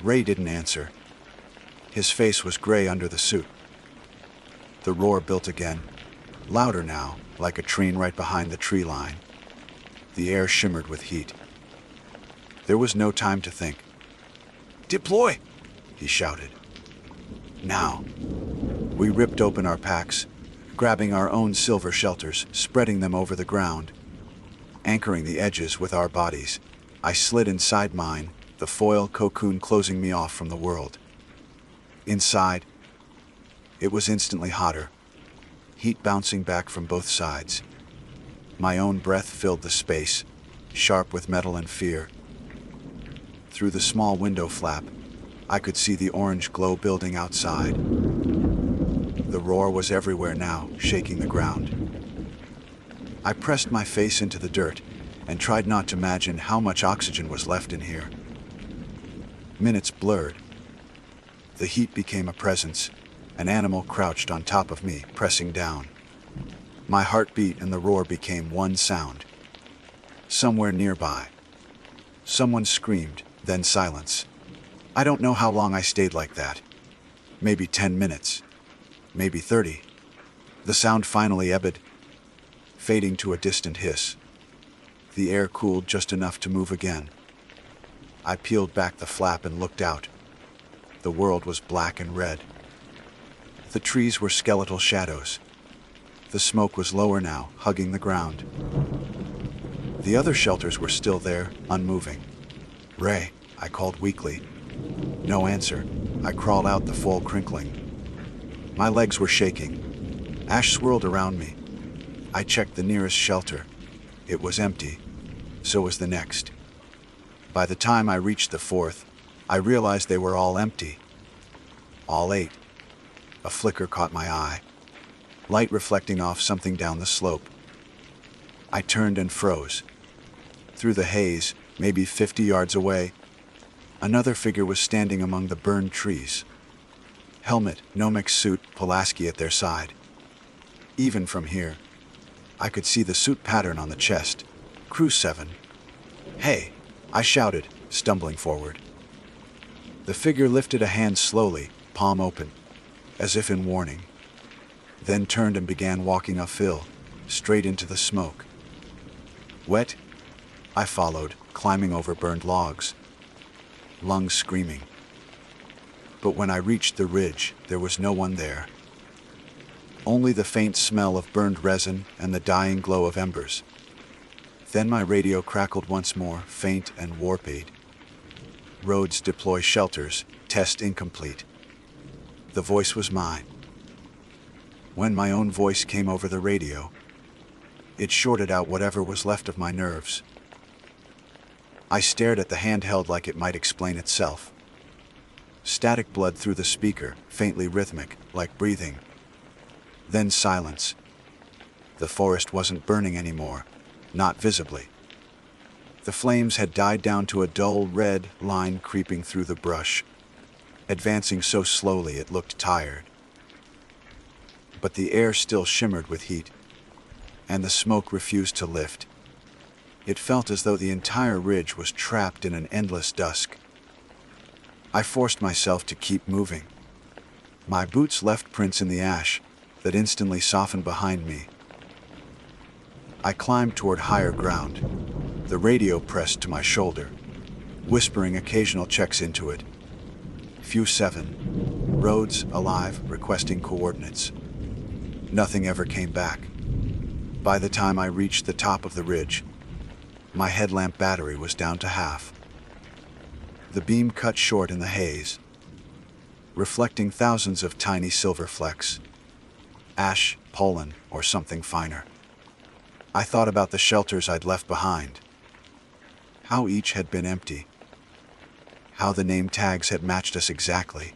Ray didn't answer. His face was gray under the suit. The roar built again, louder now, like a train right behind the tree line. The air shimmered with heat. There was no time to think. "Deploy!" he shouted. "Now!" We ripped open our packs, grabbing our own silver shelters, spreading them over the ground, anchoring the edges with our bodies. I slid inside mine, the foil cocoon closing me off from the world. Inside, it was instantly hotter, heat bouncing back from both sides. My own breath filled the space, sharp with metal and fear. Through the small window flap, I could see the orange glow building outside. The roar was everywhere now, shaking the ground. I pressed my face into the dirt and tried not to imagine how much oxygen was left in here. Minutes blurred. The heat became a presence, an animal crouched on top of me, pressing down. My heartbeat and the roar became one sound. Somewhere nearby, someone screamed, then silence. I don't know how long I stayed like that. Maybe 10 minutes, maybe 30. The sound finally ebbed, fading to a distant hiss. The air cooled just enough to move again. I peeled back the flap and looked out. The world was black and red. The trees were skeletal shadows. The smoke was lower now, hugging the ground. The other shelters were still there, unmoving. "Ray," I called weakly. No answer. I crawled out, the foil crinkling. My legs were shaking. Ash swirled around me. I checked the nearest shelter. It was empty. So was the next. By the time I reached the fourth, I realized they were all empty. All 8. A flicker caught my eye, light reflecting off something down the slope. I turned and froze. Through the haze, maybe 50 yards away, another figure was standing among the burned trees. Helmet, Nomex suit, Pulaski at their side. Even from here, I could see the suit pattern on the chest. Crew 7. "Hey," I shouted, stumbling forward. The figure lifted a hand slowly, palm open, as if in warning, then turned and began walking uphill, straight into the smoke. Wet, I followed, climbing over burned logs, lungs screaming. But when I reached the ridge, there was no one there. Only the faint smell of burned resin and the dying glow of embers. Then my radio crackled once more, faint and warped. "Roads deploy shelters, test incomplete." The voice was mine. When my own voice came over the radio, it shorted out whatever was left of my nerves. I stared at the handheld like it might explain itself. Static blood through the speaker, faintly rhythmic, like breathing. Then silence. The forest wasn't burning anymore, not visibly. The flames had died down to a dull red line creeping through the brush, advancing so slowly it looked tired. But the air still shimmered with heat, and the smoke refused to lift. It felt as though the entire ridge was trapped in an endless dusk. I forced myself to keep moving. My boots left prints in the ash that instantly softened behind me. I climbed toward higher ground. The radio pressed to my shoulder, whispering occasional checks into it. Few 7. Roads, alive, requesting coordinates. Nothing ever came back. By the time I reached the top of the ridge, my headlamp battery was down to half. The beam cut short in the haze, reflecting thousands of tiny silver flecks. Ash, pollen, or something finer. I thought about the shelters I'd left behind. How each had been empty. How the name tags had matched us exactly.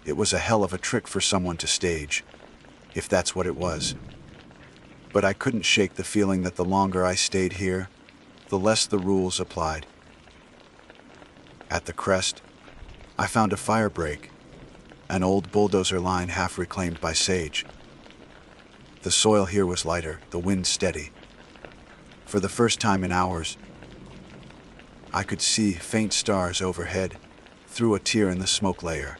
It was a hell of a trick for someone to stage, if that's what it was. But I couldn't shake the feeling that the longer I stayed here, the less the rules applied. At the crest, I found a fire break, an old bulldozer line half reclaimed by sage. The soil here was lighter, the wind steady. For the first time in hours, I could see faint stars overhead, through a tear in the smoke layer.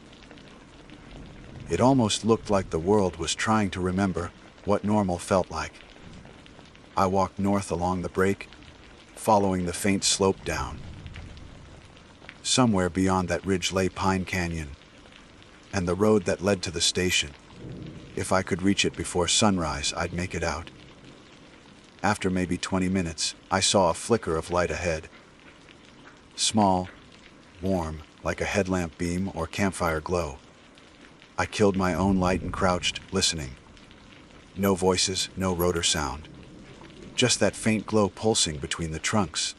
It almost looked like the world was trying to remember what normal felt like. I walked north along the break, following the faint slope down. Somewhere beyond that ridge lay Pine Canyon, and the road that led to the station. If I could reach it before sunrise, I'd make it out. After maybe 20 minutes, I saw a flicker of light ahead. Small, warm, like a headlamp beam or campfire glow. I killed my own light and crouched, listening. No voices, no rotor sound. Just that faint glow pulsing between the trunks.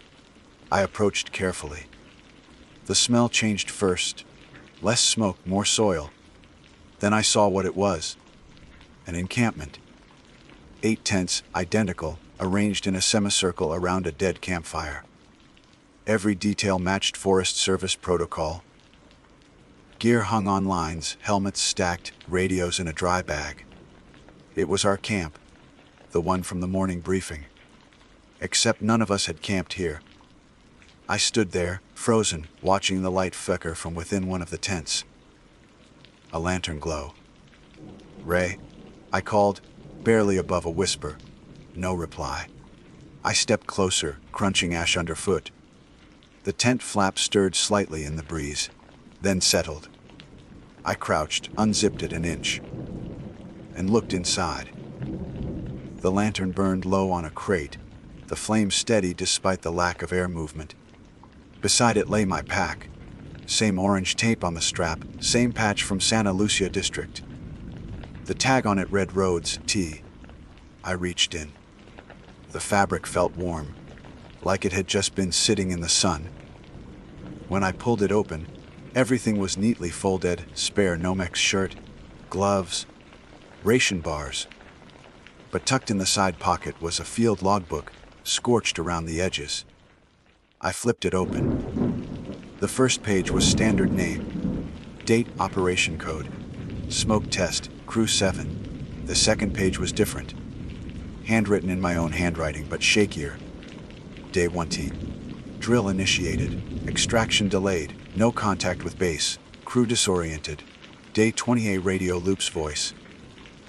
I approached carefully. The smell changed first. Less smoke, more soil. Then I saw what it was. An encampment. 8 tents, identical, arranged in a semicircle around a dead campfire. Every detail matched Forest Service protocol. Gear hung on lines, helmets stacked, radios in a dry bag. It was our camp, the one from the morning briefing. Except none of us had camped here. I stood there, frozen, watching the light flicker from within one of the tents. A lantern glow. "Ray," I called, barely above a whisper. No reply. I stepped closer, crunching ash underfoot. The tent flap stirred slightly in the breeze, then settled. I crouched, unzipped it an inch, and looked inside. The lantern burned low on a crate, the flame steady despite the lack of air movement. Beside it lay my pack. Same orange tape on the strap, same patch from Santa Lucia district. The tag on it read Rhodes, T. I reached in. The fabric felt warm, like it had just been sitting in the sun. When I pulled it open, everything was neatly folded, spare Nomex shirt, gloves, ration bars. But tucked in the side pocket was a field logbook, scorched around the edges. I flipped it open. The first page was standard name, date, operation code, smoke test, crew 7. The second page was different, handwritten in my own handwriting but shakier. Day 1T. Drill initiated, extraction delayed, no contact with base, crew disoriented. Day 28 radio loops voice.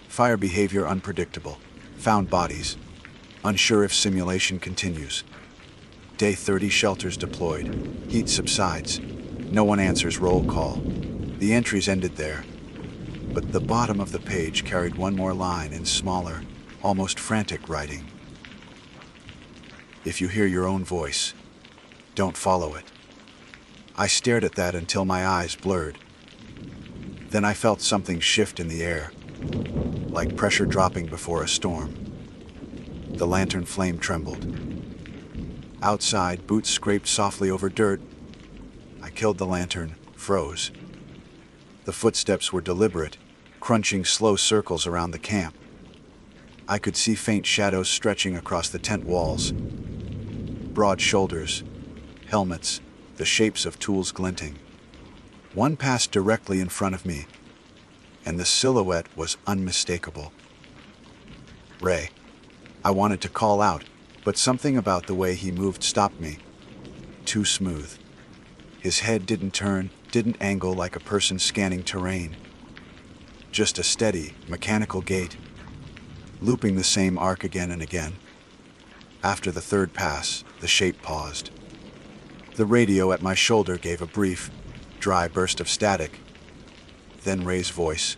Fire behavior unpredictable, found bodies, unsure if simulation continues. Day 30 shelters deployed, heat subsides, no one answers roll call. The entries ended there, but the bottom of the page carried one more line in smaller, almost frantic writing. If you hear your own voice, don't follow it. I stared at that until my eyes blurred. Then I felt something shift in the air, like pressure dropping before a storm. The lantern flame trembled. Outside, boots scraped softly over dirt. I killed the lantern, froze. The footsteps were deliberate, crunching slow circles around the camp. I could see faint shadows stretching across the tent walls. Broad shoulders, helmets, the shapes of tools glinting. One passed directly in front of me, and the silhouette was unmistakable. Ray. I wanted to call out, but something about the way he moved stopped me. Too smooth. His head didn't turn, didn't angle like a person scanning terrain. Just a steady, mechanical gait, looping the same arc again and again. After the third pass, the shape paused. The radio at my shoulder gave a brief, dry burst of static. Then Ray's voice.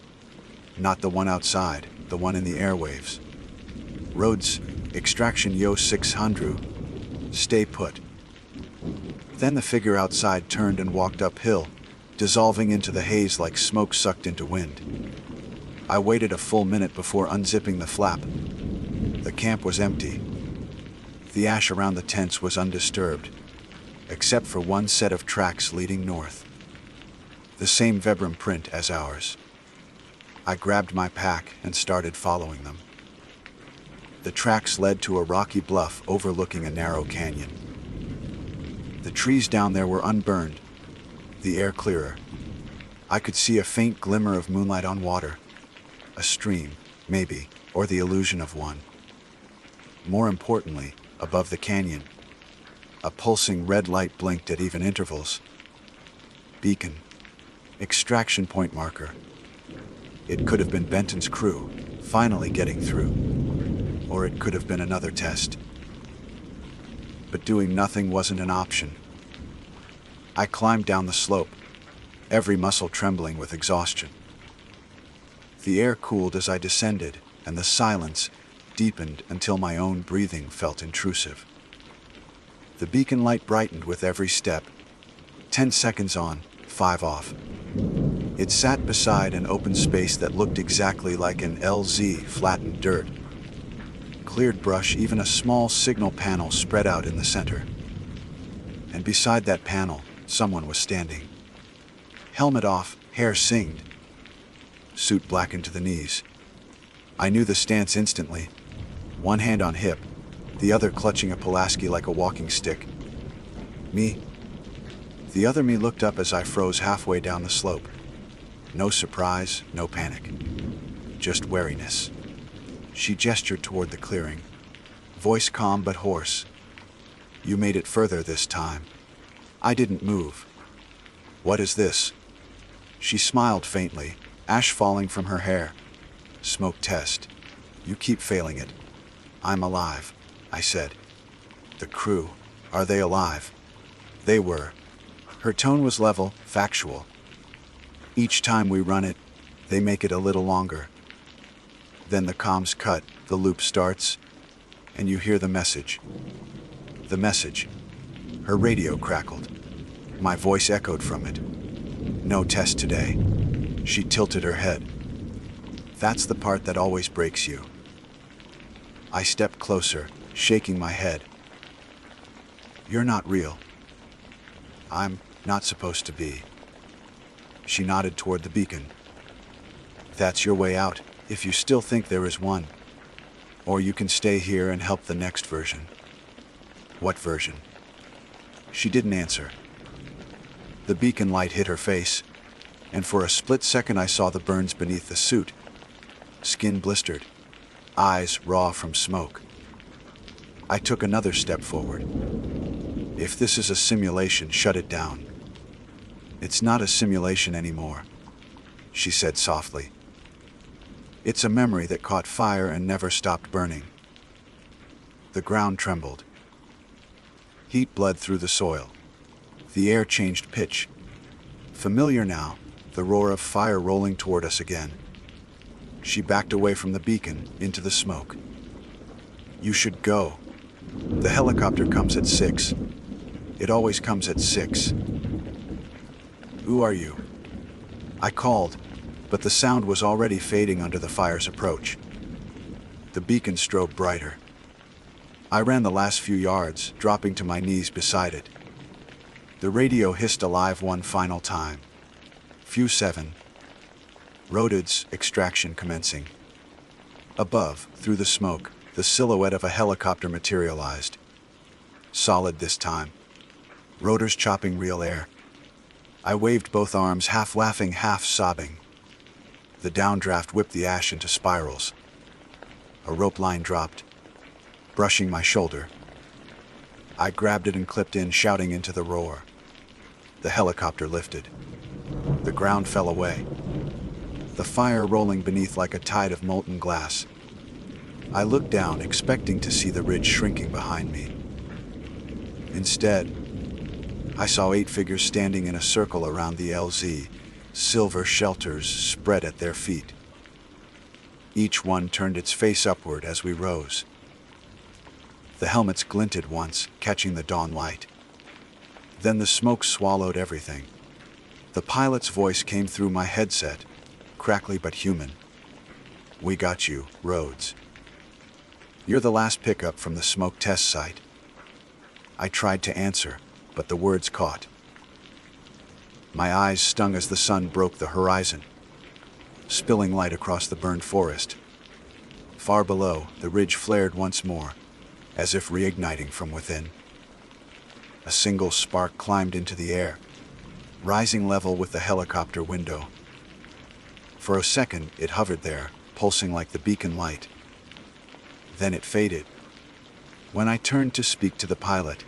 Not the one outside, the one in the airwaves. Rhodes, extraction Yo 600. Stay put. Then the figure outside turned and walked uphill, dissolving into the haze like smoke sucked into wind. I waited a full minute before unzipping the flap. The camp was empty. The ash around the tents was undisturbed, except for one set of tracks leading north. The same Vebram print as ours. I grabbed my pack and started following them. The tracks led to a rocky bluff overlooking a narrow canyon. The trees down there were unburned, the air clearer. I could see a faint glimmer of moonlight on water. A stream, maybe, or the illusion of one. More importantly, above the canyon, a pulsing red light blinked at even intervals. Beacon. Extraction point marker. It could have been Benton's crew, finally getting through. Or it could have been another test. But doing nothing wasn't an option. I climbed down the slope, every muscle trembling with exhaustion. The air cooled as I descended, and the silence deepened until my own breathing felt intrusive. The beacon light brightened with every step, 10 seconds on, 5 off. It sat beside an open space that looked exactly like an LZ flattened dirt. Cleared brush, even a small signal panel spread out in the center. And beside that panel, someone was standing. Helmet off, hair singed. Suit blackened to the knees. I knew the stance instantly. One hand on hip, the other clutching a Pulaski like a walking stick. Me? The other me looked up as I froze halfway down the slope. No surprise, no panic. Just wariness. She gestured toward the clearing. Voice calm but hoarse. You made it further this time. I didn't move. What is this? She smiled faintly, ash falling from her hair. Smoke test. You keep failing it. I'm alive, I said. The crew, are they alive? They were. Her tone was level, factual. Each time we run it, they make it a little longer. Then the comms cut, the loop starts, and you hear the message. The message. Her radio crackled. My voice echoed from it. No test today. She tilted her head. That's the part that always breaks you. I stepped closer, shaking my head. You're not real. I'm not supposed to be. She nodded toward the beacon. That's your way out, if you still think there is one. Or you can stay here and help the next version. What version? She didn't answer. The beacon light hit her face, and for a split second I saw the burns beneath the suit. Skin blistered, eyes raw from smoke. I took another step forward. If this is a simulation, shut it down. It's not a simulation anymore, she said softly. It's a memory that caught fire and never stopped burning. The ground trembled. Heat bled through the soil. The air changed pitch. Familiar now, the roar of fire rolling toward us again. She backed away from the beacon, into the smoke. You should go. The helicopter comes at 6. It always comes at 6. Who are you? I called, but the sound was already fading under the fire's approach. The beacon strobed brighter. I ran the last few yards, dropping to my knees beside it. The radio hissed alive one final time. Few 7. Rotids, extraction commencing. Above, through the smoke, the silhouette of a helicopter materialized. Solid this time. Rotors chopping real air. I waved both arms, half laughing, half sobbing. The downdraft whipped the ash into spirals. A rope line dropped, brushing my shoulder. I grabbed it and clipped in, shouting into the roar. The helicopter lifted. The ground fell away. The fire rolling beneath like a tide of molten glass. I looked down, expecting to see the ridge shrinking behind me. Instead, I saw 8 figures standing in a circle around the LZ, silver shelters spread at their feet. Each one turned its face upward as we rose. The helmets glinted once, catching the dawn light. Then the smoke swallowed everything. The pilot's voice came through my headset, crackly but human. We got you, Rhodes. You're the last pickup from the smoke test site. I tried to answer, but the words caught. My eyes stung as the sun broke the horizon, spilling light across the burned forest. Far below, the ridge flared once more, as if reigniting from within. A single spark climbed into the air, rising level with the helicopter window. For a second, it hovered there, pulsing like the beacon light. Then it faded. When I turned to speak to the pilot,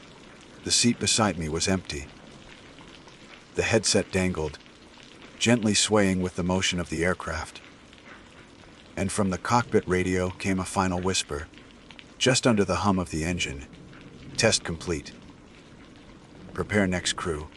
the seat beside me was empty. The headset dangled, gently swaying with the motion of the aircraft. And from the cockpit radio came a final whisper, just under the hum of the engine. Test complete. Prepare next crew.